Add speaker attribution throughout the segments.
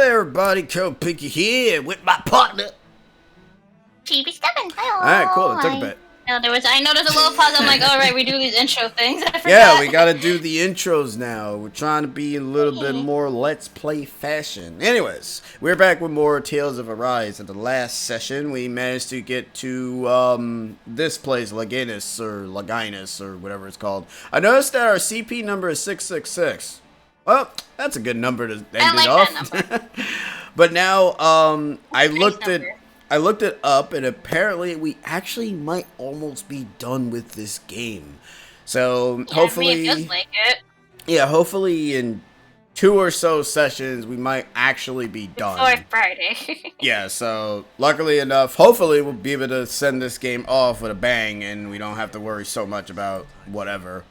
Speaker 1: everybody, Cold Pinky here with my partner.
Speaker 2: GB7.
Speaker 1: Alright, cool. It took a bit.
Speaker 2: No, I know there's a little pause. I'm like, all right, we do these intro things. I forgot.
Speaker 1: Yeah, we gotta do the intros now. We're trying to be a little bit more Let's Play fashion. Anyways, we're back with more Tales of Arise. In the last session, we managed to get to this place, Laginus or Laginus or whatever it's called. I noticed that our CP number is 666. Well, that's a good number to end it off.
Speaker 2: That number.
Speaker 1: But now, I
Speaker 2: Nice
Speaker 1: looked it up, and apparently we actually might almost be done with this game. So
Speaker 2: Yeah,
Speaker 1: hopefully,
Speaker 2: I mean, it feels like it.
Speaker 1: yeah, hopefully in 2 or so sessions we might actually be done.
Speaker 2: Before Friday.
Speaker 1: Yeah, so luckily enough, hopefully we'll be able to send this game off with a bang, and we don't have to worry so much about whatever.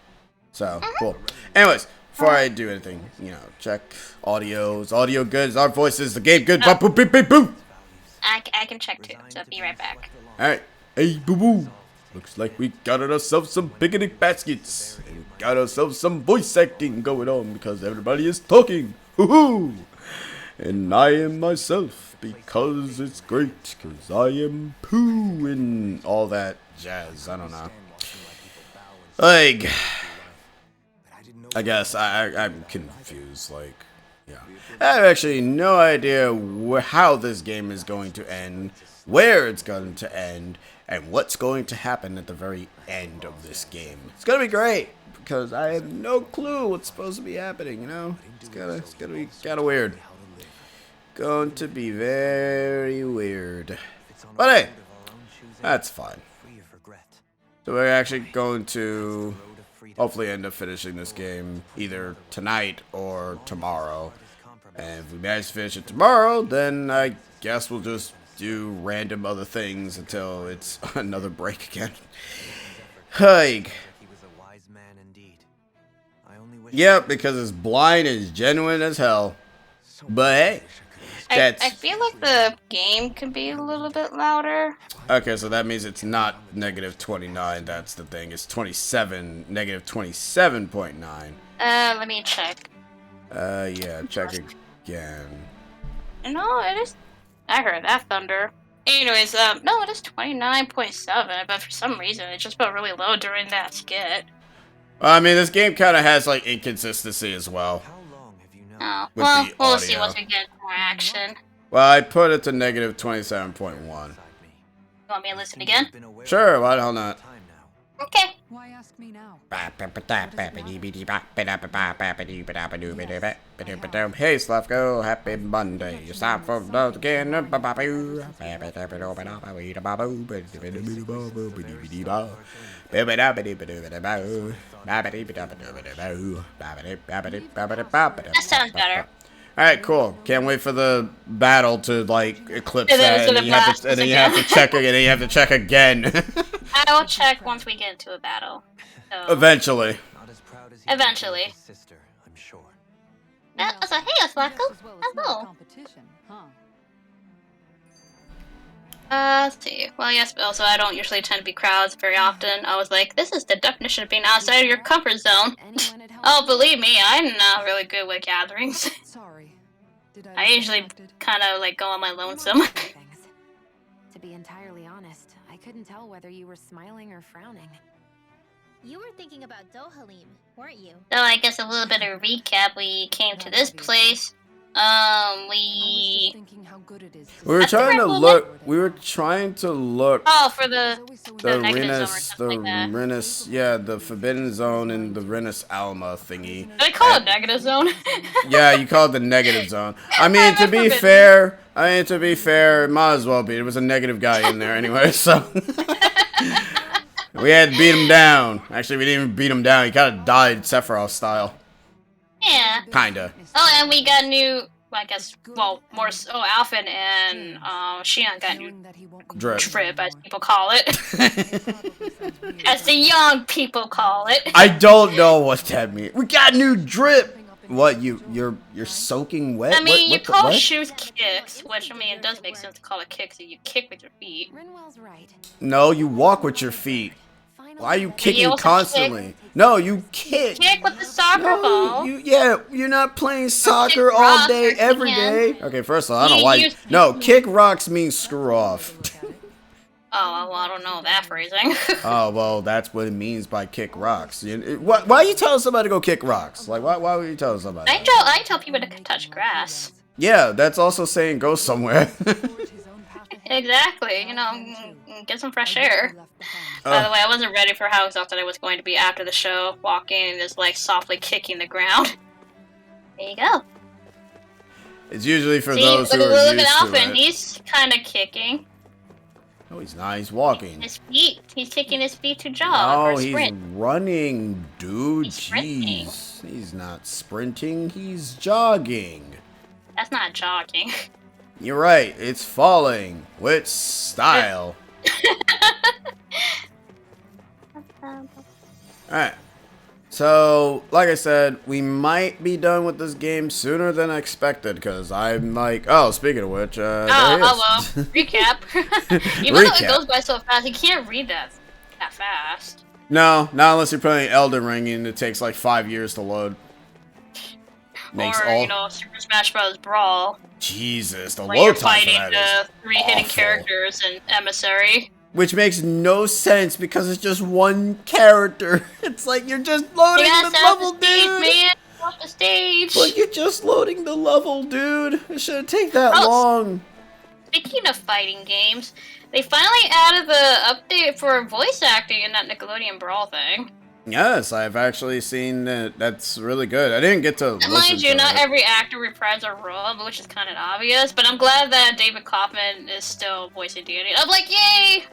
Speaker 1: So cool. Anyways, before I do anything, check audio. Is audio good? Is our voices the game good?
Speaker 2: Oh.
Speaker 1: Boop, beep, beep, boop.
Speaker 2: I can check too, so be right back.
Speaker 1: Alright. Hey, boo-boo. Looks like we got ourselves some picnic baskets. And we got ourselves some voice acting going on because everybody is talking. Hoo-hoo. And I am myself because it's great. Because I am poo and all that jazz. I don't know. Like, I guess I'm confused. Like, yeah. I have actually no idea how this game is going to end, where it's going to end, and what's going to happen at the very end of this game. It's gonna be great because I have no clue what's supposed to be happening. It's gonna be kind of weird. Going to be very weird. But hey, that's fine. So we're actually going to hopefully end up finishing this game either tonight or tomorrow. And if we manage to finish it tomorrow, then I guess we'll just do random other things until it's another break again. Like, yeah, because it's blind and it's genuine as hell. But hey,
Speaker 2: I feel like the game can be a little bit louder.
Speaker 1: Okay, so that means it's not negative 29. That's the thing. It's 27, negative 27.9.
Speaker 2: Let me check.
Speaker 1: Yeah, check again.
Speaker 2: No, it is. I heard that thunder. Anyways, no, it is 29.7, but for some reason it just felt really low during that skit.
Speaker 1: I mean, this game kind of has, like, inconsistency as well.
Speaker 2: Oh,
Speaker 1: With
Speaker 2: well,
Speaker 1: the
Speaker 2: we'll see
Speaker 1: audio.
Speaker 2: once we get more action.
Speaker 1: Well, I put it to negative 27.1.
Speaker 2: You want me to listen again?
Speaker 1: Sure, why the hell not?
Speaker 2: Okay.
Speaker 3: Why ask me now?
Speaker 1: Hey, Slavko, happy Monday. It's time for love again.
Speaker 2: That sounds better.
Speaker 1: Alright, cool. Can't wait for the battle to, like, eclipse
Speaker 2: And then
Speaker 1: that,
Speaker 2: it's
Speaker 1: and
Speaker 2: gonna
Speaker 1: then you have
Speaker 2: blast
Speaker 1: to, and then
Speaker 2: us
Speaker 1: you have to
Speaker 2: again.
Speaker 1: check again, and you have to check again.
Speaker 2: I will check once we get into a battle. So,
Speaker 1: Eventually.
Speaker 2: Eventually. So, hey, Oswako. Hello. Let's see. Well, yes, but also I don't usually tend to be crowds very often. I was like, this is the definition of being outside of your comfort zone. Oh, believe me, I'm not really good with gatherings.
Speaker 3: Sorry.
Speaker 2: I usually kind of like go on my lonesome.
Speaker 4: To be entirely honest, I couldn't tell whether you were smiling or frowning.
Speaker 5: You were thinking about Dohalim, weren't you?
Speaker 2: So I guess a little bit of a recap. We came to this place. We...
Speaker 1: We were
Speaker 2: That's the
Speaker 1: trying to
Speaker 2: right
Speaker 1: look. We were trying to look.
Speaker 2: Oh, for the
Speaker 1: The
Speaker 2: negative zone or
Speaker 1: Renus,
Speaker 2: something like that.
Speaker 1: Renus, yeah, the Forbidden Zone and the Renus Alma thingy.
Speaker 2: They call it negative zone.
Speaker 1: Yeah, you call it the negative zone. I mean,
Speaker 2: I'm
Speaker 1: to be
Speaker 2: forbidden.
Speaker 1: fair, it might as well be. There was a negative guy in there anyway, so we had to beat him down. Actually, we didn't even beat him down. He kind of died Sephiroth style,
Speaker 2: Yeah.
Speaker 1: kinda.
Speaker 2: Oh, and we got new, I guess, well, more so Alphen and Shion got new
Speaker 1: Drip.
Speaker 2: drip, as people call it. As the young people call it.
Speaker 1: I don't know what that means. We got new drip. What, you're soaking wet?
Speaker 2: I mean, you
Speaker 1: what,
Speaker 2: call
Speaker 1: what?
Speaker 2: shoes kicks, which, I mean, it does make sense to call it kicks, so you kick with your feet.
Speaker 4: Rinwell's right.
Speaker 1: No, you walk with your feet. Why are you
Speaker 2: You
Speaker 1: kicking
Speaker 2: also
Speaker 1: constantly? No, you kick.
Speaker 2: Kick with the soccer ball.
Speaker 1: You're not playing soccer
Speaker 2: kick
Speaker 1: all
Speaker 2: rocks
Speaker 1: day,
Speaker 2: or
Speaker 1: every
Speaker 2: can.
Speaker 1: day. Okay, first of all, I don't know
Speaker 2: You
Speaker 1: why.
Speaker 2: use-
Speaker 1: No, kick rocks means screw off.
Speaker 2: Oh, well, I don't know that phrasing.
Speaker 1: Oh, well, that's what it means by kick rocks. Why are you telling somebody to go kick rocks? Like, why would you tell somebody?
Speaker 2: I tell people to touch grass.
Speaker 1: Yeah, that's also saying go somewhere.
Speaker 2: Exactly, get some fresh air. By the way, I wasn't ready for how exhausted I was going to be after the show, walking and just like softly kicking the ground. There you go.
Speaker 1: It's usually for
Speaker 2: See,
Speaker 1: those who
Speaker 2: look
Speaker 1: are
Speaker 2: at
Speaker 1: used to
Speaker 2: Alvin,
Speaker 1: it.
Speaker 2: he's kind of kicking
Speaker 1: No, he's not. He's walking.
Speaker 2: his feet. He's kicking his feet to jog
Speaker 1: Oh,
Speaker 2: or
Speaker 1: he's
Speaker 2: sprint.
Speaker 1: running, dude.
Speaker 2: He's sprinting.
Speaker 1: Jeez. He's not sprinting. He's jogging.
Speaker 2: That's not jogging.
Speaker 1: You're right. It's falling with style. Alright. So, like I said, we might be done with this game sooner than expected, because I'm like, oh, speaking of which, there he is.
Speaker 2: Oh, well, recap. Even though it
Speaker 1: Recap.
Speaker 2: goes by so fast, you can't read that fast.
Speaker 1: No, not unless you're playing Elden Ring and it takes like 5 years to load. Makes
Speaker 2: Or,
Speaker 1: all...
Speaker 2: Super Smash Bros. Brawl,
Speaker 1: Jesus, the
Speaker 2: where you're
Speaker 1: load time for
Speaker 2: fighting
Speaker 1: that is
Speaker 2: the 3 hidden
Speaker 1: awful.
Speaker 2: characters and Emissary.
Speaker 1: Which makes no sense because it's just one character. It's like you're just loading
Speaker 2: You gotta
Speaker 1: the
Speaker 2: set up
Speaker 1: level,
Speaker 2: the stage,
Speaker 1: dude.
Speaker 2: man. Off the stage.
Speaker 1: But you're just loading the level, dude. It shouldn't take that
Speaker 2: Oh,
Speaker 1: long.
Speaker 2: Speaking of fighting games, they finally added the update for voice acting in that Nickelodeon Brawl thing.
Speaker 1: Yes, I've actually seen that. That's really good. I didn't get to
Speaker 2: And
Speaker 1: listen
Speaker 2: mind you,
Speaker 1: to
Speaker 2: not
Speaker 1: it.
Speaker 2: every actor reprised a role, which is kind of obvious, but I'm glad that David Kaufman is still voicing Danny. I'm like, yay!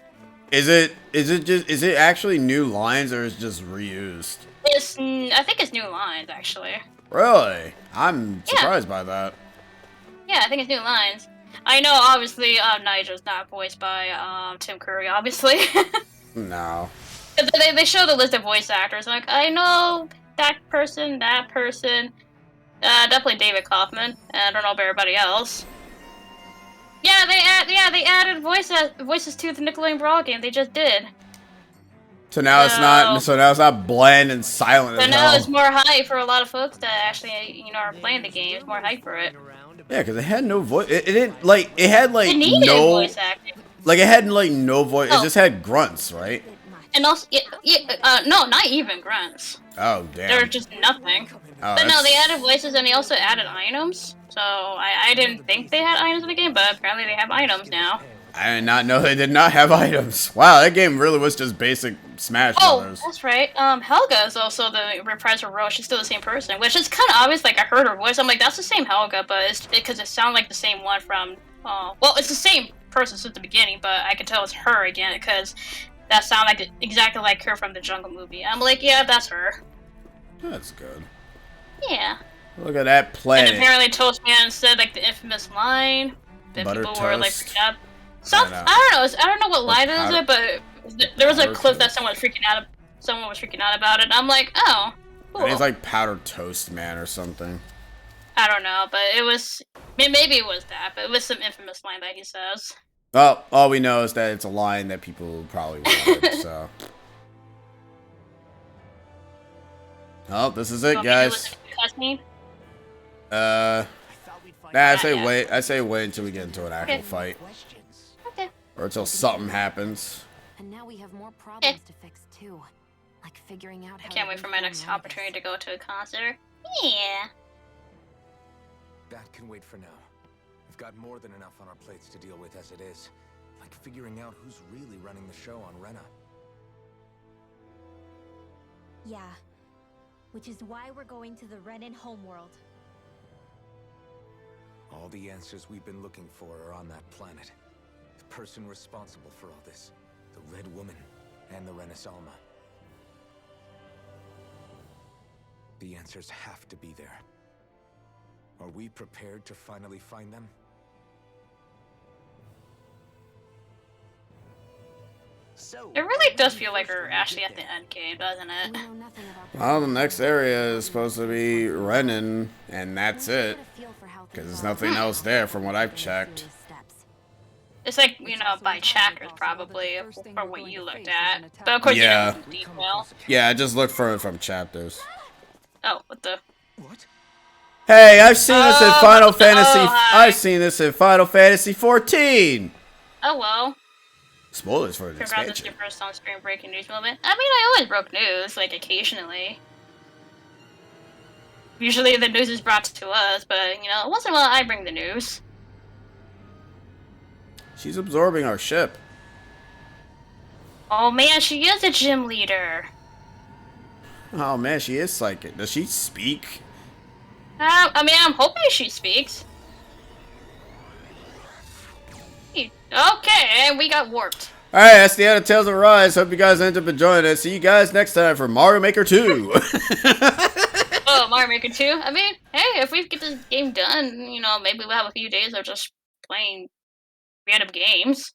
Speaker 1: Is it actually new lines or is it just reused?
Speaker 2: I think it's new lines, actually.
Speaker 1: Really? I'm surprised by that.
Speaker 2: Yeah, I think it's new lines. I know, obviously, Nigel's not voiced by Tim Curry, obviously.
Speaker 1: No.
Speaker 2: They show the list of voice actors. Like, I know that person. Definitely David Kaufman. I don't know about everybody else. Yeah, they added voices to the Nickelodeon Brawl game. They just did.
Speaker 1: So now it's not. So now it's not bland and silent.
Speaker 2: So
Speaker 1: as
Speaker 2: now
Speaker 1: hell.
Speaker 2: it's more hype for a lot of folks that actually, are playing the game. It's more hype for it.
Speaker 1: Yeah, because it had no voice. It didn't like. It had like
Speaker 2: It needed
Speaker 1: no.
Speaker 2: voice acting.
Speaker 1: Like it had like no voice.
Speaker 2: Oh.
Speaker 1: It just had grunts, right?
Speaker 2: And also, no, not even grunts.
Speaker 1: Oh damn.
Speaker 2: They're just nothing.
Speaker 1: Oh,
Speaker 2: But no,
Speaker 1: that's-
Speaker 2: they added voices and they also added items. So I didn't think they had items in the game, but apparently they have items now.
Speaker 1: I did not know they did not have items. Wow, that game really was just basic Smash
Speaker 2: Oh,
Speaker 1: Brothers.
Speaker 2: that's right. Helga is also the reprise for Rose. She's still the same person, which is kind of obvious. Like I heard her voice, I'm like, that's the same Helga, but it's because it sounds like the same one from. Well, it's the same person since the beginning, but I can tell it's her again because that sounded like exactly like her from the Jungle movie. I'm like, yeah, that's her.
Speaker 1: That's good.
Speaker 2: Yeah.
Speaker 1: Look at that
Speaker 2: And
Speaker 1: planet.
Speaker 2: apparently Toastman said like the infamous line that
Speaker 1: Butter
Speaker 2: people were like
Speaker 1: toast.
Speaker 2: freaking out. Some,
Speaker 1: know.
Speaker 2: I don't know. I don't know what line it
Speaker 1: powder-
Speaker 2: is, but there was a
Speaker 1: powder
Speaker 2: clip that
Speaker 1: toast.
Speaker 2: someone was freaking out about it. And I'm like, oh, cool.
Speaker 1: It's like powdered toast man or something.
Speaker 2: I don't know, but it was maybe it was that, but it was some infamous line that he says.
Speaker 1: Well, all we know is that it's a line that people probably wanted, so. Oh, this is it,
Speaker 2: So maybe
Speaker 1: guys.
Speaker 2: was a cussing.
Speaker 1: I say
Speaker 2: Yeah.
Speaker 1: wait. I say wait until we get into an actual
Speaker 2: Okay.
Speaker 1: fight,
Speaker 2: Okay.
Speaker 1: or until something happens.
Speaker 4: And now we have more problems to fix too. Like figuring out how
Speaker 2: I can't wait for my next opportunity to go to a concert. Yeah.
Speaker 3: That can wait for now. We've got more than enough on our plates to deal with as it is. Like figuring out who's really running the show on Rena.
Speaker 5: Yeah. Which is why we're going to the Renan homeworld.
Speaker 3: All the answers we've been looking for are on that planet. The person responsible for all this. The Red Woman and the Renaissalma. The answers have to be there. Are we prepared to finally find them?
Speaker 2: It really does feel like we're actually at the end game, doesn't it?
Speaker 4: We know nothing about
Speaker 1: Well, the next area is supposed to be Renan, and that's it. Because there's nothing else there from what I've checked.
Speaker 2: It's like, you know, by chapters probably, from what you looked at. But of course,
Speaker 1: Yeah.
Speaker 2: you know, detail.
Speaker 1: Yeah, I just looked for it from chapters.
Speaker 2: Oh, what the?
Speaker 3: What?
Speaker 1: Hey, I've seen this in
Speaker 2: Oh,
Speaker 1: Final Fantasy.
Speaker 2: hi.
Speaker 1: I've seen this in Final Fantasy 14.
Speaker 2: Oh well.
Speaker 1: Spoilers for the
Speaker 2: Congrats on
Speaker 1: expansion.
Speaker 2: your first on-screen breaking news moment. I mean, I always broke news, like occasionally. Usually the news is brought to us, but you know, once in a while I bring the news.
Speaker 1: She's absorbing our ship.
Speaker 2: Oh man, she is a gym leader.
Speaker 1: Oh man, she is psychic. Does she speak?
Speaker 2: I mean, I'm hoping she speaks. Okay, and we got warped.
Speaker 1: Alright, that's the end of Tales of Arise. Hope you guys ended up enjoying it. See you guys next time for Mario Maker 2.
Speaker 2: Oh, Mario Maker 2? I mean, hey, if we get this game done, you know, maybe we'll have a few days of just playing random games.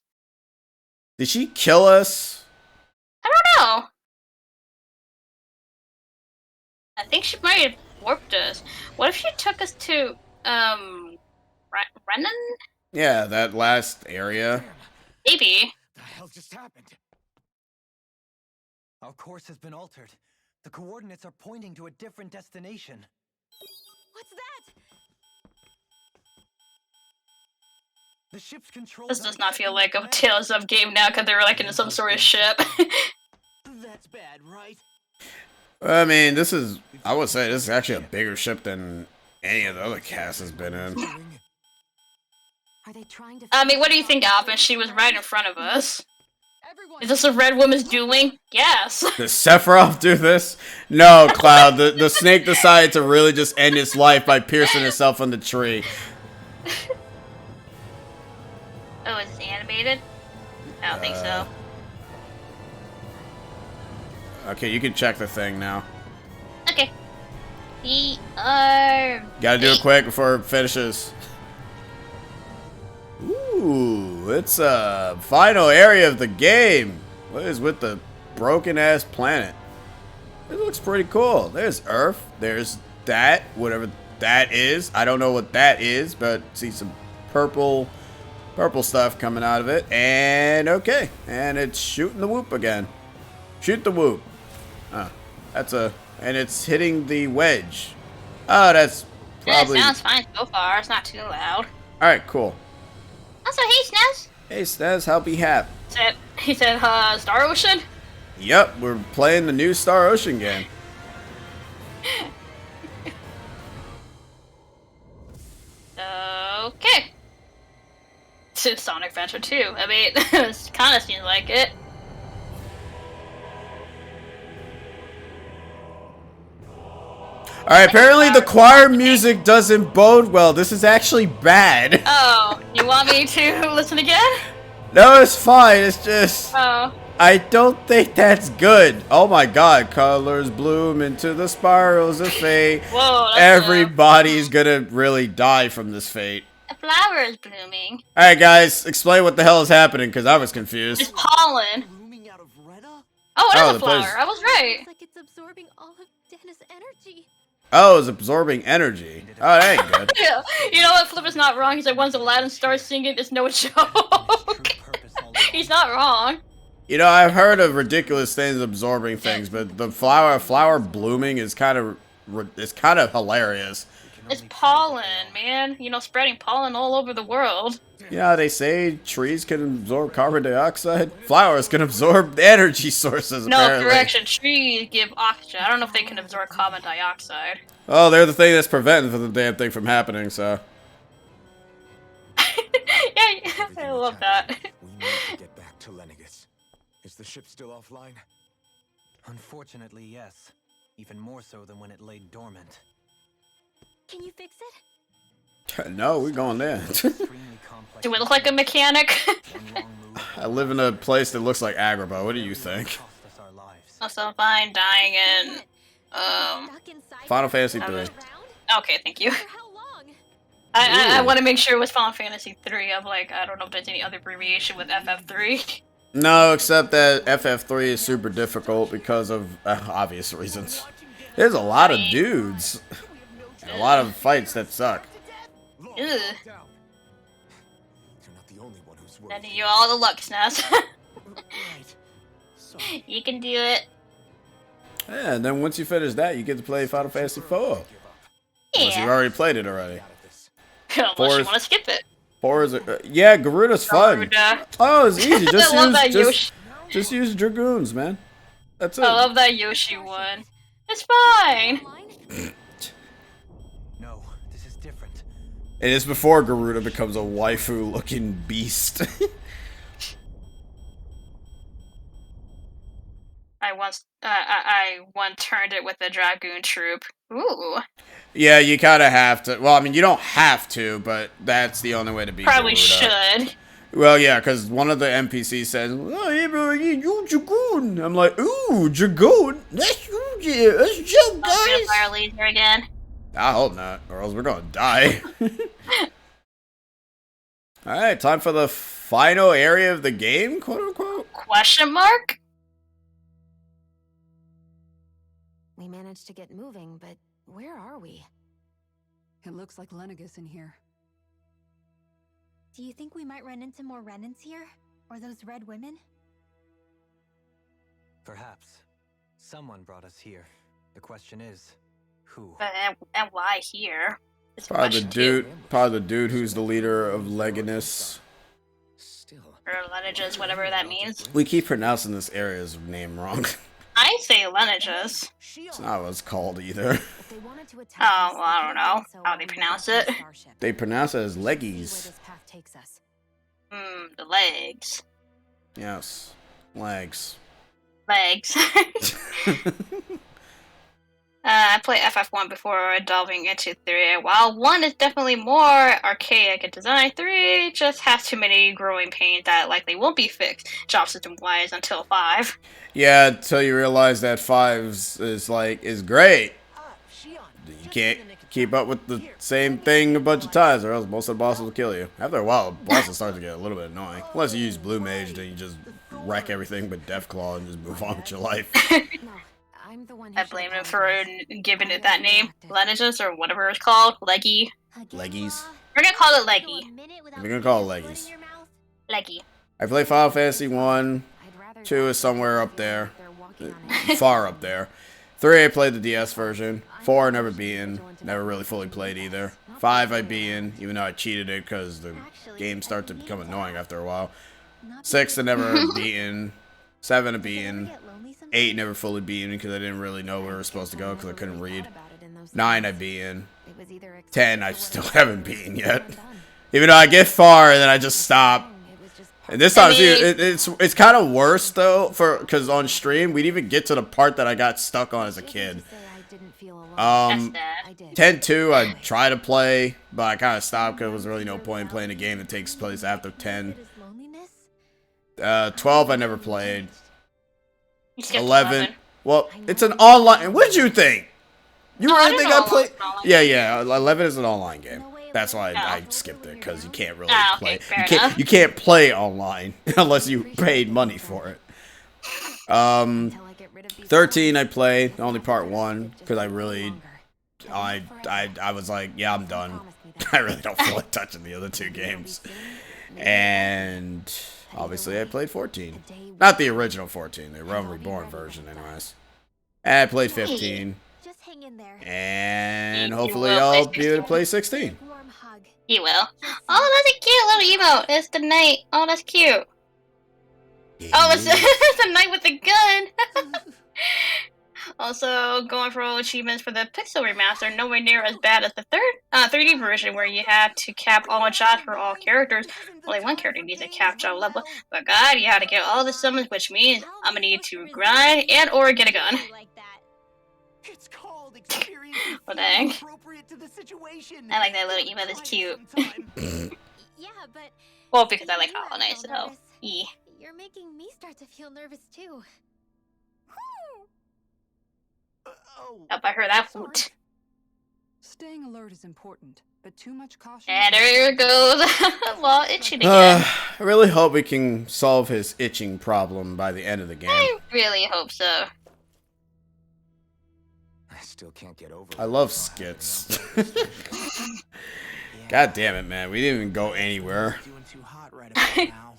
Speaker 1: Did she kill us?
Speaker 2: I don't know. I think she might have warped us. What if she took us to, Renan?
Speaker 1: Yeah, that last area.
Speaker 2: Maybe.
Speaker 3: The hell just happened? Our course has been altered. The coordinates are pointing to a different destination.
Speaker 5: What's that?
Speaker 3: The ship's control.
Speaker 2: This does not feel like a Tales of game now because they're like in some sort of ship.
Speaker 3: That's bad, right?
Speaker 1: I mean, this is, I would say this is actually a bigger ship than any of the other cast has been in.
Speaker 4: Are they trying to?
Speaker 2: I mean, what do you think, Alvin? She was right in front of us. Is this a red woman's dueling? Yes.
Speaker 1: Does Sephiroth do this? No, Cloud. The snake decided to really just end its life by piercing itself on the tree.
Speaker 2: Oh, is this animated? I don't think so.
Speaker 1: Okay, you can check the thing now.
Speaker 2: Okay. We are...
Speaker 1: Gotta do it quick before it finishes. Ooh, it's a final area of the game. What is with the broken ass planet? It looks pretty cool. There's Earth. There's that, whatever that is. I don't know what that is, but see some purple stuff coming out of it. And okay, and it's shooting the whoop again. Shoot the whoop. And it's hitting the wedge. Oh, that's probably.
Speaker 2: Yeah, it sounds fine so far. It's not too loud.
Speaker 1: All right, cool.
Speaker 2: Also, hey, Snaz.
Speaker 1: Hey, Stas, how be hap?
Speaker 2: He said, Star Ocean?
Speaker 1: Yep, we're playing the new Star Ocean game.
Speaker 2: Okay. To Sonic Adventure 2. I mean, it kind of seems like it.
Speaker 1: Alright, apparently the choir music doesn't bode well. This is actually bad.
Speaker 2: Oh, you want me to listen again?
Speaker 1: No, it's fine. It's just...
Speaker 2: Oh.
Speaker 1: I don't think that's good. Oh my god. Colors bloom into the spirals of fate.
Speaker 2: Whoa, that's
Speaker 1: Everybody's gonna really die from this fate.
Speaker 2: a flower is blooming.
Speaker 1: Alright, guys. Explain what the hell is happening, because I was
Speaker 2: It's
Speaker 1: confused.
Speaker 2: pollen.
Speaker 3: Blooming out of Retta?
Speaker 2: Oh, it
Speaker 1: Oh,
Speaker 2: is
Speaker 1: the
Speaker 2: a flower.
Speaker 1: place-
Speaker 2: I was right.
Speaker 5: It's like it's absorbing all of Dana's energy.
Speaker 1: Oh, it's absorbing energy. Oh, that ain't good.
Speaker 2: Yeah. You know what? Flip is not wrong. He said once Aladdin starts singing, it's no joke.
Speaker 3: Purpose all along.
Speaker 2: He's not wrong.
Speaker 1: You know, I've heard of ridiculous things absorbing things, but the flower blooming is kind of hilarious.
Speaker 2: It's pollen, man. You know, spreading pollen all over the world.
Speaker 1: You know how they say trees can absorb carbon dioxide? Flowers can absorb energy sources,
Speaker 2: No,
Speaker 1: apparently.
Speaker 2: correction. Trees give oxygen. I don't know if they can absorb carbon dioxide.
Speaker 1: Oh, they're the thing that's preventing the damn thing from happening, so.
Speaker 2: Yeah, I love that.
Speaker 3: We need to get back to Lennigus. Is the ship still offline? Unfortunately, yes. Even more so than when it lay dormant.
Speaker 5: Can you fix it?
Speaker 1: No, we're going there.
Speaker 3: Extremely complex.
Speaker 2: Do we look like a mechanic?
Speaker 3: One wrong move
Speaker 1: I live in a place that looks like Agrabah. What do you think?
Speaker 3: cost us our lives.
Speaker 2: Also, fine, dying in.
Speaker 5: Stuck inside
Speaker 1: Final
Speaker 5: for
Speaker 1: Fantasy
Speaker 2: I
Speaker 1: 3.
Speaker 2: was-
Speaker 5: around?
Speaker 2: Okay, thank you.
Speaker 5: For how long?
Speaker 2: I
Speaker 1: Ooh.
Speaker 2: want to make sure it was Final Fantasy 3. I'm like, I don't know if there's any other abbreviation with FF3.
Speaker 1: No, except that FF3 is super difficult because of obvious reasons. There's a lot of dudes. A lot of fights that suck.
Speaker 2: Ugh.
Speaker 3: Down. They're not the the only one who's worried.
Speaker 2: Sending you all the luck, Snaz.
Speaker 3: Right. Sorry.
Speaker 2: You can do it.
Speaker 1: Yeah, and then once you finish that, you get to play Final Fantasy IV. Unless you've
Speaker 2: Yeah.
Speaker 1: already played it already.
Speaker 3: Out of this.
Speaker 2: Unless
Speaker 1: Four
Speaker 2: you
Speaker 1: is-
Speaker 2: want to skip it.
Speaker 1: 4 is yeah, Garuda's fun.
Speaker 2: Garuda.
Speaker 1: Oh, it's easy. Just
Speaker 2: I love that
Speaker 1: use
Speaker 2: Yoshi.
Speaker 1: just use Dragoons, man. That's it.
Speaker 2: I love that Yoshi one. It's fine.
Speaker 3: No, this is different.
Speaker 1: It is before Garuda becomes a waifu-looking beast.
Speaker 2: I once turned it with the Dragoon troop. Ooh.
Speaker 1: Yeah, you kind of have to. Well, I mean, you don't have to, but that's the only way to beat
Speaker 2: Probably
Speaker 1: Garuda.
Speaker 2: should.
Speaker 1: Well, yeah, because one of the NPCs says, "Oh, yeah, bro, you Dragoon." I'm like, "Ooh, Dragoon? That's you, yeah. That's you,
Speaker 2: Oh,
Speaker 1: guys."
Speaker 2: Fire Laser again.
Speaker 1: I hope not, or else we're gonna die. All right, time for the final area of the game, quote unquote.
Speaker 2: Question mark?
Speaker 4: We managed to get moving, but where are we?
Speaker 6: It looks like Lenegus in here.
Speaker 5: Do you think we might run into more Renans here? Or those red women?
Speaker 3: Perhaps. Someone brought us here. The question is, who?
Speaker 2: And why here? It's
Speaker 1: Probably the
Speaker 2: question two.
Speaker 1: dude who's the leader of Leganis.
Speaker 3: Still.
Speaker 2: Or lineages, whatever that means.
Speaker 1: We keep pronouncing this area's name wrong.
Speaker 2: I say lineages.
Speaker 1: It's not what it's called either.
Speaker 4: If they wanted to attack
Speaker 2: Oh,
Speaker 4: us,
Speaker 2: well, I
Speaker 4: they
Speaker 2: don't
Speaker 4: could've done
Speaker 2: know
Speaker 4: so
Speaker 2: how
Speaker 4: when
Speaker 2: they
Speaker 4: we
Speaker 2: pronounce
Speaker 4: got to the
Speaker 2: it.
Speaker 4: starship.
Speaker 1: They pronounce it as
Speaker 4: See where
Speaker 1: leggies.
Speaker 4: this path takes us.
Speaker 2: The legs.
Speaker 1: Yes, legs.
Speaker 2: Legs. I played FF1 before delving into 3. While 1 is definitely more archaic in design, 3 just has too many growing pains that likely won't be fixed job system-wise until 5.
Speaker 1: Yeah, until you realize that 5's is great. You can't keep up with the same thing a bunch of times, or else most of the bosses will kill you. After a while, bosses start to get a little bit annoying. Unless you use Blue Mage, then you just wreck everything with Deathclaw and just move on with your life.
Speaker 4: No, I'm the one who
Speaker 2: I
Speaker 4: should
Speaker 2: blame him for
Speaker 4: apologize.
Speaker 2: giving it that name. Lineages, or whatever it's called. Leggy.
Speaker 1: Leggies.
Speaker 2: We're gonna call it Leggy.
Speaker 1: We're gonna call it leggies.
Speaker 2: Leggy.
Speaker 1: I play Final Fantasy 1,
Speaker 4: I'd rather
Speaker 1: 2
Speaker 4: not
Speaker 1: is somewhere
Speaker 4: see
Speaker 1: up there.
Speaker 4: they're walking on it.
Speaker 1: Far up there. 3 I played the DS version. 4 never beaten. Never really fully played either. 5 I beaten, even though I cheated it because the game started to become annoying after a while. 6 I never beaten. 7 I beaten. 8 never fully beaten because I didn't really know where we were supposed to go because I couldn't read. 9 I beaten. 10 I still haven't beaten yet. Even though I get far and then I just stop. And this time, see, it's kind of worse though, because on stream we'd even get to the part that I got stuck on as a kid.
Speaker 2: That's sad.
Speaker 1: 10-2 I tried to play, but I kind of stopped because there was really no point in playing a game that takes place after 10. 12 I never played.
Speaker 2: You skipped
Speaker 1: 11. Well, it's an online. What did you think? You
Speaker 2: No,
Speaker 1: really
Speaker 2: it
Speaker 1: think
Speaker 2: is
Speaker 1: I
Speaker 2: an
Speaker 1: played?
Speaker 2: online
Speaker 1: Yeah, yeah. 11 is an online game. That's why
Speaker 2: Oh.
Speaker 1: I skipped it because you can't really
Speaker 2: Ah,
Speaker 1: play.
Speaker 2: okay, fair
Speaker 1: You can't.
Speaker 2: enough.
Speaker 1: You can't play online unless you paid money for it. 13 I played only part 1 because I was like, yeah, I'm done. I really don't feel like touching the other 2 games. And obviously I played 14. Not the original 14, the Realm Reborn version anyways. And I played 15.
Speaker 5: Just hang in there.
Speaker 1: And
Speaker 2: You
Speaker 1: hopefully
Speaker 2: will
Speaker 1: I'll
Speaker 2: play
Speaker 1: be able to play 16.
Speaker 5: Warm hug.
Speaker 2: You will. Oh, that's a cute little emote. It's the knight. Oh, that's cute. Oh, it's the knight with the gun. Also, going for all achievements for the Pixel Remaster, nowhere near as bad as the 3D version, where you have to cap all shots for all characters. Only one character needs a cap job level, but God, you have to get all the summons, which means I'm gonna need to grind and or get a gun.
Speaker 5: Like that.
Speaker 3: It's called experience.
Speaker 2: What the heck?
Speaker 3: Appropriate to the situation.
Speaker 2: I like that little emote. It's cute.
Speaker 5: Yeah, but
Speaker 2: Well, because I like
Speaker 5: you
Speaker 2: Hollow
Speaker 5: act
Speaker 2: Knight,
Speaker 5: all
Speaker 2: so
Speaker 5: nervous.
Speaker 2: yeah.
Speaker 5: You're making me start to feel nervous too.
Speaker 2: Up, I heard that hoot.
Speaker 6: Staying alert is important, but too much caution.
Speaker 2: And there goes. Well, itching
Speaker 1: I
Speaker 2: again.
Speaker 1: really hope we can solve his itching problem by the end of the game.
Speaker 2: I really hope so.
Speaker 3: I still can't get over.
Speaker 1: I love skits. God damn it, man. We didn't even go anywhere.
Speaker 3: Doing too hot right right about now.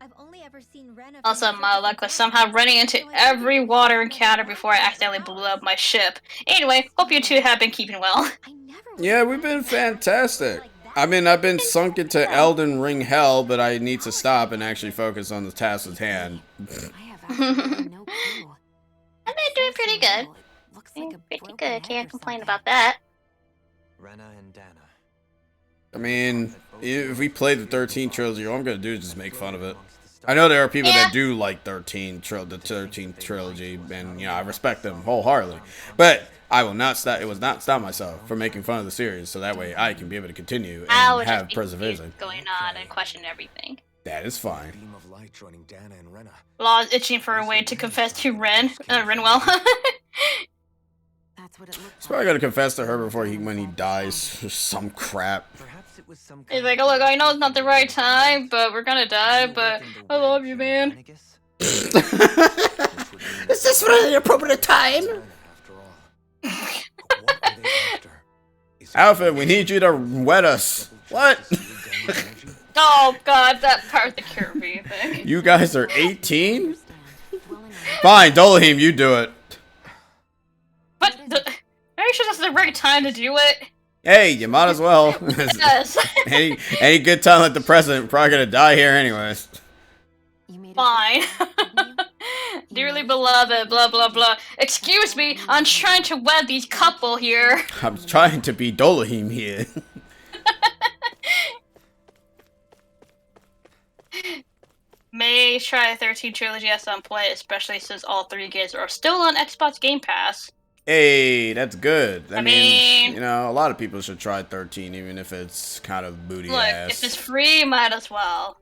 Speaker 5: I've only ever seen Rena.
Speaker 2: Also, my luck was somehow running into every water encounter before I accidentally blew up my ship. Anyway, hope you two have been keeping well.
Speaker 1: Yeah, we've been fantastic. I mean, I've been sunk into Elden Ring hell, but I need to stop and actually focus on the task at hand.
Speaker 4: I have absolutely no clue.
Speaker 2: I've been doing pretty good.
Speaker 4: Looks like a
Speaker 2: Pretty
Speaker 4: broken
Speaker 2: good.
Speaker 4: head
Speaker 2: Can't
Speaker 4: or
Speaker 2: complain
Speaker 4: something.
Speaker 2: about that.
Speaker 3: Rena and Dana.
Speaker 1: I mean, if we play the 13 trilogy, all I'm gonna do is just make fun of it. I know there are people that do like the 13 trilogy, and you know I respect them wholeheartedly. But I will not stop. It was not stop myself from making fun of the series, so that way I can be able to continue
Speaker 2: I
Speaker 1: and
Speaker 2: was
Speaker 1: have
Speaker 2: just
Speaker 1: preservation.
Speaker 2: going on and question everything.
Speaker 1: That is fine.
Speaker 3: Beam of light joining Dana and Rena.
Speaker 2: Law is itching for a way to confess to Renwell.
Speaker 4: That's what it looked
Speaker 1: He's probably gonna confess to her before when he dies or some crap.
Speaker 3: Perhaps it was some
Speaker 2: He's like, oh, look, I know it's not the right time, but we're gonna die, but I love you, man.
Speaker 1: Is this really the appropriate time? Alpha, we need you to wet us. What?
Speaker 2: Oh, God, that part, the Kirby thing.
Speaker 1: You guys are 18? Fine, Dolheim, you do it.
Speaker 2: But, are you sure that's the right time to do it?
Speaker 1: Hey, you might as well.
Speaker 2: Yes.
Speaker 1: any good time like the president, probably gonna die here anyways.
Speaker 4: You made it
Speaker 2: Fine.
Speaker 4: didn't you?
Speaker 2: Dearly beloved, blah, blah, blah. Excuse me, I'm trying to wed these couple here.
Speaker 1: I'm trying to be Dolheim here.
Speaker 2: May try 13 trilogy at some point, especially since all three games are still on Xbox Game Pass.
Speaker 1: Hey, that's good. I
Speaker 2: mean,
Speaker 1: you know, a lot of people should try 13, even if it's kind of booty
Speaker 2: Look,
Speaker 1: ass.
Speaker 2: if it's free, might as well.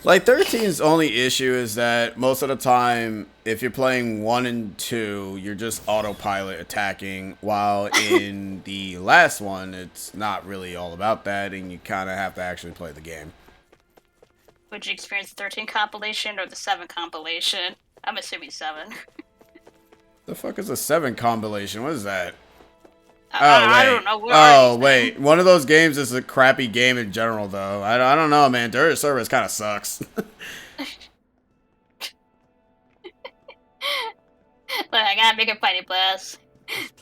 Speaker 1: Like 13's only issue is that most of the time, if you're playing 1 and 2, you're just autopilot attacking, while in the last one, it's not really all about that, and you kind of have to actually play the game.
Speaker 2: Would you experience the 13 compilation or the 7 compilation? I'm assuming 7.
Speaker 1: The fuck is a 7 compilation? What is that?
Speaker 2: I don't know.
Speaker 1: Oh, wait. One of those games is a crappy game in general, though. I don't know, man. Dirt Service kind of sucks.
Speaker 2: Look, I gotta make a fighting blast.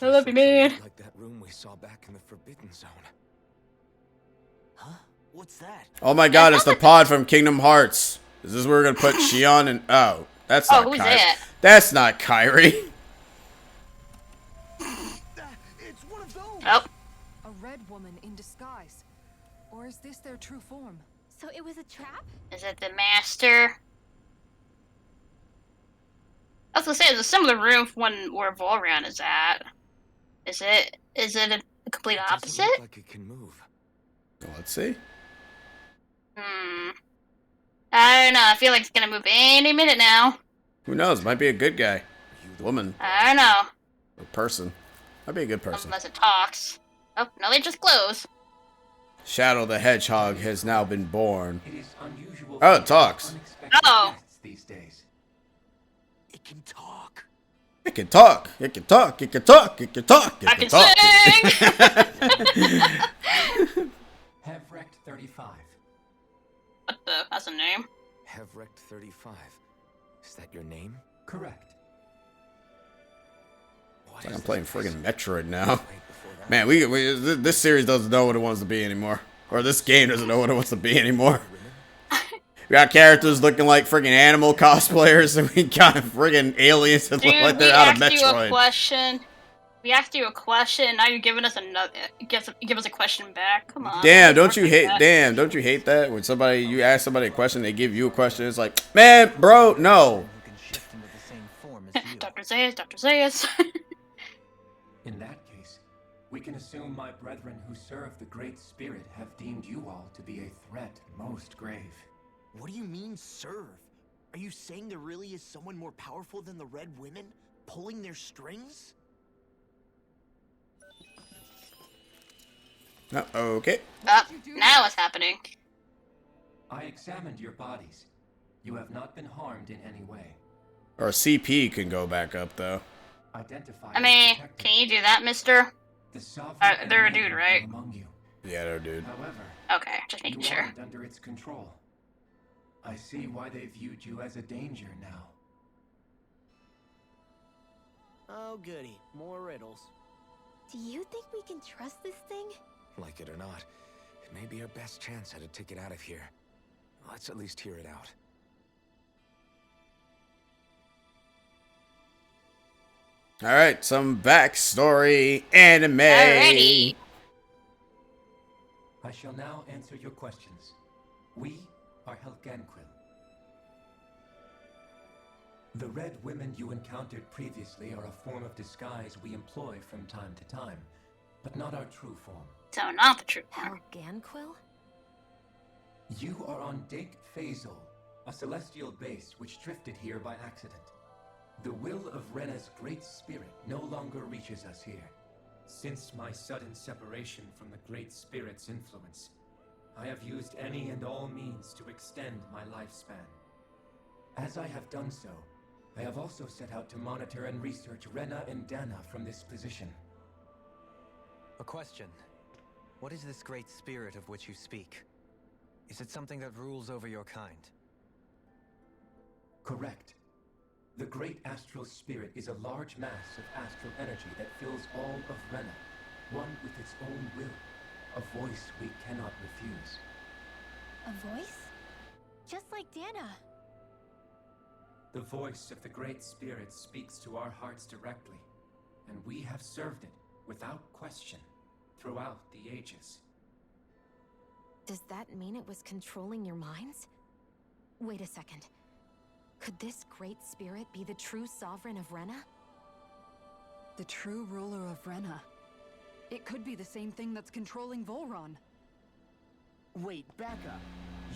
Speaker 2: I love you, man.
Speaker 3: Like that room we saw back in the Forbidden Zone. Huh? What's that?
Speaker 1: Oh my god, it's the pod from Kingdom Hearts. Is this where we're gonna put Shion and... Oh, that's not
Speaker 2: who's
Speaker 1: Kyrie.
Speaker 2: that?
Speaker 1: That's not Kyrie.
Speaker 3: It's one of those.
Speaker 2: Oh,
Speaker 6: A red woman in disguise. Or is this their true form?
Speaker 5: So it was a trap?
Speaker 2: is it the master? I was gonna say, it's a similar room from where Volran is at. Is it a complete
Speaker 3: It doesn't
Speaker 2: opposite?
Speaker 3: look like it can move.
Speaker 1: Let's see.
Speaker 2: I don't know. I feel like it's gonna move any minute now.
Speaker 1: Who knows? Might be a good guy. Woman.
Speaker 2: I don't know.
Speaker 1: Or person. Might be a good person.
Speaker 2: Unless it talks. Oh, no, they just glows.
Speaker 1: Shadow the Hedgehog has now been born.
Speaker 7: It is unusual
Speaker 1: Oh, it
Speaker 7: for
Speaker 1: talks.
Speaker 7: unexpected
Speaker 2: Oh.
Speaker 7: guests these days.
Speaker 3: It can talk.
Speaker 1: It can talk. It can talk. It can talk. It can talk. It
Speaker 2: I
Speaker 1: can
Speaker 2: can
Speaker 1: talk.
Speaker 2: sing!
Speaker 7: Hevrect 35.
Speaker 2: What the? That's a name.
Speaker 3: Hevrect 35. Is that your name?
Speaker 7: Correct.
Speaker 3: Why
Speaker 1: I'm
Speaker 3: is
Speaker 1: playing
Speaker 3: this
Speaker 1: friggin'
Speaker 3: place
Speaker 1: Metroid now.
Speaker 3: right before that?
Speaker 1: Man, this series doesn't know what it wants to be anymore. Or this game doesn't know what it wants to be anymore. We got characters looking like friggin' animal cosplayers, and we got friggin' aliens that look
Speaker 2: Dude,
Speaker 1: like
Speaker 2: we
Speaker 1: they're out of
Speaker 2: asked you a
Speaker 1: Metroid.
Speaker 2: question. We asked you a question, and now you're giving us another. Give us a question back. Come on.
Speaker 1: Damn, don't you hate?
Speaker 2: that.
Speaker 1: Damn, don't you hate that when you ask somebody a question, they give you a question? It's like, man, bro, no.
Speaker 3: Who can shift into the same form as you?
Speaker 2: Dr. Zayas, Dr. Zayas.
Speaker 7: In that case, we can assume my brethren who serve the Great Spirit have deemed you all to be a threat most grave.
Speaker 8: What do you mean, serve? Are you saying there really is someone more powerful than the Red Women, pulling their strings?
Speaker 1: Okay.
Speaker 2: Oh, now what's happening?
Speaker 7: I examined your bodies. You have not been harmed in any way.
Speaker 1: Or CP can go back up though.
Speaker 7: Identify
Speaker 2: I mean, can you do that, mister?
Speaker 7: The sovereign
Speaker 2: they're a
Speaker 7: and
Speaker 2: dude,
Speaker 7: maker
Speaker 2: right?
Speaker 7: among you,
Speaker 1: Yeah, no, dude.
Speaker 7: However,
Speaker 2: Okay, just making
Speaker 7: you
Speaker 2: sure.
Speaker 7: aren't under its control. I see why they viewed you as a danger now.
Speaker 8: Oh, goody. More riddles.
Speaker 5: Do you think we can trust this thing?
Speaker 3: Like it or not, it may be our best chance at a ticket out of here. Let's at least hear it out.
Speaker 1: All right, some backstory anime.
Speaker 2: Alrighty.
Speaker 7: I shall now answer your questions. We are Helganquil. The red women you encountered previously are a form of disguise we employ from time to time, but not our true form.
Speaker 2: So not the truth.
Speaker 4: Helganquil?
Speaker 7: You are on Dake Phasol, a celestial base which drifted here by accident. The will of Rena's great spirit no longer reaches us here. Since my sudden separation from the Great Spirit's influence, I have used any and all means to extend my lifespan. As I have done so, I have also set out to monitor and research Rena and Dana from this position.
Speaker 3: A question. What is this great spirit of which you speak? Is it something that rules over your kind?
Speaker 7: Correct. The Great Astral Spirit is a large mass of astral energy that fills all of Rena, one with its own will, a voice we cannot refuse.
Speaker 5: A voice? Just like Dana.
Speaker 7: The voice of the Great Spirit speaks to our hearts directly, and we have served it without question throughout the ages.
Speaker 4: Does that mean it was controlling your minds? Wait a second. Could this great spirit be the true sovereign of Rena?
Speaker 6: The true ruler of Rena. It could be the same thing that's controlling Volron.
Speaker 8: Wait, back up.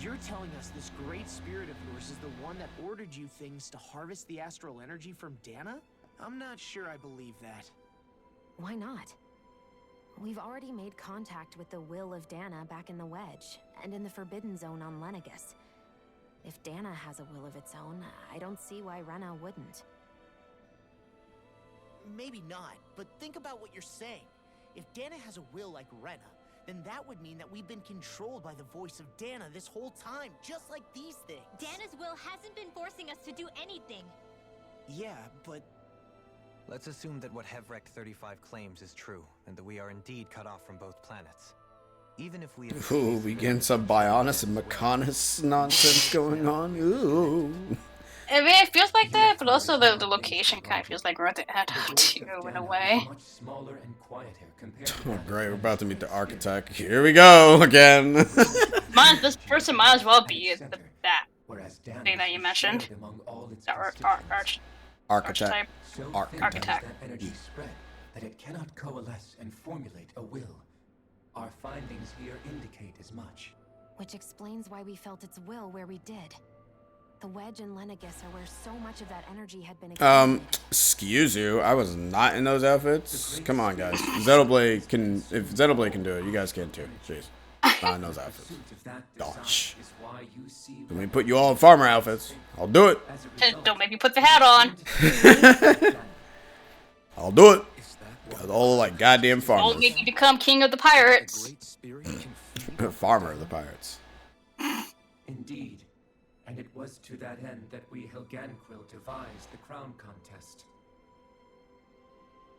Speaker 8: You're telling us this great spirit of yours is the one that ordered you things to harvest the astral energy from Dana? I'm not sure I believe that.
Speaker 4: Why not? We've already made contact with the will of Dana back in the Wedge, and in the Forbidden Zone on Lenegus. If Dana has a will of its own, I don't see why Rena wouldn't.
Speaker 8: Maybe not, but think about what you're saying. If Dana has a will like Rena, then that would mean that we've been controlled by the voice of Dana this whole time, just like these things.
Speaker 5: Dana's will hasn't been forcing us to do anything.
Speaker 8: Yeah, but
Speaker 3: Let's assume that what Hevrect 35 claims is true, and that we are indeed cut off from both planets. Even if we
Speaker 1: Ooh, we getting some Bionis and Mechonis nonsense going on. Ooh.
Speaker 2: I mean, it feels like that, but also the location kind of feels like we're at the end too, in a way.
Speaker 7: Much smaller and quieter compared to
Speaker 1: Oh,
Speaker 7: Dana.
Speaker 1: great, we're about to meet the Architect. Here we go again.
Speaker 2: This person might as well be that
Speaker 7: Whereas Dana
Speaker 2: thing that you
Speaker 7: is
Speaker 2: mentioned.
Speaker 7: shared among all its
Speaker 2: the
Speaker 7: constituents.
Speaker 1: Architect.
Speaker 2: archetype.
Speaker 7: So thin
Speaker 1: Architect.
Speaker 7: does that energy spread that it cannot coalesce and formulate a will. Our findings here indicate as much.
Speaker 4: Which explains why we felt its will where we did. The Wedge and Lenegus are where so much of that energy had been
Speaker 1: Excuse you, I was not in those outfits. Come on, guys. Xenoblade can, if Xenoblade can do it, you guys can too. Jeez. Not in those outfits.
Speaker 7: Pursuit of that desire
Speaker 1: Gosh.
Speaker 7: is why you see
Speaker 1: Let me put you all in farmer outfits. I'll do it.
Speaker 7: as a
Speaker 2: Just
Speaker 7: result,
Speaker 2: don't make me put the hat on.
Speaker 1: I'll do it.
Speaker 8: is that
Speaker 1: Got all like goddamn
Speaker 2: Don't
Speaker 1: farmers.
Speaker 2: make me become king of the
Speaker 8: the
Speaker 2: pirates.
Speaker 8: great spirit can feed?
Speaker 1: Farmer of the pirates.
Speaker 7: Indeed. And it was to that end that we Helganquil devised the crown contest.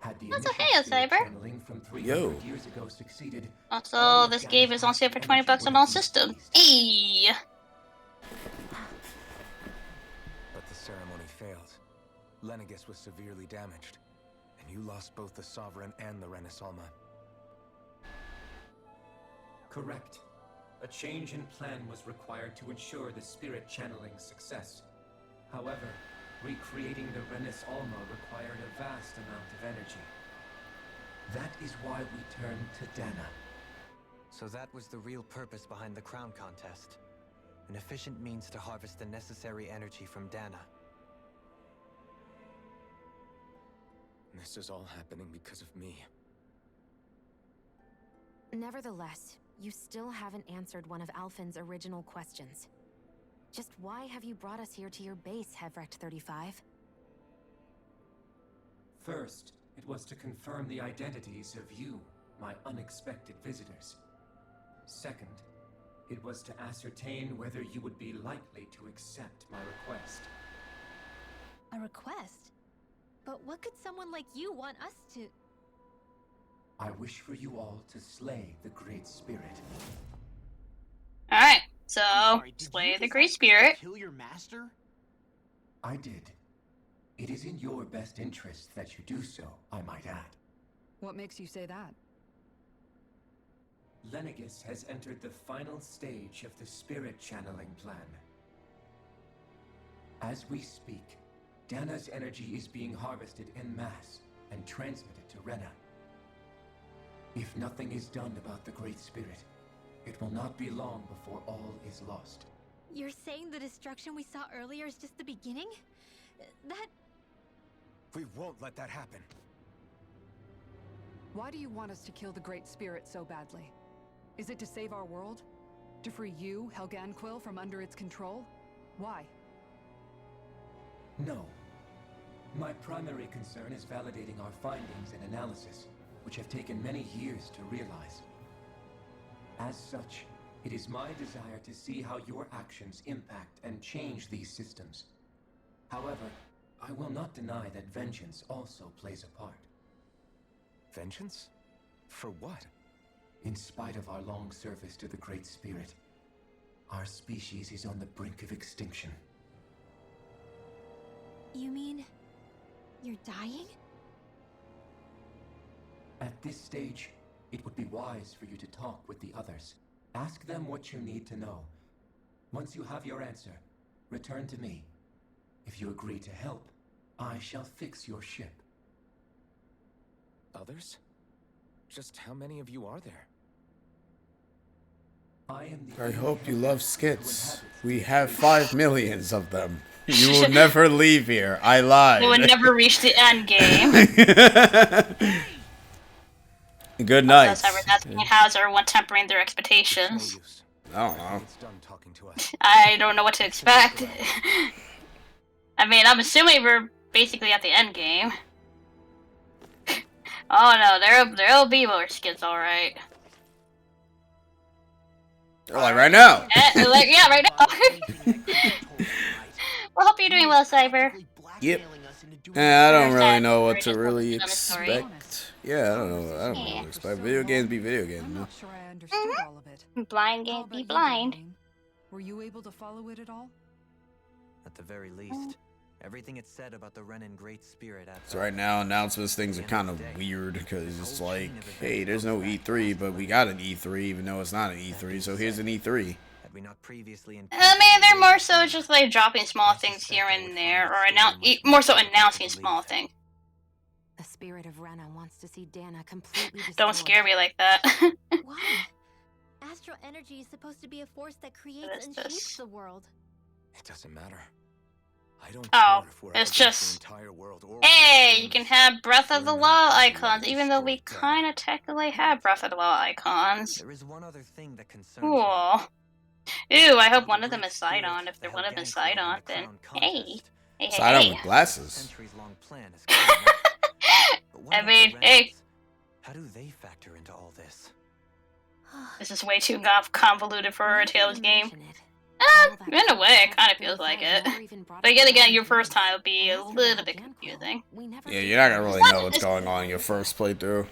Speaker 7: Had the
Speaker 2: That's a
Speaker 7: initial
Speaker 2: hey,
Speaker 7: spirit
Speaker 2: Saber.
Speaker 7: channeling from 300
Speaker 1: Yo.
Speaker 7: years ago succeeded,
Speaker 2: Also, this game is on sale for $20 on all systems. Eee.
Speaker 3: But the ceremony failed. Lenegus was severely damaged, and you lost both the Sovereign and the Renasalma.
Speaker 7: Correct. A change in plan was required to ensure the spirit channeling success. However, recreating the Renis Alma required a vast amount of energy. That is why we turned to Dana.
Speaker 3: So that was the real purpose behind the crown contest. An efficient means to harvest the necessary energy from Dana. This is all happening because of me.
Speaker 4: Nevertheless, you still haven't answered one of Alphen's original questions. Just why have you brought us here to your base, Hevrect 35?
Speaker 7: First, it was to confirm the identities of you, my unexpected visitors. Second, it was to ascertain whether you would be likely to accept my request.
Speaker 5: A request? But what could someone like you want us to...
Speaker 7: I wish for you all to slay the Great Spirit.
Speaker 2: Alright, so
Speaker 8: Sorry, did
Speaker 2: slay
Speaker 8: you
Speaker 2: the
Speaker 8: just
Speaker 2: Great
Speaker 8: ask us to
Speaker 2: Spirit.
Speaker 8: Kill your master?
Speaker 7: I did. It is in your best interest that you do so, I might add.
Speaker 6: What makes you say that?
Speaker 7: Lenegis has entered the final stage of the spirit channeling plan. As we speak, Dana's energy is being harvested en masse and transmitted to Rena. If nothing is done about the Great Spirit, it will not be long before all is lost.
Speaker 5: You're saying the destruction we saw earlier is just the beginning? That...
Speaker 3: We won't let that happen.
Speaker 6: Why do you want us to kill the Great Spirit so badly? Is it to save our world? To free you, Helganquil, from under its control? Why?
Speaker 7: No. My primary concern is validating our findings and analysis, which have taken many years to realize. As such, it is my desire to see how your actions impact and change these systems. However, I will not deny that vengeance also plays a part.
Speaker 3: Vengeance? For what?
Speaker 7: In spite of our long service to the Great Spirit, our species is on the brink of extinction.
Speaker 5: You mean... you're dying?
Speaker 7: At this stage, it would be wise for you to talk with the others. Ask them what you need to know. Once you have your answer, return to me. If you agree to help, I shall fix your ship.
Speaker 3: Others? Just how many of you are there?
Speaker 7: I am the
Speaker 1: I hope you love skits. We have 5 million of them. You will never leave here. I lied.
Speaker 2: We would never reach the end game.
Speaker 1: Good night.
Speaker 2: That's how's everyone tempering their expectations.
Speaker 3: No use.
Speaker 1: I don't know.
Speaker 3: It's done talking to us.
Speaker 2: I don't know what to expect. I mean, I'm assuming we're basically at the end game. Oh no, there'll be more skits, alright.
Speaker 1: Like right now.
Speaker 2: Yeah, right now. Well, hope you're doing well, Cyber.
Speaker 1: Yep. Yeah, I don't really
Speaker 2: sad
Speaker 1: know what
Speaker 2: story,
Speaker 1: to
Speaker 2: just
Speaker 1: really
Speaker 2: another story.
Speaker 1: expect. Yeah, I don't know what to expect. Video games be video games,
Speaker 6: I'm
Speaker 1: no?
Speaker 6: not sure I understood all of it.
Speaker 2: Blind
Speaker 6: How
Speaker 2: game
Speaker 6: about
Speaker 2: be
Speaker 6: you,
Speaker 2: blind.
Speaker 6: Darlene? Were you able to follow it at all?
Speaker 9: At the very least, everything it said about the Renan Great Spirit at
Speaker 1: So right now, announcements things are kind of weird because it's like, hey, there's no E3, but we got an E3 even though it's not an E3. So here's an E3.
Speaker 9: had we not previously
Speaker 2: I mean, they're more so just like dropping small things here and there, or more so announcing small things.
Speaker 4: The spirit of Rena wants to see Dana completely destroyed.
Speaker 2: Don't scare me like that.
Speaker 5: Why? Astral energy is supposed to be a force that creates
Speaker 2: What is
Speaker 5: and
Speaker 2: this?
Speaker 5: shapes the world.
Speaker 3: It doesn't matter. I don't
Speaker 2: Oh,
Speaker 3: care if we're
Speaker 2: it's
Speaker 3: up against
Speaker 2: just-
Speaker 3: the entire world or
Speaker 2: Hey, you can have Breath of the Wild icons, even though we kind of technically have Breath of the Wild icons.
Speaker 9: There is one other thing that concerns me.
Speaker 2: Cool. Ooh, I hope one of them is Sidon. If they're one of them is Sidon, then hey. Hey,
Speaker 1: Side on
Speaker 2: hey,
Speaker 1: with glasses.
Speaker 9: Centuries-long plan is coming up. But what
Speaker 2: I
Speaker 9: about
Speaker 2: mean,
Speaker 9: the
Speaker 2: hey.
Speaker 9: Renans? How do they factor into all this?
Speaker 2: This is way too convoluted for a Tales game. In a way, it kind of feels like it. But yet again, your first time will be a little bit confusing.
Speaker 1: Yeah, you're not gonna really know what's going on in your first playthrough.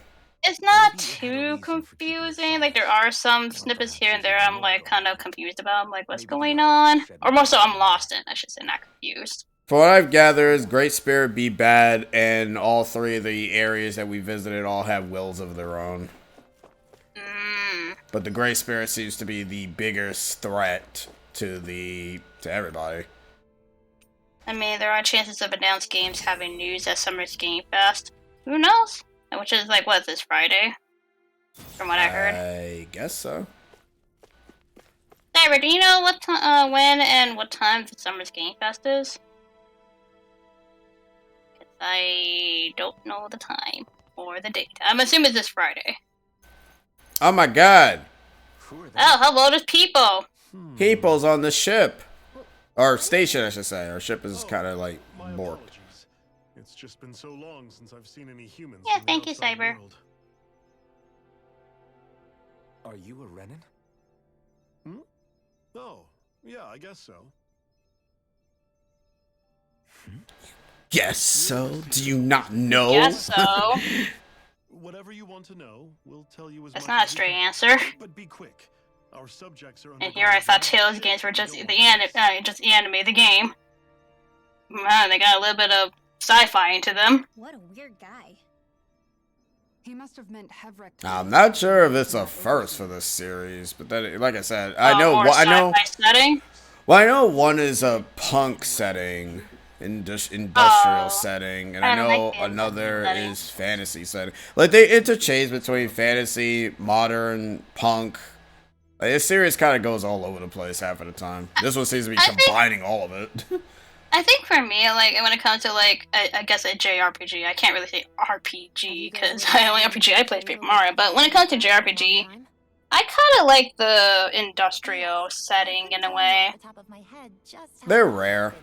Speaker 2: It's not too confusing. Like, there are some snippets here and there I'm, like, kind of confused about. I'm like, what's going on? Or more so, I'm lost in, I should say, not confused.
Speaker 1: From what I've gathered, is Great Spirit be bad, and all 3 of the areas that we visited all have wills of their own. But the Great Spirit seems to be the biggest threat to everybody.
Speaker 2: I mean, there are chances of announced games having news at Summer's Game Fest. Who knows? Which is, like, what, this Friday? From what I heard.
Speaker 1: I guess so.
Speaker 2: Cyber, do you know what when and what time the Summer's Game Fest is? 'Cause I don't know the time or the date. I'm assuming it's this Friday.
Speaker 1: Oh my god!
Speaker 3: Who are they?
Speaker 2: Oh, hello, there's people!
Speaker 1: People's on the ship! Or station, I should say. Our ship is kind of like
Speaker 10: My
Speaker 1: borked.
Speaker 10: apologies. It's just been so long since I've seen any humans.
Speaker 2: Yeah,
Speaker 10: from the
Speaker 2: thank you,
Speaker 10: outside
Speaker 2: Cyber.
Speaker 10: world.
Speaker 3: Are you a Renan?
Speaker 10: Hmm? Oh, yeah, I guess so.
Speaker 1: Yes, so do you not know?
Speaker 2: Guess so.
Speaker 10: Whatever you want to know, we'll tell you as
Speaker 2: That's
Speaker 10: much
Speaker 2: not a
Speaker 10: as we
Speaker 2: straight
Speaker 10: can.
Speaker 2: answer.
Speaker 10: But be quick. Our subjects are
Speaker 2: And here I thought Tales games were just the anime, the game. Man, they got a little bit of sci-fi into them.
Speaker 5: What a weird guy.
Speaker 6: He must have meant Hevrek.
Speaker 1: I'm not sure if it's a first for this series, but then, like I said, I know
Speaker 2: More
Speaker 1: I know.
Speaker 2: sci-fi setting.
Speaker 1: Well, I know one is a punk setting, industrial setting, and I
Speaker 2: I don't
Speaker 1: know
Speaker 2: like the
Speaker 1: another
Speaker 2: industrial
Speaker 1: is fantasy setting. Like they interchange between fantasy, modern, punk. Like, this series kind of goes all over the place half of the time. This one seems to be combining all of it.
Speaker 2: I think for me, like when it comes to like, I guess a JRPG, I can't really say RPG because the only RPG I play is Paper Mario. But when it comes to JRPG, I kind of like the industrial setting in a way.
Speaker 1: They're rare.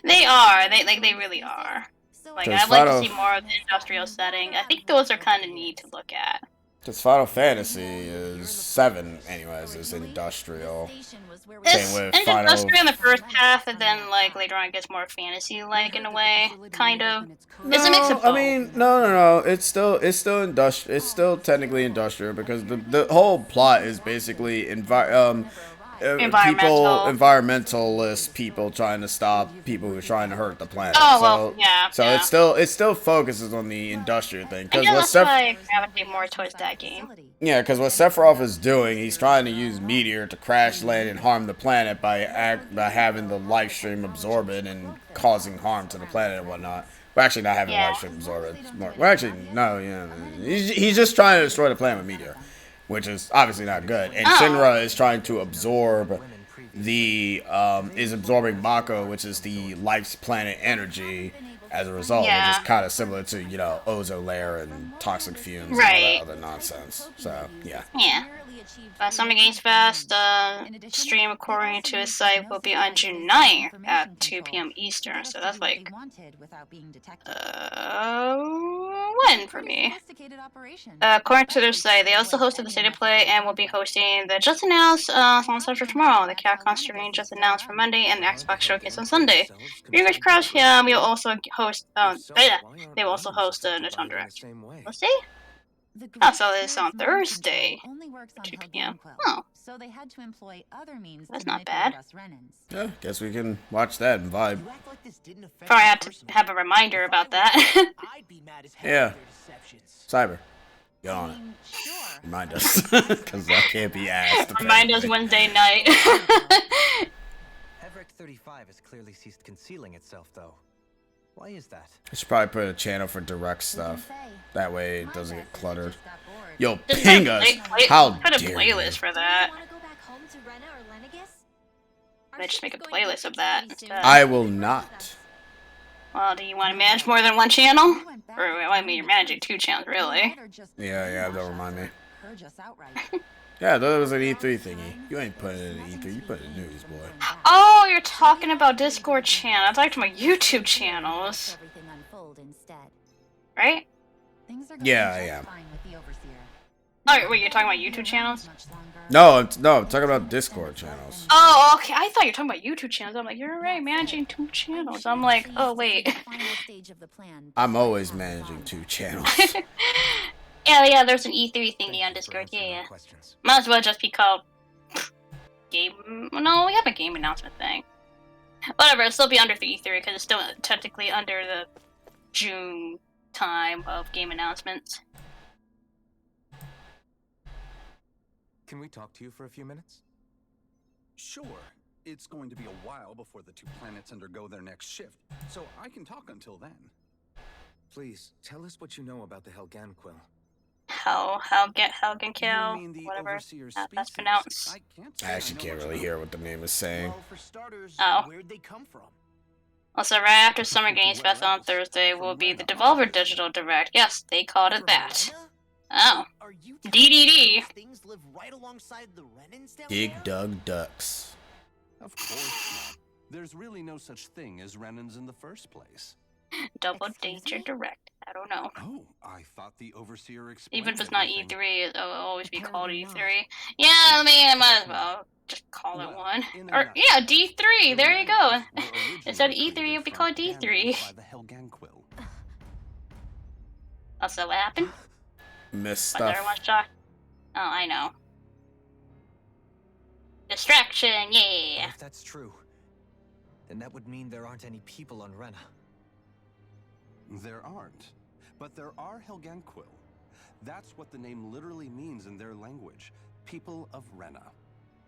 Speaker 2: They are. They really are. Like I'd like to see more of the industrial setting. I think those are kind of neat to look at.
Speaker 1: Because Final Fantasy is 7, anyways, is industrial.
Speaker 2: It's industrial in the first half, and then like later on it gets more fantasy-like in a way, kind of. It's a mix of both.
Speaker 1: I mean, no. It's still industrial. It's still technically industrial because the whole plot is basically environmentalist people trying to stop people who are trying to hurt the planet. So it still focuses on the industrial thing.
Speaker 2: I guess that's why I gravitate more towards that game.
Speaker 1: Yeah, because what Sephiroth is doing, he's trying to use Meteor to crash land and harm the planet by having the life stream absorb it and causing harm to the planet and whatnot. Well, actually, not having the life stream absorb it. He's just trying to destroy the planet with Meteor, which is obviously not good. And Shinra is trying to absorb is absorbing Mako, which is the life's planet energy as a result, which is kind of similar to, ozone layer and toxic fumes and all that other nonsense. So, yeah.
Speaker 2: Yeah. Summer Games Fest stream, according to his site, will be on June 9th at 2 p.m. Eastern, so that's like, when for me? According to their site, they also hosted the State of Play and will be hosting the just announced on Central tomorrow. The Capcom stream just announced for Monday and the Xbox Showcase on Sunday. Fingers crossed, we'll also host, they will also host the Nintendo Direct. Let's see. So it's on Thursday, 2 p.m. Oh,
Speaker 4: So they had to employ other means
Speaker 2: that's
Speaker 4: to
Speaker 2: not bad.
Speaker 4: us Renans.
Speaker 1: Yeah, guess we can watch that and vibe.
Speaker 2: Probably have to have a reminder about that.
Speaker 1: Yeah. Cyber, get on it. Remind us, because that can't be asked.
Speaker 2: Remind us Wednesday night.
Speaker 9: Hevrek 35 has clearly ceased concealing itself, though. Why is that?
Speaker 1: I should probably put a channel for direct stuff. That way it doesn't get cluttered. Yo,
Speaker 2: Just
Speaker 1: ping us! How
Speaker 2: put a
Speaker 1: dare
Speaker 2: playlist for that.
Speaker 4: Want to go back home to Rena or Lenegis?
Speaker 2: They just make a playlist of that instead.
Speaker 1: I will not.
Speaker 2: Well, do you want to manage more than one channel? Or, I mean, you're managing 2 channels, really.
Speaker 1: Yeah, don't remind me. Yeah, that was an E3 thingy. You ain't putting it in E3, you put it in news, boy.
Speaker 2: Oh, you're talking about Discord channel. I'm talking about YouTube channels. Right?
Speaker 1: Yeah, I am.
Speaker 2: Oh, wait, you're talking about YouTube channels?
Speaker 1: No, I'm talking about Discord channels.
Speaker 2: Oh, okay. I thought you were talking about YouTube channels. I'm like, you're right, managing 2 channels. I'm like, oh, wait.
Speaker 1: I'm always managing 2 channels.
Speaker 2: Yeah, there's an E3 thingy on Discord. Yeah. Might as well just be called game. No, we have a game announcement thing. Whatever, it'll still be under the E3 because it's still technically under the June time of game announcements.
Speaker 3: Can we talk to you for a few minutes?
Speaker 11: Sure. It's going to be a while before the 2 planets undergo their next shift, so I can talk until then.
Speaker 3: Please, tell us what you know about the Helganquil.
Speaker 2: Helgenkill, whatever that's pronounced.
Speaker 1: I actually can't really hear what the name is saying.
Speaker 2: Oh.
Speaker 8: Where'd they come from?
Speaker 2: Also, right after Summer Games Fest on Thursday will be the Devolver Digital Direct. Yes, they called it that. Oh. DDD.
Speaker 1: Dig Dug Ducks.
Speaker 11: Of course not. There's really no such thing as Renans in the first place.
Speaker 2: Double Danger Direct. I don't know.
Speaker 11: Oh, I thought the Overseer explained
Speaker 2: Even if it's not
Speaker 11: everything.
Speaker 2: E3, it'll always be called
Speaker 4: Apparently
Speaker 2: E3.
Speaker 4: not.
Speaker 2: Yeah, I mean, I might as well just call it
Speaker 11: Well,
Speaker 2: one.
Speaker 11: in a
Speaker 2: Or,
Speaker 11: nutshell,
Speaker 2: yeah, D3, there you go.
Speaker 11: the Renegades were
Speaker 2: Instead of
Speaker 11: originally
Speaker 2: E3,
Speaker 11: created
Speaker 2: it'll be
Speaker 11: from
Speaker 2: called D3.
Speaker 11: Danon by the Helganquil.
Speaker 2: Also, what happened?
Speaker 1: Missed
Speaker 2: Was everyone
Speaker 1: stuff.
Speaker 2: shocked? Oh, I know. Distraction,
Speaker 9: But
Speaker 2: yeah.
Speaker 9: if that's true, then that would mean there aren't any people on Rena.
Speaker 11: There aren't, but there are Helganquil. That's what the name literally means in their language. People of Rena.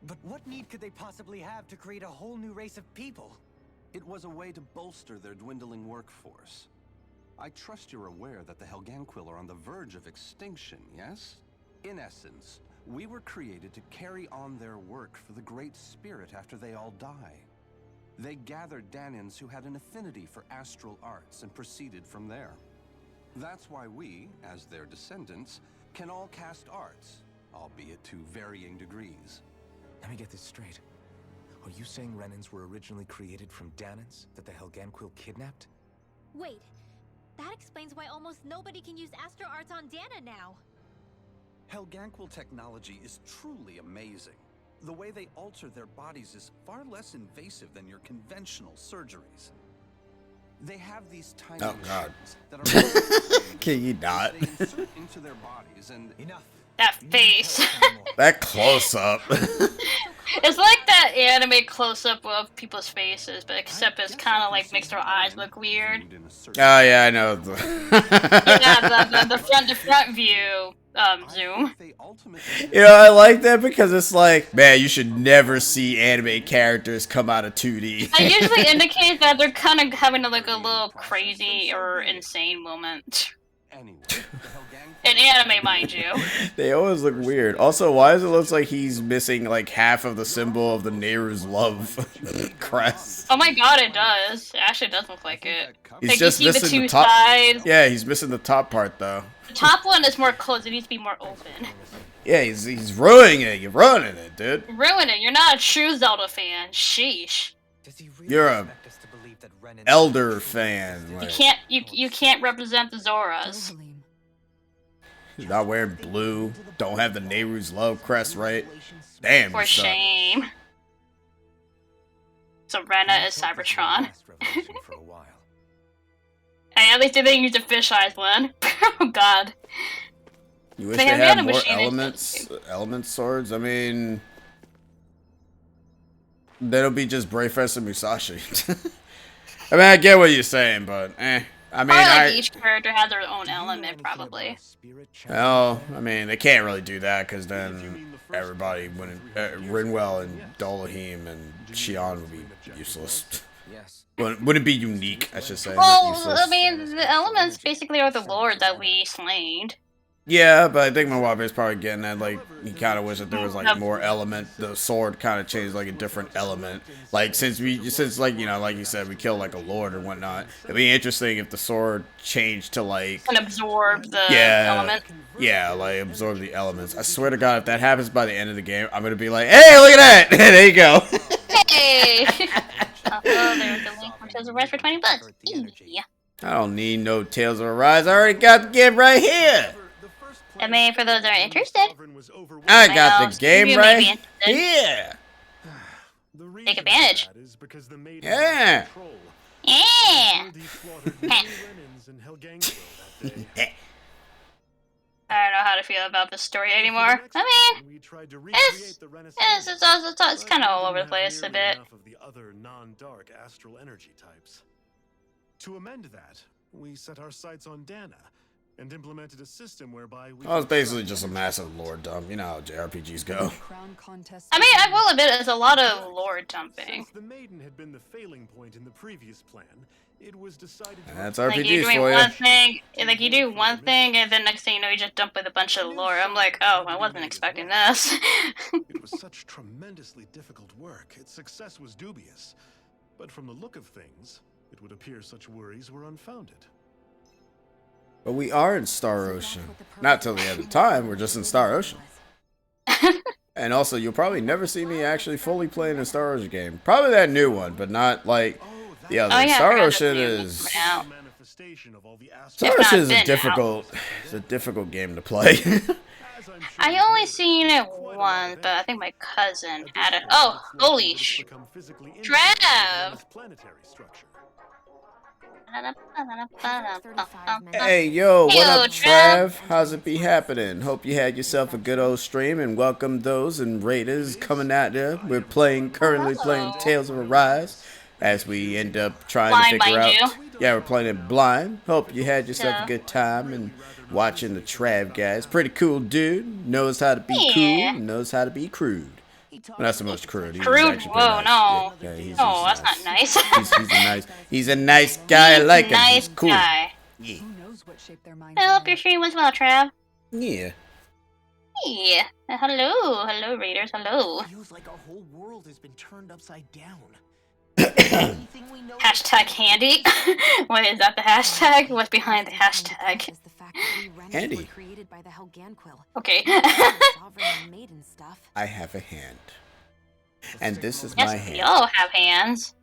Speaker 9: But what need could they possibly have to create a whole new race of people?
Speaker 11: It was a way to bolster their dwindling workforce. I trust you're aware that the Helganquil are on the verge of extinction, yes? In essence, we were created to carry on their work for the Great Spirit after they all die. They gathered Danans who had an affinity for astral arts and proceeded from there. That's why we, as their descendants, can all cast arts, albeit to varying degrees.
Speaker 3: Let me get this straight. Are you saying Renans were originally created from Danans that the Helganquil kidnapped?
Speaker 5: Wait, that explains why almost nobody can use Astro Arts on Dana now.
Speaker 11: Helganquil technology is truly amazing. The way they alter their bodies is far less invasive than your conventional surgeries. They have these tiny
Speaker 1: Oh, God.
Speaker 11: machines that are
Speaker 1: Can you not?
Speaker 11: they insert into their bodies and
Speaker 9: Enough.
Speaker 2: That face.
Speaker 1: That close up.
Speaker 2: It's like that anime close-up of people's faces, but except it's kind of like makes their eyes look weird.
Speaker 1: Oh yeah, I know.
Speaker 2: Yeah, the front view zoom.
Speaker 1: You know, I like that because it's like, man, you should never see anime characters come out of 2D.
Speaker 2: I usually indicate that they're kind of having like a little crazy or insane moment. In anime, mind you.
Speaker 1: They always look weird. Also, why does it look like he's missing like half of the symbol of the Nehru's love crest?
Speaker 2: Oh my god, it does. It actually does look like it.
Speaker 1: He's
Speaker 2: Like,
Speaker 1: just
Speaker 2: you see the
Speaker 1: missing
Speaker 2: two
Speaker 1: the top.
Speaker 2: sides.
Speaker 1: Yeah, he's missing the top part though.
Speaker 2: The top one is more closed. It needs to be more open.
Speaker 1: Yeah, he's ruining it. You're ruining it, dude.
Speaker 2: Ruin it. You're not a true Zelda fan. Sheesh.
Speaker 1: You're a elder fan.
Speaker 2: You
Speaker 1: Like,
Speaker 2: can't. You can't represent the Zoras.
Speaker 1: he's not wearing blue. Don't have the Nehru's love crest right. Damn.
Speaker 2: For
Speaker 1: you suck.
Speaker 2: shame. So Rena is Cybertron. Hey, at least they didn't use the fish eyes one. Oh god.
Speaker 1: You wish
Speaker 2: They
Speaker 1: they
Speaker 2: have
Speaker 1: had
Speaker 2: the
Speaker 1: more
Speaker 2: machine
Speaker 1: element swords? I mean, that'll be just Brayfest and Musashi. I mean, I get what you're saying, but I mean,
Speaker 2: Probably like each character has their own element, probably.
Speaker 1: well, I mean, they can't really do that because then everybody wouldn't. Rinwell and Dolahim and Xion would be useless. Wouldn't be unique, I should say. not
Speaker 2: Well,
Speaker 1: useless.
Speaker 2: I mean, the elements basically are the lord that we slain.
Speaker 1: Yeah, but I think Mawabe's probably getting at, like, he kind of wished that there was, like, more element. The sword kind of changed, like, a different element. Like, since, like, you know, like you said, we killed, like, a lord or whatnot. It'd be interesting if the sword changed to, like...
Speaker 2: And absorb the
Speaker 1: yeah,
Speaker 2: element.
Speaker 1: yeah, like, absorb the elements. I swear to God, if that happens by the end of the game, I'm gonna be like, hey, look at that! There you go.
Speaker 2: Hey! There's the link for Tales of Rise for 20 bucks. Yeah.
Speaker 1: I don't need no Tales of Arise. I already got the game right here.
Speaker 2: I mean, for those that are interested.
Speaker 1: I got
Speaker 2: know,
Speaker 1: the game
Speaker 2: you may be
Speaker 1: right
Speaker 2: interested.
Speaker 1: here.
Speaker 2: Take advantage.
Speaker 1: Yeah.
Speaker 2: Yeah. I don't know how to feel about this story anymore. I mean, it's kind of all over the place a bit.
Speaker 10: Of the other non-dark astral energy types. To amend that, we set our sights on Dana and implemented a system whereby we
Speaker 1: Well, it's basically just a massive lore dump. You know how JRPGs go.
Speaker 2: I mean, I will admit it's a lot of lore dumping.
Speaker 10: Since the maiden had been the failing point in the previous plan, it was decided to
Speaker 1: That's
Speaker 2: Like, you're
Speaker 1: RPGs
Speaker 2: doing
Speaker 1: for you.
Speaker 2: one thing, like, you do one thing, and then next thing you know, you just dump with a bunch of lore. I'm like, oh, I wasn't expecting this.
Speaker 10: It was such tremendously difficult work. Its success was dubious. But from the look of things, it would appear such worries were unfounded.
Speaker 1: But we are in Star Ocean. Not till the end of time, we're just in Star Ocean. And also, you'll probably never see me actually fully playing a Star Ocean game. Probably that new one, but not like the other.
Speaker 2: Oh, yeah, I
Speaker 1: Star
Speaker 2: forgot
Speaker 1: Ocean
Speaker 2: that new
Speaker 1: is...
Speaker 2: one out.
Speaker 10: devastation of all the astral.
Speaker 1: Taurus
Speaker 2: not
Speaker 1: is a
Speaker 2: been
Speaker 1: difficult, it's a difficult game to play.
Speaker 10: As I'm sure
Speaker 2: I
Speaker 10: you
Speaker 2: only
Speaker 10: know,
Speaker 2: seen it
Speaker 10: quite a lot
Speaker 2: once,
Speaker 10: of
Speaker 2: but I
Speaker 10: energy.
Speaker 2: think my cousin
Speaker 10: At
Speaker 2: had
Speaker 10: this
Speaker 2: it.
Speaker 10: point,
Speaker 2: Oh,
Speaker 10: it's likely
Speaker 2: holy
Speaker 10: that it's
Speaker 2: sh!
Speaker 10: become physically integrated
Speaker 2: Trav!
Speaker 10: into Rena's planetary structure.
Speaker 1: Hey, yo, what
Speaker 2: Yo,
Speaker 1: up,
Speaker 2: Trav?
Speaker 1: Trav? How's it be happening? Hope you had yourself a good old stream, and welcome those and raiders coming out there. We're currently playing Tales of Arise, as we end up trying
Speaker 2: Blind,
Speaker 1: to figure
Speaker 2: mind
Speaker 1: out. Yeah, we're playing it blind. Hope you had yourself a good time and watching the Trav guys. Pretty cool dude. Knows how to be
Speaker 2: Yeah.
Speaker 1: cool. Knows how to be crude. Well, that's the most crude. He's
Speaker 2: Crude?
Speaker 1: actually pretty
Speaker 2: Whoa,
Speaker 1: nice.
Speaker 2: no.
Speaker 1: Yeah, he's
Speaker 2: Oh, that's
Speaker 1: nice.
Speaker 2: not nice.
Speaker 1: He's a nice guy. I like him.
Speaker 2: Nice
Speaker 1: He's cool.
Speaker 2: guy.
Speaker 1: Yeah.
Speaker 6: Who knows what shape their minds
Speaker 2: I
Speaker 6: are
Speaker 2: hope your
Speaker 6: in.
Speaker 2: stream was well, Trav.
Speaker 1: Yeah.
Speaker 2: Yeah. Hello. Hello, readers. Hello.
Speaker 8: Feels like our whole world has been turned upside down.
Speaker 2: Hashtag handy. Wait, is that the hashtag? What's behind the hashtag?
Speaker 4: Is the fact that we Renans
Speaker 1: Handy.
Speaker 4: were created by the Helganquil.
Speaker 2: Okay.
Speaker 4: Sovereign and maiden stuff.
Speaker 1: I have a hand. And this is
Speaker 2: Yes,
Speaker 1: my
Speaker 2: we
Speaker 1: hand.
Speaker 2: all have hands.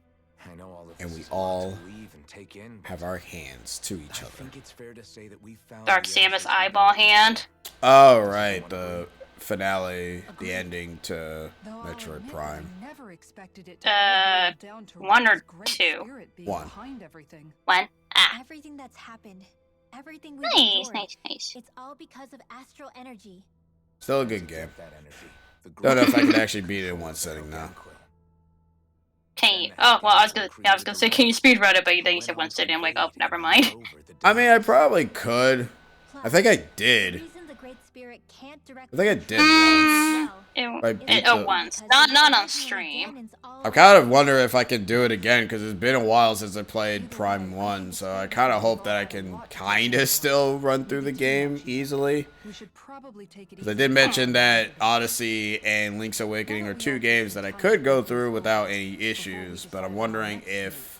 Speaker 3: I know all of
Speaker 1: And
Speaker 3: this
Speaker 1: we
Speaker 3: is a lot
Speaker 1: all
Speaker 3: to believe and take in, but
Speaker 1: have our hands to each
Speaker 3: I
Speaker 1: other.
Speaker 3: think it's fair to say that we found
Speaker 2: Dark
Speaker 3: the
Speaker 2: Samus
Speaker 3: answers we
Speaker 2: eyeball
Speaker 3: needed.
Speaker 2: hand.
Speaker 1: Oh, right. The finale, the ending to
Speaker 6: Though I'll
Speaker 1: Metroid
Speaker 6: admit,
Speaker 1: Prime.
Speaker 6: I never expected it to all boil down to
Speaker 2: 1 or
Speaker 6: Rena's great
Speaker 2: 2?
Speaker 6: spirit being
Speaker 1: 1.
Speaker 6: behind everything.
Speaker 2: One. Ah.
Speaker 5: Everything that's happened, everything we've
Speaker 2: Nice,
Speaker 5: endured,
Speaker 2: nice, nice.
Speaker 5: it's all because of astral energy.
Speaker 1: Still a good game.
Speaker 3: That energy. The
Speaker 1: Don't know if I
Speaker 3: great
Speaker 1: can actually beat it in one setting now.
Speaker 2: Can you? Oh, well, I was gonna say, can you speedrun it? But then you said one sitting. I'm like, oh, never mind.
Speaker 1: I mean, I probably could.
Speaker 5: Plus,
Speaker 1: I think I
Speaker 5: the
Speaker 1: did.
Speaker 5: reason the Great Spirit can't
Speaker 1: I
Speaker 5: directly
Speaker 1: think I did
Speaker 5: control
Speaker 1: once.
Speaker 2: It,
Speaker 1: Right, beat
Speaker 2: oh,
Speaker 1: the-
Speaker 2: once.
Speaker 5: because
Speaker 2: Not
Speaker 5: the
Speaker 2: on
Speaker 5: original
Speaker 2: stream.
Speaker 5: Ganon's all
Speaker 1: I kind of wonder if I can do it again, because it's been a while since I played Prime 1, so I kind of hope that I can kind of still run through the game easily.
Speaker 6: We should probably take it
Speaker 1: Because I
Speaker 6: easy.
Speaker 1: did mention that Odyssey and Link's Awakening are 2 games that I could go through without any issues, but I'm wondering if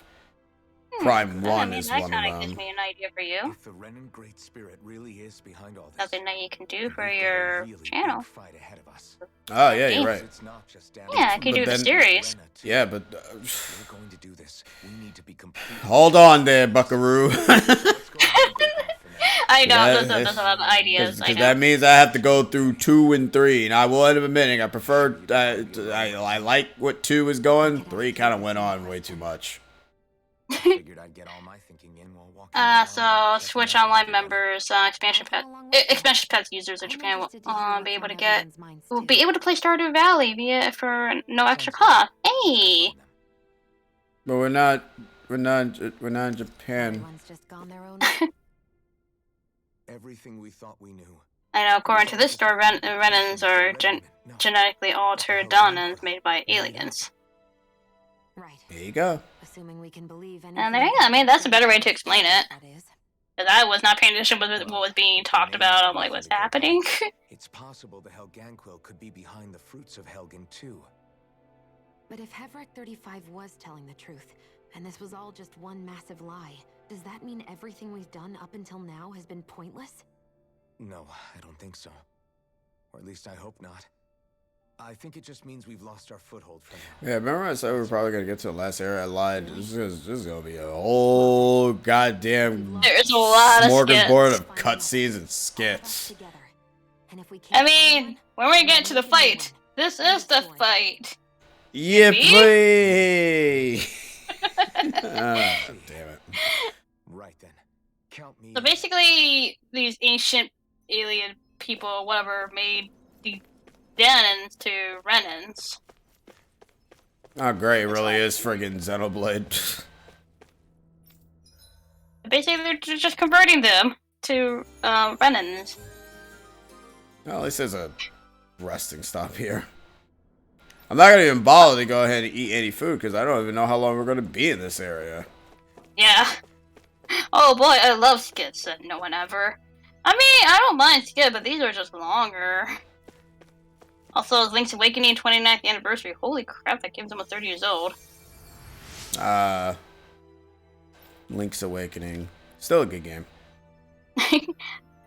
Speaker 1: Prime 1 is
Speaker 2: that
Speaker 1: one
Speaker 2: kind
Speaker 1: of
Speaker 2: of gives
Speaker 1: them.
Speaker 2: me an idea for you.
Speaker 3: If the Renan Great Spirit really is behind all this,
Speaker 2: Something that you can do
Speaker 3: then
Speaker 2: for
Speaker 3: we've got a
Speaker 2: your
Speaker 3: really big
Speaker 2: channel.
Speaker 3: fight ahead of us.
Speaker 1: Oh, yeah, you're right.
Speaker 3: It's not just down
Speaker 2: Yeah, I
Speaker 3: to
Speaker 2: can do
Speaker 1: But
Speaker 2: the
Speaker 1: then-
Speaker 2: series.
Speaker 3: Rena, too.
Speaker 1: Yeah, but...
Speaker 3: If we're going to do this, we need to be complete.
Speaker 1: hold on there, buckaroo.
Speaker 3: Let's go ahead and break off for now.
Speaker 2: I know,
Speaker 1: That-
Speaker 2: those are a lot of ideas. I
Speaker 1: Because
Speaker 2: know.
Speaker 1: that means I have to go through 2 and 3, and I will end up admitting I prefer. I like what 2 is going. 3 kind of went on way too much.
Speaker 3: Figured I'd get all my thinking in while walking around
Speaker 2: So
Speaker 3: and
Speaker 2: Switch
Speaker 3: checking out
Speaker 2: Online
Speaker 3: everybody.
Speaker 2: members, expansion pets users in Japan will be able to will be able to play Stardew Valley for no extra cost. Hey,
Speaker 1: But we're not in Japan.
Speaker 4: Everyone's just gone their own way.
Speaker 3: Everything we thought we knew.
Speaker 2: I know. According to this story, Renans are genetically altered Donans made by aliens.
Speaker 4: Right.
Speaker 1: There you go.
Speaker 4: Assuming we can believe
Speaker 2: And there you go. I mean, that's a better way to explain it. Because I was not paying attention to what was being talked about. I'm like, what's happening?
Speaker 3: It's possible the Helganquil could be behind the fruits of Helgen too.
Speaker 4: But if Hevrak 35 was telling the truth, and this was all just one massive lie, does that mean everything we've done up until now has been pointless?
Speaker 3: No, I don't think so. Or at least I hope not. I think it just means we've lost our foothold for now.
Speaker 1: Yeah, remember I said we were probably gonna get to the last area? I lied. This is gonna be a whole goddamn
Speaker 2: There's a lot of
Speaker 1: smorgasbord
Speaker 2: skits.
Speaker 1: of cutscenes and skits.
Speaker 2: I mean, when we get to the fight, this is the fight.
Speaker 1: Yippee! Ah, damn it.
Speaker 3: Right then. Count me.
Speaker 2: So basically, these ancient alien people, whatever, made the Danans to Renans.
Speaker 1: Oh, great. It really is friggin' Xenoblade.
Speaker 2: Basically, they're just converting them to Renans.
Speaker 1: Well, at least there's a resting stop here. I'm not gonna even bother to go ahead and eat any food because I don't even know how long we're gonna be in this area.
Speaker 2: Yeah. Oh boy, I love skits that no one ever. I mean, I don't mind skits, but these are just longer. Also, it's Link's Awakening 29th anniversary. Holy crap, that game's almost 30 years old.
Speaker 1: Link's Awakening. Still a good game.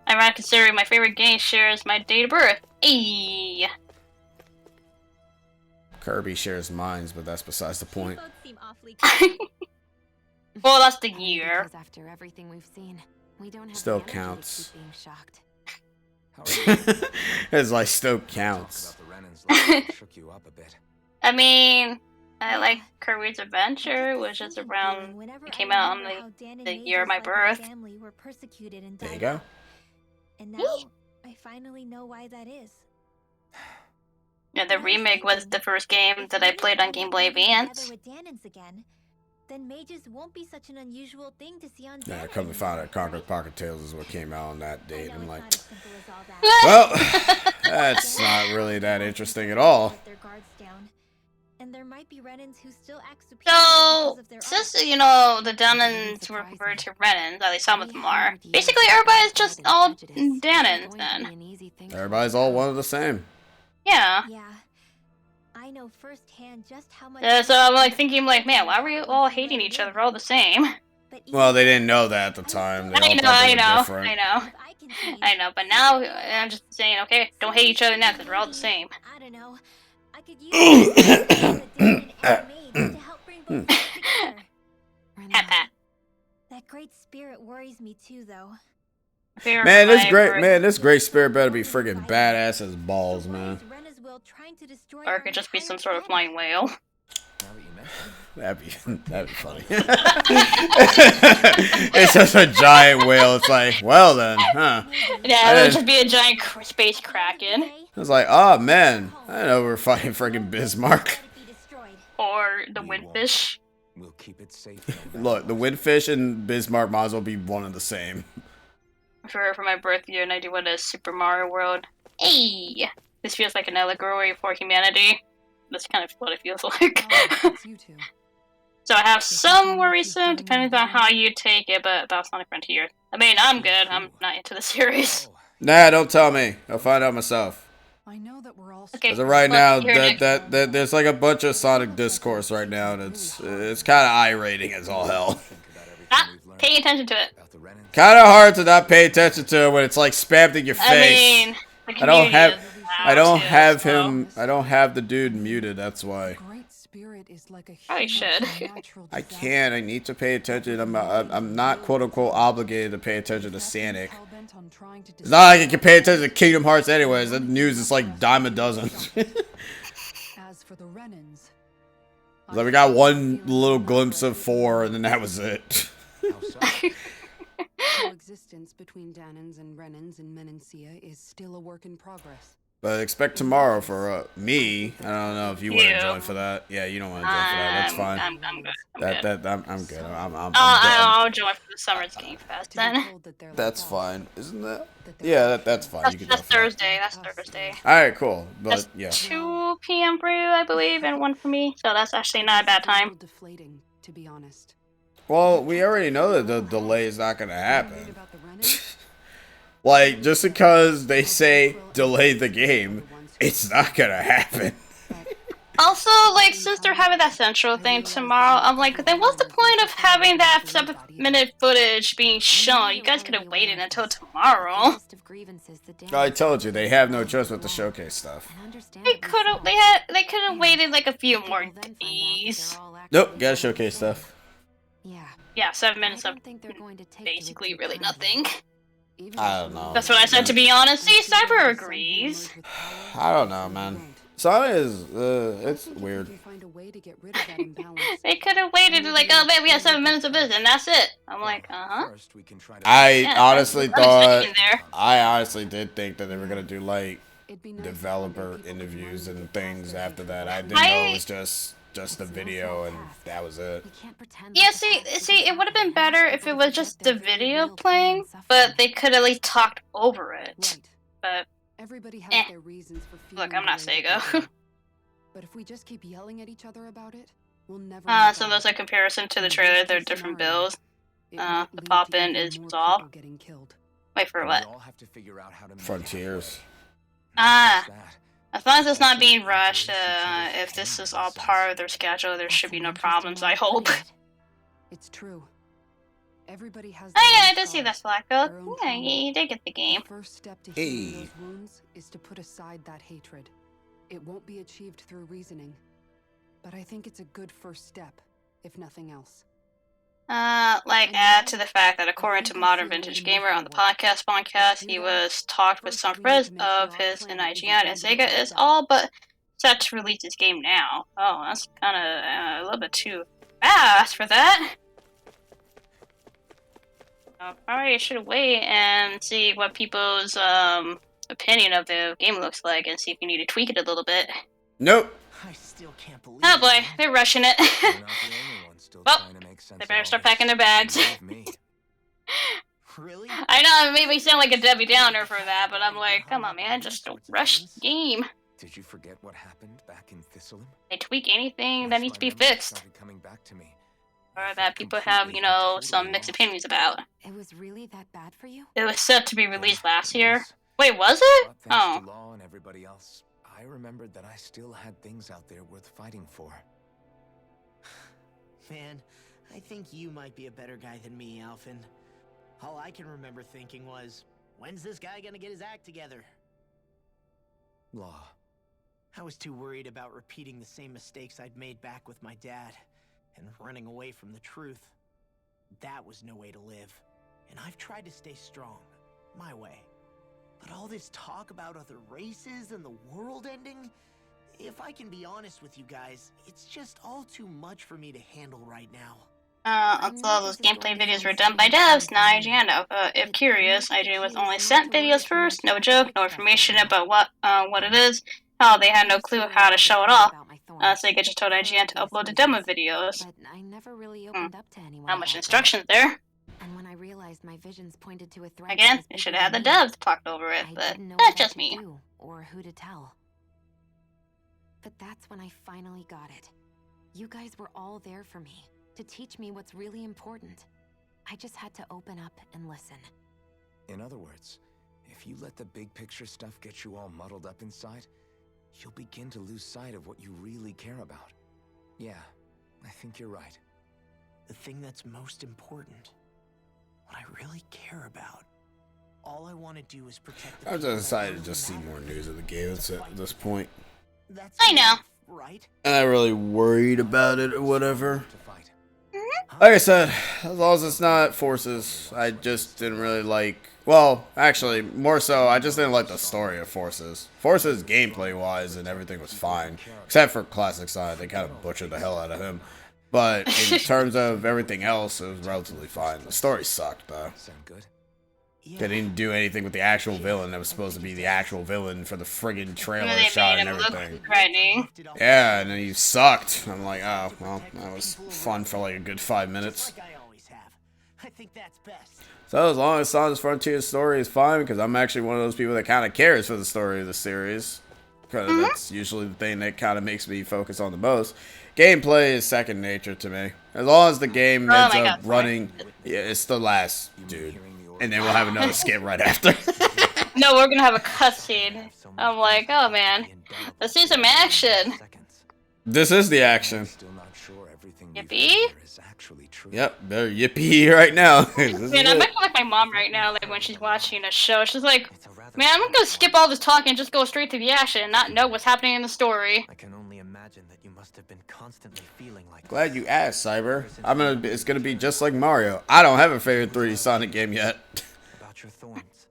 Speaker 2: Ironic considering my favorite game shares my date of birth. Ayy.
Speaker 1: Kirby shares mines, but that's besides the point.
Speaker 5: You both seem awfully
Speaker 2: Well, that's the
Speaker 4: Only
Speaker 2: year.
Speaker 4: Because after everything we've seen, we don't have
Speaker 1: Still
Speaker 4: the energy to
Speaker 1: counts.
Speaker 4: keep being shocked.
Speaker 1: It's like still counts.
Speaker 3: Shook you up a bit.
Speaker 2: I mean, I like Kirby's Adventure, which is around, it came out on the year of my birth.
Speaker 5: Family were persecuted and
Speaker 1: There you
Speaker 5: died
Speaker 1: go.
Speaker 5: out. And now I finally know why that is.
Speaker 2: Yeah, the remake was the first game that I played on Game Boy Advance.
Speaker 5: With Danons again, then mages won't be such an unusual thing to see on
Speaker 1: Yeah,
Speaker 5: Dana
Speaker 1: come to find
Speaker 5: anymore,
Speaker 1: out, Conquer
Speaker 5: right?
Speaker 1: Pocket Tales is what came out on that date.
Speaker 5: I know
Speaker 1: I'm
Speaker 5: it's
Speaker 1: like,
Speaker 5: not as simple as all that.
Speaker 1: well, that's not really that interesting at all.
Speaker 5: Let their guards down. And there might be Renans who still act superior
Speaker 2: So,
Speaker 5: because of their
Speaker 2: since,
Speaker 5: art.
Speaker 2: you know, the Danons were converted to Renans, at least some of them are, basically everybody's just all Danons then.
Speaker 1: Everybody's all one of the same.
Speaker 2: Yeah.
Speaker 5: Yeah. I know firsthand just how much.
Speaker 2: So I'm like thinking, like, man, why were you all hating each other? We're all the same.
Speaker 1: Well, they didn't know that at the time. They all
Speaker 2: I know,
Speaker 1: thought they
Speaker 2: I
Speaker 1: were
Speaker 2: know,
Speaker 1: different.
Speaker 2: I know. I know, but now I'm just saying, okay, don't hate each other now because we're all the same.
Speaker 5: I don't know. I could use the Danon and maids to help bring both of us together.
Speaker 2: Pat pat.
Speaker 5: That great spirit worries me too, though.
Speaker 1: Man, this great spirit better be friggin' badass as balls, man.
Speaker 2: Or it could just be some sort of flying whale.
Speaker 1: That'd be funny. It's just a giant whale. It's like, well then, huh?
Speaker 2: Yeah, it would just be a giant space kraken.
Speaker 1: It's like, oh man, I know we're fighting friggin' Bismarck.
Speaker 2: Or the windfish.
Speaker 3: We'll keep it safe.
Speaker 1: Look, the windfish and Bismarck might as well be one and the same.
Speaker 2: For my birth year, and I do want a Super Mario World. Hey! This feels like an allegory for humanity. That's kind of what it feels like. So I have some worrisome, depending on how you take it, but about Sonic Frontier. I mean, I'm good. I'm not into the series.
Speaker 1: Nah, don't tell me. I'll find out myself.
Speaker 6: I know that we're all
Speaker 2: Okay,
Speaker 1: As of right
Speaker 2: well,
Speaker 1: now,
Speaker 2: here
Speaker 1: that there's like a bunch of Sonic discourse right now, and it's kind of eye-rating as all hell.
Speaker 2: Not paying attention to it.
Speaker 1: Kind of hard to not pay attention to when it's like spammed in your face.
Speaker 2: I mean, the
Speaker 1: I don't
Speaker 2: community is
Speaker 1: I don't
Speaker 2: loud,
Speaker 1: have
Speaker 2: too,
Speaker 1: him. I don't have the dude muted. That's why.
Speaker 2: Probably should.
Speaker 1: I can't. I need to pay attention. I'm not quote unquote obligated to pay attention to Sonic. It's not like I can pay attention to Kingdom Hearts anyways. That news is like dime a dozen.
Speaker 6: As for the Renans,
Speaker 1: Like we got one little glimpse of 4, and then that was it.
Speaker 6: coexistence between Danons and Renans in Menancia is still a work in progress.
Speaker 1: But expect tomorrow for me. I don't know if you want to join for that. Yeah, you don't want to join for that. That's fine.
Speaker 2: I'm good.
Speaker 1: I'm good.
Speaker 2: I'll join for the Summer's Game Fest then.
Speaker 1: That's fine, isn't that? Yeah, that's fine. You can
Speaker 2: That's
Speaker 1: join for that.
Speaker 2: Thursday. That's Thursday.
Speaker 1: All right, cool. But
Speaker 2: That's
Speaker 1: yeah,
Speaker 2: 2 p.m. for you, I believe, and 1 for me. So that's actually not a bad time.
Speaker 6: Deflating, to be honest.
Speaker 1: well, we already know that the delay is not going to happen. Like, just because they say delay the game, it's not going to happen.
Speaker 2: Also, like, since they're having that central thing tomorrow, I'm like, then what's the point of having that 7-minute footage being shown? You guys could have waited until tomorrow.
Speaker 1: I told you, they have no choice but to showcase stuff.
Speaker 2: They could have waited like a few more days.
Speaker 1: Nope, gotta showcase stuff.
Speaker 2: Yeah, 7 minutes of basically really nothing.
Speaker 1: I don't know.
Speaker 2: That's what I said, to be honest. See, Cyber agrees.
Speaker 1: I don't know, man. Sonic is, it's weird.
Speaker 2: They could have waited like, oh man, we have 7 minutes of this, and that's it. I'm like,
Speaker 1: I honestly thought,
Speaker 2: in there.
Speaker 1: I honestly did think that they were gonna do like developer interviews and things after that. I didn't know it was just the video and that was it.
Speaker 2: Yeah, see, it would have been better if it was just the video playing, but they could at least talked over it. But
Speaker 6: everybody has their reasons for feeling.
Speaker 2: Look, I'm not Sega.
Speaker 6: But if we just keep yelling at each other about it, we'll never.
Speaker 2: So there's a comparison to the trailer. They're different builds. The pop-in is Resolve. Wait for what?
Speaker 1: Frontiers.
Speaker 2: As long as it's not being rushed, if this is all part of their schedule, there should be no problems, I hope.
Speaker 6: It's true. Everybody has.
Speaker 2: Oh yeah, I did see that Black Belt. Yeah, you did get the game.
Speaker 6: The first step to healing those wounds is to put aside that hatred. It won't be achieved through reasoning, but I think it's a good first step, if nothing else.
Speaker 2: Add to the fact that according to Modern Vintage Gamer on the podcast, he was talked with some friends of his in IGN, and Sega is all but set to release this game now. Oh, that's kind of a little bit too fast for that. Probably should wait and see what people's opinion of the game looks like, and see if you need to tweak it a little bit.
Speaker 1: Nope.
Speaker 8: I still can't believe
Speaker 2: Oh boy, they're rushing it. Well, they better start packing their bags.
Speaker 8: Really?
Speaker 2: I know it made me sound like a Debbie Downer for that, but I'm like, come on, man, just don't rush the game.
Speaker 3: Did you forget what happened back in Thistleum?
Speaker 2: They tweak anything that needs to be fixed,
Speaker 3: Coming back to me.
Speaker 2: or that people have, you know, some mixed opinions about.
Speaker 4: It was really that bad for you?
Speaker 2: It was set to be released last year. Wait, was it?
Speaker 3: But thanks
Speaker 2: Oh.
Speaker 3: to Law and everybody else, I remembered that I still had things out there worth fighting for.
Speaker 8: Man, I think you might be a better guy than me, Alphen. All I can remember thinking was, when's this guy gonna get his act together?
Speaker 3: Law.
Speaker 8: I was too worried about repeating the same mistakes I'd made back with my dad, and running away from the truth. That was no way to live, and I've tried to stay strong, my way. But all this talk about other races and the world ending, if I can be honest with you guys, it's just all too much for me to handle right now.
Speaker 2: Also, those gameplay videos were done by devs, not IGN. If curious, IGN was only sent videos first, no joke, no information about what it is. Oh, they had no clue how to show it off. Sega just told IGN to upload the demo videos.
Speaker 4: But I never really opened up to anyone.
Speaker 2: Not much
Speaker 4: about
Speaker 2: instructions there.
Speaker 4: And when I realized my visions pointed to a threat,
Speaker 2: Again,
Speaker 4: that
Speaker 2: they
Speaker 4: was
Speaker 2: should
Speaker 4: bigger
Speaker 2: have had the
Speaker 4: than me,
Speaker 2: devs talked over it,
Speaker 4: I
Speaker 2: but
Speaker 4: didn't know
Speaker 2: that's
Speaker 4: what I
Speaker 2: just
Speaker 4: could
Speaker 2: me.
Speaker 4: do or who to tell. But that's when I finally got it. You guys were all there for me, to teach me what's really important. I just had to open up and listen.
Speaker 3: In other words, if you let the big picture stuff get you all muddled up inside, you'll begin to lose sight of what you really care about. Yeah, I think you're right.
Speaker 8: The thing that's most important, what I really care about. All I want to do is protect the
Speaker 1: I've
Speaker 8: people that
Speaker 1: decided to
Speaker 8: really
Speaker 1: just see
Speaker 8: matter.
Speaker 1: more news of the game at this point.
Speaker 8: That's
Speaker 2: I know.
Speaker 8: enough, right?
Speaker 1: I'm not really worried about it or whatever. Like I said, as long as it's not Forces, I just didn't really like... Well, actually, more so, I just didn't like the story of Forces. Forces, gameplay-wise, and everything was fine. Except for Classic Sonic, they kind of butchered the hell out of him. But in terms of everything else, it was relatively fine. The story sucked, though.
Speaker 3: Sound good?
Speaker 1: They didn't do anything with the actual villain that was supposed to be the actual villain for the friggin' trailer
Speaker 2: They
Speaker 1: shot
Speaker 2: made
Speaker 1: and
Speaker 2: him look
Speaker 1: everything.
Speaker 2: threatening.
Speaker 1: Yeah, and then he sucked. I'm like, oh, well, that was fun for like a good 5 minutes.
Speaker 8: Like I always have. I think that's best.
Speaker 1: So as long as Sonic's Frontier's story is fine, because I'm actually one of those people that kind of cares for the story of the series. Because that's usually the thing that kind of makes me focus on the most. Gameplay is second nature to me. As long as the game ends up running, yeah, it's the last, dude. And then we'll have another skit right after.
Speaker 2: No, we're gonna have a cutscene. I'm like, oh man, let's see some action.
Speaker 1: This is the action.
Speaker 2: Yippee!
Speaker 1: Yep, they're yippee right now. This is
Speaker 2: Man, I'm
Speaker 1: it.
Speaker 2: acting like my mom right now, like when she's watching a show. She's like, man, I'm gonna skip all this talking and just go straight to the action and not know what's happening in the story.
Speaker 9: I can only imagine that you must have been constantly feeling like
Speaker 1: Glad you asked, Cyber. It's gonna be just like Mario. I don't have a favorite 3D Sonic game yet.
Speaker 9: about your thorns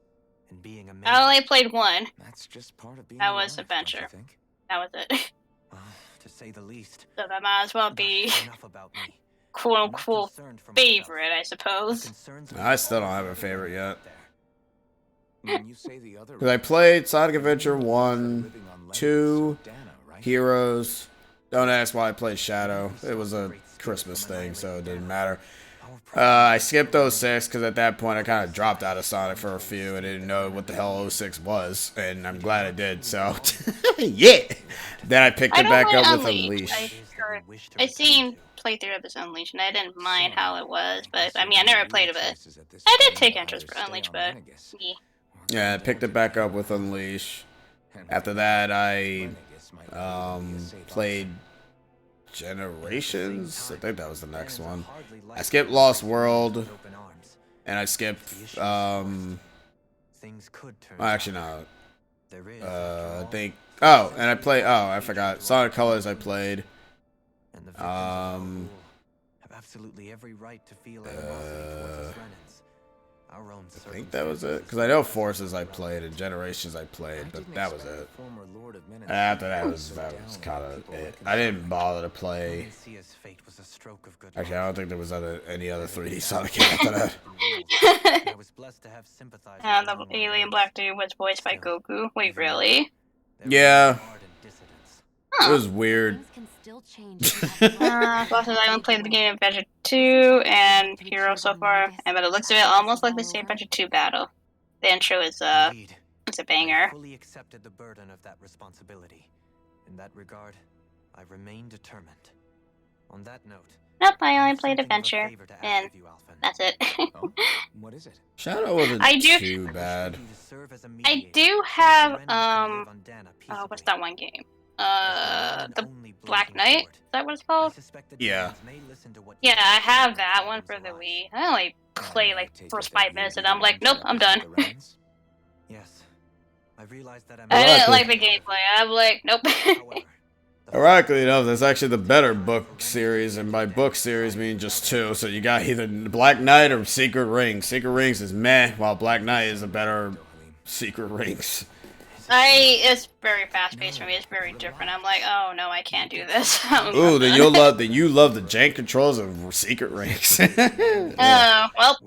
Speaker 9: and being a man.
Speaker 2: I only played one.
Speaker 3: That's just part of being
Speaker 2: That
Speaker 3: alive,
Speaker 2: was
Speaker 3: don't
Speaker 2: Adventure.
Speaker 3: you think?
Speaker 2: That was it.
Speaker 9: Well, to say the least.
Speaker 2: So that might as well be
Speaker 9: Enough about me.
Speaker 2: quote unquote favorite, I suppose.
Speaker 1: I still don't have a favorite yet.
Speaker 3: When you say the other
Speaker 1: Because I played Sonic Adventure 1, 2, Heroes. Don't ask why I played Shadow. It was a Christmas thing, so it didn't matter. I skipped 06 because at that point I kind of dropped out of Sonic for a few and didn't know what the hell 06 was. And I'm glad I did, so yeah. Then I picked it back up with Unleash.
Speaker 2: I seen playthrough of this Unleashed and I didn't mind how it was, but I mean I never played of it. I did take interest for Unleashed, but yeah.
Speaker 1: Yeah, I picked it back up with Unleash. After that, I played Generations. I think that was the next one. I skipped Lost World, and I skipped. Well, actually, no. I think. Oh, and I played. Oh, I forgot. Sonic Colors. I played.
Speaker 9: absolutely every right to feel animosity towards us Renans. Our own
Speaker 1: I think that was it. Because I know Forces I played and Generations I played, but that was it. After that was kind of it. I didn't bother to play. Actually, I don't think there was any other 3D Sonic game after that.
Speaker 9: I was blessed to have sympathizers.
Speaker 2: And the alien black dude was voiced by Goku. Wait, really?
Speaker 1: Yeah. It was weird.
Speaker 2: Bosses, I only played the game Adventure 2 and Hero so far, and by the looks of it, almost like the same Adventure 2 battle. The intro is it's a banger.
Speaker 9: I fully accepted the burden of that responsibility. In that regard, I remain determined. On that note,
Speaker 2: Nope, I only played Adventure, and that's it.
Speaker 3: What is it?
Speaker 1: Shadow wasn't too bad.
Speaker 2: I do have what's that one game? The Black Knight? Is that what it's called?
Speaker 1: Yeah.
Speaker 2: Yeah, I have that one for the Wii. I only play like first 5 minutes and I'm like, nope, I'm done.
Speaker 9: Yes. I realized that
Speaker 2: I didn't like the gameplay. I'm like, nope.
Speaker 1: Ironically enough, that's actually the better book series, and by book series mean just 2. So you got either Black Knight or Secret Rings. Secret Rings is meh, while Black Knight is a better Secret Rings.
Speaker 2: It's very fast paced for me. It's very different. I'm like, oh no, I can't do this.
Speaker 1: Ooh, then you love the jank controls of Secret Rings.
Speaker 2: Oh well.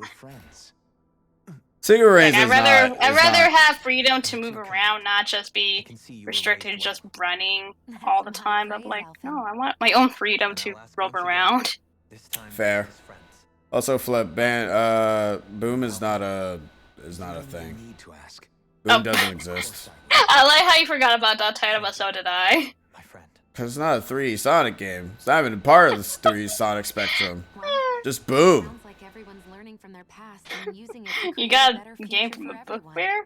Speaker 1: Secret Rings
Speaker 2: Like,
Speaker 1: is
Speaker 2: I'd rather have freedom to move around, not just be restricted to just running all the time. I'm like, no, I want my own freedom to roam around.
Speaker 1: Fair. Also, Flip Boom is not a thing. Boom doesn't exist.
Speaker 2: I like how you forgot about that title, but so did I.
Speaker 1: Cause it's not a 3D Sonic game. It's not even part of the 3D Sonic spectrum. Just Boom.
Speaker 2: You got a game from a book fair?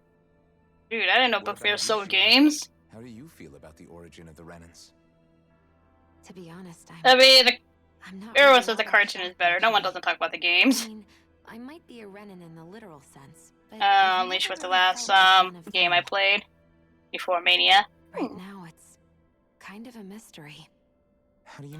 Speaker 2: Dude, I didn't know book fairs sold games.
Speaker 3: How do you feel about the origin of the Renans?
Speaker 4: To be honest,
Speaker 2: I mean, everyone says the cartoon is better. No one doesn't talk about the games.
Speaker 4: I might be a Renan in the literal sense.
Speaker 2: Unleashed was the last game I played before Mania.
Speaker 4: Right now, it's kind of a mystery.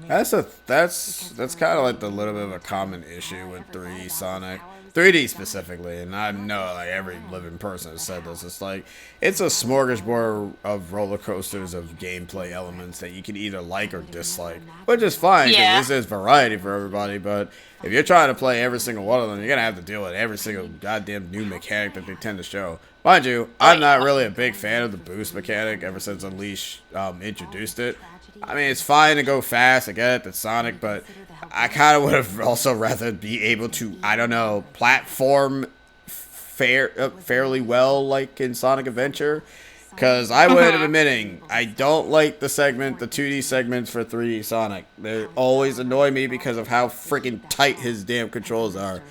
Speaker 1: That's kind of like the little bit of a common issue with 3D Sonic, 3D specifically, and I know like every living person has said this. It's like it's a smorgasbord of roller coasters of gameplay elements that you can either like or dislike, which is fine because this is variety for everybody. But if you're trying to play every single one of them, you're gonna have to deal with every single goddamn new mechanic that they tend to show. Mind you, I'm not really a big fan of the boost mechanic ever since Unleash introduced it. I mean, it's fine to go fast, I get it, that's Sonic, but I kind of would have also rather be able to, I don't know, platform fairly well like in Sonic Adventure. Because I would have admitting, I don't like the 2D segments for 3D Sonic. They always annoy me because of how freaking tight his damn controls are.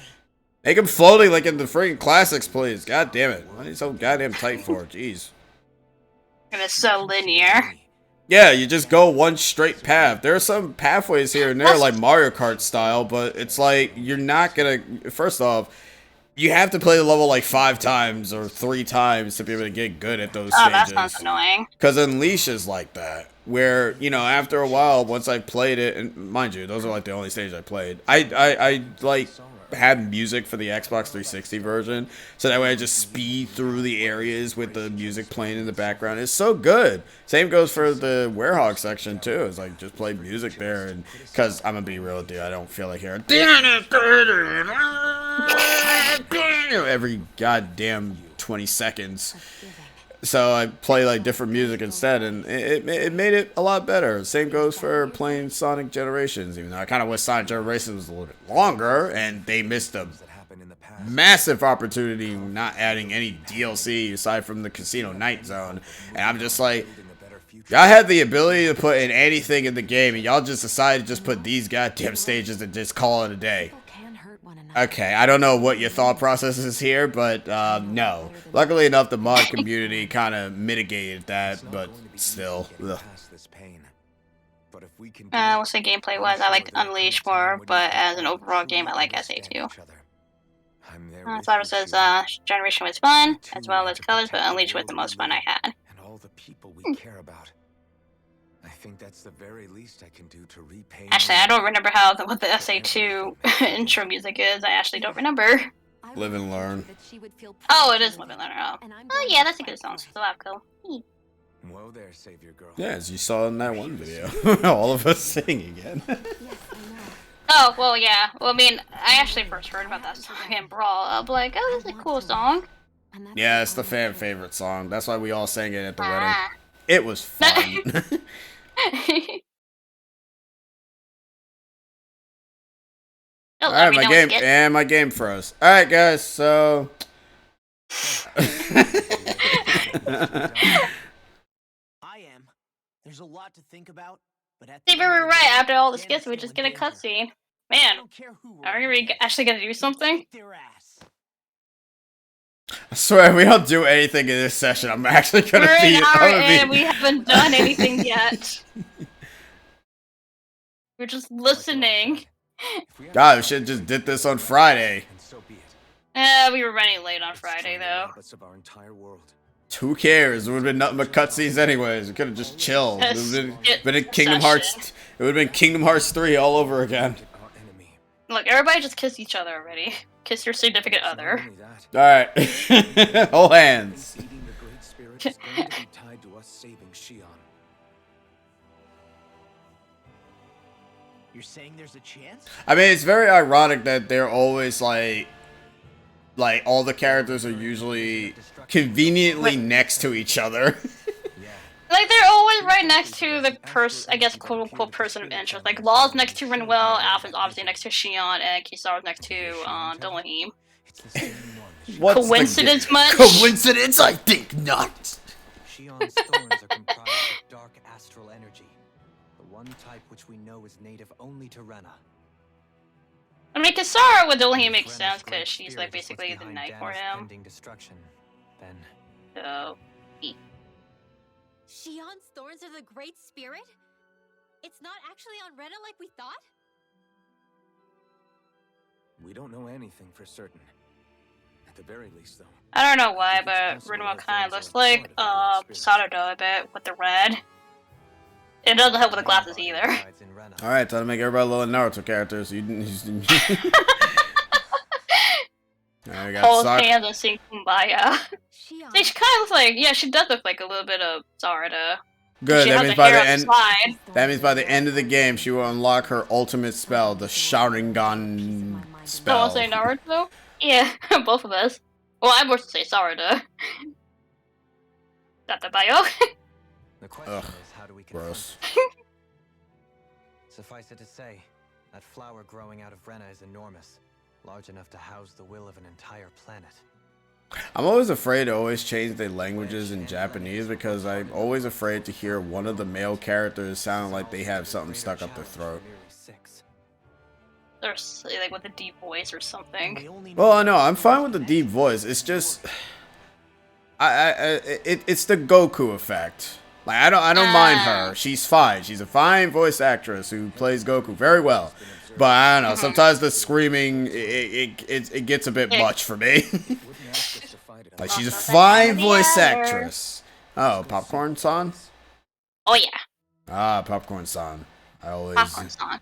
Speaker 1: Make him floating like in the freaking classics, please. God damn it. Why are you so goddamn tight for? Jeez.
Speaker 2: And it's so linear.
Speaker 1: Yeah, you just go one straight path. There are some pathways here and there, like Mario Kart style, but it's like, you're not gonna... First off, you have to play the level like 5 times or 3 times to be able to get good at those stages.
Speaker 2: Oh, that sounds annoying.
Speaker 1: Because Unleash is like that, where, you know, after a while, once I played it, and mind you, those are like the only stages I played, I like... had music for the Xbox 360 version, so that way I just speed through the areas with the music playing in the background. It's so good. Same goes for the Werehog section too. It's like just play music there, and because I'm gonna be real with you, I don't feel like hearing every goddamn 20 seconds. So I play like different music instead, and it made it a lot better. Same goes for playing Sonic Generations, even though I kind of wish Sonic Generations was a little bit longer, and they missed a massive opportunity not adding any DLC aside from the Casino Night Zone. And I'm just like, y'all had the ability to put in anything in the game, and y'all just decided to just put these goddamn stages and just call it a day. Okay, I don't know what your thought process is here, but no. Luckily enough, the mod community kind of mitigated that, but still. Ugh.
Speaker 2: We'll say gameplay-wise, I like Unleash more, but as an overall game, I like SA2. Cyber says Generation was fun, as well as Colors, but Unleash was the most fun I had.
Speaker 3: And all the people we care about. I think that's the very least I can do to repay.
Speaker 2: Actually, I don't remember what the SA2 intro music is. I actually don't remember.
Speaker 1: Live and learn.
Speaker 2: Oh, it is Live and Learn. Oh yeah, that's a good song. So that's cool.
Speaker 3: Whoa there, Savior Girl.
Speaker 1: Yeah, as you saw in that one video. All of us singing again.
Speaker 2: Oh, well, yeah. Well, I mean, I actually first heard about that song in Brawl. I'm like, oh, this is a cool song.
Speaker 1: Yeah, it's the fan favorite song. That's why we all sang it at the wedding.
Speaker 2: Ah.
Speaker 1: It was fun. Alright, my game froze. Alright, guys, so...
Speaker 8: There's a lot to think about, but at
Speaker 2: See, we were right. After all the skits, we just get a cutscene. Man, are we actually gonna do something?
Speaker 1: I swear, if we don't do anything in this session, I'm actually gonna
Speaker 2: We're
Speaker 1: be...
Speaker 2: an hour in, we haven't done anything yet. We're just listening.
Speaker 1: God, we should have just did this on Friday.
Speaker 2: We were running late on Friday, though.
Speaker 1: Who cares? It would have been nothing but cutscenes anyways. We could have just chilled. It would have been Kingdom Hearts. It would have been Kingdom Hearts 3 all over again.
Speaker 2: Look, everybody just kiss each other already. Kiss your significant other.
Speaker 1: Alright. Hold hands.
Speaker 8: You're saying there's a chance?
Speaker 1: I mean, it's very ironic that they're always like all the characters are usually conveniently next to each other.
Speaker 2: Like, they're always right next to the I guess, quote-unquote person of interest. Like, Law's next to Rinwell, Alpha's obviously next to Shion, and Kisara's next to, Dolahim. Coincidence much?
Speaker 1: Coincidence? I think not!
Speaker 9: Shion's thorns are comprised of dark astral energy, the one type which we know is native only to Rena.
Speaker 2: I mean, Kisara with Dolahim makes sense, because she's, like, basically the knight for him. So,
Speaker 5: Shion's thorns are the Great Spirit? It's not actually on Rena like we thought?
Speaker 3: We don't know anything for certain. At the very least, though.
Speaker 2: I don't know why, but Rinwell kind of looks like, Sarada a bit, with the red. It doesn't help with the glasses either.
Speaker 1: Alright, time to make everybody little Naruto characters.
Speaker 2: Hold hands and sing Kumbaya. See, she kind of looks like, yeah, she does look like a little bit of Sarada.
Speaker 1: Good, that means by the end of the game, she will unlock her ultimate spell, the Sharingan spell.
Speaker 2: Someone say Naruto? Yeah, both of us. Well, I'm supposed to say Sarada. Databayo?
Speaker 1: Ugh, gross.
Speaker 9: Suffice it to say, that flower growing out of Rena is enormous, large enough to house the will of an entire planet.
Speaker 1: I'm always afraid to always change the languages in Japanese because I'm always afraid to hear one of the male characters sound like they have something stuck up their throat.
Speaker 2: Or like with a deep voice or something.
Speaker 1: Well, I know I'm fine with the deep voice. It's just, it's the Goku effect. Like I don't mind her. She's fine. She's a fine voice actress who plays Goku very well. But I don't know. Sometimes the screaming it gets a bit much for me. Like she's a fine voice actress. Oh, Popcorn-san?
Speaker 2: Oh yeah.
Speaker 1: Ah, Popcorn-san. I always.
Speaker 2: Popcorn-san.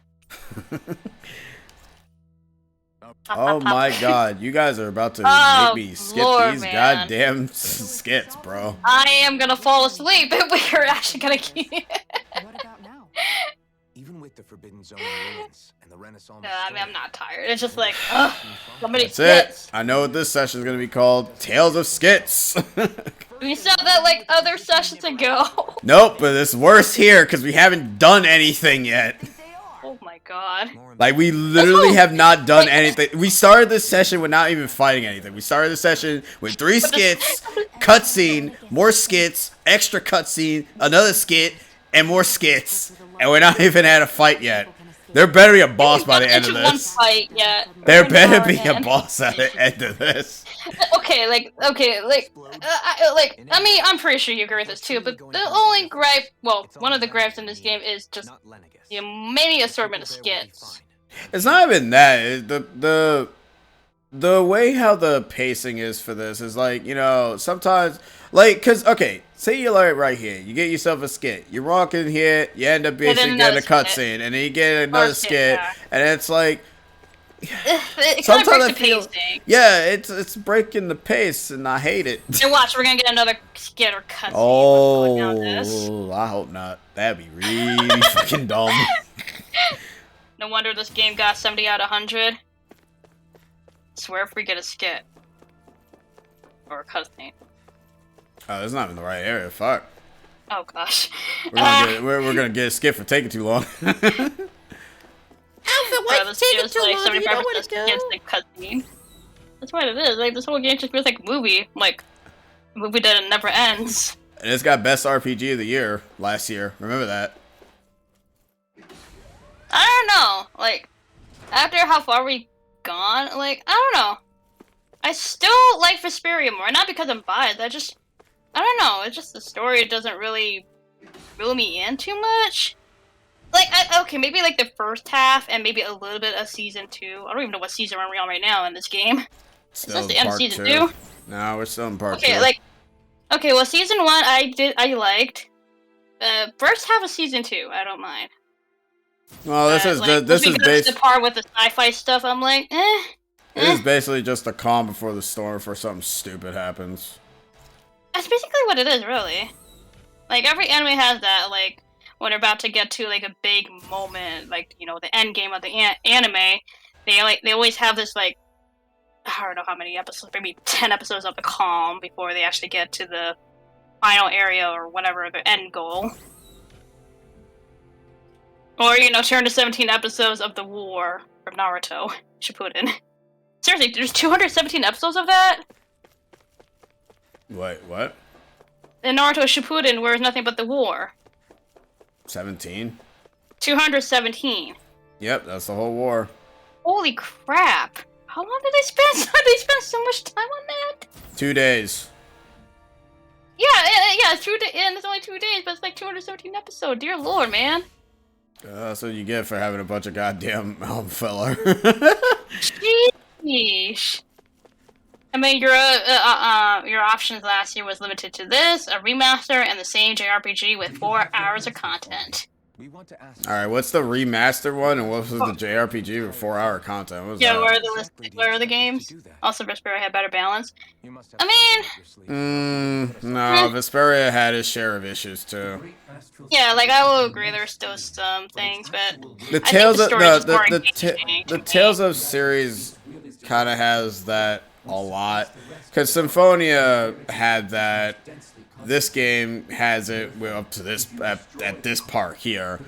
Speaker 1: Oh my god, you guys are about to make me skip these goddamn skits, bro.
Speaker 2: I am gonna fall asleep, but we're actually gonna keep.
Speaker 3: What about now? Even with the Forbidden Zone ruins and the Renaissance.
Speaker 2: I mean, I'm not tired. It's just like, ugh, somebody
Speaker 1: That's
Speaker 2: skits.
Speaker 1: it. I know what this session is gonna be called. Tales of Skits.
Speaker 2: We said that like other sessions ago.
Speaker 1: Nope, but it's worse here because we haven't done anything yet.
Speaker 2: Oh my god.
Speaker 1: Like, we literally have not done anything. We started this session without even fighting anything. We started the session with 3 skits, cutscene, more skits, extra cutscene, another skit, and more skits. And we're not even at a fight yet. There better be a boss by the end of this. There better be a boss at the end of this.
Speaker 2: Okay, I mean, I'm pretty sure you agree with this too, but the only gripe, well, one of the gripes in this game is just the many assortment of skits.
Speaker 1: It's not even that. The way how the pacing is for this is like, you know, sometimes Like, cause okay, say you're like right here, you get yourself a skit, you're rocking here, you end up basically getting a cutscene, and then you get another skit, and it's like
Speaker 2: it
Speaker 1: sometimes
Speaker 2: kind
Speaker 1: I
Speaker 2: of breaks the
Speaker 1: feel,
Speaker 2: pacing.
Speaker 1: yeah, it's breaking the pace, and I hate it.
Speaker 2: And watch, we're gonna get another skit or cutscene. Oh,
Speaker 1: I hope not. That'd be really fucking dumb.
Speaker 2: No wonder this game got 70 out of 100. Swear if we get a skit or a cutscene.
Speaker 1: Oh, that's not in the right area. Fuck.
Speaker 2: Oh gosh.
Speaker 1: We're gonna get a skip for taking too long.
Speaker 2: Alpha, what's taking too long? You know what it does? Like cutscene. That's what it is. Like this whole game just feels like a movie. Like a movie that never ends.
Speaker 1: And it's got best RPG of the year last year. Remember that.
Speaker 2: I don't know. Like after how far we gone, like I don't know. I still like Vesperia more. Not because I'm biased. I don't know. It's just the story doesn't really reel me in too much. Like, okay, maybe like the first half and maybe a little bit of season 2. I don't even know what season we're on right now in this game.
Speaker 1: Still
Speaker 2: Is this the end of
Speaker 1: part
Speaker 2: season
Speaker 1: 2?
Speaker 2: 2?
Speaker 1: No, we're still in part 2.
Speaker 2: Okay, like, okay, well, season 1 I liked. First half of season 2, I don't mind.
Speaker 1: Well, this is
Speaker 2: the part with the sci-fi stuff. I'm like,
Speaker 1: It is basically just a calm before the storm before something stupid happens.
Speaker 2: That's basically what it is, really. Like every anime has that. Like when they're about to get to like a big moment, like you know the end game of the anime, they always have this like I don't know how many episodes, maybe 10 episodes of the calm before they actually get to the final area or whatever the end goal. Or you know, turn to 17 episodes of the war from Naruto Shippuden. Seriously, there's 217 episodes of that?
Speaker 1: Wait, what?
Speaker 2: In Naruto Shippuden, where it's nothing but the war.
Speaker 1: 17?
Speaker 2: 217.
Speaker 1: Yep, that's the whole war.
Speaker 2: Holy crap. How long did they spend? They spent so much time on that?
Speaker 1: 2 days.
Speaker 2: Yeah, and it's only 2 days, but it's like 217 episodes. Dear lord, man.
Speaker 1: That's what you get for having a bunch of goddamn filler.
Speaker 2: Sheesh. I mean, your options last year was limited to this, a remaster, and the same JRPG with 4 hours of content.
Speaker 1: Alright, what's the remaster one, and what was the JRPG with 4-hour content? What was that?
Speaker 2: Where are the games? Also, Vesperia had better balance. I mean...
Speaker 1: no, Vesperia had his share of issues, too.
Speaker 2: Yeah, like, I will agree there's still some things, but...
Speaker 1: The Tales of series kind of has that a lot. Because Symphonia had that. This game has it up to this at this part here.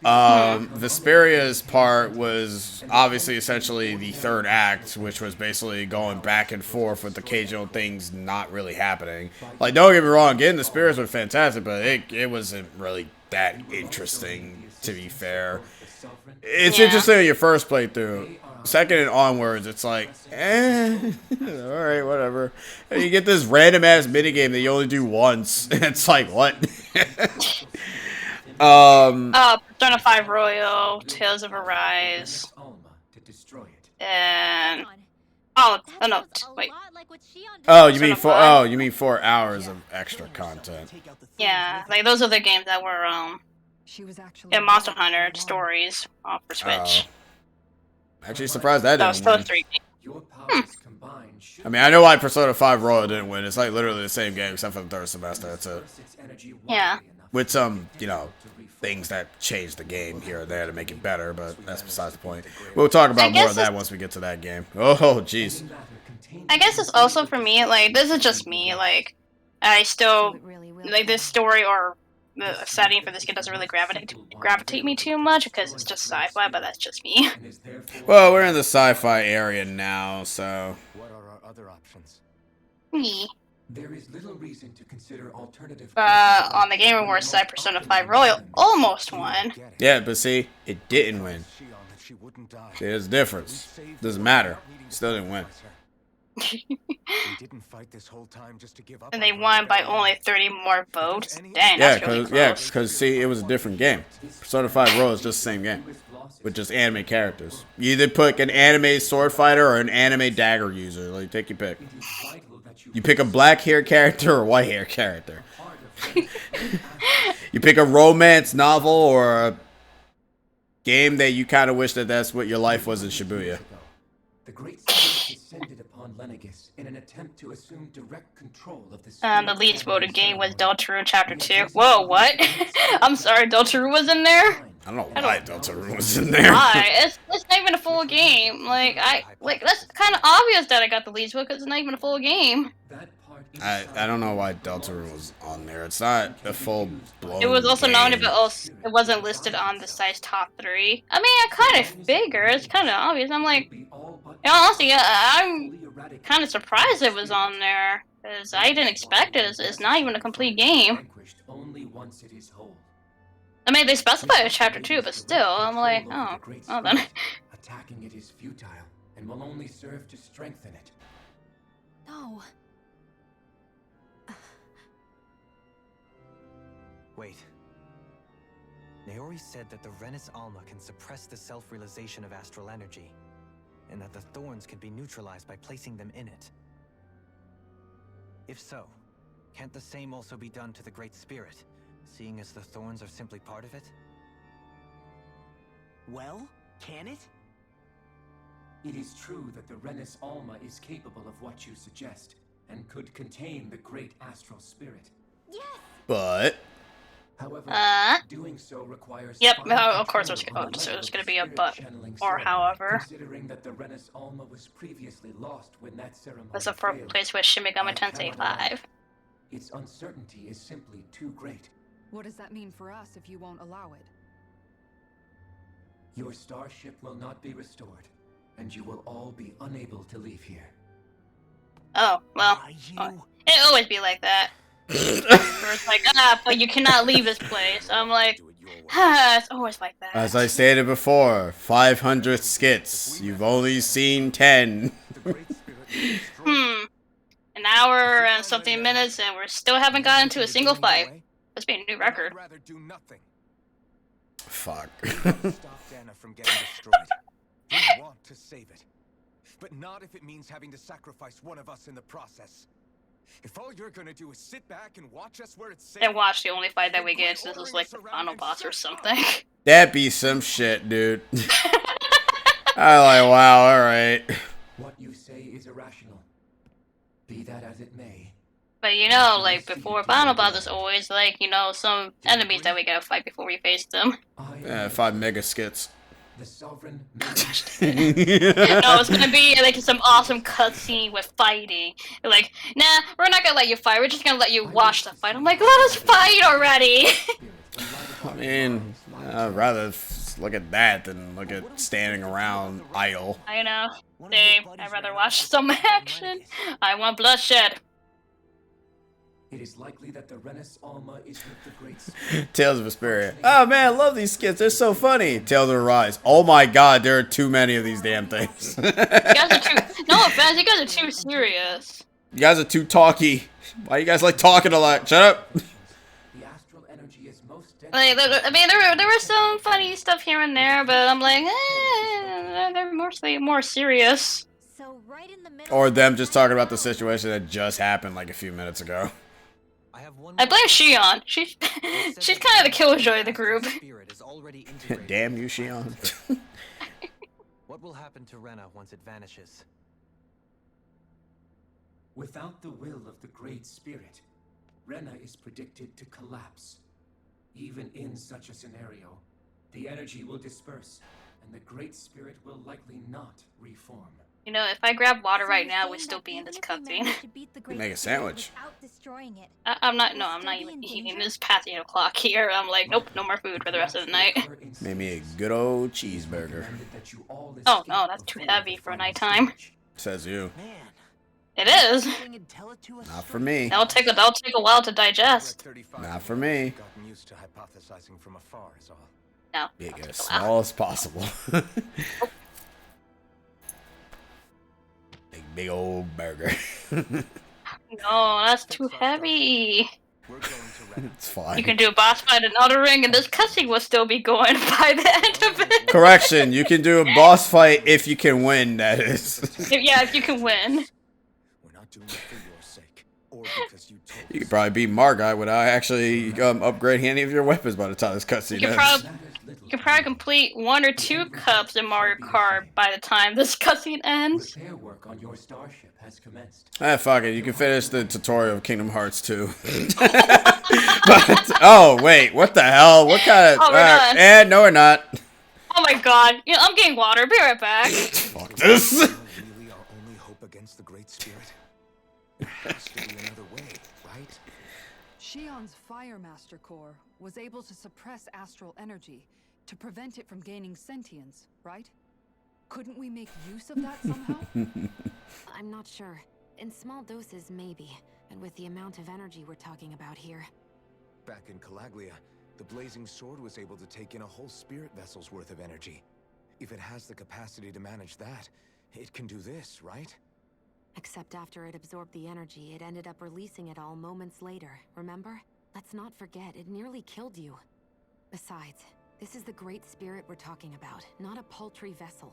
Speaker 1: Vesperia's part was obviously essentially the third act, which was basically going back and forth with occasional things not really happening. Like, don't get me wrong, getting the spirits were fantastic, but it wasn't really that interesting, to be fair. It's interesting in your first playthrough. Second and onwards, it's like, alright, whatever. And you get this random ass minigame that you only do once, and it's like, what?
Speaker 2: Persona 5 Royal, Tales of Arise, and wait.
Speaker 1: Oh, you mean 4 hours of extra content?
Speaker 2: Yeah, like those are the games that were in Monster Hunter Stories for Switch.
Speaker 1: Actually surprised that didn't win.
Speaker 2: 3.
Speaker 1: I mean, I know why Persona 5 Royal didn't win. It's like literally the same game except for the third semester. That's it.
Speaker 2: Yeah.
Speaker 1: With some, you know, things that change the game here or there to make it better, but that's besides the point. We'll talk about more of that once we get to that game. Oh, jeez.
Speaker 2: I guess it's also for me, like, this is just me, like, I still, like, this story or the setting for this game doesn't really gravitate me too much because it's just sci-fi, but that's just me.
Speaker 1: Well, we're in the sci-fi area now, so.
Speaker 3: What are our other options?
Speaker 2: Me.
Speaker 7: There is little reason to consider alternative.
Speaker 2: On the Game Awards side, Persona 5 Royal almost won.
Speaker 1: Yeah, but see, it didn't win. See, there's a difference. Doesn't matter. Still didn't win.
Speaker 2: And they won by only 30 more votes. Dang,
Speaker 1: yeah,
Speaker 2: that's really close.
Speaker 1: because see, it was a different game. Persona 5 Royal is just the same game with just anime characters. You either pick an anime sword fighter or an anime dagger user. Like, take your pick. You pick a black hair character or a white hair character. You pick a romance novel or a game that you kind of wish that that's what your life was in Shibuya.
Speaker 7: The Great Spirit descended upon Lenegis in an attempt to assume direct control of the
Speaker 2: The least voted game was Deltarune Chapter 2. Whoa, what? I'm sorry, Deltarune was in there?
Speaker 1: I don't know why Deltarune was in there.
Speaker 2: Why? It's not even a full game. Like, that's kind of obvious that I got the least vote because it's not even a full game.
Speaker 1: I don't know why Deltarune was on there. It's not a full blown.
Speaker 2: It was also
Speaker 1: game.
Speaker 2: nominated, but also it wasn't listed on the site's top 3. I mean, I kind of figure it's kind of obvious. I'm like, honestly, I'm kind of surprised it was on there because I didn't expect it. It's not even a complete game.
Speaker 7: Only once it is whole.
Speaker 2: I mean, they specify a chapter 2, but still, I'm like, oh, well then.
Speaker 7: Attacking it is futile and will only serve to strengthen it.
Speaker 5: No.
Speaker 9: Wait. Naori said that the Renis Alma can suppress the self-realization of astral energy, and that the thorns can be neutralized by placing them in it. If so, can't the same also be done to the Great Spirit, seeing as the thorns are simply part of it?
Speaker 8: Well, can it?
Speaker 7: It is true that the Renis Alma is capable of what you suggest, and could contain the great astral spirit.
Speaker 5: Yes!
Speaker 1: But
Speaker 7: however, doing so requires
Speaker 2: Yep,
Speaker 7: final
Speaker 2: of course
Speaker 7: control
Speaker 2: there's
Speaker 7: of the
Speaker 2: going to
Speaker 7: level
Speaker 2: be a
Speaker 7: of
Speaker 2: but,
Speaker 7: spirit-channeling
Speaker 2: or
Speaker 7: ceremony,
Speaker 2: however.
Speaker 7: Considering that the Renis Alma was previously lost when that ceremony
Speaker 2: That's the first
Speaker 7: failed,
Speaker 2: place with Shin Megami
Speaker 7: I
Speaker 2: Tensei
Speaker 7: cannot
Speaker 2: 5.
Speaker 7: its uncertainty is simply too great.
Speaker 6: What does that mean for us if you won't allow it?
Speaker 7: Your starship will not be restored, and you will all be unable to leave here.
Speaker 2: Oh, well, it always be like that. Where it's like, but you cannot leave this place. I'm like, it's always like that.
Speaker 1: as I stated before, 500 skits. You've only seen 10.
Speaker 2: An hour and something minutes, and we still haven't gotten to a single fight. That's been a new record.
Speaker 1: Fuck.
Speaker 3: Stop Dana from getting destroyed. We want to save it. But not if it means having to sacrifice one of us in the process. If all you're gonna do is sit back and watch us where it's safe.
Speaker 2: And watch the only fight that we get, so this is like the final boss or something.
Speaker 1: That'd be some shit, dude. I like, wow, alright.
Speaker 7: What you say is irrational. Be that as it may.
Speaker 2: But you know, like before final boss is always like, you know, some enemies that we gotta fight before we face them.
Speaker 1: Yeah, 5 mega skits.
Speaker 7: The sovereign.
Speaker 2: No, it's gonna be like some awesome cutscene with fighting. They're like, nah, we're not gonna let you fight. We're just gonna let you watch the fight. I'm like, let us fight already.
Speaker 1: I mean, I'd rather look at that than look at standing around idle.
Speaker 2: I know. Same. I'd rather watch some action. I want bloodshed.
Speaker 7: It is likely that the Renis Alma is with the Great Spirit.
Speaker 1: Tales of Vesperia. Oh man, I love these skits. They're so funny. Tales of Arise. Oh my god, there are too many of these damn things.
Speaker 2: You guys are too. No offense, you guys are too serious.
Speaker 1: You guys are too talky. Why you guys like talking a lot? Shut up.
Speaker 7: The astral energy is most dense.
Speaker 2: Like, I mean, there were some funny stuff here and there, but I'm like, they're mostly more serious.
Speaker 5: So right in the middle.
Speaker 1: Or them just talking about the situation that just happened like a few minutes ago.
Speaker 2: I blame Shion. She's kind of the killjoy of the group.
Speaker 1: Damn you, Shion.
Speaker 9: What will happen to Rena once it vanishes?
Speaker 7: Without the will of the Great Spirit, Rena is predicted to collapse. Even in such a scenario, the energy will disperse, and the Great Spirit will likely not reform.
Speaker 2: You know, if I grab water right now, we'd still be in this cutscene.
Speaker 1: Make a sandwich.
Speaker 2: I'm not even eating. It's past 8 o'clock here. I'm like, nope, no more food for the rest of the night.
Speaker 1: Made me a good old cheeseburger.
Speaker 2: Oh no, that's too heavy for nighttime.
Speaker 1: Says you.
Speaker 2: It is.
Speaker 1: Not for me.
Speaker 2: That'll take a while to digest.
Speaker 1: Not for me.
Speaker 3: Gotten used to hypothesizing from afar is all.
Speaker 2: No.
Speaker 1: Make it as small as possible. Big old burger.
Speaker 2: No, that's too heavy.
Speaker 1: It's fine.
Speaker 2: You can do a boss fight in Elden Ring, and this cutscene will still be going by the end of it.
Speaker 1: Correction, you can do a boss fight if you can win, that is.
Speaker 2: Yeah, if you can win.
Speaker 3: We're not doing it for your sake. because you told
Speaker 1: You
Speaker 3: us
Speaker 1: could probably beat Margit without actually upgrading any of your weapons by the time this cutscene
Speaker 2: You
Speaker 1: ends.
Speaker 2: could probably complete 1 or 2 cups in Mario Kart by the time this cutscene ends.
Speaker 7: Repair work on your starship has commenced.
Speaker 1: Fuck it. You can finish the tutorial of Kingdom Hearts 2. But, oh, wait. What the hell? What kind of...
Speaker 2: Oh, we're done.
Speaker 1: And no, we're not.
Speaker 2: Oh my god. Yeah, I'm getting water. Be right back.
Speaker 1: Fuck this.
Speaker 3: really our only hope against the Great Spirit? There has to be another way, right?
Speaker 6: Shion's Fire Master Core was able to suppress astral energy to prevent it from gaining sentience, right? Couldn't we make use of that somehow?
Speaker 4: I'm not sure. In small doses, maybe. And with the amount of energy we're talking about here.
Speaker 3: Back in Calaglia, the Blazing Sword was able to take in a whole spirit vessel's worth of energy. If it has the capacity to manage that, it can do this, right?
Speaker 4: Except after it absorbed the energy, it ended up releasing it all moments later, remember? Let's not forget, it nearly killed you. Besides, this is the Great Spirit we're talking about, not a paltry vessel.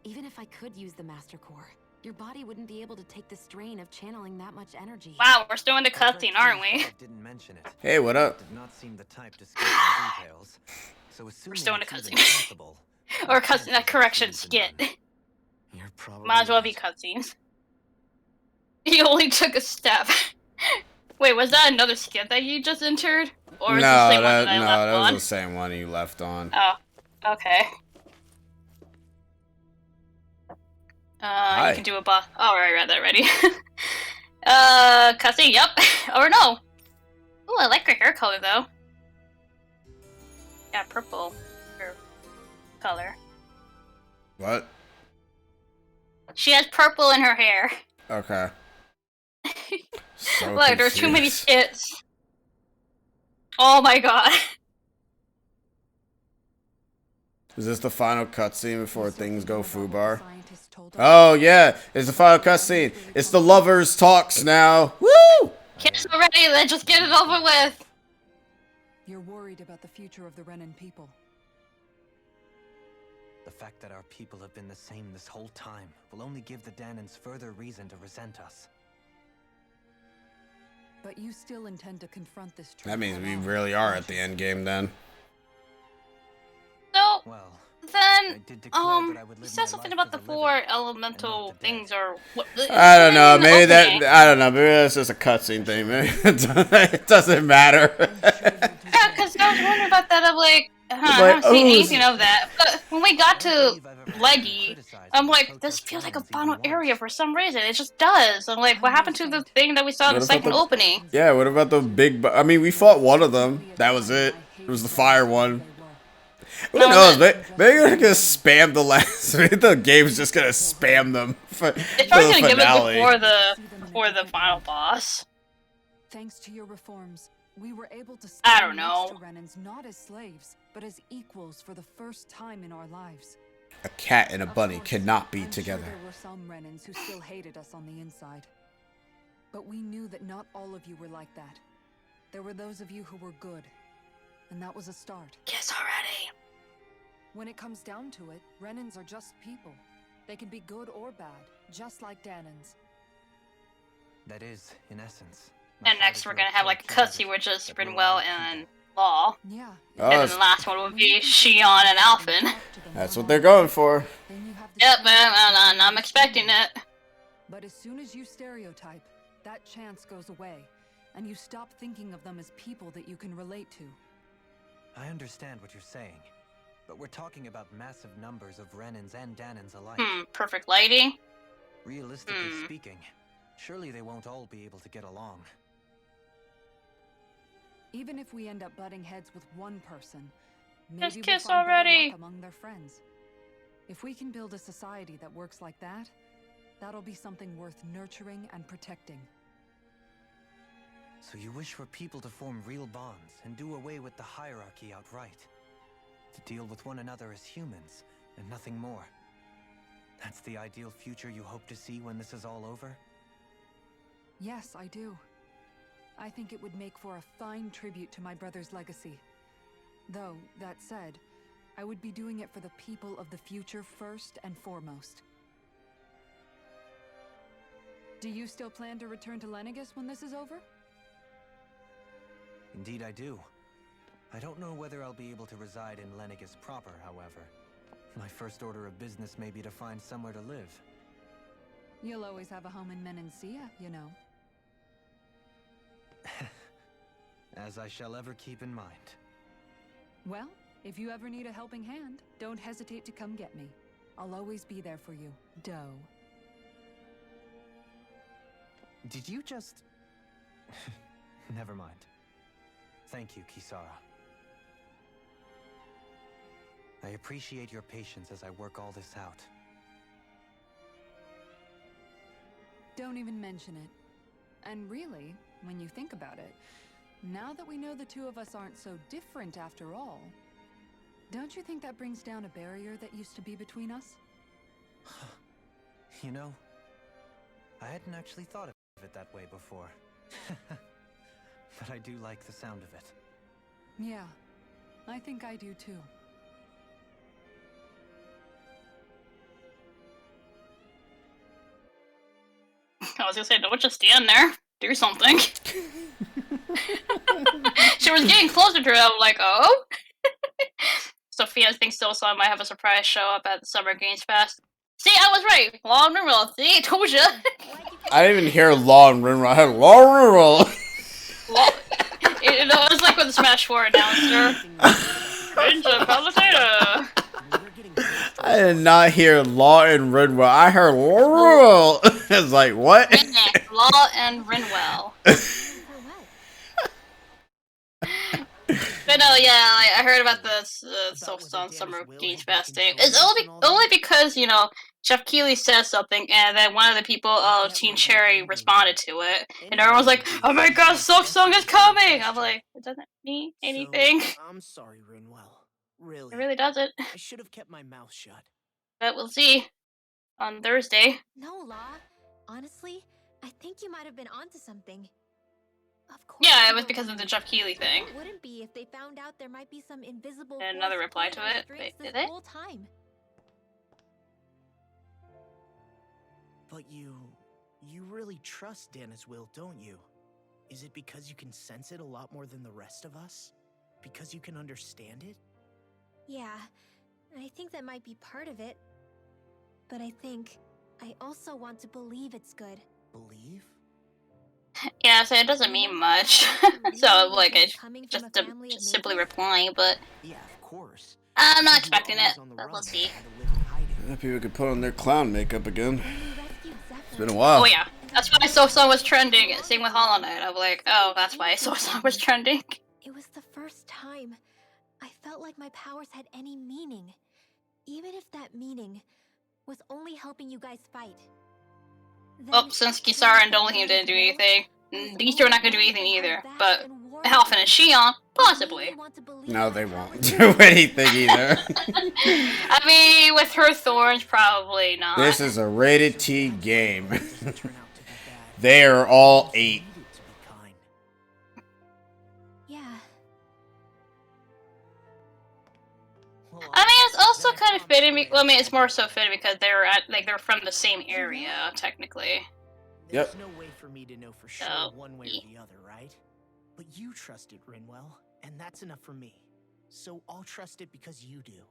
Speaker 4: Even if I could use the Master Core, your body wouldn't be able to take the strain of channeling that much energy.
Speaker 2: Wow, we're still in the cutscene, aren't we?
Speaker 9: Didn't mention it.
Speaker 1: Hey, what up?
Speaker 9: Did not seem the type to skip the details. So
Speaker 2: We're still in a
Speaker 9: it's
Speaker 2: cutscene.
Speaker 9: even possible,
Speaker 2: Or cutscene, correction, skit.
Speaker 3: You're probably
Speaker 2: Might as well be
Speaker 3: right.
Speaker 2: cutscenes. He only took a step. Wait, was that another skit that you just entered? Or is it the same one that I left
Speaker 1: that was
Speaker 2: on?
Speaker 1: the same one you left on.
Speaker 2: Oh, okay.
Speaker 1: Hi.
Speaker 2: You can do a boss. Oh, I read that already. Cutscene, yep. Or no. Ooh, I like her hair color though. Yeah, purple hair color.
Speaker 1: What?
Speaker 2: She has purple in her hair.
Speaker 1: Okay. So
Speaker 2: Look, there's too many
Speaker 1: confused.
Speaker 2: skits. Oh my god.
Speaker 1: Is this the final cutscene before things go foobar?
Speaker 6: Scientists told us
Speaker 1: Oh yeah, it's the final cutscene. It's the lovers talks now. Woo!
Speaker 2: Kiss already, let's just get it over with.
Speaker 6: you're worried about the future of the Renan people.
Speaker 9: The fact that our people have been the same this whole time will only give the Danans further reason to resent us.
Speaker 6: But you still intend to confront this truth.
Speaker 1: That means we
Speaker 6: head-on,
Speaker 1: really are
Speaker 6: don't
Speaker 1: at the
Speaker 6: you?
Speaker 1: end game then.
Speaker 2: So,
Speaker 9: Well,
Speaker 2: then,
Speaker 9: did declare that I would
Speaker 2: you
Speaker 9: live
Speaker 2: said
Speaker 9: my
Speaker 2: something
Speaker 9: life
Speaker 2: about
Speaker 9: for
Speaker 2: the
Speaker 9: the
Speaker 2: 4
Speaker 9: living,
Speaker 2: elemental
Speaker 9: and not the
Speaker 2: things
Speaker 9: dead.
Speaker 2: or what?
Speaker 1: I don't know.
Speaker 2: in the
Speaker 1: Maybe
Speaker 2: opening.
Speaker 1: that. I don't know. Maybe that's just a cutscene thing. Maybe it doesn't matter.
Speaker 2: Yeah, because I was wondering about that. I'm like, I
Speaker 1: like,
Speaker 2: haven't seen
Speaker 1: oh,
Speaker 2: anything of that. But when we got to
Speaker 9: I don't believe I've ever
Speaker 2: Leggy,
Speaker 9: been criticized
Speaker 2: I'm
Speaker 9: for
Speaker 2: like,
Speaker 9: protest
Speaker 2: this feels like a
Speaker 9: violence
Speaker 2: final
Speaker 9: even
Speaker 2: area
Speaker 9: once.
Speaker 2: for some reason. It just does. I'm like, what happened to the thing that we saw in
Speaker 1: What
Speaker 2: the
Speaker 1: about
Speaker 2: second
Speaker 1: the-
Speaker 2: opening?
Speaker 1: Yeah. What about the big? I mean, we fought one of them. That was it. It was the fire one. Who
Speaker 2: No,
Speaker 1: knows?
Speaker 2: that-
Speaker 1: Maybe they're gonna spam the last. Maybe the game's just gonna spam them for
Speaker 2: It's probably
Speaker 1: the
Speaker 2: gonna give it
Speaker 1: finale.
Speaker 2: before the final boss.
Speaker 6: Thanks to your reforms, we were able to
Speaker 2: I
Speaker 6: stand
Speaker 2: don't know.
Speaker 6: next to Renans not as slaves, but as equals for the first time in our lives.
Speaker 1: A cat and a
Speaker 6: Of
Speaker 1: bunny
Speaker 6: course,
Speaker 1: cannot be
Speaker 6: I'm
Speaker 1: together.
Speaker 6: Sure there were some Renans who still hated us on the inside. But we knew that not all of you were like that. There were those of you who were good. And that was a start.
Speaker 2: Kiss already.
Speaker 6: When it comes down to it, Renans are just people. They can be good or bad, just like Danans.
Speaker 9: That is, in essence. my
Speaker 2: And next
Speaker 9: father
Speaker 2: we're gonna
Speaker 9: drove
Speaker 2: have like a
Speaker 9: forth
Speaker 2: cutscene with just
Speaker 9: that were
Speaker 2: Rinwell
Speaker 9: all
Speaker 2: and Law.
Speaker 6: Yeah.
Speaker 1: Oh,
Speaker 2: And then
Speaker 1: that's,
Speaker 2: the last one will be Shion and Alphen.
Speaker 1: that's what they're going for.
Speaker 6: Then you have the
Speaker 2: Yep,
Speaker 6: chance to
Speaker 2: I'm expecting it.
Speaker 6: But as soon as you stereotype, that chance goes away, and you stop thinking of them as people that you can relate to.
Speaker 9: I understand what you're saying, but we're talking about massive numbers of Renans and Danans alike.
Speaker 2: Perfect lighting.
Speaker 9: Realistically speaking, surely they won't all be able to get along.
Speaker 6: Even if we end up butting heads with one person,
Speaker 2: Just
Speaker 6: maybe
Speaker 2: kiss
Speaker 6: we'll find better
Speaker 2: already.
Speaker 6: luck among their friends. If we can build a society that works like that, that'll be something worth nurturing and protecting.
Speaker 9: So you wish for people to form real bonds and do away with the hierarchy outright. To deal with one another as humans, and nothing more. That's the ideal future you hope to see when this is all over?
Speaker 6: Yes, I do. I think it would make for a fine tribute to my brother's legacy. Though, that said, I would be doing it for the people of the future first and foremost. Do you still plan to return to Lenegis when this is over?
Speaker 9: Indeed I do. I don't know whether I'll be able to reside in Lenegis proper, however. My first order of business may be to find somewhere to live.
Speaker 6: You'll always have a home in Menancia, you know.
Speaker 9: As I shall ever keep in mind.
Speaker 6: Well, if you ever need a helping hand, don't hesitate to come get me. I'll always be there for you, Doe.
Speaker 9: Did you just... Never mind. Thank you, Kisara. I appreciate your patience as I work all this out.
Speaker 6: Don't even mention it. And really, when you think about it, now that we know the two of us aren't so different after all, don't you think that brings down a barrier that used to be between us?
Speaker 9: You know, I hadn't actually thought of it that way before. But I do like the sound of it.
Speaker 6: Yeah, I think I do too.
Speaker 2: I was gonna say, don't just stand there. Do something. She was getting closer to it. I'm like, oh? Sophia thinks Silsong might have a surprise show up at the Summer Games Fest. See, I was right. Long Rinroll. See, I told ya.
Speaker 1: I didn't even hear Law and Rinroll. I heard Law and Rinroll.
Speaker 2: You know, it's like with the Smash 4 announcer. Ninja Palutena.
Speaker 1: I did not hear Law and Rinroll. I heard Law. I was like, what?
Speaker 2: Law and Rinwell. But no, yeah, like, I heard about this Silsong Summer Games Fest thing. It's only because, you know, Jeff Keighley says something, and then one of the people, Team Cherry, responded to it, and everyone's like, "Oh my God, Silsong is coming!" I'm like, it doesn't mean anything.
Speaker 8: So, I'm sorry, Rinwell. Really.
Speaker 2: It really doesn't.
Speaker 8: I should have kept my mouth shut.
Speaker 2: But we'll see on Thursday.
Speaker 4: No, Law. Honestly, I think you might have been onto something. Of course.
Speaker 2: Yeah, it was because of the Jeff Keighley thing.
Speaker 4: It wouldn't be if they found out there might be some invisible.
Speaker 2: And another
Speaker 4: force
Speaker 2: reply to
Speaker 4: pulling
Speaker 2: it.
Speaker 4: the strings
Speaker 2: Wait,
Speaker 4: this
Speaker 2: did it?
Speaker 4: whole time.
Speaker 8: But you really trust Dana's will, don't you? Is it because you can sense it a lot more than the rest of us? Because you can understand it?
Speaker 4: Yeah, I think that might be part of it. But I think I also want to believe it's good.
Speaker 8: Believe?
Speaker 2: Yeah, so it doesn't mean much. So, like, it's just simply replying, but
Speaker 8: Yeah, of course.
Speaker 2: I'm not expecting it. But we'll see.
Speaker 1: Yeah, people could put on their clown makeup again. It's been a while.
Speaker 2: Oh yeah, that's why Silsong was trending. Same with Hollow Knight. I'm like, oh, that's why Silsong was trending.
Speaker 4: It was the first time I felt like my powers had any meaning. Even if that meaning was only helping you guys fight.
Speaker 2: Well, since Kisara and Dolahim didn't do anything, these two are not going to do anything either. But Halfin and Shion, possibly.
Speaker 1: No, they won't do anything either.
Speaker 2: I mean, with her thorns, probably not.
Speaker 1: This is a rated T game. They are all 8.
Speaker 4: Yeah.
Speaker 2: I mean, it's also kind of fitting. Well, I mean, it's more so fitting because they're from the same area, technically.
Speaker 8: There's
Speaker 1: Yep.
Speaker 8: no way for me to know for sure one way or the other, right? But you trust it, Rinwell, and that's enough for me. So I'll trust it because you do.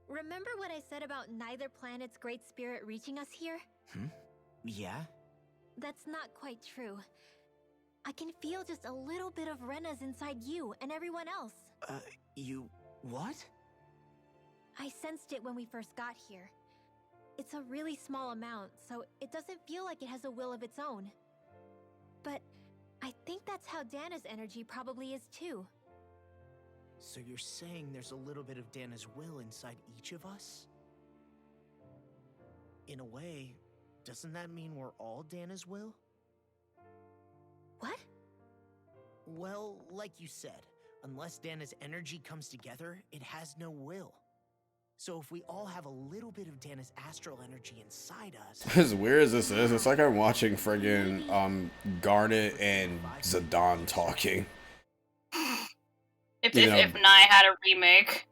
Speaker 4: Remember what I said about neither planet's great spirit reaching us here?
Speaker 8: Yeah?
Speaker 4: That's not quite true. I can feel just a little bit of Rena's inside you and everyone else.
Speaker 8: You... what?
Speaker 4: I sensed it when we first got here. It's a really small amount, so it doesn't feel like it has a will of its own. But I think that's how Dana's energy probably is too.
Speaker 8: So you're saying there's a little bit of Dana's will inside each of us? In a way, doesn't that mean we're all Dana's will?
Speaker 4: What?
Speaker 8: Well, like you said, unless Dana's energy comes together, it has no will. So if we all have a little bit of Dana's astral energy inside us...
Speaker 1: As weird as this is, it's like I'm watching friggin' Garnet and Zidane talking.
Speaker 2: If Nai had a remake.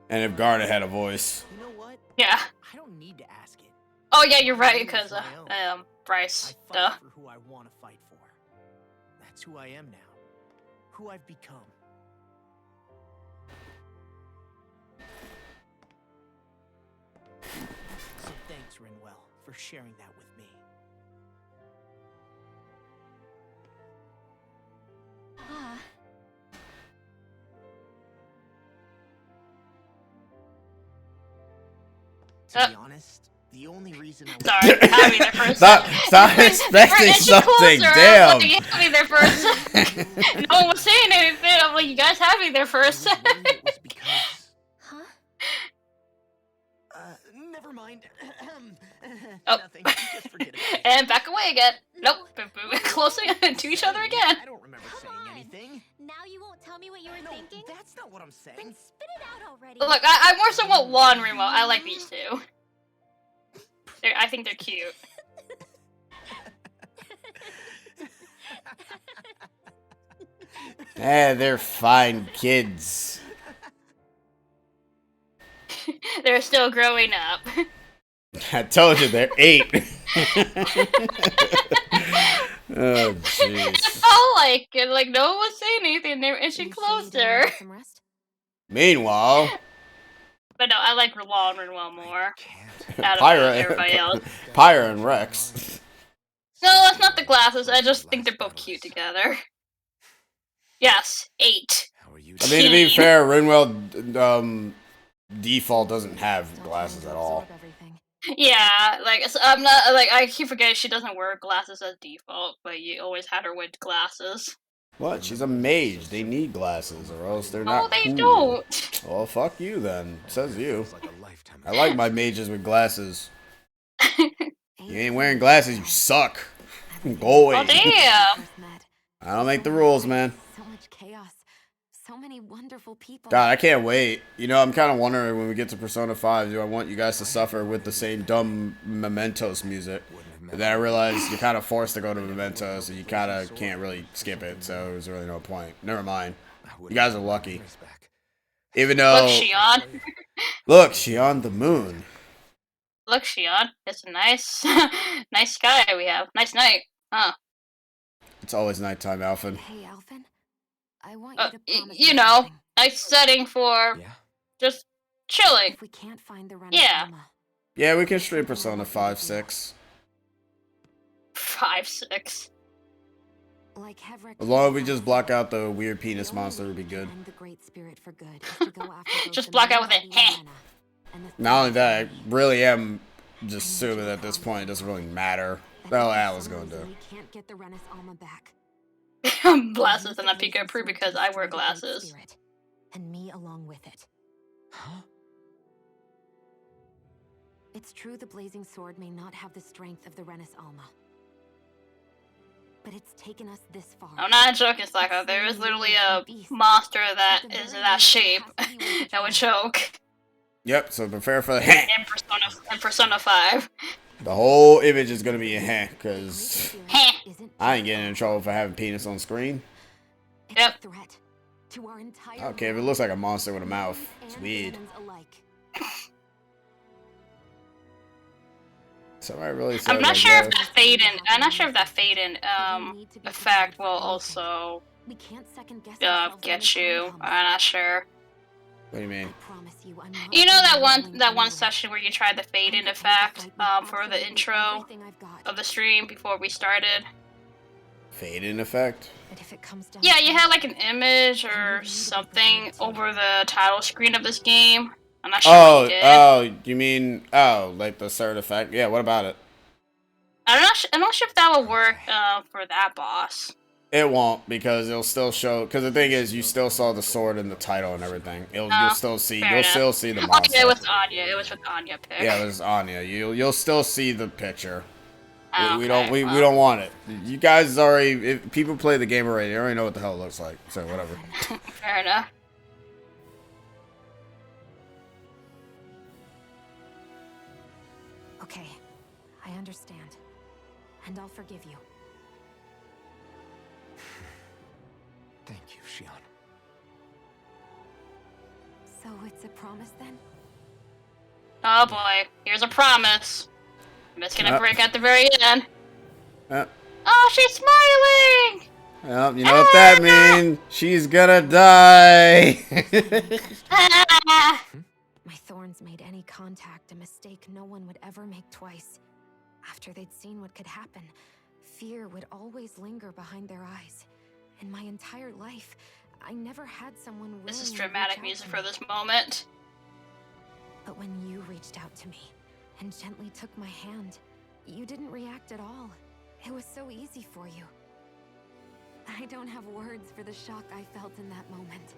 Speaker 1: And if Garnet had a voice.
Speaker 8: You know what?
Speaker 2: Yeah.
Speaker 8: I don't need to ask it.
Speaker 2: Oh yeah, you're right, because
Speaker 8: My own.
Speaker 2: Bryce.
Speaker 8: I
Speaker 2: Duh.
Speaker 8: fight for who I want to fight for. That's who I am now. Who I've become. So thanks, Rinwell, for sharing that with me.
Speaker 5: Ah,
Speaker 8: To be honest, the only reason I
Speaker 2: Sorry, have me there for a
Speaker 1: Stop,
Speaker 2: second.
Speaker 1: stop
Speaker 2: They were
Speaker 1: expecting
Speaker 2: inching
Speaker 1: something.
Speaker 2: closer.
Speaker 1: Damn.
Speaker 2: I was like, you had me there for a second. No one was saying anything. I'm like, you guys had me there for a
Speaker 8: was
Speaker 2: second.
Speaker 8: worried it was because...
Speaker 5: huh?
Speaker 8: Never mind.
Speaker 2: Oh.
Speaker 8: Nothing. Just forget about it.
Speaker 2: And back away again. Nope. Closing to each other again.
Speaker 8: I don't remember
Speaker 5: Come
Speaker 8: saying
Speaker 5: on.
Speaker 8: anything.
Speaker 5: Now you won't tell me what you were
Speaker 8: No,
Speaker 5: thinking?
Speaker 8: that's not what I'm saying.
Speaker 5: Then spit it out already.
Speaker 2: Look, I more so want Law and Remo. I like these two. I think they're cute.
Speaker 1: They're fine kids.
Speaker 2: They're still growing up.
Speaker 1: I told you they're 8. Oh jeez.
Speaker 2: It felt like it. Like no one was saying anything. They were inching closer.
Speaker 1: Meanwhile,
Speaker 2: But no, I like Law and Remo more. Out of
Speaker 1: Pyra,
Speaker 2: everybody else.
Speaker 1: Pyra and Rex.
Speaker 2: No, that's not the glasses. I just think they're both cute together. Yes, 8.
Speaker 1: I mean, to be fair, Rinwell default doesn't have glasses at all.
Speaker 2: Yeah, like I'm not like I keep forgetting she doesn't wear glasses as default, but you always had her with glasses.
Speaker 1: What? She's a mage. They need glasses, or else they're not.
Speaker 2: Oh, they
Speaker 1: cool.
Speaker 2: don't.
Speaker 1: Well, fuck you then. Says you. I like my mages with glasses. You ain't wearing glasses, you suck. Go away.
Speaker 2: Oh damn!
Speaker 1: I don't make the rules, man.
Speaker 4: So much chaos. So many wonderful people.
Speaker 1: God, I can't wait. You know, I'm kind of wondering when we get to Persona 5, do I want you guys to suffer with the same dumb Mementos music? But then I realized you're kind of forced to go to Mementos, and you kind of can't really skip it, so there's really no point. Never mind. You guys are lucky. Even though...
Speaker 2: Look, Shion.
Speaker 1: Look, Shion the moon.
Speaker 2: Look, Shion. It's a nice, nice sky we have. Nice night, huh?
Speaker 1: It's always nighttime, Alphen.
Speaker 4: Hey, Alphen. I want you to promise
Speaker 2: You
Speaker 4: me
Speaker 2: know,
Speaker 4: something.
Speaker 2: nice setting for just chilling.
Speaker 4: If we can't find the
Speaker 2: Yeah.
Speaker 4: Renaissance,
Speaker 1: Yeah, we can stream Persona 5, 6.
Speaker 2: 5, 6.
Speaker 4: like Hevrick,
Speaker 1: As long as we just block out the weird penis monster, would be good.
Speaker 4: and the Great Spirit for good is to go after both
Speaker 2: Just
Speaker 4: the
Speaker 2: block out
Speaker 4: main
Speaker 2: with it.
Speaker 4: body
Speaker 2: Heh.
Speaker 4: of Lena and the
Speaker 1: Not only that, I really am just assuming at this point it doesn't really matter. All Al is going to do.
Speaker 4: we can't get the Renis Alma back.
Speaker 2: Glasses and not Pika Prue because I wear glasses.
Speaker 4: Spirit, and me along with it.
Speaker 8: Huh?
Speaker 4: It's true the Blazing Sword may not have the strength of the Renis Alma. But it's taken us this far.
Speaker 2: I'm not joking, Slacko. There is literally a monster that is in that shape that would choke
Speaker 1: Yep, so prepare for the
Speaker 2: in Persona 5.
Speaker 1: The whole image is going to be a heh, because
Speaker 2: Heh.
Speaker 1: I ain't getting in trouble for having penis on screen.
Speaker 4: It's
Speaker 2: Yep.
Speaker 4: a threat to our entire
Speaker 1: Okay, if it looks like a monster with a mouth, it's
Speaker 4: and
Speaker 1: weird.
Speaker 4: humans alike.
Speaker 1: Somebody really said
Speaker 2: I'm not
Speaker 1: like
Speaker 2: sure if
Speaker 1: that.
Speaker 2: that Faden. I'm not sure if that Faden effect will also
Speaker 4: We can't second guess ourselves on
Speaker 2: get
Speaker 4: this
Speaker 2: you.
Speaker 4: outcome.
Speaker 2: I'm not sure.
Speaker 1: What do you mean?
Speaker 4: I promise you, I'm not
Speaker 2: You know that
Speaker 4: unwilling
Speaker 2: one
Speaker 4: anyway.
Speaker 2: session where you tried the Faden effect for the intro
Speaker 4: Everything I've got.
Speaker 2: of the stream before we started?
Speaker 1: Fade-in effect?
Speaker 4: But if it comes down
Speaker 2: Yeah,
Speaker 4: to
Speaker 2: you
Speaker 4: it,
Speaker 2: had like an image or something over the title screen of this game. I'm not sure what you did.
Speaker 1: You mean, like the third effect? Yeah, what about it?
Speaker 2: I'm not sure if that will work for that boss.
Speaker 1: It won't, because it'll still show, because the thing is, you still saw the sword in the title and everything. You'll still see,
Speaker 2: fair
Speaker 1: you'll
Speaker 2: enough.
Speaker 1: still see the
Speaker 2: Oh,
Speaker 1: monster.
Speaker 2: yeah, it was Anya. It was with Anya pick.
Speaker 1: Yeah, it was Anya. You'll still see the picture.
Speaker 2: Oh,
Speaker 1: We
Speaker 2: okay,
Speaker 1: we
Speaker 2: well.
Speaker 1: don't want it. You guys already, if people play the game already, they already know what the hell it looks like. So whatever.
Speaker 2: Fair enough.
Speaker 4: Okay, I understand. And I'll forgive you.
Speaker 3: Thank you, Shion.
Speaker 4: So it's a promise then?
Speaker 2: Oh boy, here's a promise. I'm just gonna break at the very end.
Speaker 1: Uh,
Speaker 2: Oh, she's smiling!
Speaker 1: well, you know what that means. She's gonna die.
Speaker 2: Ah!
Speaker 4: My thorns made any contact a mistake no one would ever make twice. After they'd seen what could happen, fear would always linger behind their eyes. In my entire life, I never had someone willingly
Speaker 2: This is
Speaker 4: reach
Speaker 2: dramatic
Speaker 4: out
Speaker 2: music
Speaker 4: to
Speaker 2: for
Speaker 4: me.
Speaker 2: this moment.
Speaker 4: But when you reached out to me and gently took my hand, you didn't react at all. It was so easy for you. I don't have words for the shock I felt in that moment.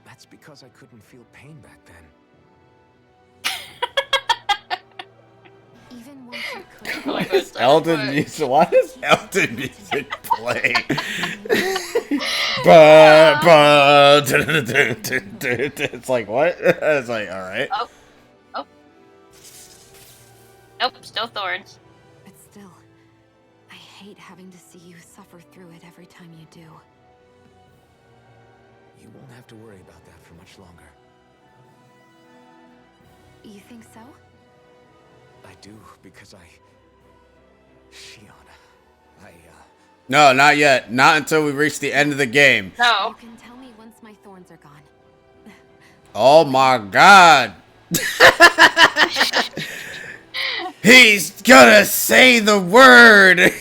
Speaker 3: That's because I couldn't feel pain back then.
Speaker 4: Even once you could.
Speaker 2: Oh my God,
Speaker 1: Elton music. Why does Elton music play? Bah, bah, it's like what? It's like all right.
Speaker 2: Oh. Oh. Nope, still thorns.
Speaker 4: But still, I hate having to see you suffer through it every time you do.
Speaker 3: You won't have to worry about that for much longer.
Speaker 4: You think so?
Speaker 3: I do, because Shion,
Speaker 1: No, not yet. Not until we reach the end of the game.
Speaker 2: No.
Speaker 4: You can tell me once my thorns are gone.
Speaker 1: Oh my God. He's gonna say the word.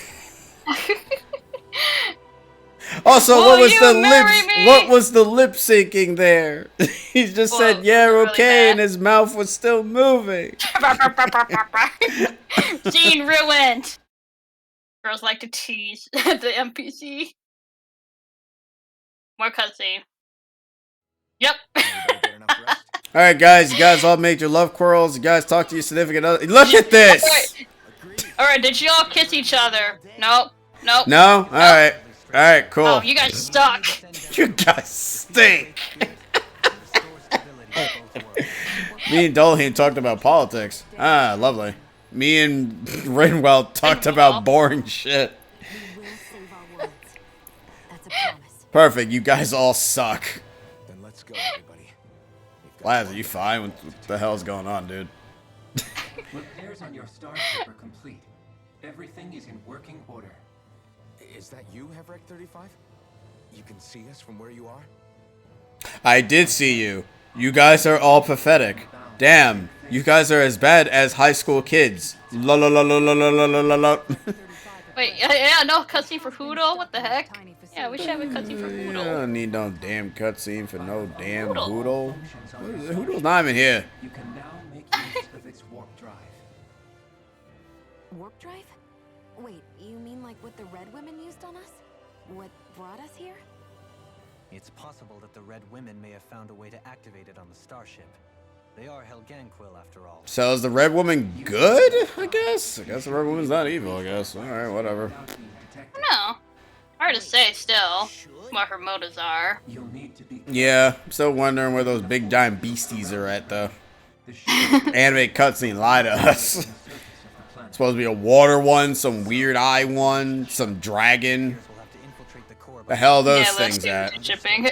Speaker 1: Also,
Speaker 2: Will
Speaker 1: what was
Speaker 2: you
Speaker 1: the
Speaker 2: marry
Speaker 1: lips?
Speaker 2: me?
Speaker 1: What was the lip syncing there? He just
Speaker 2: Well,
Speaker 1: said, "Yeah,
Speaker 2: really
Speaker 1: okay,"
Speaker 2: bad.
Speaker 1: and his mouth was still moving.
Speaker 2: Scene ruined. Girls like to tease the NPC. More cutscene. Yep.
Speaker 1: All right, guys. You guys all made your love quarrels. You guys talk to your significant other. Look at this.
Speaker 2: Alright, did you all kiss each other? Nope. Nope.
Speaker 1: No. All right. All right. Cool.
Speaker 2: Oh, you guys suck.
Speaker 1: You guys stink. Me and Dolheen talked about politics. Ah, lovely. Me and Rinwell talked about boring shit.
Speaker 4: We will save our worlds. That's a promise.
Speaker 1: Perfect. You guys all suck.
Speaker 3: Then let's go, everybody.
Speaker 1: Laz, are you fine? What the hell's going on, dude?
Speaker 7: Repairs on your starship are complete. Everything is in working order.
Speaker 3: Is that you, Hevrek 35? You can see us from where you are?
Speaker 1: I did see you. You guys are all pathetic. Damn, you guys are as bad as high school kids. La la la la la la la la la.
Speaker 2: Wait, yeah, no cutscene for Hoodle? What the heck? Yeah, we should have a cutscene for
Speaker 1: You
Speaker 2: Hoodle.
Speaker 1: don't need no damn cutscene for no damn
Speaker 2: Hoodle.
Speaker 1: Hoodle. Hoodle's not even here.
Speaker 7: You can now make use of its warp drive.
Speaker 4: Warp drive? Wait, you mean like what the Red Women used on us? What brought us here?
Speaker 9: It's possible that the Red Women may have found a way to activate it on the starship. They are Helganquil after all.
Speaker 1: So is the Red Woman good? I guess the Red Woman's not evil. I guess. All right, whatever.
Speaker 2: No. Hard to say still what her motives are.
Speaker 7: You'll need to be
Speaker 1: Yeah, I'm still wondering where those big giant beasties are at, though. Anime cutscene lied to us. Supposed to be a water one, some weird eye one, some dragon.
Speaker 9: We'll have to infiltrate the core
Speaker 1: The hell are those
Speaker 2: Yeah,
Speaker 1: things
Speaker 2: those
Speaker 1: at?
Speaker 2: two shipping.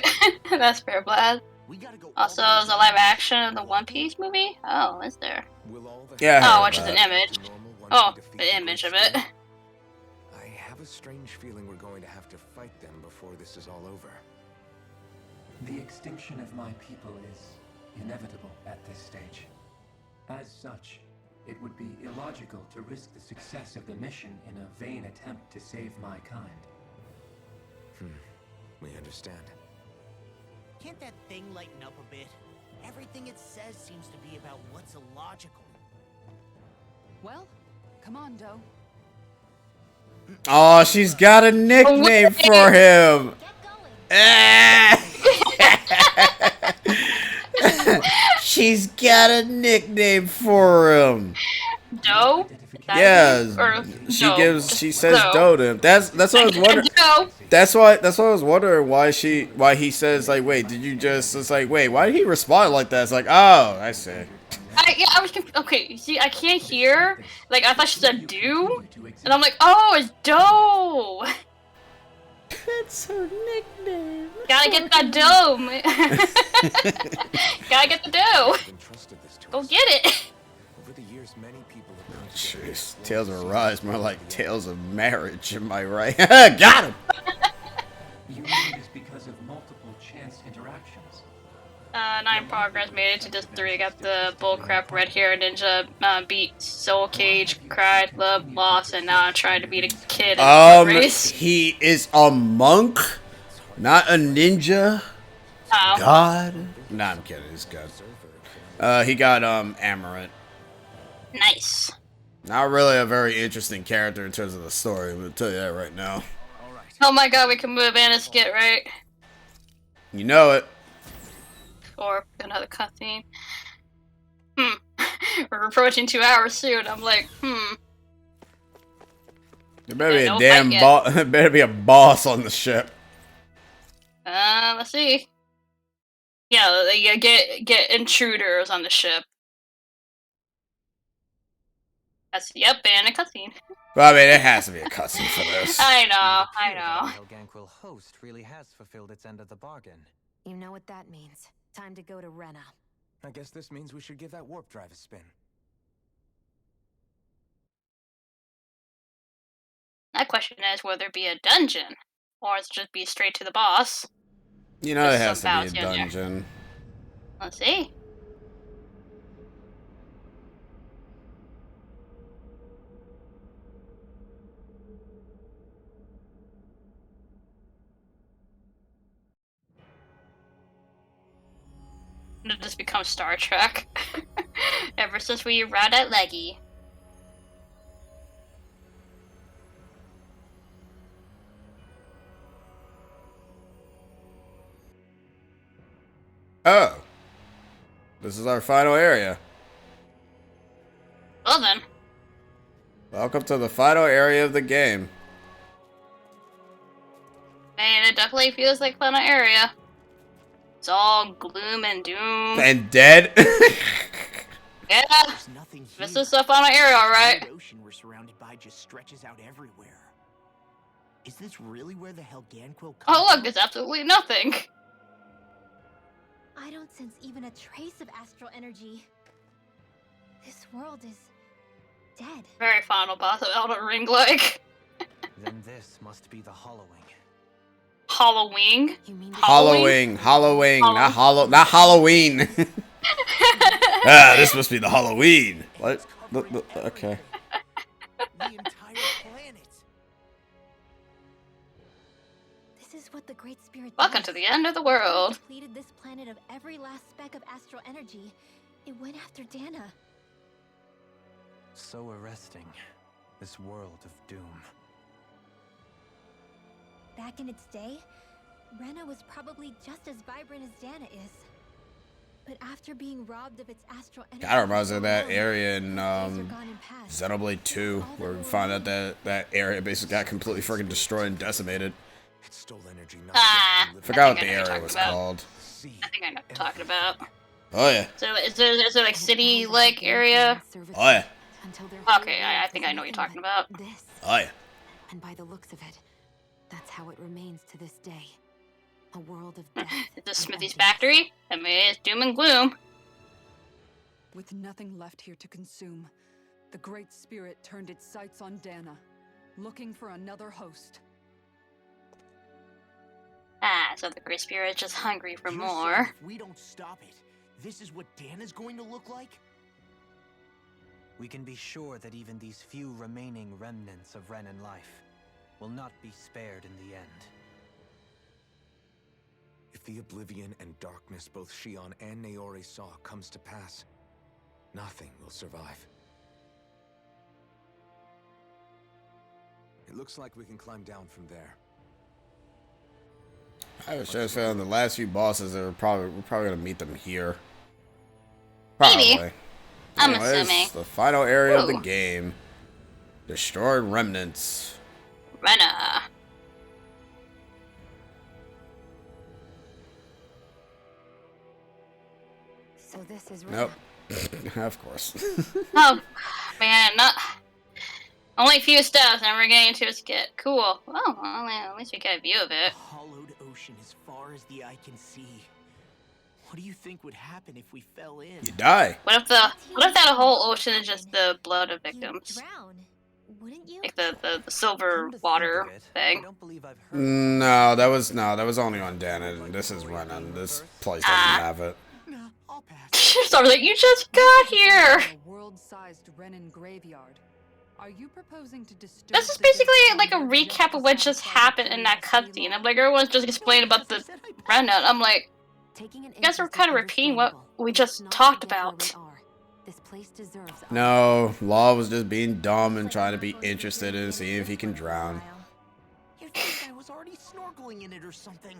Speaker 2: That's fair, Blad. Also, there's a live action of the One Piece movie. Oh, is there?
Speaker 1: Yeah. I
Speaker 2: Oh,
Speaker 1: heard
Speaker 2: which is an
Speaker 1: that.
Speaker 2: image. Oh, an image of it.
Speaker 3: I have a strange feeling we're going to have to fight them before this is all over.
Speaker 7: The extinction of my people is inevitable at this stage. As such, it would be illogical to risk the success of the mission in a vain attempt to save my kind.
Speaker 3: We understand.
Speaker 8: Can't that thing lighten up a bit? Everything it says seems to be about what's illogical.
Speaker 6: Well, come on, Doe.
Speaker 1: Oh, she's got a nickname for him. She's got a nickname for him.
Speaker 2: Doe?
Speaker 1: Yeah,
Speaker 2: Or
Speaker 1: she
Speaker 2: Doe?
Speaker 1: gives.
Speaker 2: Just
Speaker 1: She says
Speaker 2: Doe.
Speaker 1: Doe to him. That's what I was wondering.
Speaker 2: Doe.
Speaker 1: That's why I was wondering why he says like, wait, did you just? It's like, wait, why did he respond like that? It's like, oh, I see.
Speaker 2: I was confused. Okay, you see, I can't hear. Like, I thought she said do, and I'm like, oh, it's Doe.
Speaker 1: That's her nickname.
Speaker 2: Gotta get that dough, man. Gotta get the dough. Go get it.
Speaker 3: Over the years, years, many people have come together.
Speaker 1: Jeez, Tales of Arise, more like Tales of Marriage, am I right? Got him!
Speaker 7: You mean it is because of multiple chance interactions?
Speaker 2: 9 progress made it to this 3. Got the bullcrap red hair ninja, beat Soul Cage, cried, love, lost, and now I'm trying to beat a kid in the race.
Speaker 1: He is a monk, not a ninja.
Speaker 2: Oh.
Speaker 1: God. Nah, I'm kidding, he's good. He got, Amarant.
Speaker 2: Nice.
Speaker 1: Not really a very interesting character in terms of the story, I'm gonna tell you that right now.
Speaker 2: Oh my god, we can move in and skit, right?
Speaker 1: You know it.
Speaker 2: Or another cutscene. We're approaching 2 hours soon. I'm like,
Speaker 1: There better be
Speaker 2: Yeah,
Speaker 1: a
Speaker 2: no
Speaker 1: damn
Speaker 2: fight yet.
Speaker 1: boss. There better be a boss on the ship.
Speaker 2: let's see. Yeah, you get intruders on the ship. That's yep, and a cutscene.
Speaker 1: Well, I mean, it has to be a cutscene for this.
Speaker 2: I know.
Speaker 9: The Helganquil host really has fulfilled its end of the bargain.
Speaker 4: You know what that means. Time to go to Rena.
Speaker 3: I guess this means we should give that warp drive a spin.
Speaker 2: My question is, will there be a dungeon? Or it's just be straight to the boss?
Speaker 1: You know,
Speaker 2: There's
Speaker 1: it has
Speaker 2: some
Speaker 1: to
Speaker 2: bounty
Speaker 1: be a
Speaker 2: in there.
Speaker 1: dungeon.
Speaker 2: Let's see. It'll just become Star Trek. Ever since we arrived at Leggy.
Speaker 1: Oh. This is our final area.
Speaker 2: Well then.
Speaker 1: Welcome to the final area of the game.
Speaker 2: And it definitely feels like final area. It's all gloom and doom.
Speaker 1: And dead?
Speaker 2: Yeah.
Speaker 8: There's nothing here.
Speaker 2: This is the final area, alright.
Speaker 8: The ocean we're surrounded by just stretches out everywhere. Is this really where the Helganquil comes
Speaker 2: Oh look,
Speaker 8: from?
Speaker 2: there's absolutely nothing.
Speaker 5: I don't sense even a trace of astral energy. This world is dead.
Speaker 2: Very final boss of Elden Ring like.
Speaker 9: Then this must be the Hollowing.
Speaker 2: Halloween?
Speaker 4: You mean
Speaker 1: Halloween, not Halloween. This must be the Halloween. What? Okay.
Speaker 8: The entire planet.
Speaker 5: This is what the Great Spirit
Speaker 2: Welcome
Speaker 5: does.
Speaker 2: to the end of the
Speaker 5: When it
Speaker 2: world.
Speaker 5: depleted this planet of every last speck of astral energy. It went after Dana.
Speaker 9: So arresting. This world of doom.
Speaker 5: Back in its day, Rena was probably just as vibrant as Dana is. But after being robbed of its astral energy,
Speaker 1: Kinda reminds me of that
Speaker 5: alone,
Speaker 1: area in
Speaker 5: days are gone and past.
Speaker 1: Xenoblade 2, where we find out that area basically got completely freaking destroyed and decimated.
Speaker 3: It stole energy not
Speaker 2: Ah.
Speaker 3: just from
Speaker 1: Forgot what
Speaker 2: I
Speaker 1: the
Speaker 2: think I know what
Speaker 1: area
Speaker 2: you're
Speaker 1: was
Speaker 2: talking about.
Speaker 1: called.
Speaker 3: sea.
Speaker 2: I think I know what you're talking about.
Speaker 1: Oh yeah.
Speaker 2: So is there like city-like area?
Speaker 1: Oh yeah.
Speaker 4: Until their
Speaker 2: Okay,
Speaker 4: whole
Speaker 2: I
Speaker 4: world
Speaker 2: think
Speaker 4: is
Speaker 2: I know what you're
Speaker 4: nothing
Speaker 2: talking about.
Speaker 4: but This.
Speaker 1: Oh yeah.
Speaker 4: And by the looks of it, that's how it remains to this day. A world of death.
Speaker 2: Is this
Speaker 4: and
Speaker 2: Smithy's
Speaker 4: emptiness.
Speaker 2: factory? I mean, it's doom and gloom.
Speaker 6: With nothing left here to consume, the Great Spirit turned its sights on Dana, looking for another host.
Speaker 2: Ah, so the Great Spirit is just hungry for
Speaker 8: You're
Speaker 2: more.
Speaker 8: saying if we don't stop it, this is what Dana's going to look like?
Speaker 9: We can be sure that even these few remaining remnants of Renan life will not be spared in the end.
Speaker 3: If the oblivion and darkness both Shion and Naori saw comes to pass, nothing will survive. It looks like we can climb down from there.
Speaker 1: I was just feeling the last few bosses we're probably gonna meet them here.
Speaker 2: Maybe.
Speaker 1: Probably.
Speaker 2: I'm
Speaker 1: Anyways,
Speaker 2: assuming.
Speaker 1: the final area of the
Speaker 2: Ooh.
Speaker 1: game. Destroyed remnants.
Speaker 2: Rena.
Speaker 4: So this is
Speaker 1: Nope.
Speaker 4: Rena.
Speaker 1: Of course.
Speaker 2: Oh, man, not... Only a few steps and we're getting to a skit. Cool. Oh, well, at least we get a view of it.
Speaker 8: A hollowed ocean as far as the eye can see. What do you think would happen if we fell in?
Speaker 1: You die.
Speaker 2: What if that whole ocean is just the blood of victims?
Speaker 5: Drown, wouldn't you?
Speaker 2: Like the silver water thing.
Speaker 1: No, that was only on Dana. This is Renan. This place doesn't have it.
Speaker 2: So I was like, you just got here.
Speaker 6: A world-sized Renan graveyard. Are you proposing to disturb
Speaker 2: This is
Speaker 6: the
Speaker 2: basically
Speaker 6: dead
Speaker 2: like a
Speaker 6: bodies of
Speaker 2: recap of what
Speaker 6: the
Speaker 2: just
Speaker 6: sacrificed
Speaker 2: happened in that cutscene. I'm like, everyone's just explaining about the Renan. I'm like, you guys are kind of repeating what we just talked about.
Speaker 4: This place deserves
Speaker 1: No, Law was just being dumb and trying to be interested in seeing if he can drown.
Speaker 8: You'd think I was already snorkeling in it or something.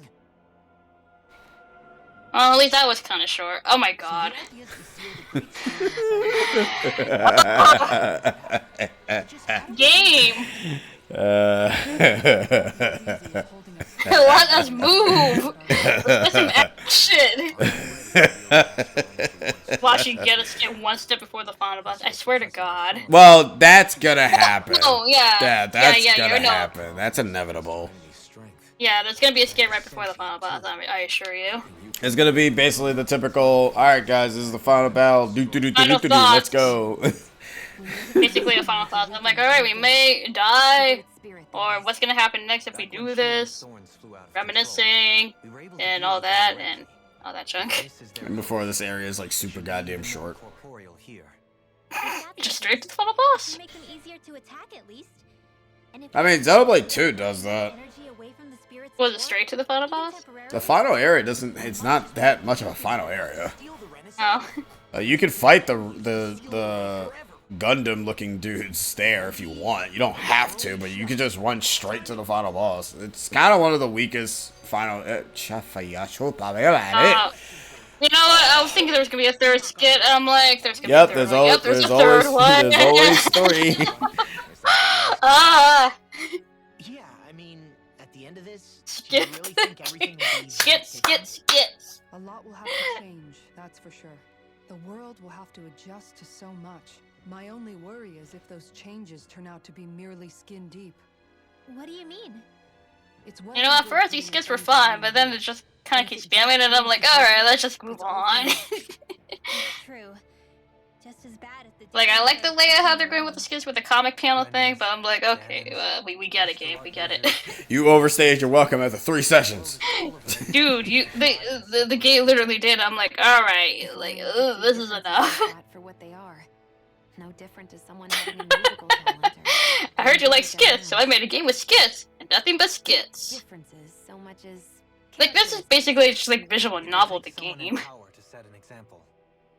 Speaker 2: Well, at least that was kind of short. Oh my god. Game! Let us move! Let's get some action! Watch you get one step before the final boss. I swear to God.
Speaker 1: Well, that's gonna happen.
Speaker 2: Oh, yeah.
Speaker 1: That's
Speaker 2: yeah,
Speaker 1: gonna
Speaker 2: no.
Speaker 1: happen. That's inevitable.
Speaker 2: Yeah, there's gonna be a skit right before the final boss, I assure you.
Speaker 1: It's gonna be basically the typical, alright guys, this is the final battle. Let's go.
Speaker 2: Basically a final thought. I'm like, alright, we may die, or what's gonna happen next if we do this, reminiscing, and all that junk.
Speaker 1: And before this area is like super goddamn short.
Speaker 2: Just straight to the final boss.
Speaker 5: Make them easier to attack at least. And if
Speaker 1: I mean, Xenoblade 2 does that.
Speaker 5: energy away from the spirits
Speaker 2: Was it straight to the final boss?
Speaker 1: The final area it's not that much of a final area.
Speaker 2: Oh.
Speaker 1: You can fight the Gundam looking dudes there if you want. You don't have to, but you can just run straight to the final boss. It's kind of one of the weakest final.
Speaker 2: You know what? I was thinking there was gonna be a third skit. I'm like, there's gonna be a third one. There's a third one.
Speaker 1: There's always three.
Speaker 8: Yeah, I mean, at the end of this,
Speaker 2: Skit.
Speaker 8: do you really think everything will be
Speaker 2: Skits.
Speaker 6: A lot will have to change, that's for sure. The world will have to adjust to so much. My only worry is if those changes turn out to be merely skin deep.
Speaker 5: What do you mean?
Speaker 6: It's well
Speaker 2: You know, at
Speaker 6: good
Speaker 2: first
Speaker 6: for
Speaker 2: these
Speaker 6: me
Speaker 2: skits
Speaker 6: to
Speaker 2: were fun, but then it just kind of keeps spamming, and I'm like, alright, let's just move on.
Speaker 5: True. Just as bad as the
Speaker 2: Like, I like the layout how they're going with the skits with the comic panel thing, but I'm like, okay, we get it, game, we get it.
Speaker 1: You overstayed your welcome after 3 sessions.
Speaker 2: Dude, the game literally did. I'm like, alright, like, this is enough.
Speaker 4: for what they are. No different to someone having a musical talent.
Speaker 2: I heard you like skits, so I made a game with skits, and nothing but skits.
Speaker 4: Differences so much as
Speaker 2: Like, this is basically just like visual novel the game.
Speaker 9: Power to set an example,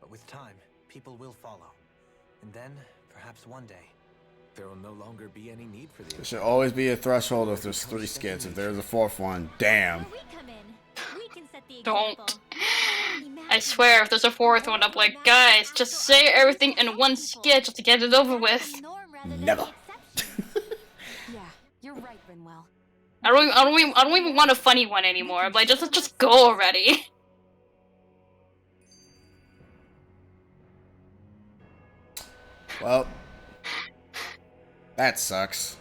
Speaker 9: but with time, people will follow, and then perhaps one day.
Speaker 3: There will no longer be any need for
Speaker 1: There
Speaker 3: the
Speaker 1: should always be a threshold if there's 3 skits. If there's a 4th one, damn.
Speaker 5: Where we come in, we can set the
Speaker 2: Don't.
Speaker 5: example.
Speaker 2: I swear, if there's a 4th one, I'm like, guys, just say everything in one skit just to get it over with.
Speaker 1: Never.
Speaker 4: yeah, you're right, Rinwell.
Speaker 2: I don't even want a funny one anymore. I'm like, just go already.
Speaker 1: Well, that sucks.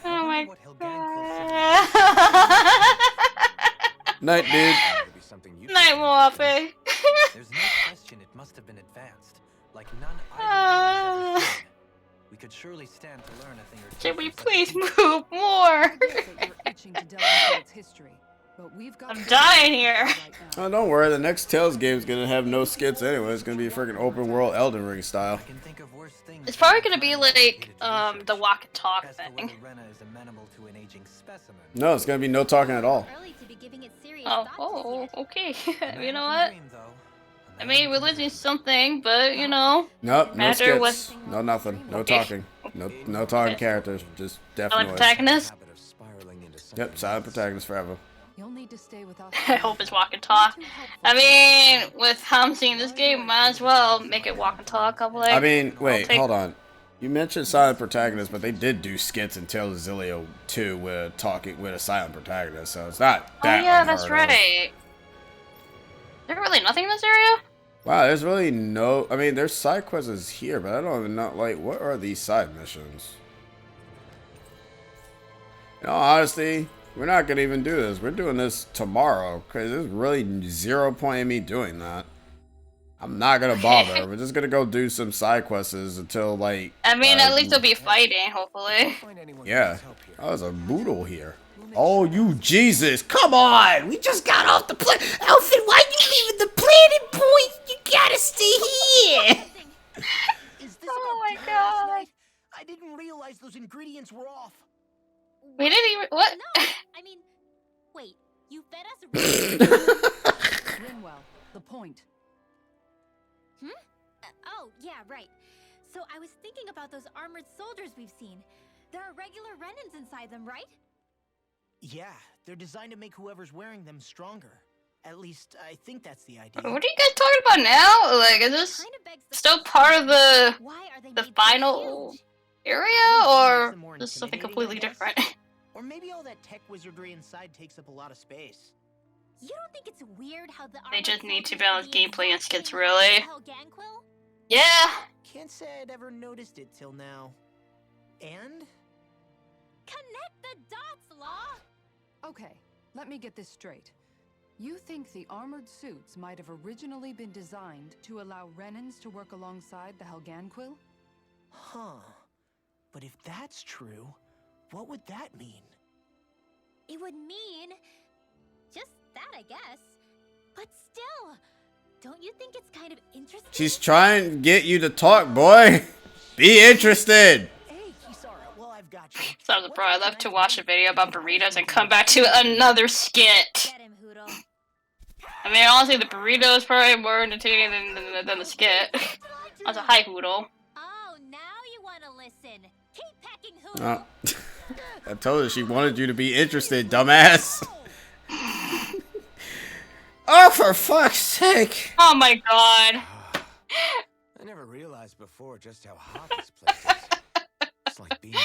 Speaker 2: Oh my
Speaker 9: What
Speaker 2: god.
Speaker 1: Night, dude.
Speaker 2: Night, Moape.
Speaker 9: There's no question it must have been advanced, like none either world has ever seen. We could surely stand to learn a thing or two.
Speaker 2: Can we
Speaker 9: from such
Speaker 2: please
Speaker 9: creatures.
Speaker 2: move more?
Speaker 6: I get that you're itching to delve into its history, but we've got
Speaker 2: I'm
Speaker 6: to
Speaker 2: dying here.
Speaker 6: right now.
Speaker 1: Oh, don't worry. The next Tales game is gonna have no skits anyway. It's gonna be a freaking open world Elden Ring style.
Speaker 9: I can think of worse things
Speaker 2: It's probably gonna
Speaker 9: than
Speaker 2: be
Speaker 9: what
Speaker 2: like,
Speaker 9: needed to research.
Speaker 2: the walk and talk
Speaker 9: As to
Speaker 2: thing.
Speaker 9: whether Rena is amenable to an aging specimen.
Speaker 1: No, it's gonna be no talking at all.
Speaker 5: Early to be giving it serious
Speaker 2: Oh,
Speaker 5: thought just yet.
Speaker 2: okay. You know
Speaker 9: Man
Speaker 2: what?
Speaker 9: can dream, though. A
Speaker 2: I
Speaker 9: man
Speaker 2: mean,
Speaker 9: can
Speaker 2: we're
Speaker 9: dream.
Speaker 2: losing something, but you know,
Speaker 1: Nope, no
Speaker 2: Matter what-
Speaker 1: skits. No nothing. No
Speaker 2: Okay.
Speaker 1: talking. No talking characters. Just deaf
Speaker 2: silent
Speaker 1: noise.
Speaker 2: protagonist.
Speaker 1: Yep, silent protagonist forever.
Speaker 6: You'll need to stay with us.
Speaker 2: I hope it's walk and talk. I mean, with how I'm seeing this game, might as well make it walk and talk. I'm like,
Speaker 1: I mean, wait,
Speaker 2: take-
Speaker 1: hold on. You mentioned silent protagonist, but they did do skits in Tales of Xillia 2 with a silent protagonist, so it's not
Speaker 2: oh
Speaker 1: that
Speaker 2: yeah,
Speaker 1: unheard
Speaker 2: that's
Speaker 1: of.
Speaker 2: right. Is there really nothing in this area?
Speaker 1: Wow, there's really no. I mean, there's side quests here, but I don't even know. Like, what are these side missions? In all honesty, We're not gonna even do this. We're doing this tomorrow because there's really zero point in me doing that. I'm not gonna bother. We're just gonna go do some side quests until like.
Speaker 2: I mean, at least they'll be fighting, hopefully.
Speaker 1: Yeah. Oh, there's a boodle here. Oh, you Jesus! Come on! We just got off the plane. Alfred, why you leaving the planet, boy? You gotta stay here.
Speaker 2: Oh my god!
Speaker 8: I didn't realize those ingredients were off.
Speaker 2: We didn't even what?
Speaker 5: No, I mean, wait. You fed us.
Speaker 6: Rinwell, the point.
Speaker 5: Oh, yeah, right. So I was thinking about those armored soldiers we've seen. There are regular Renans inside them, right?
Speaker 8: Yeah, they're designed to make whoever's wearing them stronger. At least, I think that's the idea.
Speaker 2: What are you guys talking about now? Like, is this still part of the final area, or this is something completely different?
Speaker 8: Or maybe all that tech wizardry inside takes up a lot of space.
Speaker 5: You don't think it's weird how the
Speaker 2: They just need to balance gameplay and skits, really. Yeah.
Speaker 8: Can't say I'd ever noticed it till now. And?
Speaker 5: Connect the dots, Law!
Speaker 6: Okay, let me get this straight. You think the armored suits might have originally been designed to allow Renans to work alongside the Helganquil?
Speaker 8: Huh. But if that's true, what would that mean?
Speaker 5: It would mean just that, I guess. But still, don't you think it's kind of interesting?
Speaker 1: She's trying to get you to talk, boy. Be interested.
Speaker 8: Hey, Kisara, well, I've got you.
Speaker 2: So bro, I love to watch a video about burritos and come back to another skit.
Speaker 5: Get him, Hoodle.
Speaker 2: I mean, honestly, the burrito is probably more entertaining than the skit. I was a hi, Hoodle.
Speaker 5: Oh, now you want to listen. Keep packing, Hoodle.
Speaker 1: I told her she wanted you to be interested, dumbass. Oh, for fuck's sake.
Speaker 2: Oh my god.
Speaker 3: I never realized before just how hot this place is. It's like being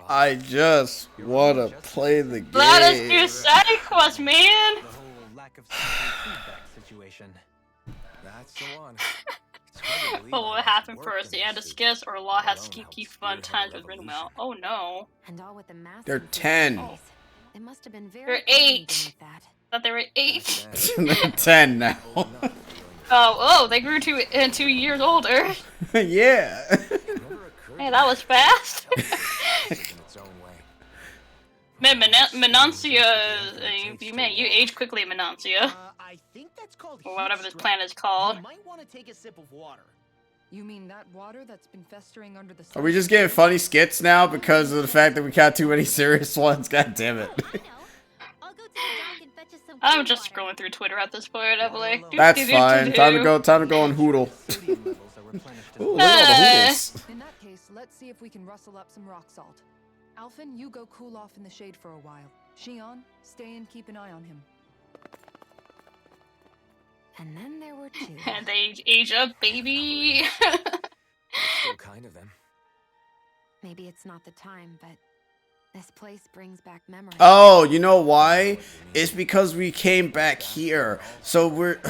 Speaker 1: I just wanna play the game.
Speaker 2: Let us do side quest, man.
Speaker 9: The whole lack of feedback situation.
Speaker 3: That's the one.
Speaker 2: But what happened first? The end of skits or Law has keep fun times with Rinwell? Oh no.
Speaker 4: And all with the massive
Speaker 1: They're 10.
Speaker 4: They must have been very
Speaker 2: They're 8. Thought they were 8.
Speaker 1: They're 10 now.
Speaker 2: Oh, they grew to 2 years older.
Speaker 1: Yeah.
Speaker 2: Hey, that was fast. Man, Menancia, you age quickly, Menancia.
Speaker 8: I think that's called
Speaker 2: or whatever this planet is called.
Speaker 8: You might want to take a sip of water.
Speaker 6: You mean that water that's been festering under the
Speaker 1: Are we just getting funny skits now because of the fact that we got too many serious ones? God damn it.
Speaker 2: I'm just scrolling through Twitter at this point. I'm like,
Speaker 1: that's fine. Time to go on Hoodle. Ooh, look at all the Hoodles.
Speaker 6: In that case, let's see if we can rustle up some rock salt. Alphen, you go cool off in the shade for a while. Shion, stay and keep an eye on him.
Speaker 4: And then there were 2.
Speaker 2: And they age up, baby.
Speaker 3: Still kind of them.
Speaker 4: Maybe it's not the time, but this place brings back memories.
Speaker 1: Oh, you know why? It's because we came back here. So we're...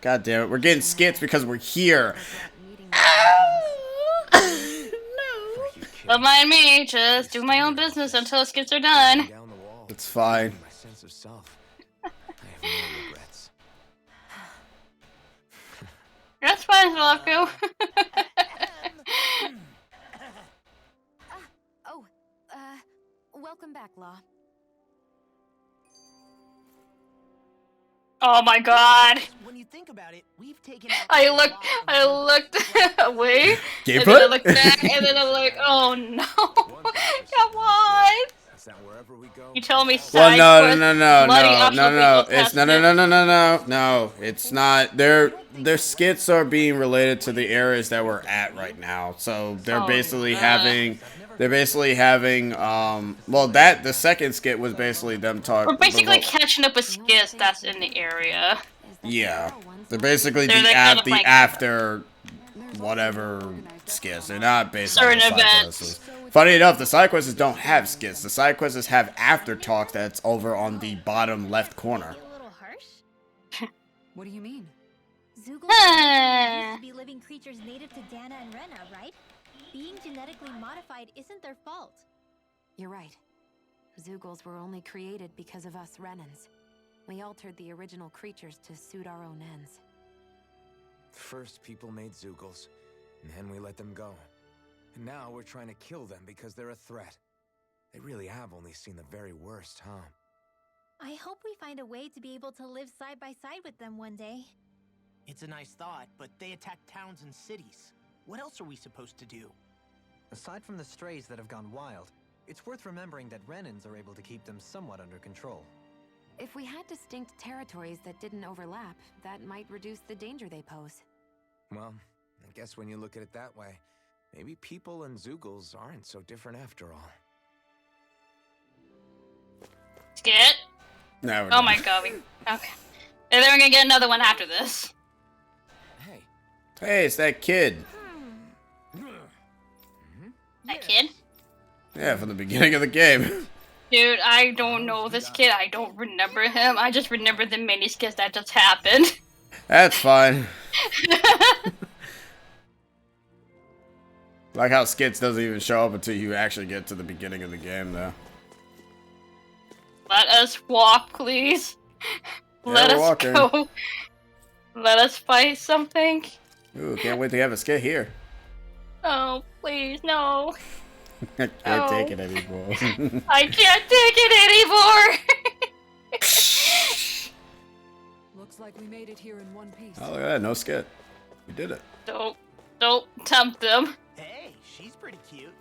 Speaker 1: God damn it. We're getting skits because we're here.
Speaker 2: Don't mind me. Just do my own business until skits are done.
Speaker 1: It's fine.
Speaker 3: My sense of self. I have no regrets.
Speaker 2: That's fine, Zalafko.
Speaker 4: Welcome back, Law.
Speaker 2: Oh my god.
Speaker 8: When you think about it, we've taken
Speaker 2: I looked away.
Speaker 1: Game
Speaker 2: and then I
Speaker 1: put?
Speaker 2: looked back and then I'm like, oh no. Come on.
Speaker 3: Is that wherever we go?
Speaker 2: You tell me
Speaker 1: Well,
Speaker 2: side quest,
Speaker 1: no. It's no. It's not. Their skits are being related to the areas that we're at right now. So they're basically having. They're basically having. Well, the second skit was basically them talking.
Speaker 2: We're basically catching up with skits that's in the area.
Speaker 1: Yeah, they're basically
Speaker 2: They're like kind of like-
Speaker 1: after whatever skits. They're not based on
Speaker 2: Certain
Speaker 1: the side
Speaker 2: events.
Speaker 1: quests. Funny enough, the side quests don't have skits. The side quests have after talk that's over on the bottom left corner.
Speaker 5: A little harsh?
Speaker 6: What do you mean?
Speaker 5: Zoogle used to be living creatures native to Dana and Rena, right? Being genetically modified isn't their fault.
Speaker 4: You're right. Zeugles were only created because of us Renans. We altered the original creatures to suit our own ends.
Speaker 12: First, people made Zeugles, and then we let them go. And now we're trying to kill them because they're a threat. They really have only seen the very worst, huh?
Speaker 5: I hope we find a way to be able to live side by side with them one day.
Speaker 8: It's a nice thought, but they attack towns and cities. What else are we supposed to do?
Speaker 9: Aside from the strays that have gone wild, it's worth remembering that Renans are able to keep them somewhat under control.
Speaker 4: If we had distinct territories that didn't overlap, that might reduce the danger they pose.
Speaker 12: Well, I guess when you look at it that way, maybe people and Zeugles aren't so different after all.
Speaker 2: Skit?
Speaker 1: No.
Speaker 2: Oh my god. Okay. And then we're gonna get another one after this.
Speaker 1: Hey, it's that kid.
Speaker 2: That kid?
Speaker 1: Yeah, from the beginning of the game.
Speaker 2: Dude, I don't know this kid. I don't remember him. I just remember the mini skits that just happened.
Speaker 1: That's fine. Like how Skits doesn't even show up until you actually get to the beginning of the game, though.
Speaker 2: Let us walk, please.
Speaker 1: Yeah,
Speaker 2: Let
Speaker 1: we're
Speaker 2: us
Speaker 1: walking.
Speaker 2: go. Let us fight something.
Speaker 1: Ooh, can't wait to have a skit here.
Speaker 2: Oh, please, no.
Speaker 1: I can't take it anymore.
Speaker 2: I can't take it anymore.
Speaker 6: Looks like we made it here in one piece.
Speaker 1: Oh, look at that, no skit. We did it.
Speaker 2: Don't tempt them.
Speaker 8: Hey, she's pretty cute.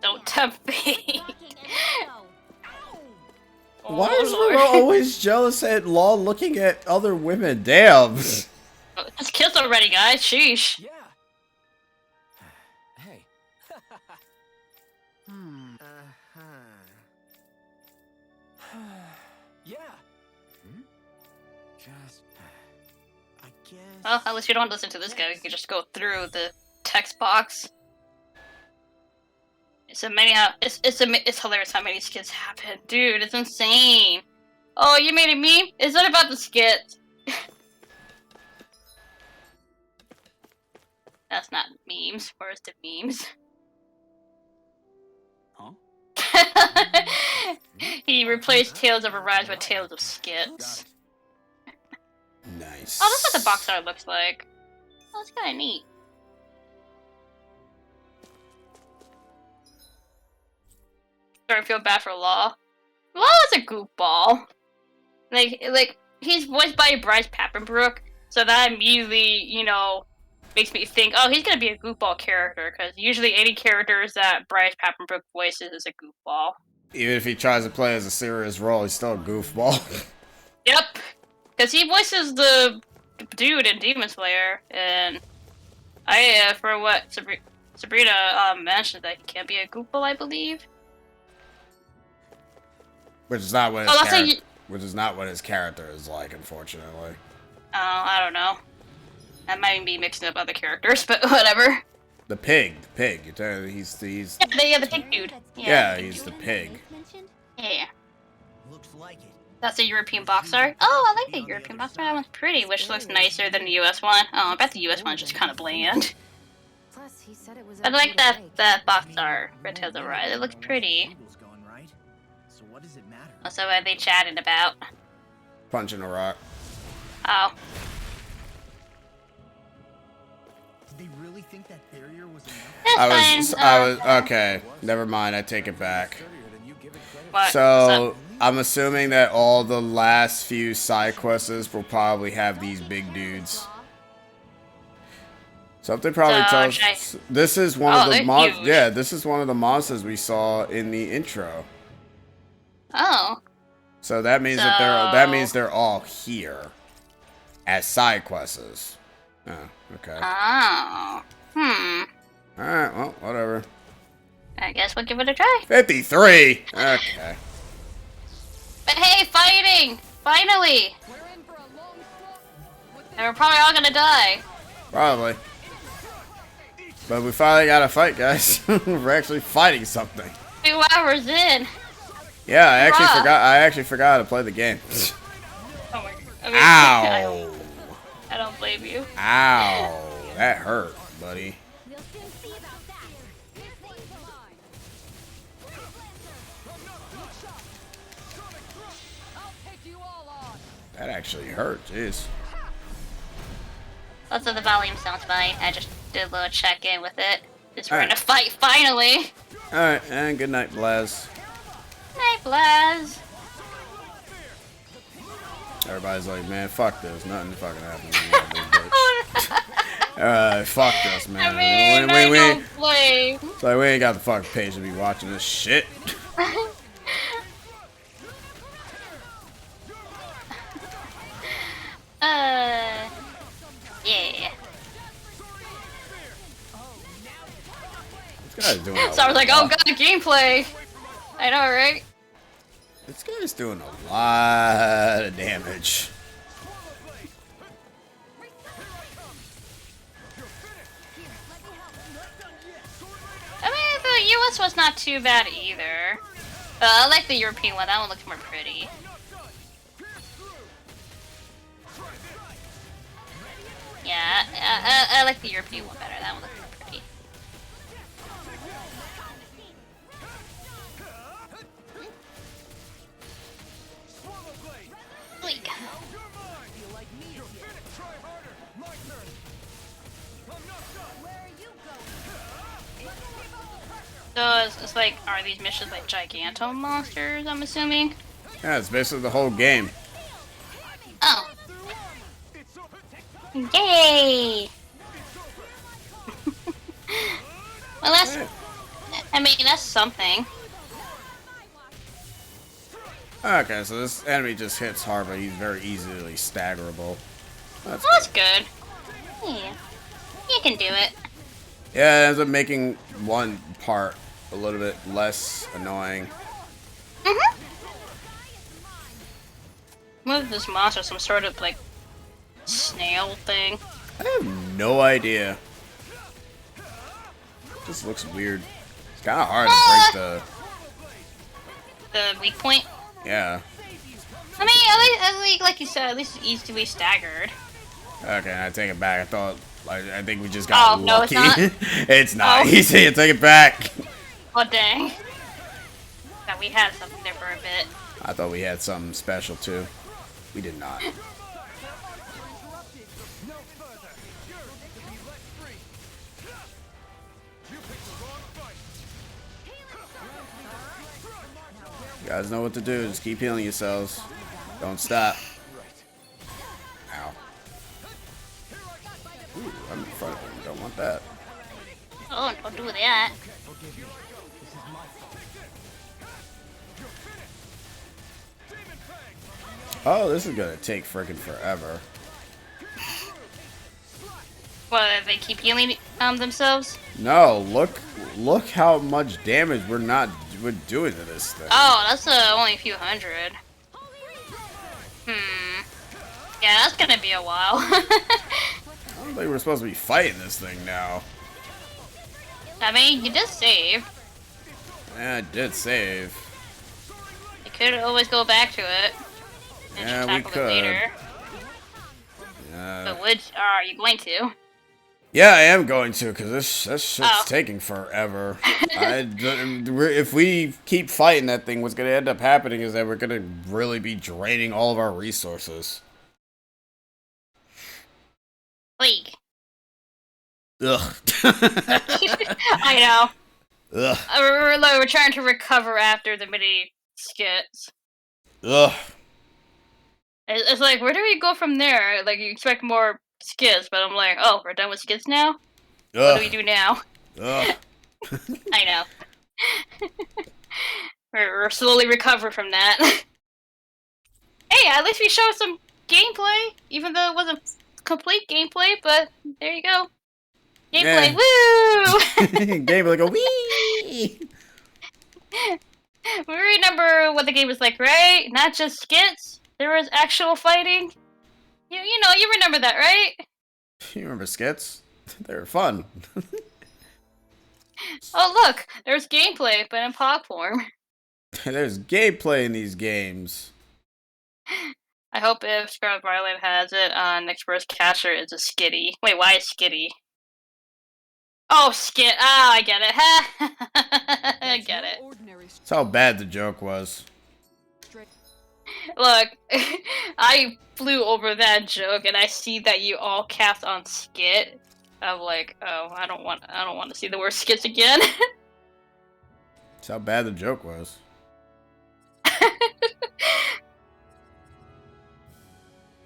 Speaker 2: Don't tempt me.
Speaker 1: Why is Roro always jealous at Law looking at other women? Damn.
Speaker 2: Just kiss already, guys. Sheesh.
Speaker 12: Yeah. Hey. Yeah.
Speaker 8: Just... I guess...
Speaker 2: Well, at least you don't listen to this guy. We can just go through the text box. It's hilarious how many skits happen. Dude, it's insane. Oh, you made a meme? Is that about the skit? That's not memes. Where's the memes?
Speaker 11: Huh?
Speaker 2: He replaced Tales of Arise with Tales of Skits.
Speaker 1: Nice.
Speaker 2: Oh, that's what the box art looks like. Oh, that's kind of neat. Starting to feel bad for Law. Law is a goofball. Like he's voiced by Bryce Papenbrook, so that immediately, you know, makes me think, oh, he's gonna be a goofball character, because usually any characters that Bryce Papenbrook voices is a goofball.
Speaker 1: Even if he tries to play as a serious role, he's still a goofball.
Speaker 2: Yep, because he voices the dude in Demon Slayer, and for what Sabrina mentioned, that he can't be a goofball, I believe.
Speaker 1: Which is not what his character is like, unfortunately.
Speaker 2: Oh, I don't know. I might be mixing up other characters, but whatever.
Speaker 1: The pig. You're telling me he's
Speaker 2: Yeah, the pig dude.
Speaker 1: Yeah, he's the pig.
Speaker 2: Yeah.
Speaker 8: Looks like it.
Speaker 2: That's a European box art. Oh, I like the European box art. That one's pretty, which looks nicer than the US one. Oh, I bet the US one's just kind of bland.
Speaker 4: Plus, he said it was
Speaker 2: I like that box art for Tales of Arise. It looks pretty.
Speaker 8: So what does it matter?
Speaker 2: Also, what are they chatting about?
Speaker 1: Punching a rock.
Speaker 2: Oh.
Speaker 8: Did they really think that barrier was enough?
Speaker 2: That's fine.
Speaker 1: I was okay. Never mind. I take it back.
Speaker 2: What?
Speaker 1: So I'm assuming that all the last few side quests will probably have these big dudes. Something probably tells. This is one of the monsters. Yeah, this is one of the monsters we saw in the intro.
Speaker 2: Oh.
Speaker 1: So that means they're all here as side quests. Oh, okay.
Speaker 2: Oh.
Speaker 1: Alright, well, whatever.
Speaker 2: I guess we'll give it a try.
Speaker 1: 53! Okay.
Speaker 2: But hey, fighting! Finally! And we're probably all gonna die.
Speaker 1: Probably. But we finally got a fight, guys. We're actually fighting something.
Speaker 2: 2 hours in.
Speaker 1: Yeah, I actually forgot how to play the game.
Speaker 2: Oh my god.
Speaker 1: Ow!
Speaker 2: I don't blame you.
Speaker 1: Ow! That hurt, buddy. That actually hurt, jeez.
Speaker 2: Also, the volume sounds fine. I just did a little check-in with it. Just we're in a
Speaker 1: Alright.
Speaker 2: fight, finally!
Speaker 1: Alright, and good night, Blaz.
Speaker 2: Night, Blaz!
Speaker 1: Everybody's like, man, fuck this. Nothing fucking happening. Alright, fuck this, man.
Speaker 2: I mean, I don't blame.
Speaker 1: It's like, we ain't got the fucking page to be watching this shit.
Speaker 2: Yeah.
Speaker 1: This guy's doing a
Speaker 2: So I was like, oh
Speaker 1: lot.
Speaker 2: god, gameplay! I know, right?
Speaker 1: This guy's doing a lot of damage.
Speaker 2: I mean, the US was not too bad either. I like the European one, that one looks more pretty. Yeah, I like the European one better, that one looks more pretty. Bleak. So it's like, are these missions like Giganto monsters, I'm assuming?
Speaker 1: Yeah, it's basically the whole game.
Speaker 2: Oh. Yay! Well, that's... I mean, that's something.
Speaker 1: Okay, so this enemy just hits hard, but he's very easily staggerable.
Speaker 2: That's good. Yeah. You can do it.
Speaker 1: Yeah, it ends up making one part a little bit less annoying.
Speaker 2: Mm-hmm. What is this monster? Some sort of, like, snail thing?
Speaker 1: I have no idea. This looks weird. It's kind of hard to break
Speaker 2: The weak point?
Speaker 1: Yeah.
Speaker 2: I mean, at least, like you said, at least it's easily staggered.
Speaker 1: Okay, I take it back. I think we just got
Speaker 2: Oh, no, it's
Speaker 1: lucky.
Speaker 2: not?
Speaker 1: It's not.
Speaker 2: Oh.
Speaker 1: You see, take it back.
Speaker 2: Oh, dang. Thought we had something there for a bit.
Speaker 1: I thought we had something special too. We did not. You guys know what to do. Just keep healing yourselves. Don't stop. Ow. Ooh, I'm in front of him. Don't want that.
Speaker 2: Oh, don't do that.
Speaker 1: Oh, this is gonna take freaking forever.
Speaker 2: Well, they keep healing themselves?
Speaker 1: No, look how much damage we're doing to this thing.
Speaker 2: Oh, that's only a few hundred. Hmm. Yeah, that's gonna be a while.
Speaker 1: I don't think we're supposed to be fighting this thing now.
Speaker 2: I mean, you did save.
Speaker 1: Yeah, I did save.
Speaker 2: You could always go back to it. And
Speaker 1: Yeah,
Speaker 2: just
Speaker 1: we
Speaker 2: tackle
Speaker 1: could.
Speaker 2: it later. But are you going to?
Speaker 1: Yeah, I am going to, because this shit's
Speaker 2: Oh.
Speaker 1: taking forever. If we keep fighting that thing, what's going to end up happening is that we're going to really be draining all of our resources.
Speaker 2: League.
Speaker 1: Ugh.
Speaker 2: I know.
Speaker 1: Ugh.
Speaker 2: We're trying to recover after the mini skits.
Speaker 1: Ugh.
Speaker 2: It's like, where do we go from there? Like, you expect more skits, but I'm like, oh, we're done with skits now? What do we do now?
Speaker 1: Ugh.
Speaker 2: I know. we're slowly recover from that. Hey, at least we showed some gameplay, even though it wasn't complete gameplay, but there you go. Gameplay, woo!
Speaker 1: Gameplay, go wee!
Speaker 2: We remember what the game was like, right? Not just skits. There was actual fighting. You know, you remember that, right?
Speaker 1: You remember skits? They were fun.
Speaker 2: Oh, look! There's gameplay, but in pop form.
Speaker 1: There's gameplay in these games.
Speaker 2: I hope if Scarlet Violet has it on Express Catcher, it's a skitty. Wait, why is skitty? Oh, skit. Ah, I get it. I get it.
Speaker 1: That's how bad the joke was.
Speaker 2: Look, I flew over that joke and I see that you all cast on skit, I'm like, oh, I don't want to see the word skits again.
Speaker 1: That's how bad the joke was.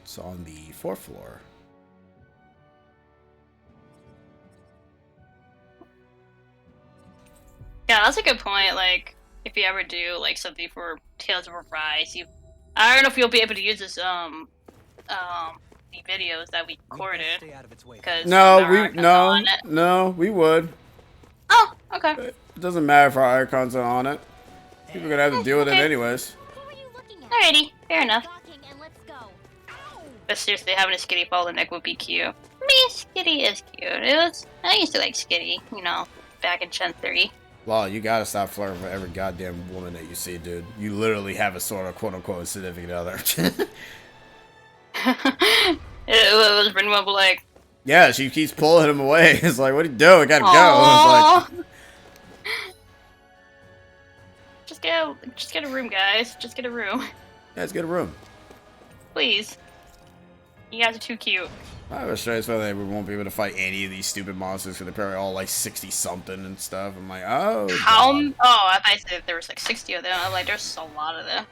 Speaker 1: It's on the 4th floor.
Speaker 2: Yeah, that's a good point. Like, if you ever do like something for Tales of Arise, I don't know if you'll be able to use this the videos that we recorded. Because
Speaker 1: no, we would.
Speaker 2: Oh, okay.
Speaker 1: It doesn't matter if our icons are on it. People are gonna have to deal with it anyways.
Speaker 2: Alrighty, fair enough. But seriously, having a Skitty follow the neck would be cute. I mean, Skitty is cute. I used to like Skitty, you know, back in Gen 3.
Speaker 1: Well, you gotta stop flirting with every goddamn woman that you see, dude. You literally have a sort of quote-unquote significant other.
Speaker 2: It was Renwell like...
Speaker 1: Yeah, she keeps pulling him away. It's like, what are you doing? Gotta go. It's like...
Speaker 2: Just get a room, guys. Just get a room.
Speaker 1: Yeah, let's get a room.
Speaker 2: Please. You guys are too cute.
Speaker 1: I have a strange feeling that we won't be able to fight any of these stupid monsters because they're probably all like 60-something and stuff. I'm like, oh.
Speaker 2: How? Oh, I thought you said there was like 60 of them. I'm like, there's a lot of them.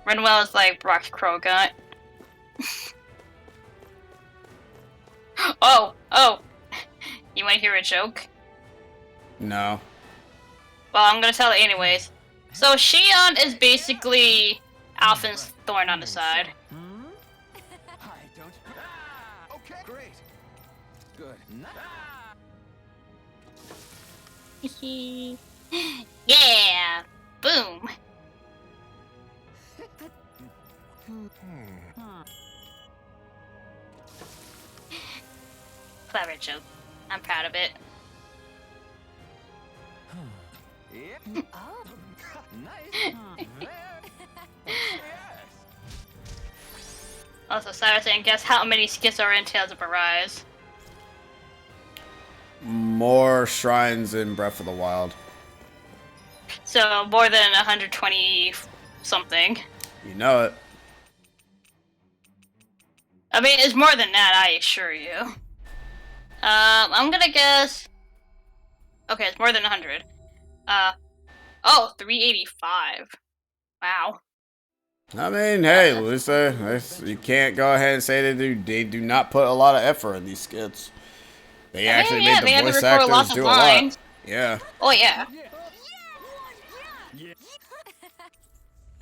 Speaker 2: Renwell is like Brock's Krogut. Oh. You want to hear a joke?
Speaker 1: No.
Speaker 2: Well, I'm gonna tell it anyways. So Shion is basically Alphen's thorn on the side.
Speaker 3: Okay, great. Good.
Speaker 2: Yeah! Boom! Clever joke. I'm proud of it.
Speaker 3: Oh. Nice.
Speaker 2: Also, Cyrus saying, guess how many skits are in Tales of Arise?
Speaker 1: More shrines in Breath of the Wild.
Speaker 2: So, more than 120 something.
Speaker 1: You know it.
Speaker 2: I mean, it's more than that, I assure you. I'm gonna guess... Okay, it's more than 100. 385. Wow.
Speaker 1: I mean, hey, Lisa, you can't go ahead and say they do not put a lot of effort in these skits. They actually made the voice actors do a lot. Yeah.
Speaker 2: Oh, yeah.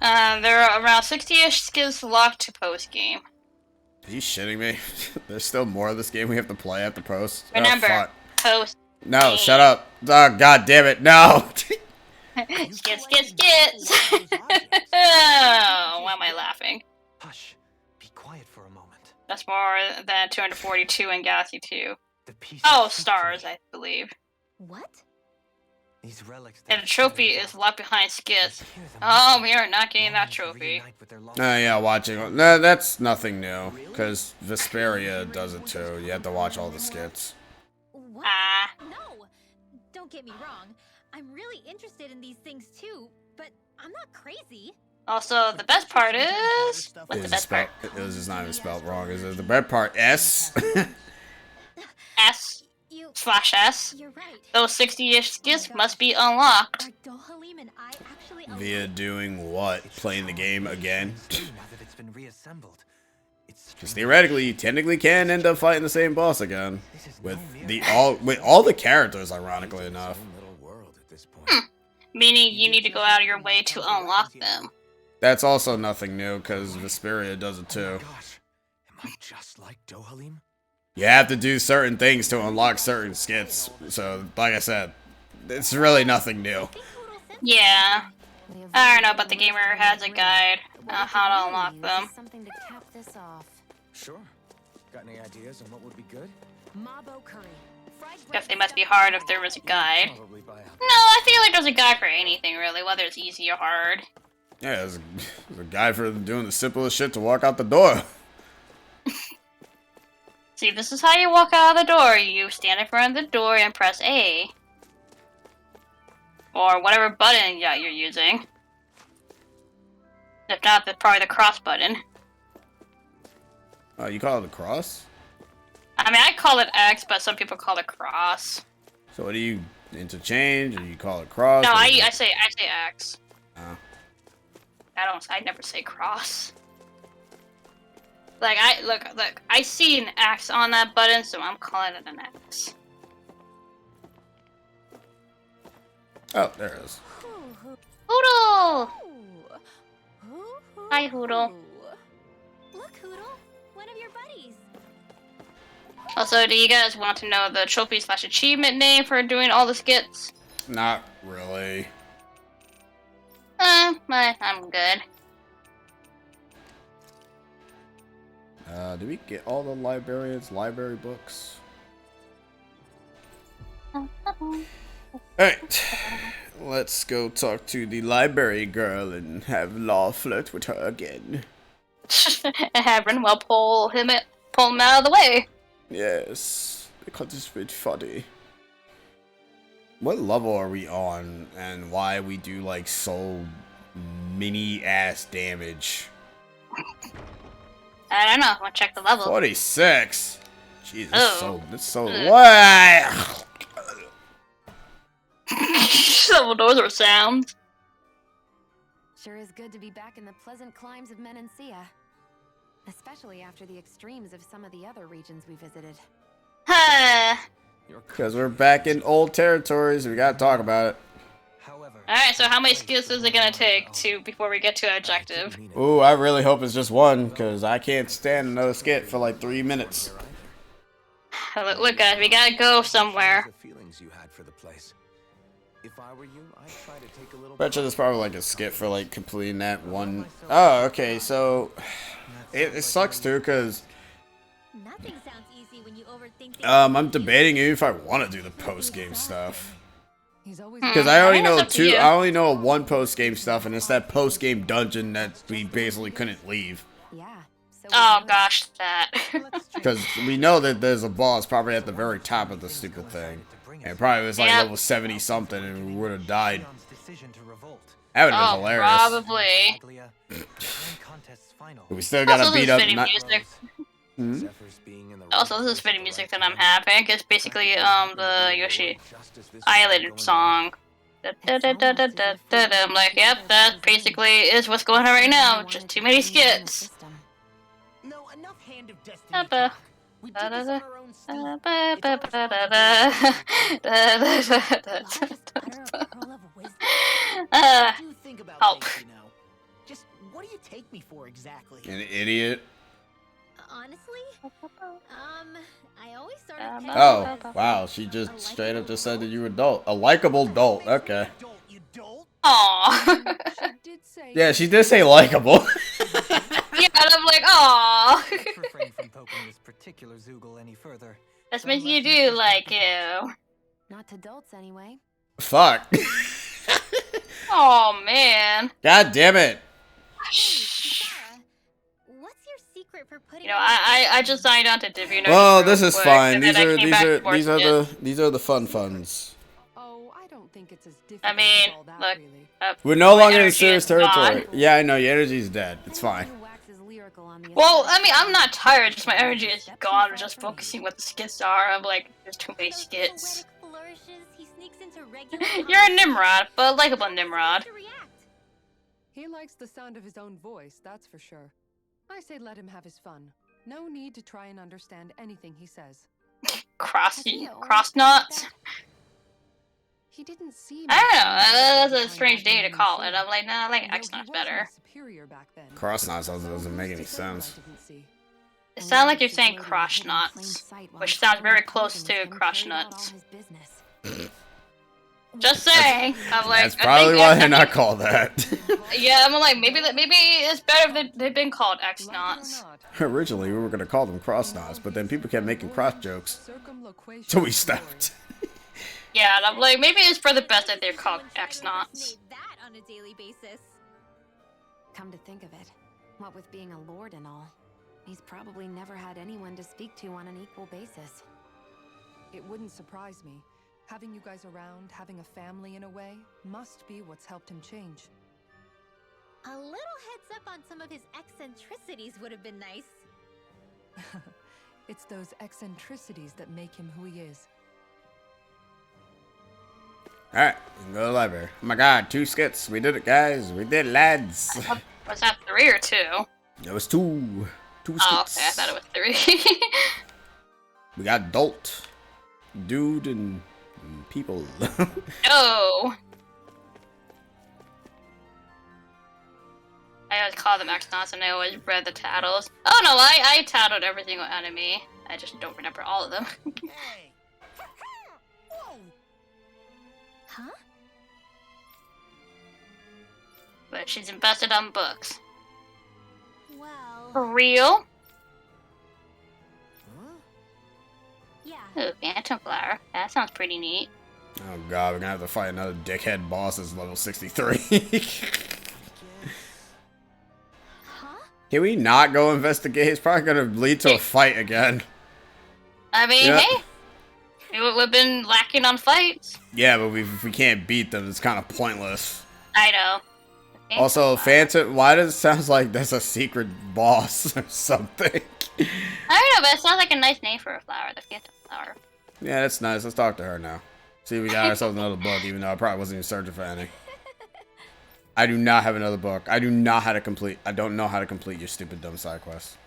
Speaker 2: There are around 60-ish skits locked to post-game.
Speaker 1: Are you shitting me? There's still more of this game we have to play at the post.
Speaker 2: Remember, post.
Speaker 1: No, shut up. Oh, god damn it, no!
Speaker 2: Skits. Oh, why am I laughing?
Speaker 9: Hush. Be quiet for a moment.
Speaker 2: That's more than 242 in Galaxy 2. Oh, stars, I believe.
Speaker 5: What?
Speaker 9: These relics
Speaker 2: and the trophy is locked behind skits. Oh, we are not getting that trophy.
Speaker 1: Yeah, watching. No, that's nothing new, because Vesperia does it too. You have to watch all the skits.
Speaker 5: What? No! Don't get me wrong. I'm really interested in these things too, but I'm not crazy.
Speaker 2: Also, the best part is... What's the best part?
Speaker 1: It was just not even spelled wrong. Is it the best part? S?
Speaker 2: S? Slash S?
Speaker 5: You're right.
Speaker 2: Those 60-ish skits must be unlocked.
Speaker 1: Via doing what? Playing the game again? Because theoretically, you technically can end up fighting the same boss again. With all the characters, ironically enough.
Speaker 2: Meaning you need to go out of your way to unlock them.
Speaker 1: That's also nothing new, because Vesperia does it too.
Speaker 3: Am I just like Dohalim?
Speaker 1: You have to do certain things to unlock certain skits. So, like I said, it's really nothing new.
Speaker 2: Yeah. I don't know, but the gamer has a guide on how to unlock them.
Speaker 4: Something to cap this off.
Speaker 12: Sure. Got any ideas on what would be good?
Speaker 4: Mabo curry.
Speaker 2: Guess they must be hard if there was a guide. No, I feel like there's a guide for anything, really, whether it's easy or hard.
Speaker 1: Yeah, there's a guide for doing the simplest shit to walk out the door.
Speaker 2: See, this is how you walk out of the door. You stand in front of the door and press A. Or whatever button you're using. If not, that's probably the cross button.
Speaker 1: Oh, you call it a cross?
Speaker 2: I mean, I call it X, but some people call it cross.
Speaker 1: So what do you interchange, or you call it cross?
Speaker 2: No,
Speaker 1: or
Speaker 2: I say X.
Speaker 1: Oh.
Speaker 2: I never say cross. Like look, I see an X on that button, so I'm calling it an X.
Speaker 1: Oh, there it is.
Speaker 2: Hoodle! Hi, Hoodle.
Speaker 5: Look, Hoodle, one of your buddies.
Speaker 2: Also, do you guys want to know the trophy/achievement name for doing all the skits?
Speaker 1: Not really.
Speaker 2: But I'm good.
Speaker 1: Did we get all the librarians' library books? Alright. Let's go talk to the library girl and have Law flirt with her again.
Speaker 2: And have Renwell pull him out of the way.
Speaker 1: Yes, because it's very funny. What level are we on, and why we do like so mini ass damage?
Speaker 2: I don't know. I'm gonna check the level.
Speaker 1: 46. Jesus,
Speaker 2: Oh.
Speaker 1: that's so. What?
Speaker 2: Some those are sounds.
Speaker 4: Sure is good to be back in the pleasant climes of Menancia. Especially after the extremes of some of the other regions we visited.
Speaker 1: Because we're back in old territories, we gotta talk about it.
Speaker 2: Alright, so how many skills is it gonna take before we get to our objective?
Speaker 1: Ooh, I really hope it's just one, because I can't stand another skit for like 3 minutes.
Speaker 2: Look guys, we gotta go somewhere.
Speaker 1: Bet you there's probably like a skit for like completing that one. Oh, okay, so it sucks too, because
Speaker 5: Nothing sounds easy when you overthink things.
Speaker 1: I'm debating if I want to do the post game stuff.
Speaker 6: Because
Speaker 1: Because I only know two. I only know one post game stuff, and it's that post game dungeon that we basically couldn't leave.
Speaker 2: Oh gosh, that.
Speaker 1: Because we know that there's a boss probably at the very top of the stupid thing, and it probably was like
Speaker 2: Yep.
Speaker 1: level 70 something, and we would have died. That would have been hilarious.
Speaker 2: Probably.
Speaker 1: But we still gotta
Speaker 2: Also,
Speaker 1: beat
Speaker 2: this
Speaker 1: up.
Speaker 2: is fitting music.
Speaker 1: Hmm?
Speaker 2: Also, this is fitting music that I'm having. It's basically the Yoshi Island song. I'm like, yep, that basically is what's going on right now. Just too many skits.
Speaker 8: No, enough Hand of Destiny.
Speaker 2: Ba-ba.
Speaker 8: talk. We did this on our own steam. Do think about
Speaker 2: Help.
Speaker 8: things, you know. Just what do you take me for exactly?
Speaker 1: An idiot.
Speaker 5: Honestly, I always sort of.
Speaker 1: Oh, wow. She just straight up just said that you were adult. A likable adult. Okay.
Speaker 2: Aww.
Speaker 1: Yeah, she did say likable.
Speaker 2: Yeah, and I'm like, aww.
Speaker 9: Refrain from poking this particular Zoogle any further.
Speaker 2: That's making you do like you.
Speaker 4: Not to adults anyway.
Speaker 1: Fuck.
Speaker 2: Oh man.
Speaker 1: God damn it.
Speaker 5: What's your secret for putting?
Speaker 2: You know, I just signed on to Divino.
Speaker 1: Well, this is fine.
Speaker 2: And then I came back to
Speaker 1: These are the fun funds.
Speaker 6: Oh, I don't think it's as difficult
Speaker 2: I mean,
Speaker 6: as all that,
Speaker 2: look.
Speaker 6: really.
Speaker 1: We're no
Speaker 2: my
Speaker 1: longer in
Speaker 2: energy
Speaker 1: serious
Speaker 2: is gone.
Speaker 1: territory. Yeah, I know your energy's dead. It's fine.
Speaker 2: Well, I mean, I'm not tired. Just my energy is gone. I'm just focusing what the skits are. I'm like, there's too many skits.
Speaker 5: He sneaks into regular.
Speaker 2: You're a Nimrod, but a likable Nimrod.
Speaker 6: He likes the sound of his own voice, that's for sure. I say let him have his fun. No need to try and understand anything he says.
Speaker 2: Cross knots.
Speaker 6: He didn't see.
Speaker 2: I don't know. That's a strange day to call it. I'm like, nah, I like X knots better.
Speaker 1: Cross knots doesn't make any sense.
Speaker 2: It sounds like you're saying cross knots, which sounds very close to cross nuts. Just saying. I'm like,
Speaker 1: That's probably why they're not called that.
Speaker 2: Yeah, I'm like, maybe it's better if they've been called X knots.
Speaker 1: Originally, we were gonna call them cross knots, but then people kept making cross jokes, so we stopped.
Speaker 2: Yeah, and I'm like, maybe it's for the best that they're called X knots.
Speaker 5: That on a daily basis.
Speaker 4: Come to think of it, what with being a lord and all, he's probably never had anyone to speak to on an equal basis.
Speaker 6: It wouldn't surprise me. Having you guys around, having a family in a way, must be what's helped him change.
Speaker 5: A little heads up on some of his eccentricities would have been nice.
Speaker 6: It's those eccentricities that make him who he is.
Speaker 1: Alright, we can go to the library. Oh my god, 2 skits. We did it, guys. We did it, lads.
Speaker 2: Was that 3 or 2?
Speaker 1: It was 2. 2 skits.
Speaker 2: Oh, okay. I thought it was 3.
Speaker 1: We got Dolt, Dude, and people.
Speaker 2: Oh. I always call them X-Nauts and I always read the titles. Oh no, I titled every single enemy. I just don't remember all of them.
Speaker 8: Hey! Whoa!
Speaker 5: Huh?
Speaker 2: But she's invested on books.
Speaker 5: Well...
Speaker 2: For real?
Speaker 8: Huh?
Speaker 5: Yeah.
Speaker 2: Ooh, Phantom Flower. That sounds pretty neat.
Speaker 1: Oh god, we're gonna have to fight another dickhead boss that's level 63. Can we not go investigate? It's probably gonna lead to a fight again.
Speaker 2: I mean,
Speaker 1: Yeah.
Speaker 2: hey, we've been lacking on fights.
Speaker 1: Yeah, but if we can't beat them, it's kind of pointless.
Speaker 2: I know.
Speaker 1: Also, Phantom, why does it sound like there's a secret boss or something?
Speaker 2: I don't know, but it sounds like a nice name for a flower, the Phantom Flower.
Speaker 1: Yeah, that's nice. Let's talk to her now. See if we got ourselves another book, even though I probably wasn't even searching for any. I do not have another book. I don't know how to complete your stupid dumb side quest.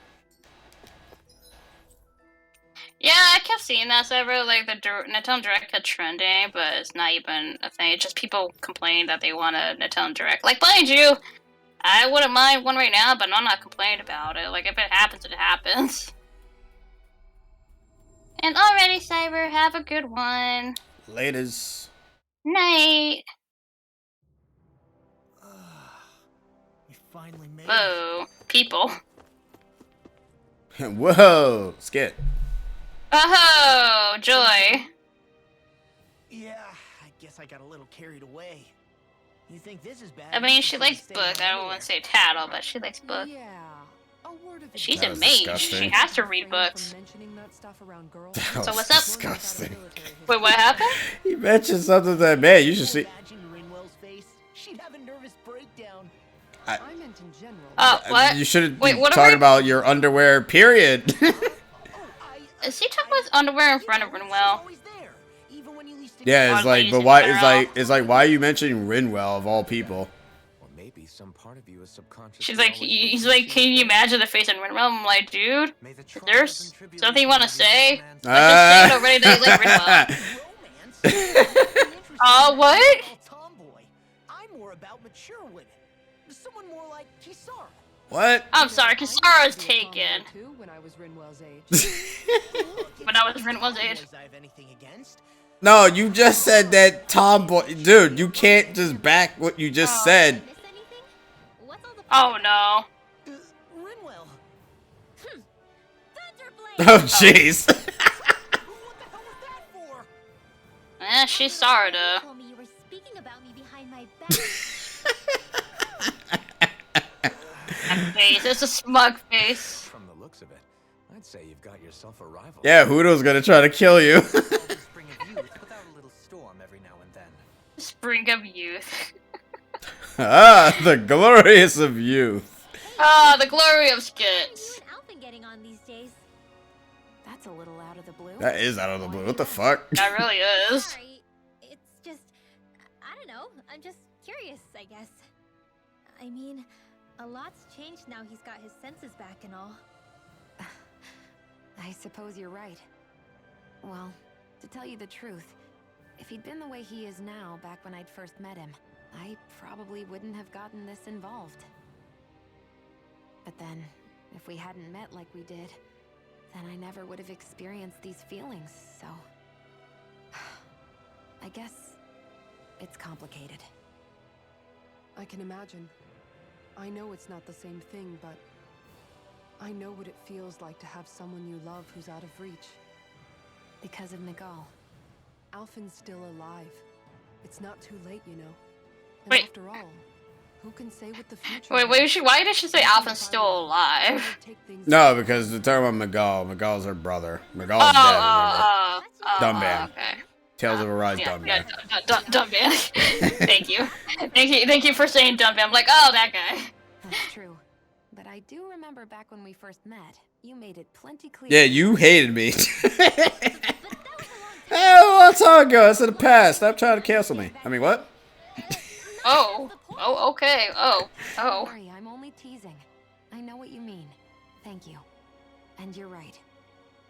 Speaker 2: Yeah, I kept seeing that, so I really like the Nintendo Direct kept trending, but it's not even a thing. It's just people complaining that they want a Nintendo Direct. Like, mind you, I wouldn't mind one right now, but I'm not complaining about it. Like, if it happens, it happens. And already, Cyber, have a good one.
Speaker 1: Laters.
Speaker 2: Night.
Speaker 8: We finally made
Speaker 2: Whoa, people.
Speaker 1: Whoa, skit.
Speaker 2: Oh, joy.
Speaker 8: Yeah, I guess I got a little carried away. You think this is bad?
Speaker 2: I mean, she likes books. I don't want to say tattle, but she likes books.
Speaker 6: Yeah. A word of
Speaker 2: She's
Speaker 1: That
Speaker 2: a
Speaker 1: was
Speaker 2: mage.
Speaker 1: disgusting.
Speaker 2: She has to read books.
Speaker 6: mentioning that stuff around girls.
Speaker 1: That
Speaker 2: So
Speaker 1: was
Speaker 2: what's up?
Speaker 1: disgusting.
Speaker 2: Wait, what happened?
Speaker 1: He mentioned something that, man, you should see.
Speaker 8: Imagine Rinwell's face. She'd have a nervous breakdown.
Speaker 6: I meant in general.
Speaker 2: What?
Speaker 1: You shouldn't
Speaker 2: Wait,
Speaker 1: be
Speaker 2: what are
Speaker 1: talking
Speaker 2: we-
Speaker 1: about your underwear, period.
Speaker 2: Is he talking about his underwear in front of Rinwell?
Speaker 1: Yeah, it's
Speaker 2: Or
Speaker 1: like,
Speaker 2: ladies
Speaker 1: but
Speaker 2: in
Speaker 1: why?
Speaker 2: general?
Speaker 1: It's like, why are you mentioning Rinwell of all people?
Speaker 12: Or maybe some part of you is subconscious.
Speaker 2: She's like, he's like, can you imagine the face in Rinwell? I'm like, dude, is there something you want to say? Let's just say it already that you like Rinwell. What?
Speaker 8: Tomboy. I'm more about mature women. Someone more like Kisara.
Speaker 1: What?
Speaker 2: I'm sorry, Kisara's taken.
Speaker 6: When I was Rinwell's age.
Speaker 2: When I was Rinwell's age.
Speaker 8: I have anything against.
Speaker 1: No, you just said that tomboy. Dude, you can't just back what you just said.
Speaker 2: Oh no.
Speaker 8: Rinwell.
Speaker 1: Oh, jeez.
Speaker 2: She's sorry to.
Speaker 5: Told me you were speaking about me behind my back.
Speaker 2: That face, it's a smug face.
Speaker 12: From the looks of it, I'd say you've got yourself a rival.
Speaker 1: Yeah, Hudo's gonna try to kill you.
Speaker 9: Spring of youth without a little storm every now and then.
Speaker 2: Spring of youth.
Speaker 1: Ah, the glorious of youth.
Speaker 2: Ah, the glory of skits.
Speaker 5: Alpha getting on these days.
Speaker 4: That's a little out of the blue.
Speaker 1: That is out of the blue. What the fuck?
Speaker 2: That really is.
Speaker 5: Sorry. It's just, I don't know. I'm just curious, I guess. I mean, a lot's changed now he's got his senses back and all.
Speaker 4: I suppose you're right. Well, to tell you the truth, if he'd been the way he is now back when I'd first met him, I probably wouldn't have gotten this involved. But then, if we hadn't met like we did, then I never would have experienced these feelings, so... I guess it's complicated.
Speaker 6: I can imagine. I know it's not the same thing, but I know what it feels like to have someone you love who's out of reach.
Speaker 4: Because of Miguel.
Speaker 6: Alphen's still alive. It's not too late, you know. And
Speaker 2: Wait.
Speaker 6: after all, who can say what the future
Speaker 2: Wait,
Speaker 6: holds?
Speaker 2: why did she say Alpha's still alive?
Speaker 1: No, because they're talking about Miguel. Miguel's her brother. Miguel's dead, remember? Dumb band.
Speaker 2: Okay.
Speaker 1: Tales of Arise,
Speaker 2: Yeah,
Speaker 1: dumb
Speaker 2: yeah,
Speaker 1: band.
Speaker 2: dumb man. Thank you. Thank you for saying dumb man. I'm like, oh, that guy.
Speaker 4: That's true. but I do remember back when we first met, you made it plenty clear.
Speaker 1: Yeah, you hated me. Hey, what's how it goes? It's in the past. Stop trying to cancel me. I mean, what?
Speaker 2: Oh. Oh, okay. Oh. Oh.
Speaker 4: Sorry, I'm only teasing. I know what you mean. Thank you. And you're right.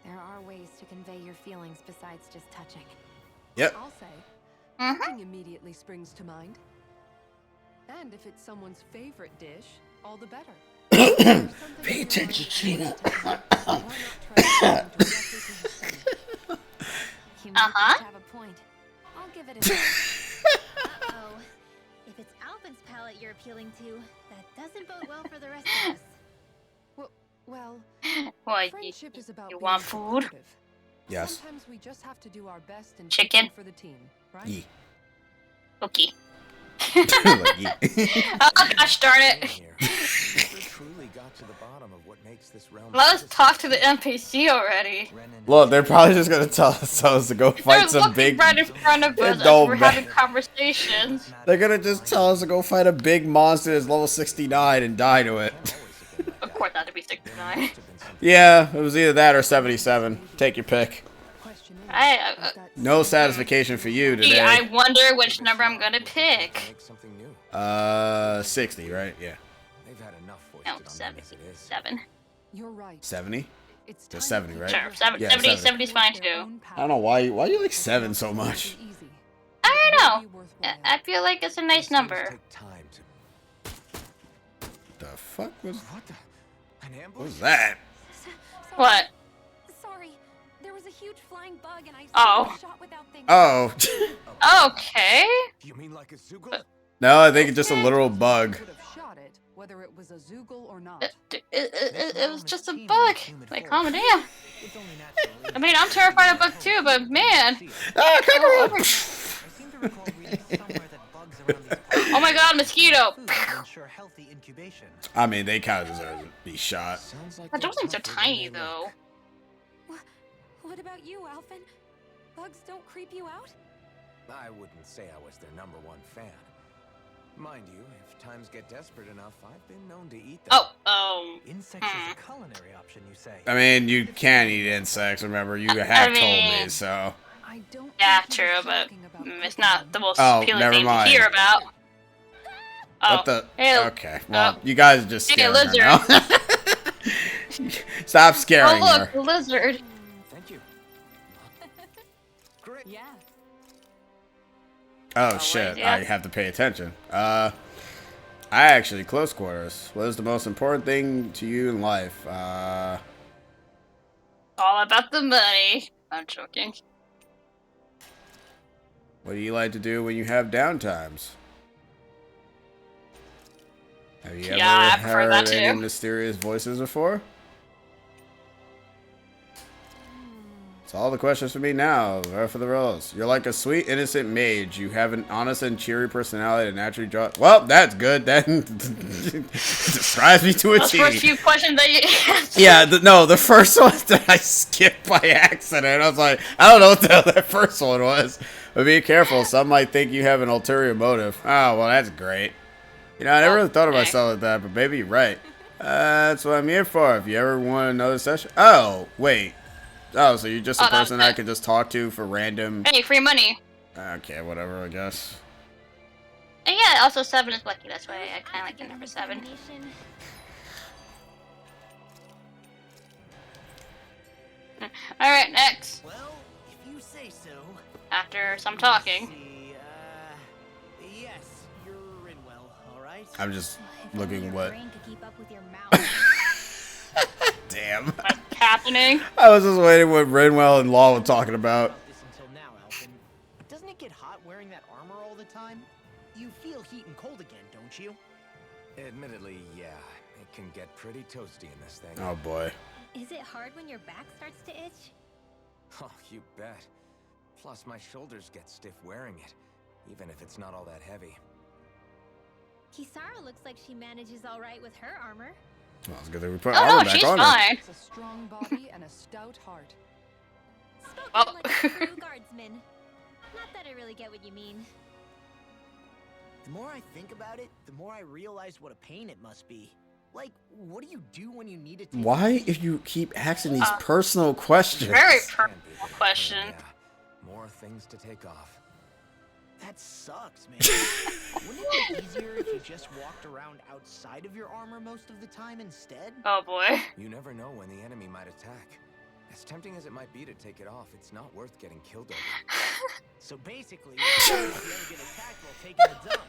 Speaker 4: There are ways to convey your feelings besides just touching.
Speaker 1: Yep.
Speaker 6: I'll say,
Speaker 2: Mm-hmm.
Speaker 6: cooking immediately springs to mind. And if it's someone's favorite dish, all the better.
Speaker 1: Pay attention, Sheena.
Speaker 4: You might just have a point. I'll give it a try.
Speaker 5: Uh-oh. If it's Alvin's palate you're appealing to, that doesn't bode well for the rest of us.
Speaker 6: Well,
Speaker 2: What?
Speaker 6: friendship is about
Speaker 2: You
Speaker 6: being
Speaker 2: want food?
Speaker 6: supportive.
Speaker 1: Yes.
Speaker 6: Sometimes we just have to do our best and
Speaker 2: Chicken?
Speaker 6: for the team, right?
Speaker 1: Yeah.
Speaker 2: Okay.
Speaker 1: Like, yeah.
Speaker 2: Oh gosh darn it.
Speaker 12: Never truly got to the bottom of what makes this realm
Speaker 2: Let us talk to the NPC already.
Speaker 1: Look, they're probably just gonna tell us to go
Speaker 2: They're
Speaker 1: fight some
Speaker 2: looking
Speaker 1: big.
Speaker 2: right in front of
Speaker 1: It
Speaker 2: us as
Speaker 1: don't
Speaker 2: we're
Speaker 1: matter.
Speaker 2: having conversations.
Speaker 1: They're gonna just tell us to go fight a big monster that's level 69 and die to it.
Speaker 2: Of course, not to be 69.
Speaker 1: Yeah, it was either that or 77. Take your pick. No
Speaker 6: That
Speaker 1: satisfaction for you
Speaker 2: Gee, I
Speaker 1: today.
Speaker 2: wonder which number I'm gonna pick.
Speaker 12: Make something new.
Speaker 1: 60, right? Yeah.
Speaker 12: They've had enough
Speaker 2: No,
Speaker 12: foisted on them as it is.
Speaker 2: 77.
Speaker 6: You're right.
Speaker 1: 70?
Speaker 6: It's
Speaker 1: Just
Speaker 6: time
Speaker 1: 70,
Speaker 6: to
Speaker 1: right?
Speaker 2: Sure,
Speaker 6: figure
Speaker 2: seven-
Speaker 1: Yeah,
Speaker 2: 70,
Speaker 1: 70.
Speaker 2: 70's fine too.
Speaker 1: I don't know why you like 7 so much.
Speaker 2: I don't know. I feel like it's a nice number.
Speaker 12: Take time to.
Speaker 1: The fuck was
Speaker 12: What the? An ambush?
Speaker 1: what was that?
Speaker 4: Sorry.
Speaker 2: What?
Speaker 4: Sorry. There was a huge flying bug and I
Speaker 2: Oh.
Speaker 4: shot without thinking.
Speaker 1: Oh.
Speaker 2: Okay.
Speaker 3: You mean like a Zoogle?
Speaker 1: No, I think it's just a literal bug.
Speaker 6: Could have shot it, whether it was a Zoogle or not.
Speaker 2: It was just a bug. Like, calm down. I mean, I'm terrified of bugs too, but man.
Speaker 1: Ah, kangaroo!
Speaker 2: Oh my god, mosquito.
Speaker 1: I mean, they kind of deserve to be shot.
Speaker 2: I don't think they're tiny though.
Speaker 4: What about you, Alvin? Bugs don't creep you out?
Speaker 12: I wouldn't say I was their #1 fan. Mind you, if times get desperate enough, I've been known to eat them.
Speaker 2: Oh,
Speaker 9: Insects is a culinary option, you say?
Speaker 1: I mean, you can eat insects, remember, you have told me, so.
Speaker 6: I don't
Speaker 2: yeah,
Speaker 6: think he
Speaker 2: true,
Speaker 6: was
Speaker 2: but
Speaker 6: talking about
Speaker 2: it's not the most
Speaker 1: Oh,
Speaker 2: appealing
Speaker 1: never
Speaker 2: thing
Speaker 1: mind.
Speaker 2: to hear about. Oh,
Speaker 1: What the?
Speaker 2: hey,
Speaker 1: Okay, well, you guys are just
Speaker 2: hey,
Speaker 1: scaring her
Speaker 2: lizard.
Speaker 1: now. Stop scaring
Speaker 2: Oh look,
Speaker 1: her.
Speaker 2: a lizard.
Speaker 12: Thank you.
Speaker 6: Yeah.
Speaker 1: Oh shit,
Speaker 2: yeah.
Speaker 1: I have to pay attention. I actually, close quarters. What is the most important thing to you in life?
Speaker 2: All about the money. I'm joking.
Speaker 1: What do you like to do when you have downtimes? Have you
Speaker 2: Yeah, I
Speaker 1: ever
Speaker 2: prefer
Speaker 1: heard
Speaker 2: that
Speaker 1: any
Speaker 2: too.
Speaker 1: mysterious voices before? It's all the questions for me now. Vote for the roles. You're like a sweet, innocent mage. You have an honest and cheery personality that naturally draws. Well, that's good. That describes me to a
Speaker 2: Those
Speaker 1: T.
Speaker 2: first few questions that you answered.
Speaker 1: Yeah, no, the first one that I skipped by accident. I was like, I don't know what the hell that first one was. But be careful. Some might think you have an ulterior motive. Oh, well, that's great. You know, I never really thought of
Speaker 2: Okay.
Speaker 1: myself like that, but maybe you're right. That's what I'm here for. If you ever want another session. Oh, wait. Oh, so you're just a
Speaker 2: Oh, that's
Speaker 1: person I
Speaker 2: it.
Speaker 1: could just talk to for random.
Speaker 2: Hey, free money.
Speaker 1: Okay, whatever, I guess.
Speaker 2: And yeah, also 7 is lucky. That's why I kind of like the number 7. All right, next.
Speaker 8: Well, if you say so.
Speaker 2: After some talking.
Speaker 8: See, yes, you're Rinwell, all right?
Speaker 1: I'm just
Speaker 5: If only
Speaker 1: looking
Speaker 5: your
Speaker 1: what.
Speaker 5: brain could keep up with your mouth.
Speaker 1: Damn.
Speaker 2: What's happening?
Speaker 1: I was just waiting what Renwell and Law were talking about.
Speaker 8: This until now, Alvin. Doesn't it get hot wearing that armor all the time? You feel heat and cold again, don't you?
Speaker 12: Admittedly, yeah. It can get pretty toasty in this thing.
Speaker 1: Oh boy.
Speaker 5: Is it hard when your back starts to itch?
Speaker 12: Oh, you bet. Plus, my shoulders get stiff wearing it, even if it's not all that heavy.
Speaker 5: Kisara looks like she manages all right with her armor.
Speaker 1: Well, it's good that we put
Speaker 2: Oh
Speaker 1: armor
Speaker 2: no,
Speaker 1: back
Speaker 2: she's
Speaker 1: on her.
Speaker 2: fine.
Speaker 6: It's a strong body and a stout heart.
Speaker 5: Spoken
Speaker 2: Oh.
Speaker 5: like a true guardsman. Not that I really get what you mean.
Speaker 8: The more I think about it, the more I realize what a pain it must be. Like, what do you do when you need to take
Speaker 1: Why if you keep asking these personal questions?
Speaker 2: Very personal question.
Speaker 12: Yeah. More things to take off.
Speaker 8: That sucks, man. Wouldn't it be easier if you just walked around outside of your armor most of the time instead?
Speaker 2: Oh boy.
Speaker 12: You never know when the enemy might attack. As tempting as it might be to take it off, it's not worth getting killed over.
Speaker 8: So basically, if you ever get attacked while taking a dump,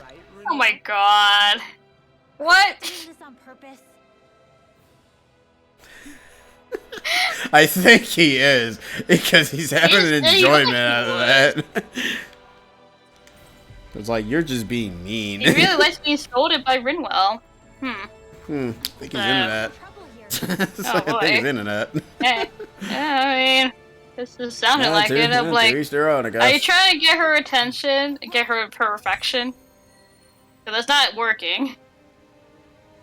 Speaker 8: right?
Speaker 2: Oh my god. What?
Speaker 5: Doing this on purpose.
Speaker 1: I think he is, because he's having an enjoyment out of that. It's like, you're just being mean.
Speaker 2: He really likes being scolded by Rinwell.
Speaker 1: I think he's into that.
Speaker 2: Oh boy.
Speaker 1: I think he's into that.
Speaker 2: Yeah, I mean, this just sounded like it. I'm
Speaker 1: To
Speaker 2: like,
Speaker 1: each their own, I guess.
Speaker 2: are you trying to get her attention? Get her perfection? Because that's not working.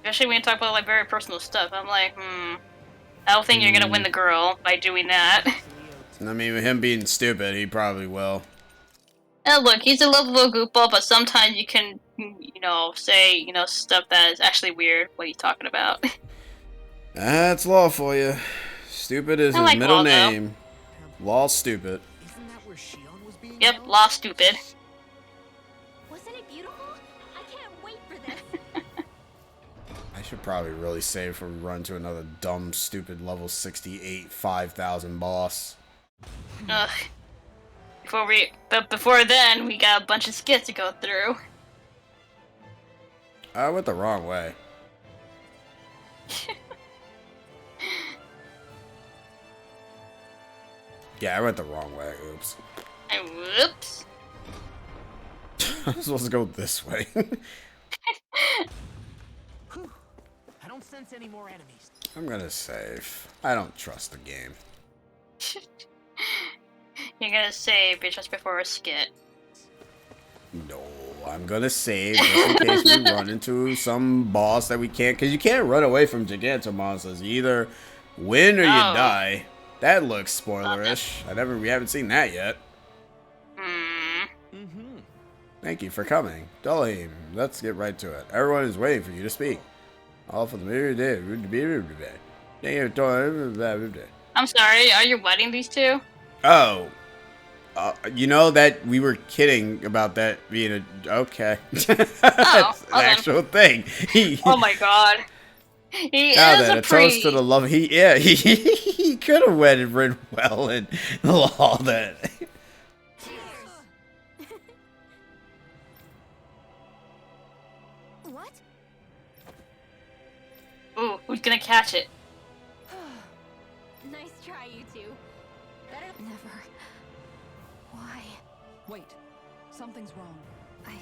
Speaker 2: Especially when you talk about like very personal stuff. I'm like, I don't think you're gonna win the girl by doing that.
Speaker 1: I mean, with him being stupid, he probably will.
Speaker 2: And look, he's a lovable goofball, but sometimes you can, you know, say, you know, stuff that is actually weird. What are you talking about?
Speaker 1: That's Law for you. Stupid is
Speaker 2: I
Speaker 1: his
Speaker 2: like
Speaker 1: middle
Speaker 2: Law, though.
Speaker 1: name. Law Stupid.
Speaker 8: Isn't that where Shion was being
Speaker 2: Yep,
Speaker 8: held?
Speaker 2: Law Stupid.
Speaker 5: Wasn't it beautiful? I can't wait for this.
Speaker 1: I should probably really save for we run to another dumb, stupid level 68, 5,000 boss.
Speaker 2: Ugh. But before then, we got a bunch of skits to go through.
Speaker 1: I went the wrong way. Yeah, I went the wrong way. Oops.
Speaker 2: Whoops.
Speaker 1: I was supposed to go this way.
Speaker 8: Whew. I don't sense any more enemies.
Speaker 1: I'm gonna save. I don't trust the game.
Speaker 2: You're gonna save just before a skit.
Speaker 1: No, I'm gonna save just in case we run into some boss that we can't. Because you can't run away from Gigantomonsters. You either win or you die. That looks spoilerish. We haven't seen that yet. Thank you for coming. Dolheim, let's get right to it. Everyone is waiting for you to speak. All for the mirror day.
Speaker 2: I'm sorry, are you wedding these two?
Speaker 1: Oh. You know that we were kidding about that being a... Okay. That's an actual thing.
Speaker 2: Oh my god. He
Speaker 1: Now
Speaker 2: is
Speaker 1: then,
Speaker 2: a
Speaker 1: a toast to
Speaker 2: priest.
Speaker 1: the love. He could have wedded Rinwell and all that.
Speaker 5: What?
Speaker 2: Ooh, who's gonna catch it?
Speaker 5: Nice try, you two. Better never. Why?
Speaker 6: Wait, something's wrong.
Speaker 5: I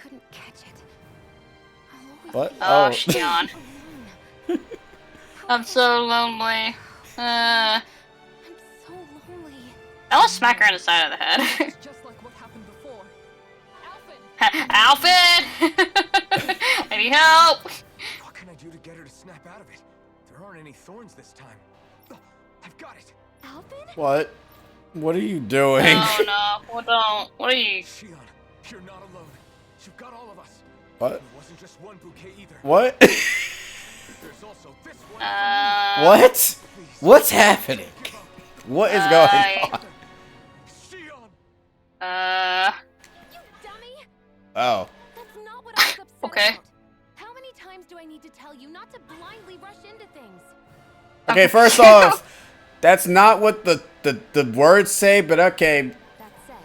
Speaker 5: couldn't catch it. I'll always
Speaker 1: What?
Speaker 5: be
Speaker 2: Oh,
Speaker 1: Oh.
Speaker 2: Shion.
Speaker 5: alone.
Speaker 2: I'm so lonely.
Speaker 5: I'm so lonely.
Speaker 2: I want to smack her in the side of the head.
Speaker 6: It's just like what happened before. Alphen!
Speaker 2: Alfred! I need help!
Speaker 3: What can I do to get her to snap out of it? There aren't any thorns this time. Oh, I've got it.
Speaker 5: Alvin?
Speaker 1: What? What are you doing?
Speaker 2: Oh no, well don't. What are you?
Speaker 3: Shion, you're not alone. You've got all of us.
Speaker 1: What?
Speaker 3: It wasn't just one bouquet either.
Speaker 1: What?
Speaker 3: There's also this one.
Speaker 1: What? What's happening? What is going on?
Speaker 3: Shion!
Speaker 5: You dummy!
Speaker 1: Oh.
Speaker 5: That's not what I was upset
Speaker 2: Okay.
Speaker 5: about. How many times do I need to tell you not to blindly rush into things?
Speaker 1: Okay, first off, that's not what the words say, but okay.
Speaker 5: That said,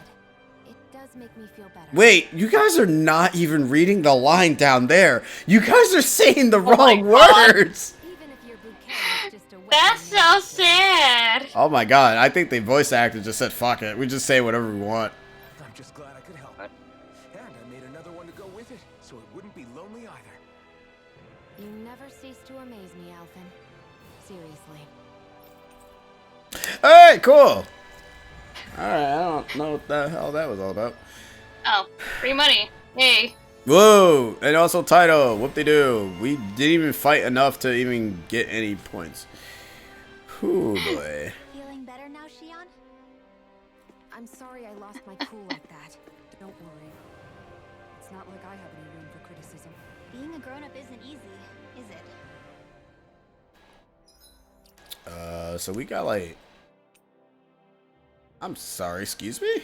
Speaker 5: it does make me feel better.
Speaker 1: Wait, you guys are not even reading the line down there. You guys are saying the
Speaker 2: my
Speaker 1: wrong
Speaker 2: God.
Speaker 1: words.
Speaker 5: Even if your bouquet is just a
Speaker 2: That's so sad.
Speaker 1: Oh my god, I think the voice actor just said fuck it. We just say whatever we want.
Speaker 3: I'm just glad I could help. And I made another one to go with it, so it wouldn't be lonely either.
Speaker 5: You never cease to amaze me, Alphen. Seriously.
Speaker 1: Alright, cool. Alright, I don't know what the hell that was all about.
Speaker 2: Oh, free money. Yay.
Speaker 1: Whoa! And also title, whoop-de-doo. We didn't even fight enough to even get any points. Whew, boy.
Speaker 5: Feeling better now, Shion? I'm sorry I lost my cool like that.
Speaker 6: Don't worry. It's not like I have any room for criticism.
Speaker 5: Being a grown up isn't easy, is it?
Speaker 1: So we got like... I'm sorry, excuse me?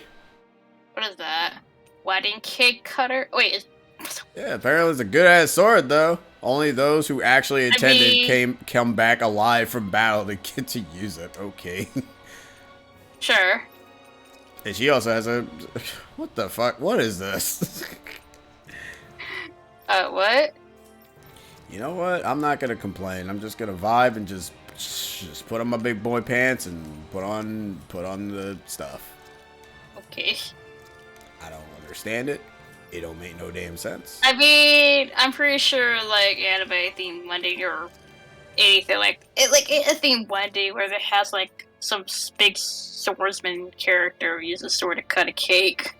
Speaker 2: What is that? Wedding cake cutter? Wait, is...
Speaker 1: Yeah, apparently it's a good-ass sword, though. Only those who actually attended
Speaker 2: mean-
Speaker 1: come back alive from battle to get to use it. Okay.
Speaker 2: Sure.
Speaker 1: And she also has a... What the fuck? What is this?
Speaker 2: What?
Speaker 1: You know what? I'm not gonna complain. I'm just gonna vibe and just put on my big boy pants and put on the stuff.
Speaker 2: Okay.
Speaker 1: I don't understand it. It don't make no damn sense.
Speaker 2: I mean, I'm pretty sure, like, anime themed Monday or anything like a themed Monday where it has like some big swordsman character who uses a sword to cut a cake.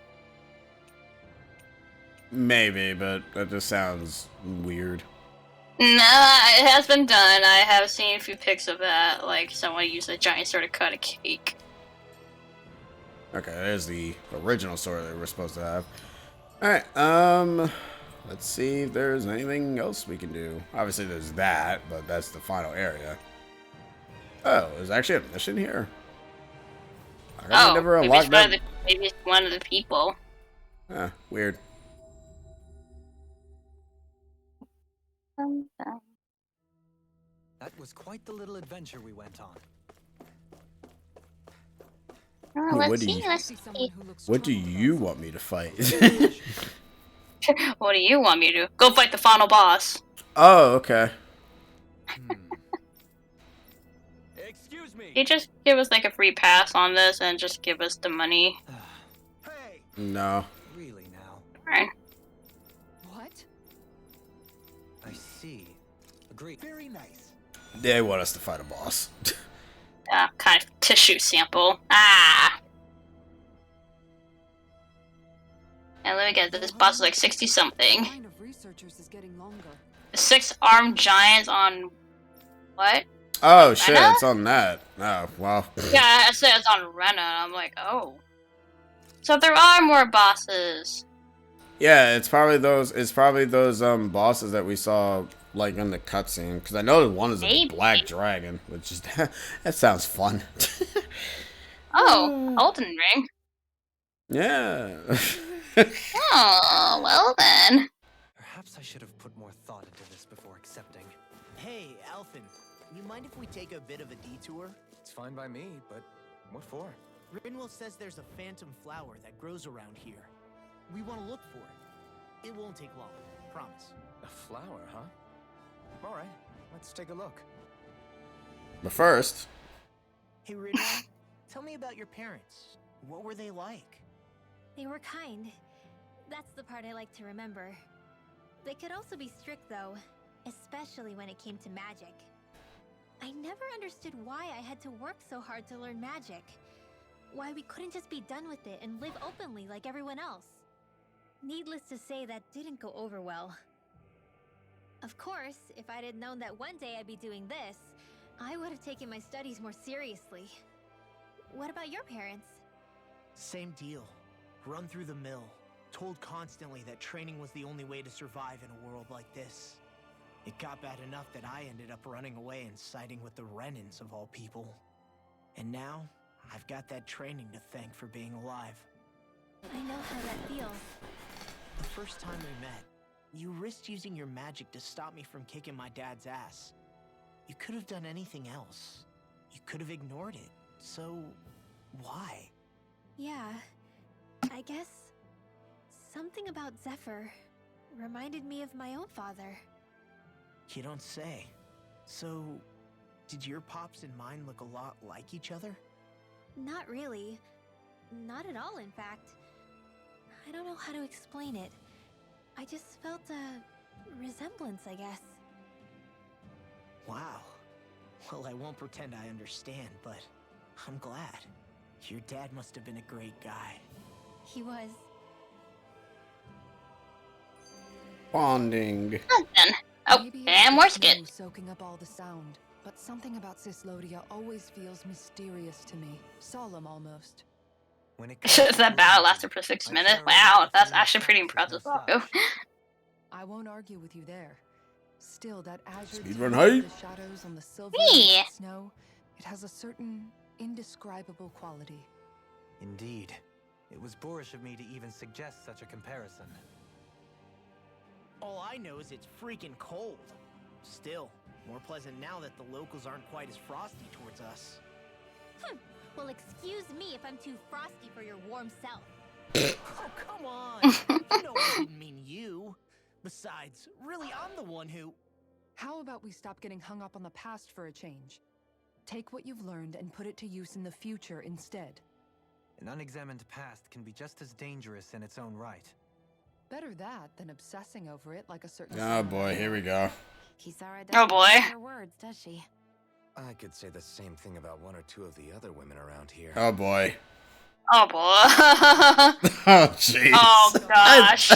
Speaker 1: Maybe, but that just sounds weird.
Speaker 2: Nah, it has been done. I have seen a few pics of that, like someone used a giant sword to cut a cake.
Speaker 1: Okay, there's the original sword that we're supposed to have. Alright, let's see if there's anything else we can do. Obviously there's that, but that's the final area. Oh, there's actually a mission here. I never
Speaker 2: maybe
Speaker 1: unlocked that.
Speaker 2: Maybe it's one of the people.
Speaker 1: Huh, weird.
Speaker 9: That was quite the little adventure we went on.
Speaker 2: Oh,
Speaker 1: What
Speaker 2: let's
Speaker 1: do
Speaker 2: see,
Speaker 1: you-
Speaker 2: let's see.
Speaker 1: What do you want me to fight?
Speaker 2: What do you want me to do? Go fight the final boss.
Speaker 1: Oh, okay.
Speaker 3: Excuse me.
Speaker 2: You just give us like a free pass on this and just give us the money.
Speaker 1: No.
Speaker 9: Really now?
Speaker 2: Alright.
Speaker 6: What?
Speaker 9: I see. Agreed.
Speaker 8: Very nice.
Speaker 1: They want us to fight a boss.
Speaker 2: Kind of tissue sample. Ah! And let me get this boss is like 60 something.
Speaker 6: The line of researchers is getting longer.
Speaker 2: 6 armed giants on what?
Speaker 1: Oh shit,
Speaker 2: Rena?
Speaker 1: it's on that. Oh, well.
Speaker 2: Yeah, I said it's on Rena. I'm like, oh. So there are more bosses.
Speaker 1: Yeah, it's probably those bosses that we saw like in the cutscene. Because I know one is a
Speaker 2: Maybe.
Speaker 1: black dragon, which is that sounds fun.
Speaker 2: Oh, Elden Ring.
Speaker 1: Yeah.
Speaker 2: Oh, well then.
Speaker 9: Perhaps I should have put more thought into this before accepting.
Speaker 8: Hey, Alphen, you mind if we take a bit of a detour?
Speaker 12: It's fine by me, but what for?
Speaker 8: Rinwell says there's a phantom flower that grows around here. We want to look for it. It won't take long, promise.
Speaker 12: A flower, huh? All right, let's take a look.
Speaker 1: But first,
Speaker 8: Hey, Rinwell, tell me about your parents. What were they like?
Speaker 5: They were kind. That's the part I like to remember. They could also be strict, though, especially when it came to magic. I never understood why I had to work so hard to learn magic. Why we couldn't just be done with it and live openly like everyone else. Needless to say, that didn't go over well. Of course, if I'd had known that one day I'd be doing this, I would have taken my studies more seriously. What about your parents?
Speaker 8: Same deal. Run through the mill. Told constantly that training was the only way to survive in a world like this. It got bad enough that I ended up running away and siding with the Renans of all people. And now, I've got that training to thank for being alive.
Speaker 5: I know how that feels.
Speaker 8: The first time we met, you risked using your magic to stop me from kicking my dad's ass. You could have done anything else. You could have ignored it. So, why?
Speaker 5: Yeah, I guess something about Zephyr reminded me of my own father.
Speaker 8: You don't say. So, did your pops and mine look a lot like each other?
Speaker 5: Not really. Not at all, in fact. I don't know how to explain it. I just felt a resemblance, I guess.
Speaker 8: Wow. Well, I won't pretend I understand, but I'm glad. Your dad must have been a great guy.
Speaker 5: He was.
Speaker 1: bonding.
Speaker 2: Then. Oh,
Speaker 6: Maybe it's
Speaker 2: and
Speaker 6: the
Speaker 2: more
Speaker 6: snow
Speaker 2: skit.
Speaker 6: soaking up all the sound, but something about Cyslodia always feels mysterious to me, solemn almost.
Speaker 9: When it
Speaker 2: That battle lasted for 6 minutes. Wow, that's actually pretty impressive. Though.
Speaker 6: I won't argue with you there. Still, that azure
Speaker 1: Speedrun
Speaker 6: tint
Speaker 1: height.
Speaker 6: of the shadows on the silver
Speaker 2: Yeah.
Speaker 6: and snow, it has a certain indescribable quality.
Speaker 9: Indeed. It was boorish of me to even suggest such a comparison.
Speaker 8: All I know is it's freaking cold. Still, more pleasant now that the locals aren't quite as frosty towards us.
Speaker 5: Well, excuse me if I'm too frosty for your warm self.
Speaker 8: Oh, come on! You know I didn't mean you. Besides, really, I'm the one who...
Speaker 6: How about we stop getting hung up on the past for a change? Take what you've learned and put it to use in the future instead.
Speaker 9: An unexamined past can be just as dangerous in its own right.
Speaker 6: Better that than obsessing over it like a certain...
Speaker 1: Oh boy, here we go.
Speaker 4: Kisara
Speaker 2: Oh,
Speaker 4: doesn't
Speaker 2: boy.
Speaker 4: mince her words, does she?
Speaker 12: I could say the same thing about one or two of the other women around here.
Speaker 1: Oh boy.
Speaker 2: Oh boy.
Speaker 1: Oh jeez.
Speaker 2: Oh gosh.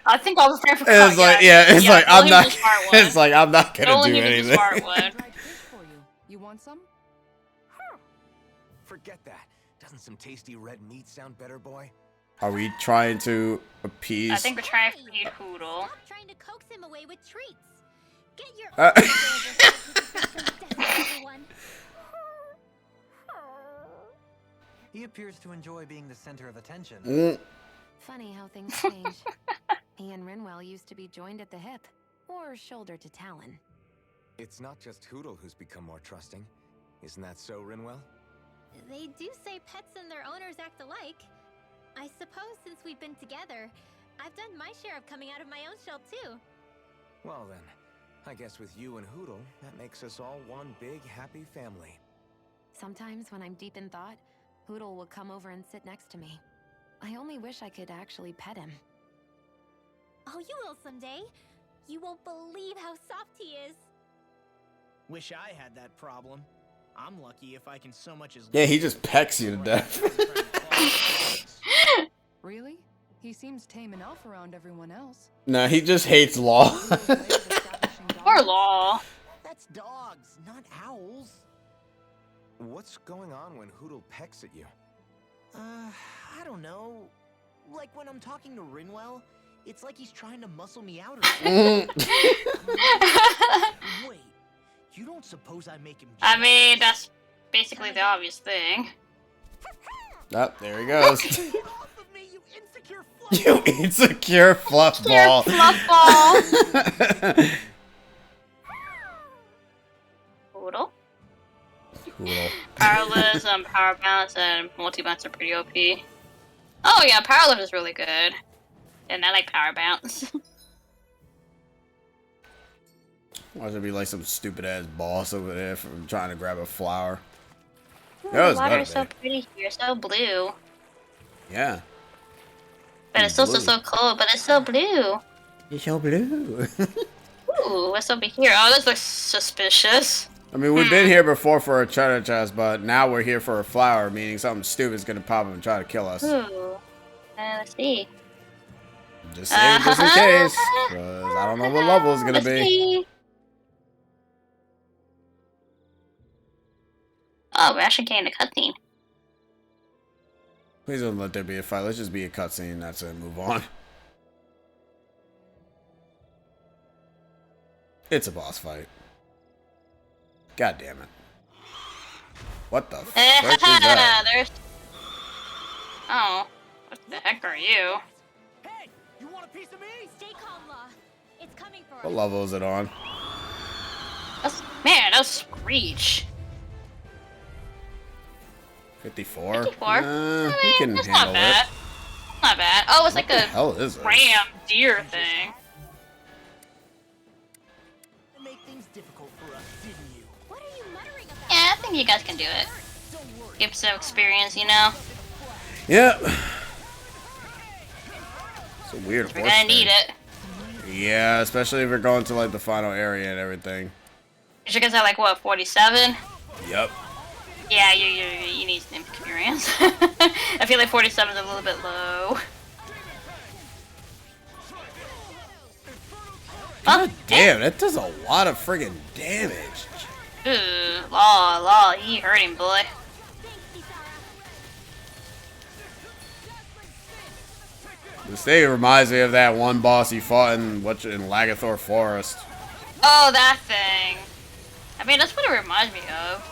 Speaker 2: I think I was prepared for
Speaker 1: It's like, yeah, it's like
Speaker 2: well,
Speaker 1: I'm
Speaker 2: he was
Speaker 1: not.
Speaker 2: the smart one.
Speaker 1: It's like I'm not gonna
Speaker 2: Only
Speaker 1: do
Speaker 2: he was the
Speaker 1: anything.
Speaker 2: smart one.
Speaker 6: Dried fish for you. You want some?
Speaker 12: Forget that. Doesn't some tasty red meat sound better, boy?
Speaker 1: Are we trying to appease?
Speaker 2: I think we're trying to feed Poodle.
Speaker 5: Stop trying to coax him away with treats. Get your
Speaker 1: Uh,
Speaker 5: own everyone.
Speaker 9: He appears to enjoy being the center of attention.
Speaker 1: Mm.
Speaker 4: Funny how things change. He and Rinwell used to be joined at the hip, or shoulder to talon.
Speaker 12: It's not just Hootle who's become more trusting. Isn't that so, Rinwell?
Speaker 5: They do say pets and their owners act alike. I suppose since we've been together, I've done my share of coming out of my own shell too.
Speaker 12: Well then, I guess with you and Hootle, that makes us all one big happy family.
Speaker 4: Sometimes when I'm deep in thought, Hootle will come over and sit next to me. I only wish I could actually pet him.
Speaker 5: Oh, you will someday. You won't believe how soft he is.
Speaker 8: Wish I had that problem. I'm lucky if I can so much as...
Speaker 1: Yeah, he just pecks you to death.
Speaker 6: Really? He seems tame enough around everyone else.
Speaker 1: No, he just hates Law.
Speaker 2: Poor Law.
Speaker 8: That's dogs, not owls.
Speaker 12: What's going on when Hootle pecks at you?
Speaker 8: I don't know. Like when I'm talking to Rinwell, it's like he's trying to muscle me out or something. Wait, you don't suppose I make him jealous?
Speaker 2: I mean, that's basically the obvious thing.
Speaker 1: Oh, there he goes.
Speaker 8: Get off of me, you insecure fluff.
Speaker 1: You insecure fluff ball.
Speaker 2: Fluff ball. Poodle.
Speaker 1: Cool.
Speaker 2: Powerless, power balance, and multi-bounce are pretty OP. Oh yeah, powerless is really good. And I like power bounce.
Speaker 1: Watch it be like some stupid ass boss over there from trying to grab a flower.
Speaker 2: Ooh,
Speaker 1: Yeah,
Speaker 2: the
Speaker 1: it's
Speaker 2: water
Speaker 1: gotta
Speaker 2: is so
Speaker 1: be.
Speaker 2: pretty here, so blue.
Speaker 1: Yeah.
Speaker 2: But it's also
Speaker 1: Blue.
Speaker 2: so cold, but it's so blue.
Speaker 1: It's so blue.
Speaker 2: Ooh, what's over here? Oh, this looks suspicious.
Speaker 1: I mean, we've been here before for a treasure chest, but now we're here for a flower, meaning something stupid's gonna pop up and try to kill us.
Speaker 2: Ooh. Let's see.
Speaker 1: Just saying, just in case, because I don't know what level it's gonna
Speaker 2: Let's
Speaker 1: be.
Speaker 2: see. Oh, we're actually getting a cutscene.
Speaker 1: Please don't let there be a fight. Let's just be a cutscene. That's it. Move on. It's a boss fight. God damn it. What the frick is that?
Speaker 2: There's... Oh, what the heck are you?
Speaker 8: Hey, you want a piece of me?
Speaker 5: Stay calm, Law. It's coming for
Speaker 1: What
Speaker 5: us.
Speaker 1: level is it on?
Speaker 2: Man, that's Screech.
Speaker 1: 54?
Speaker 2: 54?
Speaker 1: We can
Speaker 2: That's
Speaker 1: handle
Speaker 2: not bad.
Speaker 1: it.
Speaker 2: Not bad. Oh, it's like
Speaker 1: What the
Speaker 2: a
Speaker 1: hell is it?
Speaker 2: ram deer thing.
Speaker 8: To make things difficult for us, didn't you?
Speaker 5: What are you muttering about?
Speaker 2: Yeah, I think you guys can do it. Give some experience, you know?
Speaker 1: Yep. It's a weird
Speaker 2: We're
Speaker 1: horse
Speaker 2: gonna need
Speaker 1: thing.
Speaker 2: it.
Speaker 1: Yeah, especially if we're going to like the final area and everything.
Speaker 2: You guys have like what, 47?
Speaker 1: Yep.
Speaker 2: Yeah, you need some experience. I feel like 47 is a little bit low.
Speaker 1: God damn, that does a lot of friggin' damage.
Speaker 2: Ooh, Law, you hurting, boy.
Speaker 1: This thing reminds me of that one boss he fought in Lagathor Forest.
Speaker 2: Oh, that thing. I mean, that's what it reminds me of.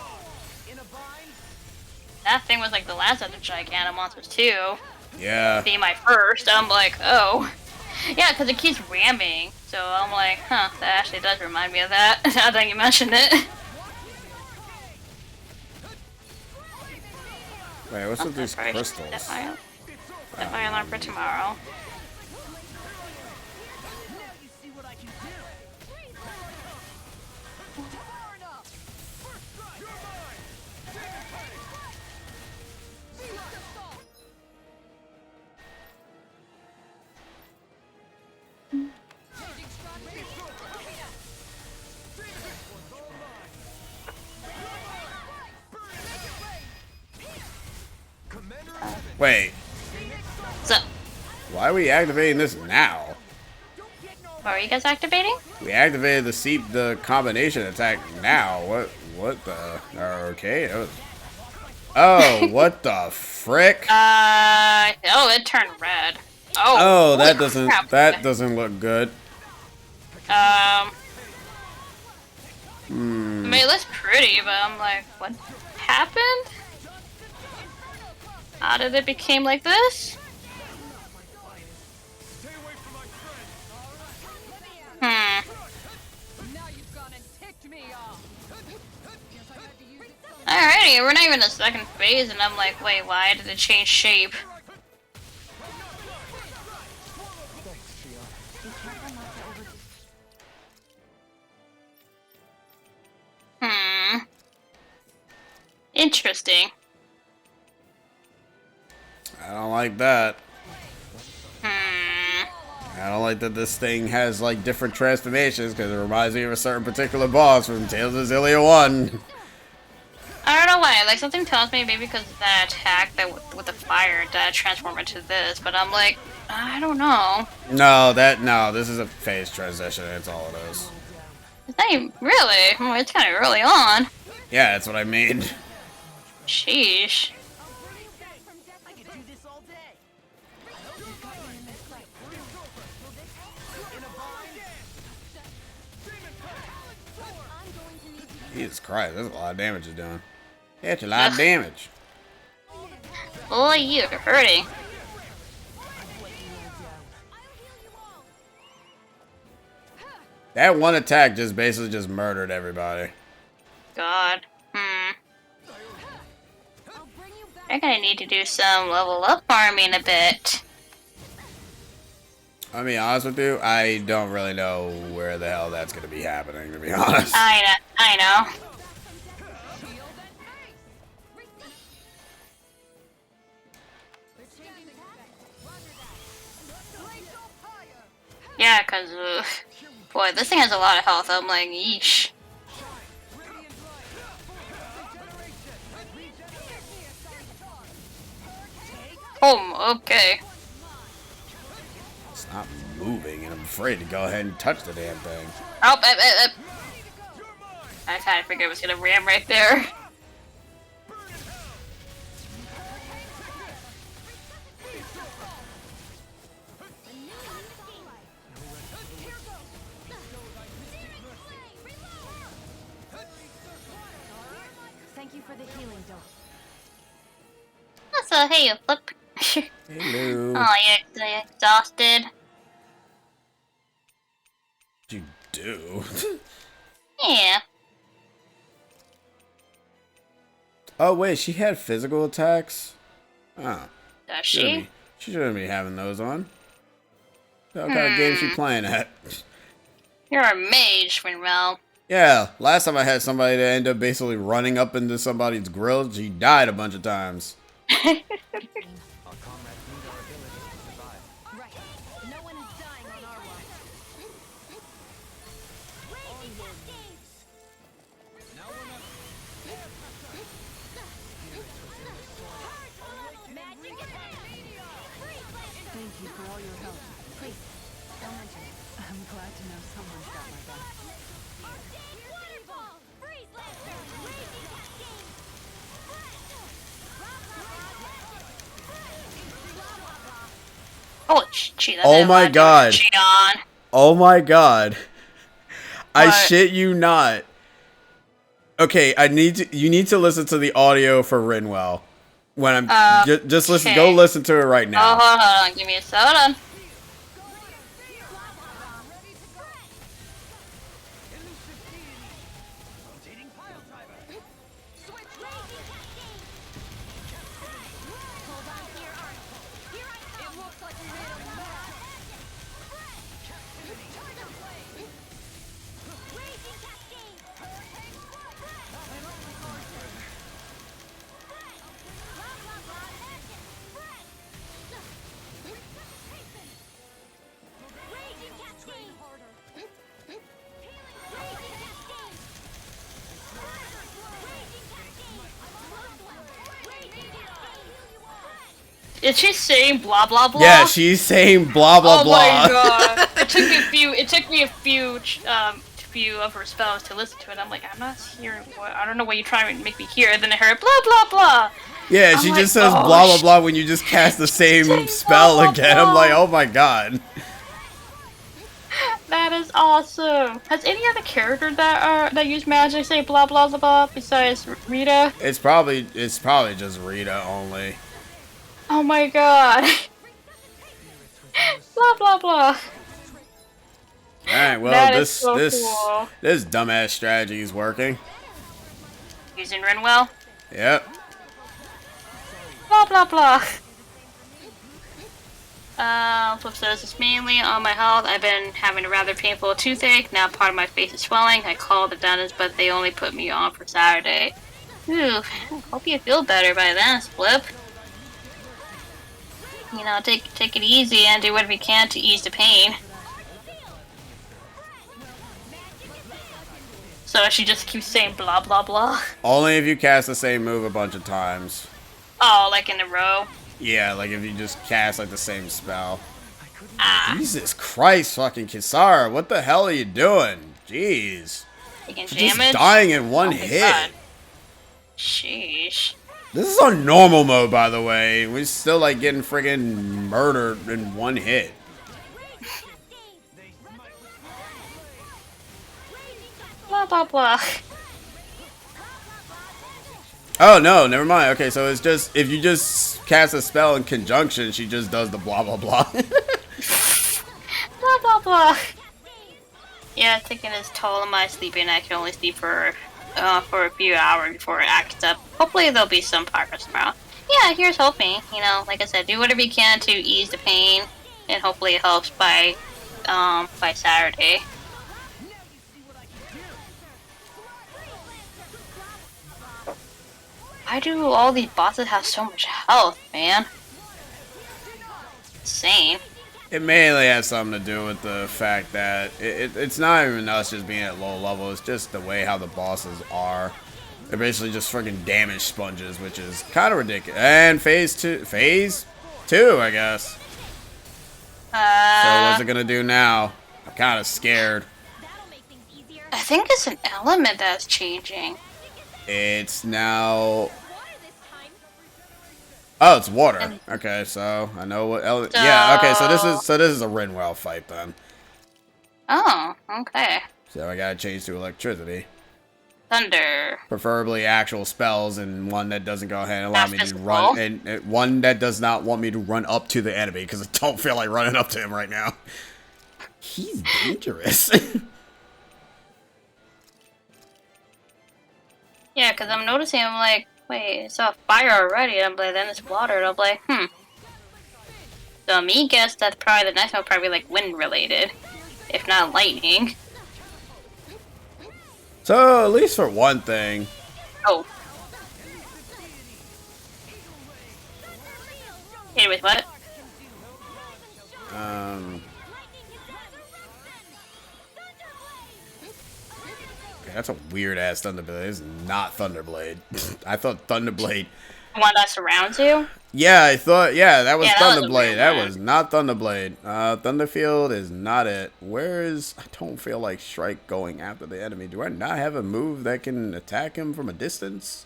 Speaker 2: That thing was like the last of the Gigantomonsters too.
Speaker 1: Yeah.
Speaker 2: Be my first. I'm like, oh. Yeah, because it keeps ramming. So I'm like, huh, that actually does remind me of that, now that you mentioned it.
Speaker 1: Wait, what's with these crystals?
Speaker 2: That I alarm for tomorrow.
Speaker 1: Wait.
Speaker 2: So,
Speaker 1: why are we activating this now?
Speaker 2: what are you guys activating?
Speaker 1: We activated the combination attack now. What the? Okay. Oh, what the frick?
Speaker 2: Oh, it turned red.
Speaker 1: Oh, that
Speaker 2: crap.
Speaker 1: doesn't look good.
Speaker 2: I mean, it looks pretty, but I'm like, what happened? How did it become like this? Alrighty, we're not even in the second phase, and I'm like, wait, why did it change shape? Interesting.
Speaker 1: I don't like that. I don't like that this thing has like different transformations because it reminds me of a certain particular boss from Tales of Xillia 1.
Speaker 2: I don't know why. Like, something tells me maybe because of that attack that with the fire that transformed into this, but I'm like, I don't know.
Speaker 1: No, this is a phase transition. That's all it is.
Speaker 2: It's not even really. Well, it's kind of early on.
Speaker 1: Yeah, that's what I mean.
Speaker 2: Sheesh.
Speaker 1: Jesus Christ, that's a lot of damage it's doing. That's a lot of damage.
Speaker 2: Oh, you're hurting.
Speaker 1: That one attack just basically just murdered everybody.
Speaker 2: God. I'm gonna need to do some level up farming a bit.
Speaker 1: I'll be honest with you, I don't really know where the hell that's gonna be happening, to be honest.
Speaker 2: I know. Yeah, cause boy, this thing has a lot of health. I'm like, yeesh. Oh, okay.
Speaker 1: It's not moving, and I'm afraid to go ahead and touch the damn thing.
Speaker 2: Oh, I kind of figured it was gonna ram right there.
Speaker 4: Thank you for the healing dose.
Speaker 2: So, hey, you flip.
Speaker 1: Hello.
Speaker 2: Oh, you're exhausted.
Speaker 1: What'd you do?
Speaker 2: Yeah.
Speaker 1: Oh, wait, she had physical attacks? Oh.
Speaker 2: Does she?
Speaker 1: She shouldn't be having those on. What kind of game is she playing at?
Speaker 2: You're a mage, Monroe.
Speaker 1: Yeah, last time I had somebody that ended up basically running up into somebody's grill, she died a bunch of times.
Speaker 6: Thank you for all your help. Please, don't mention it. I'm glad to know someone's got my back.
Speaker 5: Waterball! Freeze Lancer! Raging Cascade!
Speaker 2: Oh, gee, that
Speaker 1: Oh
Speaker 2: did
Speaker 1: my
Speaker 2: a lot
Speaker 1: God.
Speaker 2: to Gian.
Speaker 1: Oh my god. I
Speaker 2: What?
Speaker 1: shit you not. Okay, you need to listen to the audio for Rinwell. When I'm just listen, go
Speaker 2: okay.
Speaker 1: listen to it right
Speaker 2: Oh,
Speaker 1: now.
Speaker 2: hold on. Give me a second. Is she saying blah blah blah?
Speaker 1: Yeah, she's saying blah blah
Speaker 2: oh
Speaker 1: blah.
Speaker 2: my god! It took me a few of her spells to listen to it. I'm like, I'm not hearing what. I don't know what you're trying to make me hear. And then I heard blah blah blah.
Speaker 1: Yeah,
Speaker 2: I'm
Speaker 1: she
Speaker 2: like,
Speaker 1: just says
Speaker 2: oh,
Speaker 1: blah blah blah when you just cast the same spell
Speaker 2: blah,
Speaker 1: again.
Speaker 2: blah.
Speaker 1: I'm like, oh my god.
Speaker 2: That is awesome. Has any other character that use magic say blah blah blah blah besides Rita?
Speaker 1: It's probably just Rita only.
Speaker 2: Oh my god. blah blah blah.
Speaker 1: Alright, well
Speaker 2: That is
Speaker 1: this
Speaker 2: so cool.
Speaker 1: this dumbass strategy is working.
Speaker 2: Using Rinwell.
Speaker 1: Yep.
Speaker 2: Blah blah blah. Flip says it's mainly on my health. I've been having a rather painful toothache. Now part of my face is swelling. I called the dentist, but they only put me on for Saturday. Ooh, hope you feel better by then, Flip. You know, take it easy and do whatever you can to ease the pain. So she just keeps saying blah blah blah.
Speaker 1: Only if you cast the same move a bunch of times.
Speaker 2: Oh, like in a row.
Speaker 1: Yeah, like if you just cast like the same spell.
Speaker 2: Ah.
Speaker 1: Jesus Christ, fucking Kisara, what the hell are you doing? Jeez.
Speaker 2: Taking
Speaker 1: You're just
Speaker 2: damage.
Speaker 1: dying in one
Speaker 2: Oh my
Speaker 1: hit.
Speaker 2: God. Sheesh.
Speaker 1: This is on normal mode, by the way. We're still like getting friggin' murdered in one hit.
Speaker 2: Blah blah blah.
Speaker 1: Oh no, never mind. Okay, so it's just if you just cast a spell in conjunction, she just does the blah blah blah.
Speaker 2: Blah blah blah. Yeah, taking his toll on my sleeping. I can only sleep for a few hours before it acts up. Hopefully there'll be some progress tomorrow. Yeah, here's hoping. You know, like I said, do whatever you can to ease the pain, and hopefully it helps by Saturday. Why do all these bosses have so much health, man? Insane.
Speaker 1: It mainly has something to do with the fact that it's not even us just being at low level. It's just the way how the bosses are. They're basically just friggin' damage sponges, which is kind of ridiculous. And phase two, I guess. So what's it gonna do now? I'm kind of scared.
Speaker 2: I think it's an element that's changing.
Speaker 1: It's now. Oh, it's water. Okay, so I know what. Yeah. Okay, so this is a Rinwell fight then.
Speaker 2: Oh, okay.
Speaker 1: So I gotta change to electricity.
Speaker 2: Thunder.
Speaker 1: Preferably actual spells, and one that doesn't go ahead and allow
Speaker 2: Not
Speaker 1: me to
Speaker 2: physical.
Speaker 1: run, and one that does not want me to run up to the enemy because I don't feel like running up to him right now. He's dangerous.
Speaker 2: Yeah, because I'm noticing, I'm like, wait, it's on fire already. I'm like, then it's water. And I'm like, So me guess that's probably the next one, probably like wind related, if not lightning.
Speaker 1: So at least for one thing.
Speaker 2: Oh. Anyways, what?
Speaker 1: That's a weird ass Thunderblade. It's not Thunderblade. I thought Thunderblade.
Speaker 2: The one that surrounds you?
Speaker 1: Yeah, I thought. Yeah, that was
Speaker 2: Yeah, that was a
Speaker 1: Thunderblade.
Speaker 2: weird
Speaker 1: That
Speaker 2: one.
Speaker 1: was not Thunderblade. Thunderfield is not it. Where is? I don't feel like Strike going after the enemy. Do I not have a move that can attack him from a distance?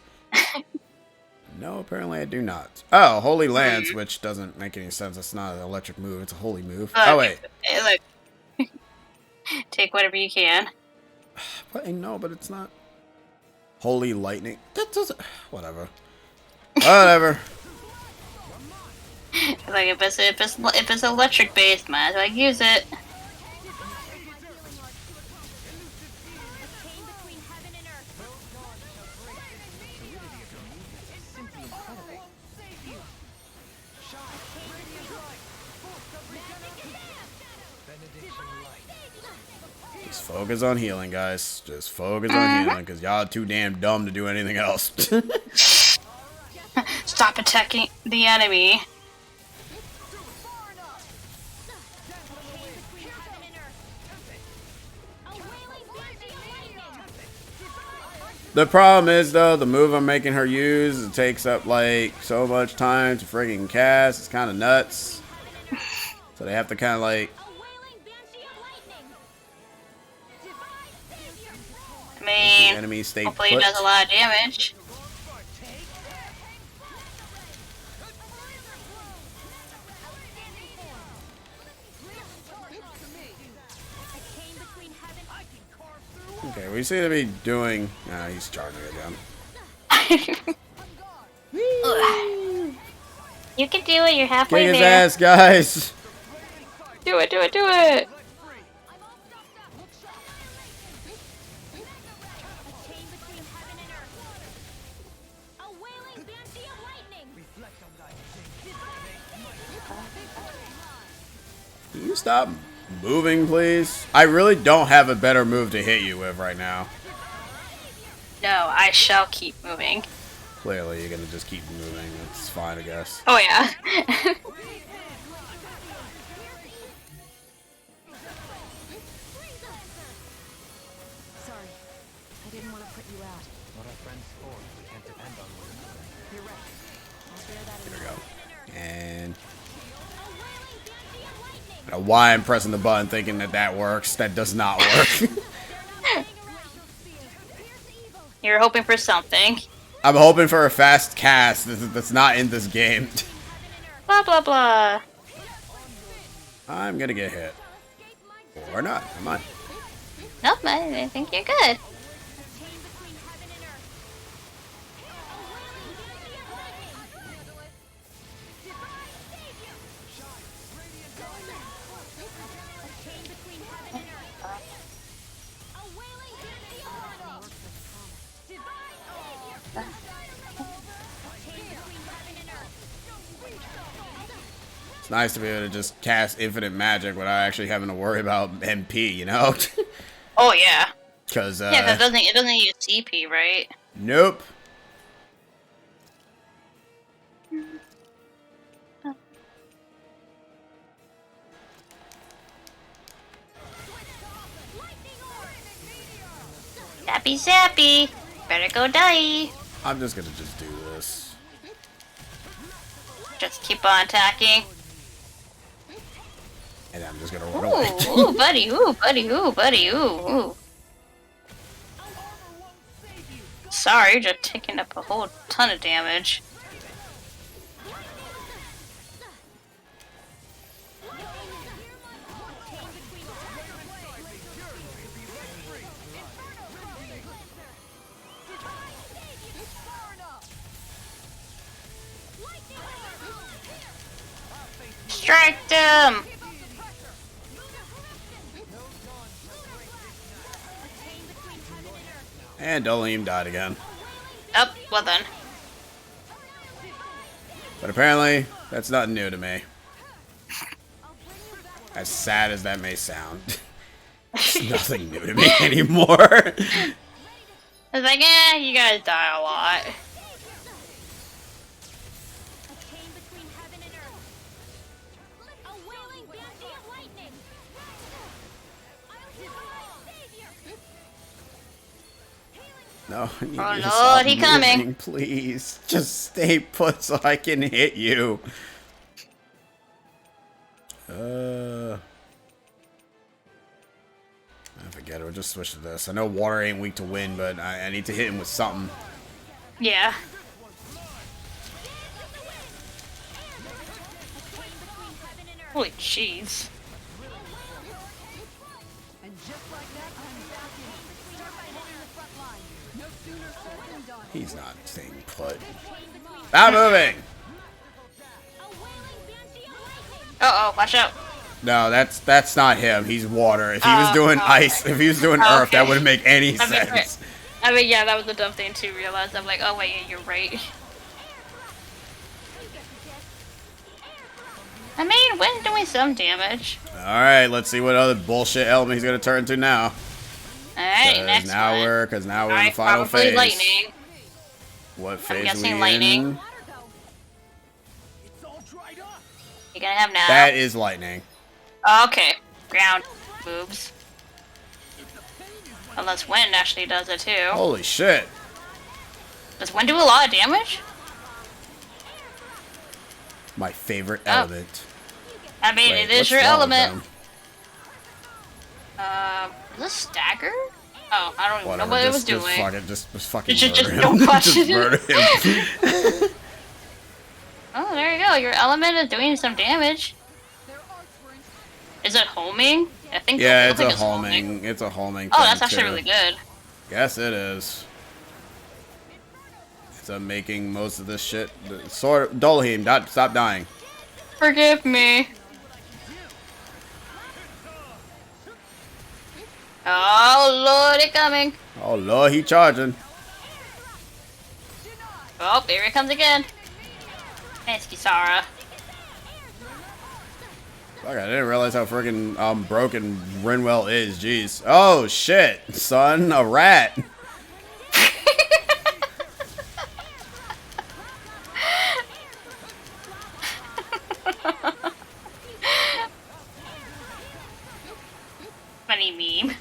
Speaker 1: No, apparently I do not. Oh, Holy Lance, which doesn't make any sense. It's not an electric move. It's a holy move. Oh, wait.
Speaker 2: Hey, look. Take whatever you can.
Speaker 1: But, no, but it's not. Holy Lightning. That doesn't... Whatever. Whatever.
Speaker 2: Like, if it's electric based, might as well use it.
Speaker 1: Just focus on healing, guys. Just focus on healing, because y'all too damn dumb to do anything else.
Speaker 2: Stop attacking the enemy.
Speaker 1: The problem is, though, the move I'm making her use, it takes up, like, so much time to friggin' cast. It's kind of nuts. So they have to kind of, like...
Speaker 2: I mean,
Speaker 1: enemy stay
Speaker 2: hopefully
Speaker 1: put.
Speaker 2: it does a lot of damage.
Speaker 1: Okay, we seem to be doing... Nah, he's charging again.
Speaker 2: You can do it, you're halfway
Speaker 1: Kick his
Speaker 2: there.
Speaker 1: ass, guys!
Speaker 2: Do it, do it, do it!
Speaker 1: Can you stop moving, please? I really don't have a better move to hit you with right now.
Speaker 2: No, I shall keep moving.
Speaker 1: Clearly, you're gonna just keep moving. It's fine, I guess.
Speaker 2: Oh yeah.
Speaker 4: Sorry, I didn't want to put you out.
Speaker 9: What are friends for? We can't depend on one another.
Speaker 4: You're right. I'll bear that in
Speaker 1: Here we
Speaker 4: mind.
Speaker 1: go. And... I don't know why I'm pressing the button thinking that that works. That does not work.
Speaker 2: You're hoping for something.
Speaker 1: I'm hoping for a fast cast that's not in this game.
Speaker 2: Blah blah blah.
Speaker 1: I'm gonna get hit. Or not. Come on.
Speaker 2: Nope, I think you're good.
Speaker 1: It's nice to be able to just cast infinite magic without actually having to worry about MP, you know?
Speaker 2: Oh yeah.
Speaker 1: Because,
Speaker 2: Yeah, 'cause it doesn't use CP, right?
Speaker 1: Nope.
Speaker 2: Zappy zappy. Better go die.
Speaker 1: I'm just gonna just do this.
Speaker 2: Just keep on attacking.
Speaker 1: And I'm just gonna run away.
Speaker 2: Ooh, buddy, ooh, buddy, ooh, buddy, ooh. Sorry, you're just taking up a whole ton of damage. Strike them!
Speaker 1: And Doleem died again.
Speaker 2: Oh, well then.
Speaker 1: But apparently, that's nothing new to me. As sad as that may sound. It's nothing new to me anymore.
Speaker 2: It's like, eh, you guys die a lot.
Speaker 1: No, I need
Speaker 2: Oh
Speaker 1: you to
Speaker 2: Lord,
Speaker 1: stop
Speaker 2: he coming.
Speaker 1: moving, please. Just stay put so I can hit you. I forget it. We'll just switch to this. I know water ain't weak to wind, but I need to hit him with something.
Speaker 2: Yeah. Holy jeez.
Speaker 6: And just like that, I'm back in. Start by holding the front line. No sooner said than done.
Speaker 1: He's not staying put. Stop moving!
Speaker 2: Uh oh, watch out.
Speaker 1: No, that's not him. He's water. If he was doing ice, if he was doing earth, that wouldn't make any sense.
Speaker 2: I mean, yeah, that was a dumb thing to realize. I'm like, oh wait, yeah, you're right. I mean, Wind's doing some damage.
Speaker 1: Alright, let's see what other bullshit element he's gonna turn to now.
Speaker 2: Alright, next
Speaker 1: now
Speaker 2: one.
Speaker 1: we're in the final
Speaker 2: probably
Speaker 1: phase.
Speaker 2: lightning.
Speaker 1: What phase
Speaker 2: I'm
Speaker 1: are
Speaker 2: guessing
Speaker 1: we
Speaker 2: lightning.
Speaker 1: in?
Speaker 2: You're gonna have now.
Speaker 1: That is lightning.
Speaker 2: Okay, ground moves. Unless Wind actually does it too.
Speaker 1: Holy shit.
Speaker 2: Does Wind do a lot of damage?
Speaker 1: My favorite element.
Speaker 2: I mean,
Speaker 1: Wait,
Speaker 2: it is
Speaker 1: what's
Speaker 2: your
Speaker 1: wrong with
Speaker 2: element. Is this stagger? Oh, I don't even know what it was doing.
Speaker 1: Just fucking
Speaker 2: Just
Speaker 1: murder him.
Speaker 2: don't watch
Speaker 1: Just
Speaker 2: it.
Speaker 1: murder him.
Speaker 2: Oh, there you go. Your element is doing some damage. Is it homing? I think.
Speaker 1: Yeah,
Speaker 2: I
Speaker 1: it's
Speaker 2: think
Speaker 1: a homing. It's a homing.
Speaker 2: Oh, that's
Speaker 1: thing,
Speaker 2: actually
Speaker 1: too.
Speaker 2: really good.
Speaker 1: Yes, it is. It's making most of this shit. Sword, Dolheim, stop dying.
Speaker 2: Forgive me. Oh lord, it coming.
Speaker 1: Oh lord, he charging.
Speaker 2: Oh, here it comes again. Thanks, Kisara.
Speaker 1: Fuck, I didn't realize how freaking broken Rinwell is. Jeez. Oh shit, son, a rat.
Speaker 2: Funny meme.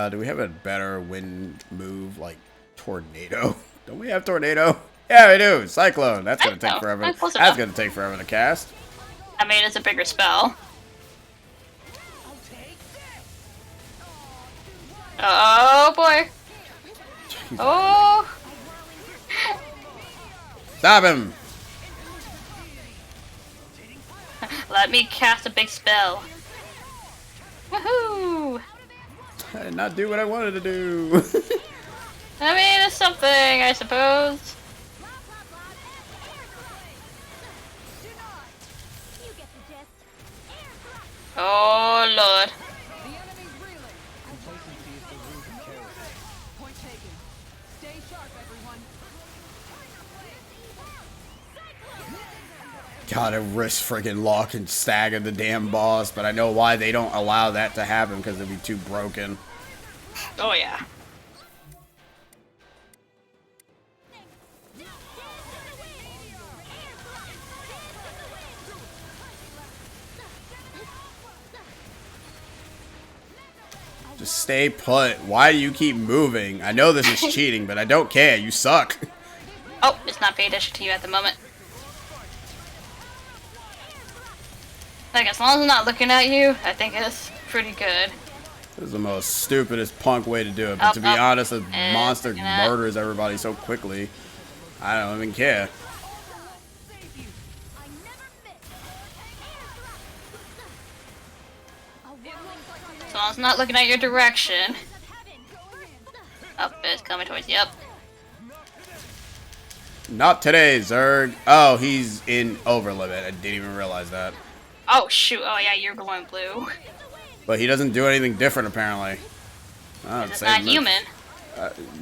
Speaker 1: Do we have a better wind move like tornado? Don't we have tornado? Yeah, we do. Cyclone. That's gonna take forever. That's gonna take forever to cast.
Speaker 2: I mean, it's a bigger spell. Oh boy. Oh.
Speaker 1: Stop him.
Speaker 2: Let me cast a big spell. Woohoo!
Speaker 1: I did not do what I wanted to do.
Speaker 2: I mean, it's something, I suppose. Oh lord.
Speaker 1: God, I risk freaking lock and stagger the damn boss, but I know why they don't allow that to happen because it'd be too broken.
Speaker 2: Oh yeah.
Speaker 1: Just stay put. Why do you keep moving? I know this is cheating, but I don't care. You suck.
Speaker 2: Oh, it's not paying attention to you at the moment. Like, as long as I'm not looking at you, I think it's pretty good.
Speaker 1: This is the most stupidest punk way to do it, but to be honest, the monster murders everybody so quickly. I don't even care.
Speaker 2: As long as I'm not looking at your direction. Oh, it's coming towards you. Yep.
Speaker 1: Not today, Zerg. Oh, he's in overlimit. I didn't even realize that.
Speaker 2: Oh shoot! Oh yeah, you're glowing blue.
Speaker 1: But he doesn't do anything different, apparently. Oh,
Speaker 2: It's not human.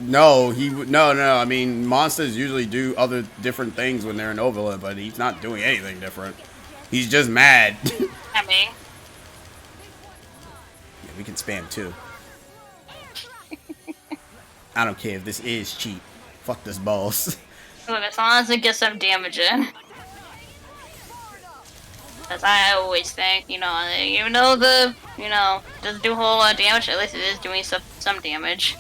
Speaker 1: No, no. I mean, monsters usually do other different things when they're in overlimit, but he's not doing anything different. He's just mad.
Speaker 2: I mean.
Speaker 1: Yeah, we can spam too. I don't care if this is cheap. Fuck this boss.
Speaker 2: Look, as long as it gets some damage in. As I always think, even though doesn't do a whole lot of damage, at least it is doing some damage.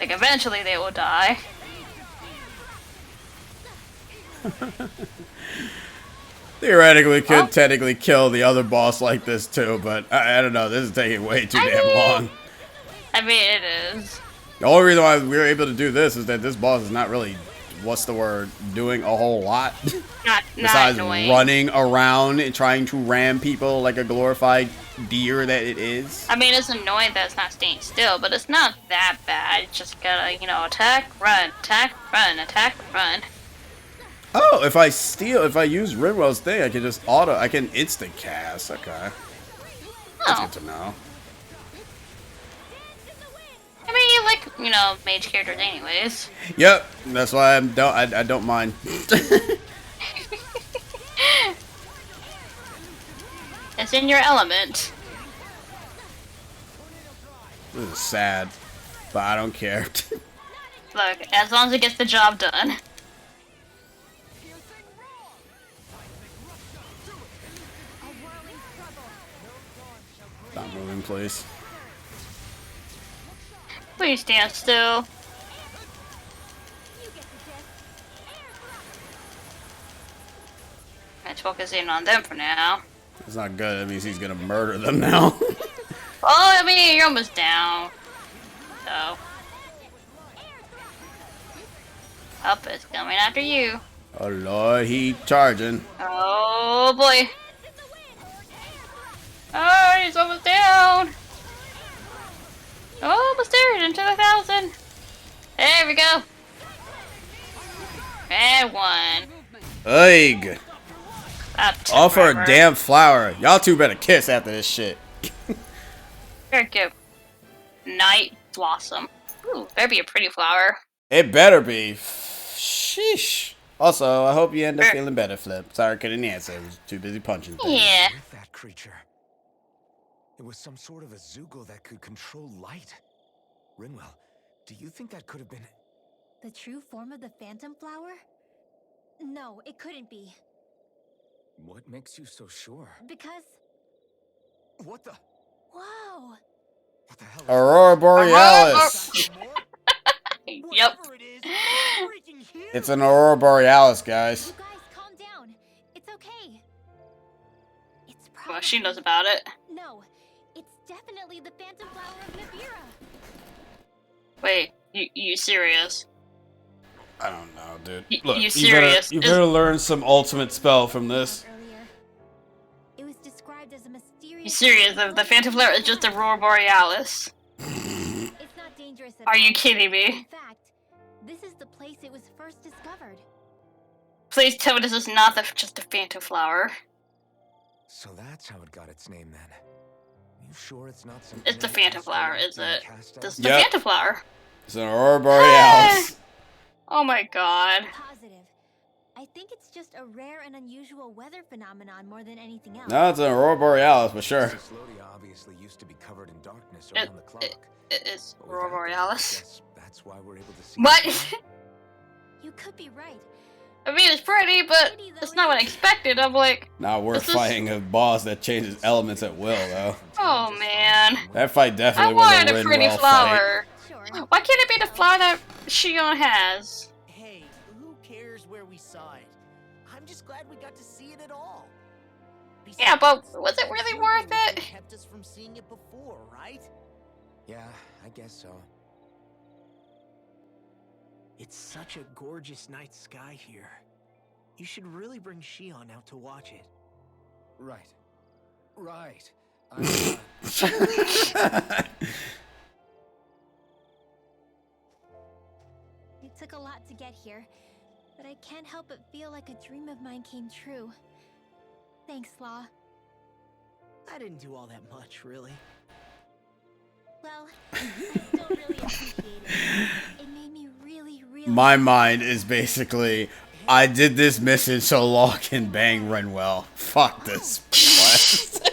Speaker 2: Like, eventually they will die.
Speaker 1: Theoretically, could technically kill the other boss like this too, but I don't know. This is taking way too damn long.
Speaker 2: I mean, it is.
Speaker 1: The only reason why we were able to do this is that this boss is not really what's the word, doing a whole lot.
Speaker 2: Not
Speaker 1: Besides
Speaker 2: annoying.
Speaker 1: running around and trying to ram people like a glorified deer that it is.
Speaker 2: I mean, it's annoying that it's not staying still, but it's not that bad. You just gotta, you know, attack, run, attack, run, attack, run.
Speaker 1: Oh, if I use Rinwell's thing, I can just I can instant cast. Okay. That's good to know.
Speaker 2: I mean, you like, you know, mage characters anyways.
Speaker 1: Yep, that's why I don't mind.
Speaker 2: It's in your element.
Speaker 1: This is sad, but I don't care.
Speaker 2: Look, as long as it gets the job done.
Speaker 1: Stop moving, please.
Speaker 2: Please stand still. Let's focus in on them for now.
Speaker 1: That's not good. That means he's gonna murder them now.
Speaker 2: Oh, I mean, you're almost down. So. Up is coming after you.
Speaker 1: Oh lord, he charging.
Speaker 2: Oh boy. Oh, he's almost down. Oh, almost there, into 1,000. There we go. And one.
Speaker 1: Egg.
Speaker 2: That took
Speaker 1: All for a
Speaker 2: forever.
Speaker 1: damn flower. Y'all two better kiss after this shit.
Speaker 2: Very good. Night Blossom. Ooh, better be a pretty flower.
Speaker 1: It better be. Sheesh. Also, I hope you end up feeling better, Flip. Sorry, I couldn't answer. I was too busy punching things.
Speaker 2: Yeah.
Speaker 12: That creature. It was some sort of a Zoogle that could control light. Rinwell, do you think that could have been...
Speaker 5: The true form of the Phantom Flower? No, it couldn't be.
Speaker 12: What makes you so sure?
Speaker 5: Because...
Speaker 12: What the...
Speaker 5: Whoa!
Speaker 12: What the hell is
Speaker 1: Aurora Borealis.
Speaker 2: Yep.
Speaker 1: It's an Aurora Borealis, guys.
Speaker 5: You guys, calm down. It's okay. It's probably...
Speaker 2: Well, she knows about it.
Speaker 5: No, it's definitely the Phantom Flower of Nabira.
Speaker 2: Wait, you serious?
Speaker 1: I don't know, dude.
Speaker 2: Look, you serious?
Speaker 1: You better learn some ultimate spell from this.
Speaker 5: Earlier, it was described as a mysterious...
Speaker 2: You serious? The Phantom Flower is just Aurora Borealis.
Speaker 5: It's not dangerous at
Speaker 2: Are you
Speaker 5: all.
Speaker 2: kidding me?
Speaker 5: In fact, this is the place it was first discovered.
Speaker 2: Please tell me this is not just the Phantom Flower.
Speaker 12: So that's how it got its name, then. You sure it's not something...
Speaker 2: It's the Phantom Flower, is it? This is the
Speaker 1: Yep.
Speaker 2: Phantom Flower.
Speaker 1: It's an Aurora Borealis.
Speaker 2: Oh my god.
Speaker 5: Positive. I think it's just a rare and unusual weather phenomenon more than anything else.
Speaker 1: No, it's an Aurora Borealis, for sure.
Speaker 12: Ciclodia obviously used to be covered in darkness
Speaker 2: It-
Speaker 12: around the clock.
Speaker 2: It is
Speaker 12: But
Speaker 2: Aurora
Speaker 12: without that,
Speaker 2: Borealis.
Speaker 12: yes, that's why we're able to see...
Speaker 2: What?
Speaker 5: You could be right.
Speaker 2: I mean, it's pretty, but it's not what I expected. I'm like,
Speaker 1: Now we're
Speaker 2: This is-
Speaker 1: fighting a boss that changes elements at will, though.
Speaker 2: oh man.
Speaker 1: That fight
Speaker 2: I
Speaker 1: definitely was
Speaker 2: wanted
Speaker 1: a
Speaker 2: a pretty
Speaker 1: Rinwell fight.
Speaker 2: flower.
Speaker 5: Sure.
Speaker 2: Why can't it be the flower that Shion has?
Speaker 8: Hey, who cares where we saw it? I'm just glad we got to see it at all.
Speaker 2: Yeah, but
Speaker 8: Besides,
Speaker 2: was it really
Speaker 8: presumably
Speaker 2: worth it?
Speaker 8: nothing kept us from seeing it before, right?
Speaker 12: Yeah, I guess so.
Speaker 8: It's such a gorgeous night sky here. You should really bring Shion out to watch it.
Speaker 12: Right. Right.
Speaker 5: It took a lot to get here, but I can't help but feel like a dream of mine came true. Thanks, Law.
Speaker 8: I didn't do all that much, really.
Speaker 5: Well, I still really appreciate it. It made me really, really...
Speaker 1: My mind is basically, I did this mission so Law can bang Rinwell. Fuck this quest.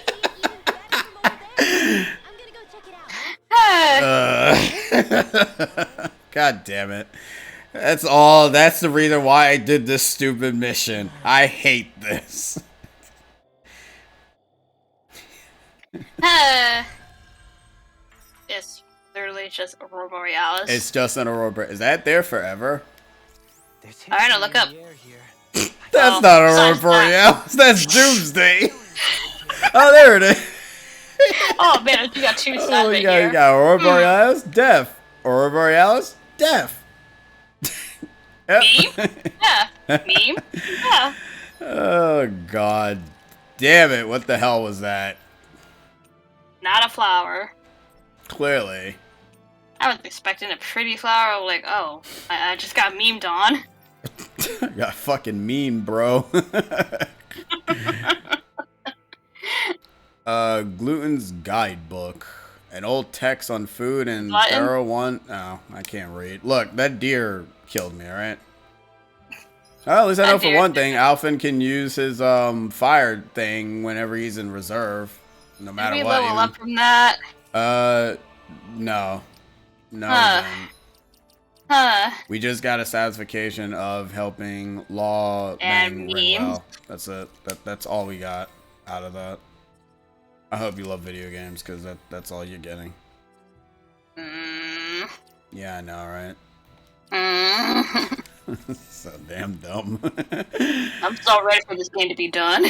Speaker 5: I'm gonna go check it out.
Speaker 1: God damn it. That's all. That's the reason why I did this stupid mission. I hate this.
Speaker 2: It's literally just Aurora Borealis.
Speaker 1: It's just an Aurora. Is that there forever?
Speaker 2: I know, look up.
Speaker 1: That's
Speaker 2: Oh,
Speaker 1: not Aurora
Speaker 2: besides
Speaker 1: Borealis. That's Doomsday. Oh, there it is.
Speaker 2: Oh man, you got two sides
Speaker 1: Oh,
Speaker 2: right
Speaker 1: you
Speaker 2: here.
Speaker 1: got Aurora Borealis, deaf. Aurora Borealis, deaf.
Speaker 2: Meme? Yeah. Meme? Yeah.
Speaker 1: Oh god damn it, what the hell was that?
Speaker 2: Not a flower.
Speaker 1: Clearly.
Speaker 2: I was expecting a pretty flower. Like, oh, I just got memed on.
Speaker 1: Got fucking meme, bro. Gluten's guidebook. An old text on food and thorough one. Oh, I can't read. Look, that deer killed me, alright? Well, at least I know for one thing, Alphen can use his fire thing whenever he's in reserve. No matter what.
Speaker 2: Level up from that?
Speaker 1: No. No,
Speaker 2: Huh.
Speaker 1: we just got a satisfaction of helping Law
Speaker 2: and
Speaker 1: ring well. That's it. That's all we got out of that. I hope you love video games, because that's all you're getting. Yeah, I know, right? So damn dumb.
Speaker 2: I'm so ready for this game to be done.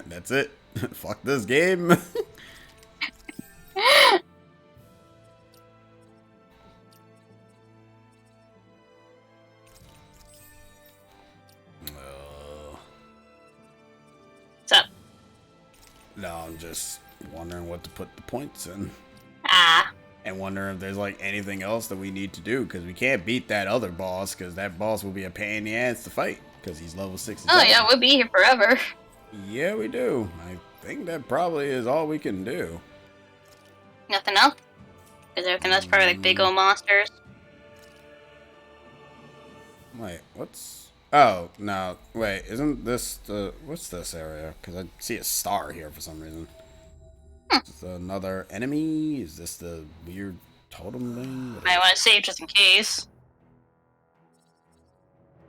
Speaker 1: That's it. Fuck this game.
Speaker 2: What's up?
Speaker 1: No, I'm just wondering what to put the points in.
Speaker 2: Ah.
Speaker 1: And wondering if there's like anything else that we need to do, because we can't beat that other boss, because that boss will be a pain in the ass to fight, because he's level 6.
Speaker 2: Oh yeah, we'll be here forever.
Speaker 1: Yeah, we do. I think that probably is all we can do.
Speaker 2: Nothing else? Is everything else probably like big old monsters?
Speaker 1: Wait, what's... Oh, no. Wait, isn't this the... What's this area? Because I see a star here for some reason. Is this another enemy? Is this the weird totem thing?
Speaker 2: I want to save just in case.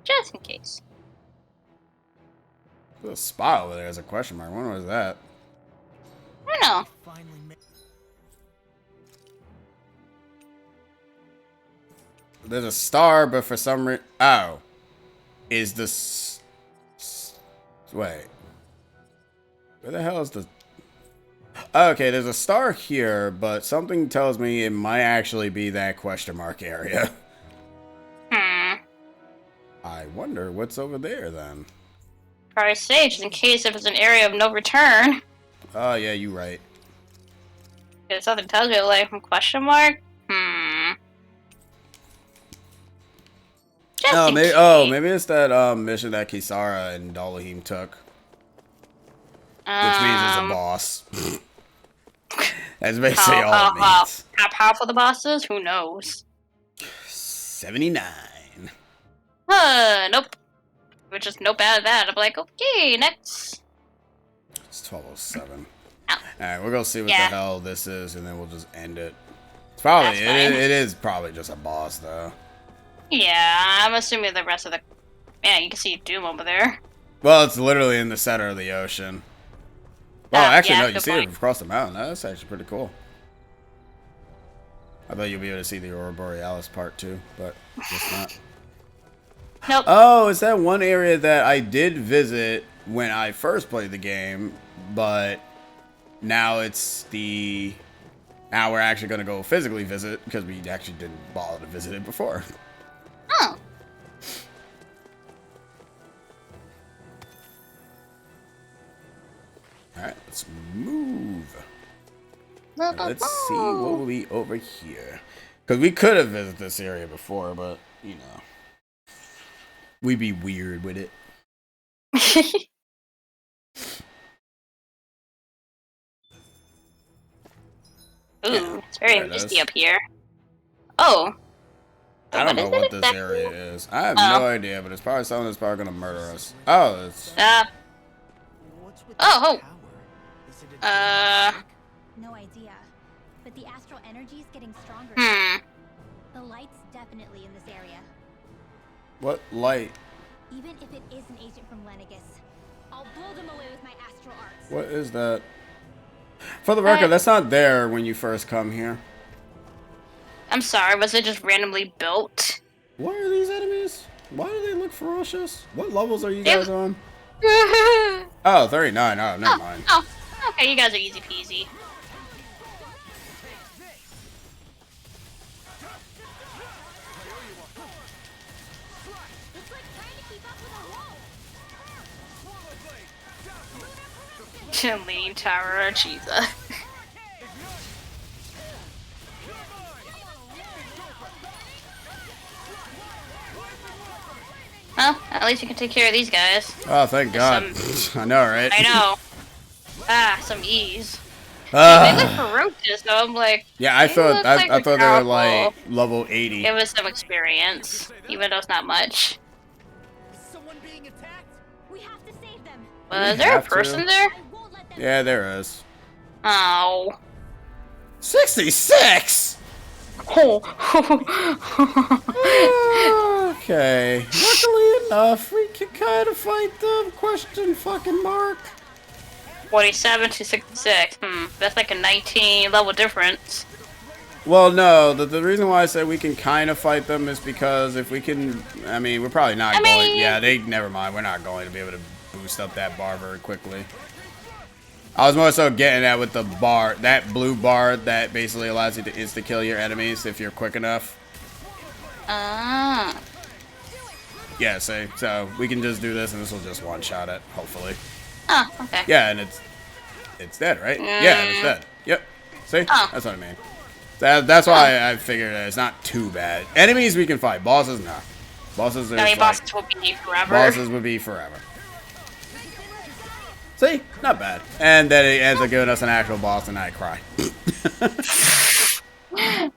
Speaker 2: Just in case.
Speaker 1: There's a spot over there as a question mark. When was that?
Speaker 2: I don't know.
Speaker 1: There's a star, but for some reason... Oh. Is this... Wait. Where the hell is the... Okay, there's a star here, but something tells me it might actually be that question mark area. I wonder what's over there, then.
Speaker 2: Probably save just in case if it's an area of no return.
Speaker 1: Oh, yeah, you're right.
Speaker 2: If something tells you, like, question mark?
Speaker 1: Oh, maybe it's that mission that Kisara and Dolahim took. Which means it's a boss. That's basically all it means.
Speaker 2: How powerful the boss is? Who knows?
Speaker 1: 79.
Speaker 2: Nope. We're just nope out of that. I'm like, okay, next.
Speaker 1: It's 12:07.
Speaker 2: Oh.
Speaker 1: Alright, we'll go see what the hell this is, and then we'll just end it. It's probably, it is probably just a boss, though.
Speaker 2: Yeah, I'm assuming the rest of the... Yeah, you can see Doom over there.
Speaker 1: Well, it's literally in the center of the ocean. Well, actually, no, you see it across the mountain. That's actually pretty cool. I thought you'd be able to see the Aurora Borealis part, too, but just not.
Speaker 2: Nope.
Speaker 1: Oh, it's that one area that I did visit when I first played the game, but now it's the... Now we're actually going to go physically visit, because we actually didn't bother to visit it before.
Speaker 2: Oh.
Speaker 1: Alright, let's move. Let's see what will be over here. Because we could have visited this area before, but, you know. We'd be weird with it.
Speaker 2: Ooh, it's very misty up here. Oh.
Speaker 1: I don't know what this area is. I have no idea, but it's probably someone that's probably going to murder us. Oh, it's...
Speaker 2: Oh.
Speaker 5: No idea. But the astral energy is getting stronger. The light's definitely in this area.
Speaker 1: What light?
Speaker 5: Even if it is an agent from Lenegis, I'll blow them away with my astral arts.
Speaker 1: What is that? For the record, that's not there when you first come here.
Speaker 2: I'm sorry, was it just randomly built?
Speaker 1: What are these enemies? Why do they look ferocious? What levels are you guys on? Oh, 39. Oh, never mind.
Speaker 2: Oh, okay, you guys are easy peasy. Leaning Tower, Jesus. Well, at least you can take care of these guys.
Speaker 1: Oh, thank God. I know, right?
Speaker 2: I know. Some ease. They look ferocious, though. I'm like,
Speaker 1: yeah, I thought
Speaker 2: like
Speaker 1: I thought they were
Speaker 2: powerful.
Speaker 1: like level 80.
Speaker 2: Give us some experience, even though it's not much. Is there a person there?
Speaker 1: Yeah, there is.
Speaker 2: Oh.
Speaker 1: 66.
Speaker 2: Oh.
Speaker 1: Okay. Luckily enough, we can kind of fight them. Question fucking mark.
Speaker 2: 47 to 66. That's like a 19 level difference.
Speaker 1: Well, no. The reason why I say we can kind of fight them is because if we can, I mean, we're probably not going. Yeah, never mind. We're not going to be able to boost up that bar very quickly. I was more so getting at with the bar, that blue bar that basically allows you to insta kill your enemies if you're quick enough.
Speaker 2: Ah.
Speaker 1: Yeah, see, so we can just do this and this will just one shot it, hopefully.
Speaker 2: Oh, okay.
Speaker 1: Yeah, and it's dead, right? Yeah, and it's dead. Yep. See?
Speaker 2: Oh.
Speaker 1: That's what I mean. That's why I figured that it's not too bad. Enemies we can fight. Bosses, no. Bosses is
Speaker 2: bosses will be forever.
Speaker 1: Bosses would be forever. See? Not bad. And then it ends up giving us an actual boss and I cry.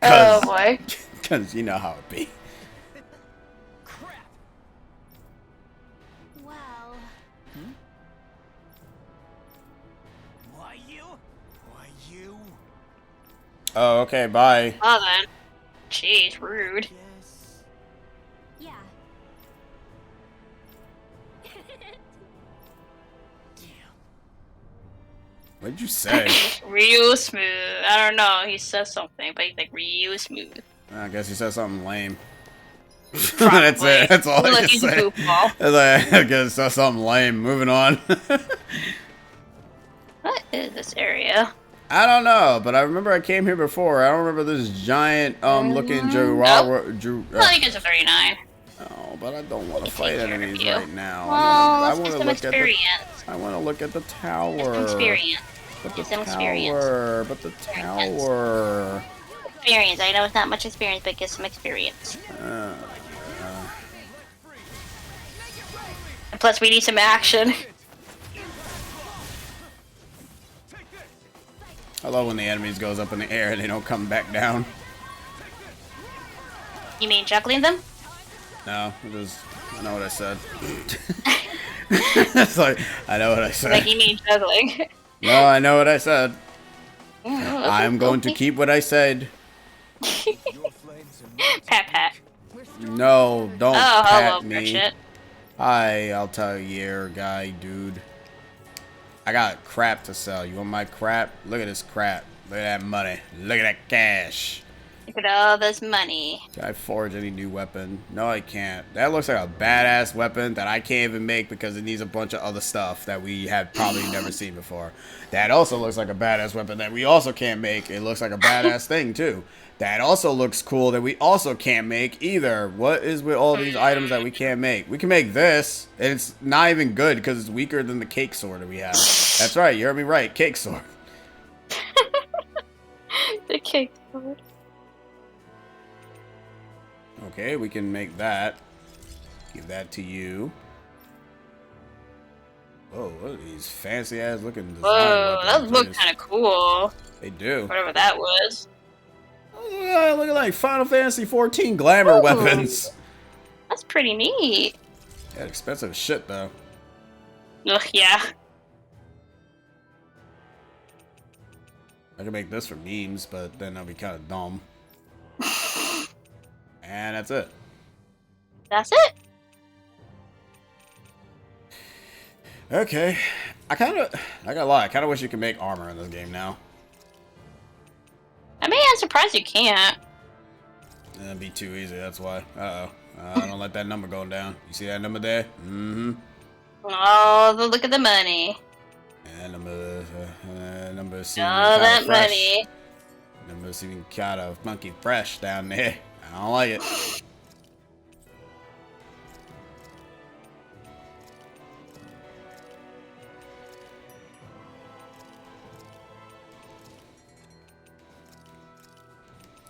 Speaker 2: Oh boy.
Speaker 1: Because you know how it be.
Speaker 5: Well.
Speaker 8: Why you? Why you?
Speaker 1: Oh, okay, bye.
Speaker 2: Oh then. Jeez, rude.
Speaker 5: Yeah.
Speaker 1: What did you say?
Speaker 2: Real smooth. I don't know. He says something, but he's like real smooth.
Speaker 1: I guess he said something lame.
Speaker 2: Probably.
Speaker 1: That's it. That's all I
Speaker 2: Look,
Speaker 1: can
Speaker 2: he's a
Speaker 1: say.
Speaker 2: goofball.
Speaker 1: I guess he said something lame. Moving on.
Speaker 2: What is this area?
Speaker 1: I don't know, but I remember I came here before. I don't remember this giant looking Drew.
Speaker 2: Well, you get to 39.
Speaker 1: Oh, but I don't want to fight enemies
Speaker 2: you.
Speaker 1: right now.
Speaker 2: Well,
Speaker 1: I
Speaker 2: let's
Speaker 1: want
Speaker 2: get
Speaker 1: to
Speaker 2: some
Speaker 1: look at
Speaker 2: experience.
Speaker 1: I want to look at the tower.
Speaker 2: Get some experience.
Speaker 1: But the
Speaker 2: Get some
Speaker 1: tower. But the tower.
Speaker 2: Experience. I know it's not much experience, but get some experience. And plus, we need some action.
Speaker 1: I love when the enemies goes up in the air and they don't come back down.
Speaker 2: You mean juggling them?
Speaker 1: No, I know what I said. It's like, I know what I said.
Speaker 2: Like you mean juggling.
Speaker 1: No, I know what I said.
Speaker 2: Oh,
Speaker 1: I'm going to keep what I said.
Speaker 2: Pat pat.
Speaker 1: No, don't
Speaker 2: Oh,
Speaker 1: pat
Speaker 2: hello,
Speaker 1: me.
Speaker 2: Pritchett.
Speaker 1: Hi, I'll tell you, guy, dude. I got crap to sell. You want my crap? Look at this crap. Look at that money. Look at that cash.
Speaker 2: Look at all this money.
Speaker 1: Can I forge any new weapon? No, I can't. That looks like a badass weapon that I can't even make because it needs a bunch of other stuff that we have probably never seen before. That also looks like a badass weapon that we also can't make. It looks like a badass thing, too. That also looks cool that we also can't make either. What is with all these items that we can't make? We can make this, and it's not even good because it's weaker than the cake sword that we have. That's right, you heard me right. Cake sword.
Speaker 2: The cake sword.
Speaker 1: Okay, we can make that. Give that to you. Whoa, what are these fancy ass looking design
Speaker 2: Whoa,
Speaker 1: weapons?
Speaker 2: that look kind of cool.
Speaker 1: They do.
Speaker 2: Whatever that was.
Speaker 1: Oh, look at like Final Fantasy 14 glamour weapons.
Speaker 2: That's pretty neat.
Speaker 1: Yeah, expensive shit though.
Speaker 2: Ugh, yeah.
Speaker 1: I could make this for memes, but then that'd be kind of dumb. And that's it.
Speaker 2: That's it?
Speaker 1: Okay. I gotta lie, I kind of wish you could make armor in this game now.
Speaker 2: I mean, I'm surprised you can't.
Speaker 1: That'd be too easy, that's why. Uh-oh. I don't let that number go down. You see that number there? Mm-hmm.
Speaker 2: Oh, look at the money.
Speaker 1: And number seems
Speaker 2: All that
Speaker 1: fresh.
Speaker 2: money.
Speaker 1: Number seeming kind of funky fresh down there. I don't like it.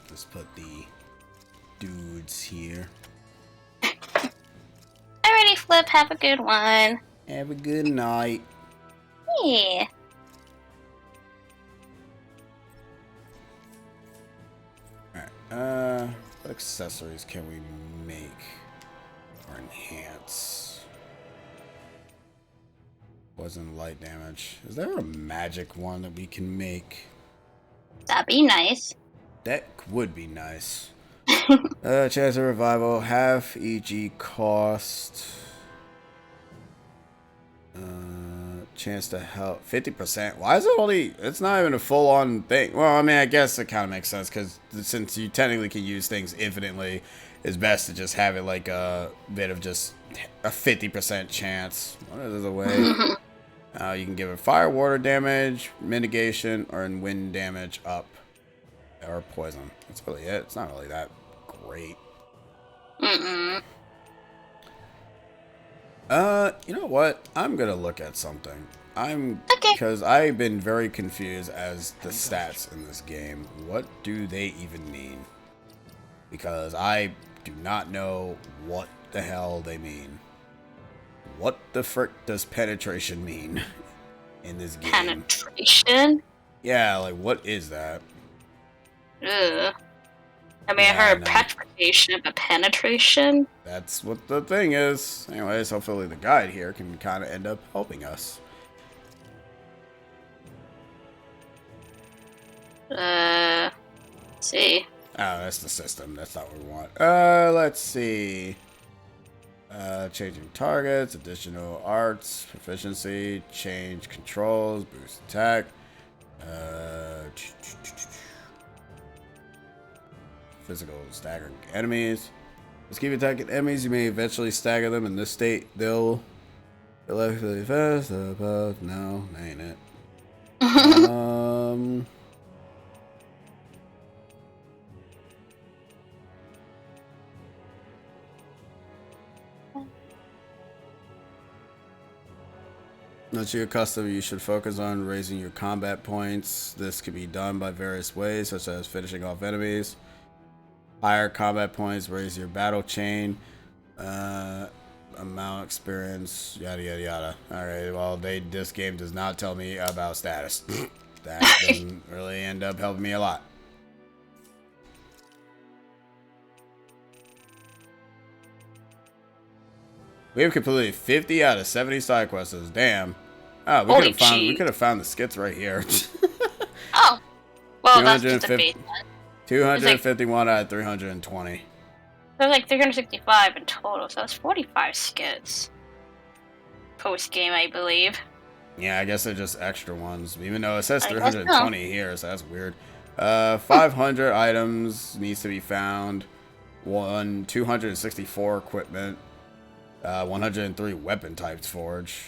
Speaker 1: Let's put the dudes here.
Speaker 2: Alrighty, Flip. Have a good one.
Speaker 1: Have a good night.
Speaker 2: Yeah.
Speaker 1: Alright, what accessories can we make or enhance? Poison light damage. Is there a magic one that we can make?
Speaker 2: That'd be nice.
Speaker 1: That would be nice. Chance of revival, half EG cost. Chance to help 50%. Why is it only? It's not even a full-on thing. Well, I mean, I guess it kind of makes sense because since you technically can use things infinitely, it's best to just have it like a bit of just a 50% chance. What is the way? You can give it fire, water damage, mitigation, or in wind damage up, or poison. That's really it. It's not really that great. You know what? I'm gonna look at something. Because I've been very confused as the stats in this game. What do they even mean? Because I do not know what the hell they mean. What the frick does penetration mean in this game?
Speaker 2: Penetration?
Speaker 1: Yeah, like what is that?
Speaker 2: Ugh. I mean, I heard petrification, but penetration?
Speaker 1: That's what the thing is. Anyways, hopefully the guide here can kind of end up helping us.
Speaker 2: Let's see.
Speaker 1: Oh, that's the system. That's not what we want. Let's see. Changing targets, additional arts, proficiency, change controls, boost attack. Physical staggering enemies. Let's keep attacking enemies. You may eventually stagger them. In this state, they'll electrically fast. No, that ain't it. Once you're accustomed, you should focus on raising your combat points. This can be done by various ways, such as finishing off enemies. Higher combat points raise your battle chain, amount experience, yada yada yada. Alright, well this game does not tell me about status. That doesn't really end up helping me a lot. We have completed 50 out of 70 side quests. Damn. Oh, we could have found the skits right here.
Speaker 2: Oh. Well, that's just a base.
Speaker 1: 251 out of 320.
Speaker 2: There's like 365 in total, so that's 45 skits. Post game, I believe.
Speaker 1: Yeah, I guess they're just extra ones. Even though it says 320 here, so that's weird. 500 items needs to be found. 264 equipment. 103 weapon types forged.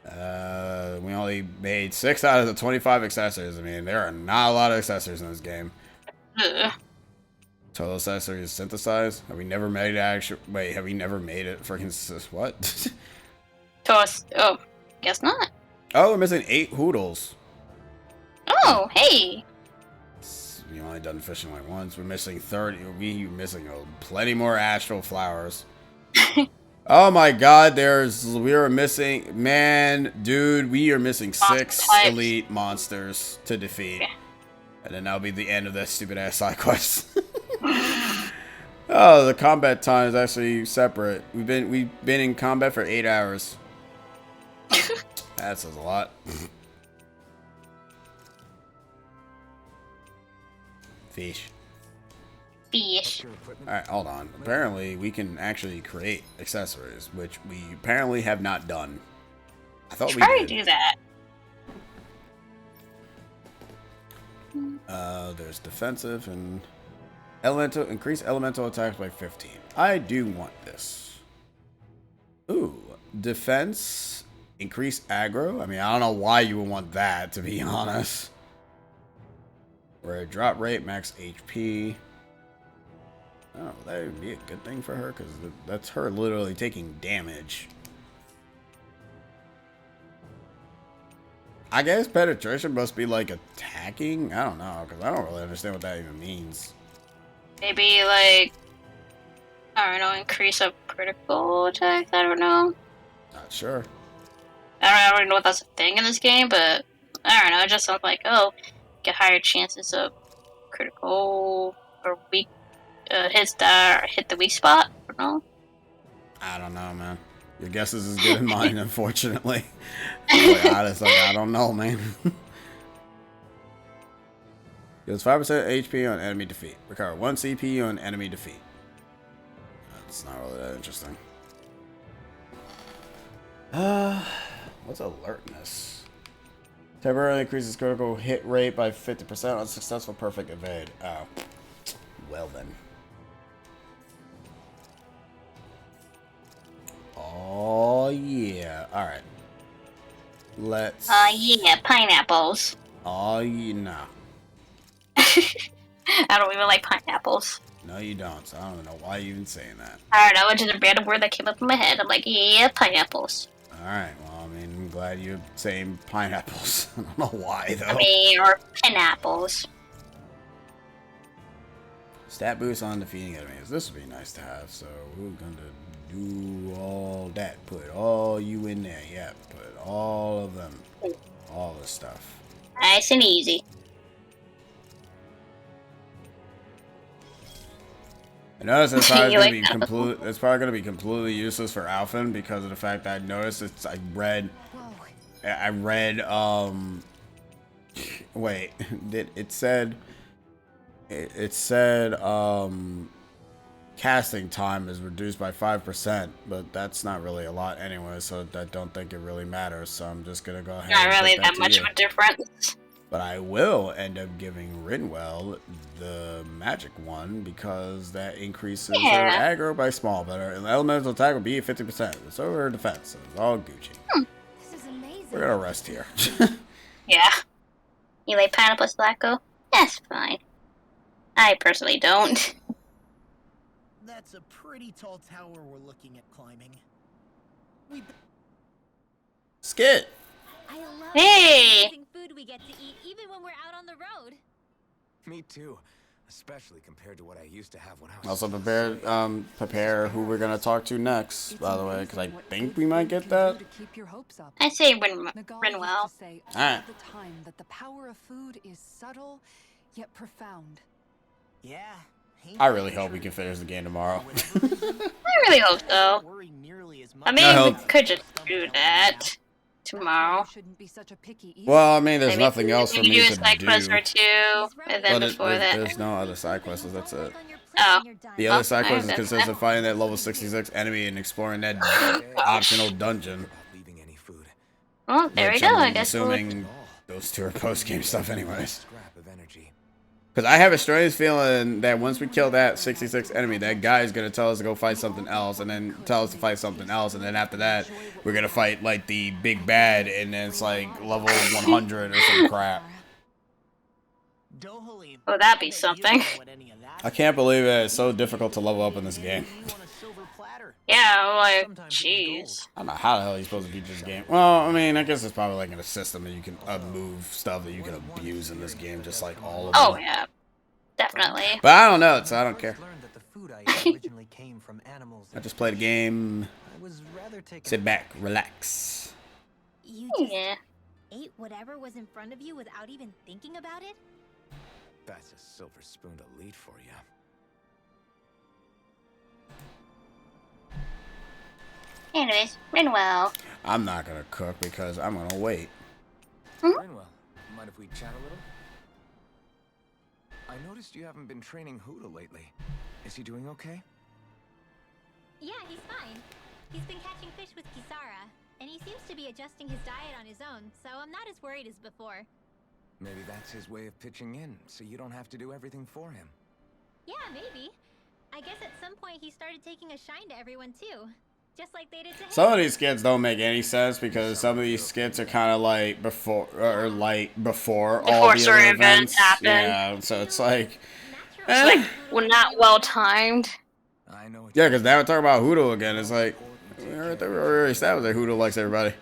Speaker 1: We only made 6 out of the 25 accessories. I mean, there are not a lot of accessories in this game. Total accessories synthesized. Have we never made it actually? Wait, have we never made it freaking what?
Speaker 2: Oh, guess not.
Speaker 1: Oh, we're missing 8 hoodles.
Speaker 2: Oh, hey.
Speaker 1: We only done fishing like once. We're missing 30. We're missing plenty more astral flowers. Oh my god, we are missing, man, dude, we are missing 6 elite monsters to defeat. Yeah. And then that'll be the end of that stupid ass side quest. Oh, the combat time is actually separate. We've been in combat for 8 hours. That says a lot. Fish. Alright, hold on. Apparently, we can actually create accessories, which we apparently have not done. I thought we did.
Speaker 2: Do that.
Speaker 1: There's defensive and elemental. Increase elemental attacks by 15. I do want this. Ooh, defense. Increase aggro. I mean, I don't know why you would want that, to be honest. Rare drop rate, max HP. Oh, that would be a good thing for her, because that's her literally taking damage. I guess penetration must be like attacking. I don't know, because I don't really understand what that even means.
Speaker 2: Maybe like, I don't know, increase of critical attack. I don't know.
Speaker 1: Not sure.
Speaker 2: I don't even know if that's a thing in this game, but I don't know. It just sounds like, oh, get higher chances of critical or weak hits that hit the weak spot. I don't know.
Speaker 1: I don't know, man. Your guess is as good as mine, unfortunately. Like, honest, like, I don't know, man. Deals 5% HP on enemy defeat. Recover 1 CP on enemy defeat. That's not really that interesting. What's alertness? Temporarily increases critical hit rate by 50% on successful perfect evade. Oh. Well then. Oh yeah. Alright. Let's
Speaker 2: Yeah, pineapples.
Speaker 1: Oh yeah, no.
Speaker 2: I don't even like pineapples.
Speaker 1: No you don't, so I don't know why you're even saying that.
Speaker 2: I don't know, it's just a random word that came up in my head. I'm like, yeah, pineapples.
Speaker 1: Alright, well I mean I'm glad you're saying pineapples. I don't know why though.
Speaker 2: I mean, or pineapples.
Speaker 1: Stat boost on defeating enemies. This would be nice to have, so we're gonna do all that. Put all you in there. Yeah, put all of them. All the stuff.
Speaker 2: Nice and easy.
Speaker 1: I noticed it's probably
Speaker 2: You
Speaker 1: gonna
Speaker 2: like
Speaker 1: be complete. It's probably gonna be completely useless for Alphen because of the fact that I noticed it's. I read. Wait, it said. It said casting time is reduced by 5%, but that's not really a lot anyway, so I don't think it really matters. So I'm just gonna go ahead.
Speaker 2: Not
Speaker 1: and
Speaker 2: really
Speaker 1: put
Speaker 2: that
Speaker 1: to
Speaker 2: much
Speaker 1: you.
Speaker 2: of a difference.
Speaker 1: But I will end up giving Rinwell the magic one because that increases her aggro by small, but her elemental attack will be at 50%. So her defense is all Gucci.
Speaker 4: This is amazing.
Speaker 1: We're gonna rest here.
Speaker 2: Yeah. You like pineapples, Blacko? That's fine. I personally don't.
Speaker 8: That's a pretty tall tower we're looking at climbing.
Speaker 1: Skit.
Speaker 5: I love
Speaker 2: Hey!
Speaker 5: the amazing food we get to eat even when we're out on the road.
Speaker 12: Me too. Especially compared to what I used to have when I was.
Speaker 1: Also prepare who we're gonna talk to next, by the way, because I think we might get that.
Speaker 2: I say
Speaker 6: Nagal
Speaker 2: Rinwell.
Speaker 6: used to say all
Speaker 1: Alright.
Speaker 6: the time that the power of food is subtle yet profound.
Speaker 8: Yeah.
Speaker 1: I really hope we can finish the game tomorrow.
Speaker 2: I really hope so. I mean, we
Speaker 1: hope-
Speaker 2: could just do that tomorrow.
Speaker 6: Shouldn't be such a picky eater.
Speaker 1: Well, I mean, there's
Speaker 2: Maybe
Speaker 1: nothing else for
Speaker 2: we
Speaker 1: me
Speaker 2: could do
Speaker 1: to
Speaker 2: a side quest
Speaker 1: do.
Speaker 2: or two, and then
Speaker 1: Well,
Speaker 2: before that.
Speaker 1: there's no other side quests, so that's it.
Speaker 2: Oh.
Speaker 1: The other side
Speaker 2: Oh,
Speaker 1: quest is
Speaker 2: alright,
Speaker 1: consists of fighting that level 66 enemy and exploring that optional dungeon.
Speaker 2: Well, there we
Speaker 1: Which
Speaker 2: go. I
Speaker 1: I'm
Speaker 2: guess we'll...
Speaker 1: assuming those two are post-game stuff anyways. Because I have a strange feeling that once we kill that 66 enemy, that guy is going to tell us to go fight something else, and then tell us to fight something else, and then after that, we're going to fight, like, the big bad, and then it's, like, level 100 or some crap.
Speaker 2: Oh, that'd be something.
Speaker 1: I can't believe it. It's so difficult to level up in this game.
Speaker 2: Yeah, I'm like, jeez.
Speaker 1: I don't know how the hell you're supposed to beat this game. Well, I mean, I guess it's probably like in a system that you can move stuff that you can abuse in this game, just like all of them.
Speaker 2: Oh, yeah. Definitely.
Speaker 1: But I don't know it, so I don't care.
Speaker 9: Learned that the food I ate originally came from animals.
Speaker 1: I just play the game.
Speaker 9: I was rather taken
Speaker 1: Sit back, relax.
Speaker 5: You just
Speaker 2: Yeah.
Speaker 5: ate whatever was in front of you without even thinking about it?
Speaker 12: That's a silver spoon elite for you.
Speaker 2: Anyways, Rinwell.
Speaker 1: I'm not gonna cook because I'm gonna wait.
Speaker 12: Rinwell, mind if we chat a little? I noticed you haven't been training Huda lately. Is he doing okay?
Speaker 5: Yeah, he's fine. He's been catching fish with Kisara, and he seems to be adjusting his diet on his own, so I'm not as worried as before.
Speaker 12: Maybe that's his way of pitching in, so you don't have to do everything for him.
Speaker 5: Yeah, maybe. I guess at some point he started taking a shine to everyone too. Just like they did to him.
Speaker 1: Some of these skits don't make any sense because some of these skits are kind of like before all the
Speaker 2: certain
Speaker 1: other
Speaker 2: events
Speaker 1: events.
Speaker 2: happen.
Speaker 1: Yeah, so it's like,
Speaker 2: It's like, well, not well timed.
Speaker 1: yeah, because now we're talking about Hudo again. It's like, we already established that Hudo likes everybody.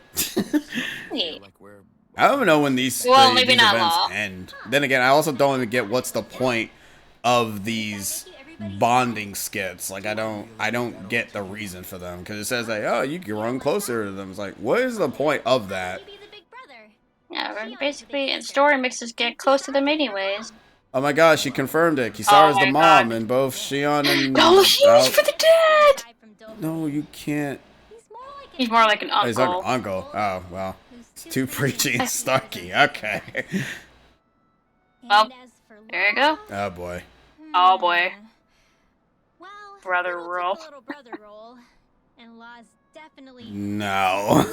Speaker 2: Yeah.
Speaker 12: Like we're
Speaker 1: I don't know when these
Speaker 2: maybe
Speaker 1: these
Speaker 2: not
Speaker 1: events
Speaker 2: Law.
Speaker 1: end. Then again, I also don't even get what's the point of these bonding skits. Like I don't get the reason for them because it says like, oh, you can run closer to them. It's like, what is the point of that?
Speaker 2: Yeah, basically, in story mixes get close to them anyways.
Speaker 1: Oh my gosh, she confirmed it. Kisara's
Speaker 2: Oh
Speaker 1: the
Speaker 2: my
Speaker 1: mom,
Speaker 2: God.
Speaker 1: and both Shion and
Speaker 2: No, he was for the dad!
Speaker 1: No, you can't.
Speaker 2: He's more like an
Speaker 1: Oh, he's
Speaker 2: uncle.
Speaker 1: like uncle. Oh well, it's too preachy and Starky. Okay.
Speaker 2: Well, there you go.
Speaker 1: Oh boy.
Speaker 2: Oh boy.
Speaker 5: Well,
Speaker 2: Brother
Speaker 5: Poodle took
Speaker 2: role.
Speaker 5: the little brother role, and Law's definitely
Speaker 1: No.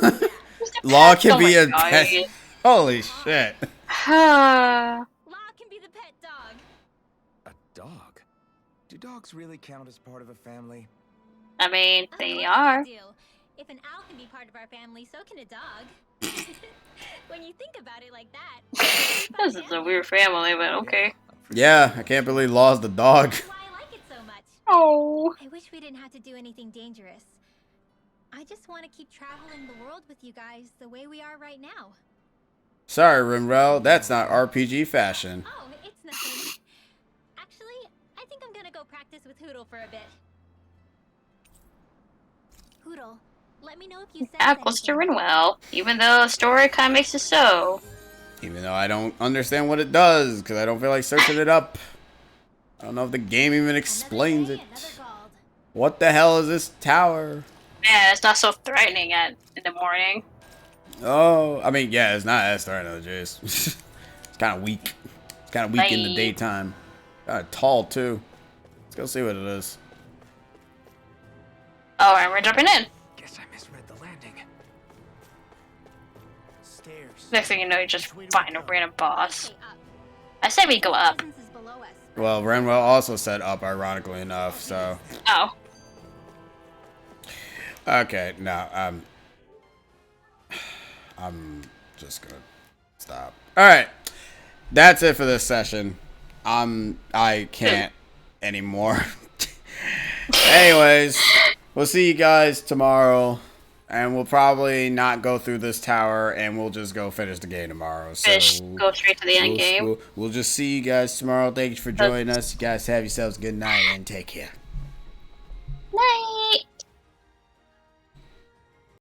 Speaker 1: Law can
Speaker 2: Oh
Speaker 1: be
Speaker 2: my
Speaker 1: a
Speaker 2: God.
Speaker 1: pet. Holy shit.
Speaker 2: Law
Speaker 5: can be the pet dog.
Speaker 12: A dog? Do dogs really count as part of a family?
Speaker 2: I mean,
Speaker 5: Of
Speaker 2: they
Speaker 5: course
Speaker 2: are.
Speaker 5: do. If an owl can be part of our family, so can a dog. When you think about it like that.
Speaker 2: This is a weird family, but okay.
Speaker 1: Yeah, I can't believe Law's the dog.
Speaker 5: That's why I like it so much.
Speaker 2: Oh.
Speaker 5: I wish we didn't have to do anything dangerous. I just want to keep traveling the world with you guys the way we are right now.
Speaker 1: Sorry, Rimrel, that's not RPG fashion.
Speaker 5: Oh, it's nothing. Actually, I think I'm gonna go practice with Hoodle for a bit. Hoodle, let me know if you said
Speaker 2: That goes to Rinwell, even though the story kind of makes it so.
Speaker 1: Even though I don't understand what it does, because I don't feel like searching it up. I don't know if the game even explains it. What the hell is this tower?
Speaker 2: Man, it's not so threatening in the morning.
Speaker 1: Oh, I mean, yeah, it's not as threatening, Jace. It's kind of weak. It's kind of weak in the
Speaker 2: Bye.
Speaker 1: daytime. Kind of tall, too. Let's go see what it is.
Speaker 2: Oh, and we're jumping in.
Speaker 12: Guess I misread the landing.
Speaker 8: Stairs.
Speaker 2: Next thing you know, you just find a random boss. I say we go up.
Speaker 1: Well, Renwell also said up, ironically enough, so...
Speaker 2: Oh.
Speaker 1: Okay, no, I'm just gonna stop. Alright, that's it for this session. I can't anymore. Anyways, we'll see you guys tomorrow, and we'll probably not go through this tower, and we'll just go finish the game tomorrow. So
Speaker 2: Go straight to the end game.
Speaker 1: We'll just see you guys tomorrow. Thank you for joining us. You guys have yourselves a good night, and take care.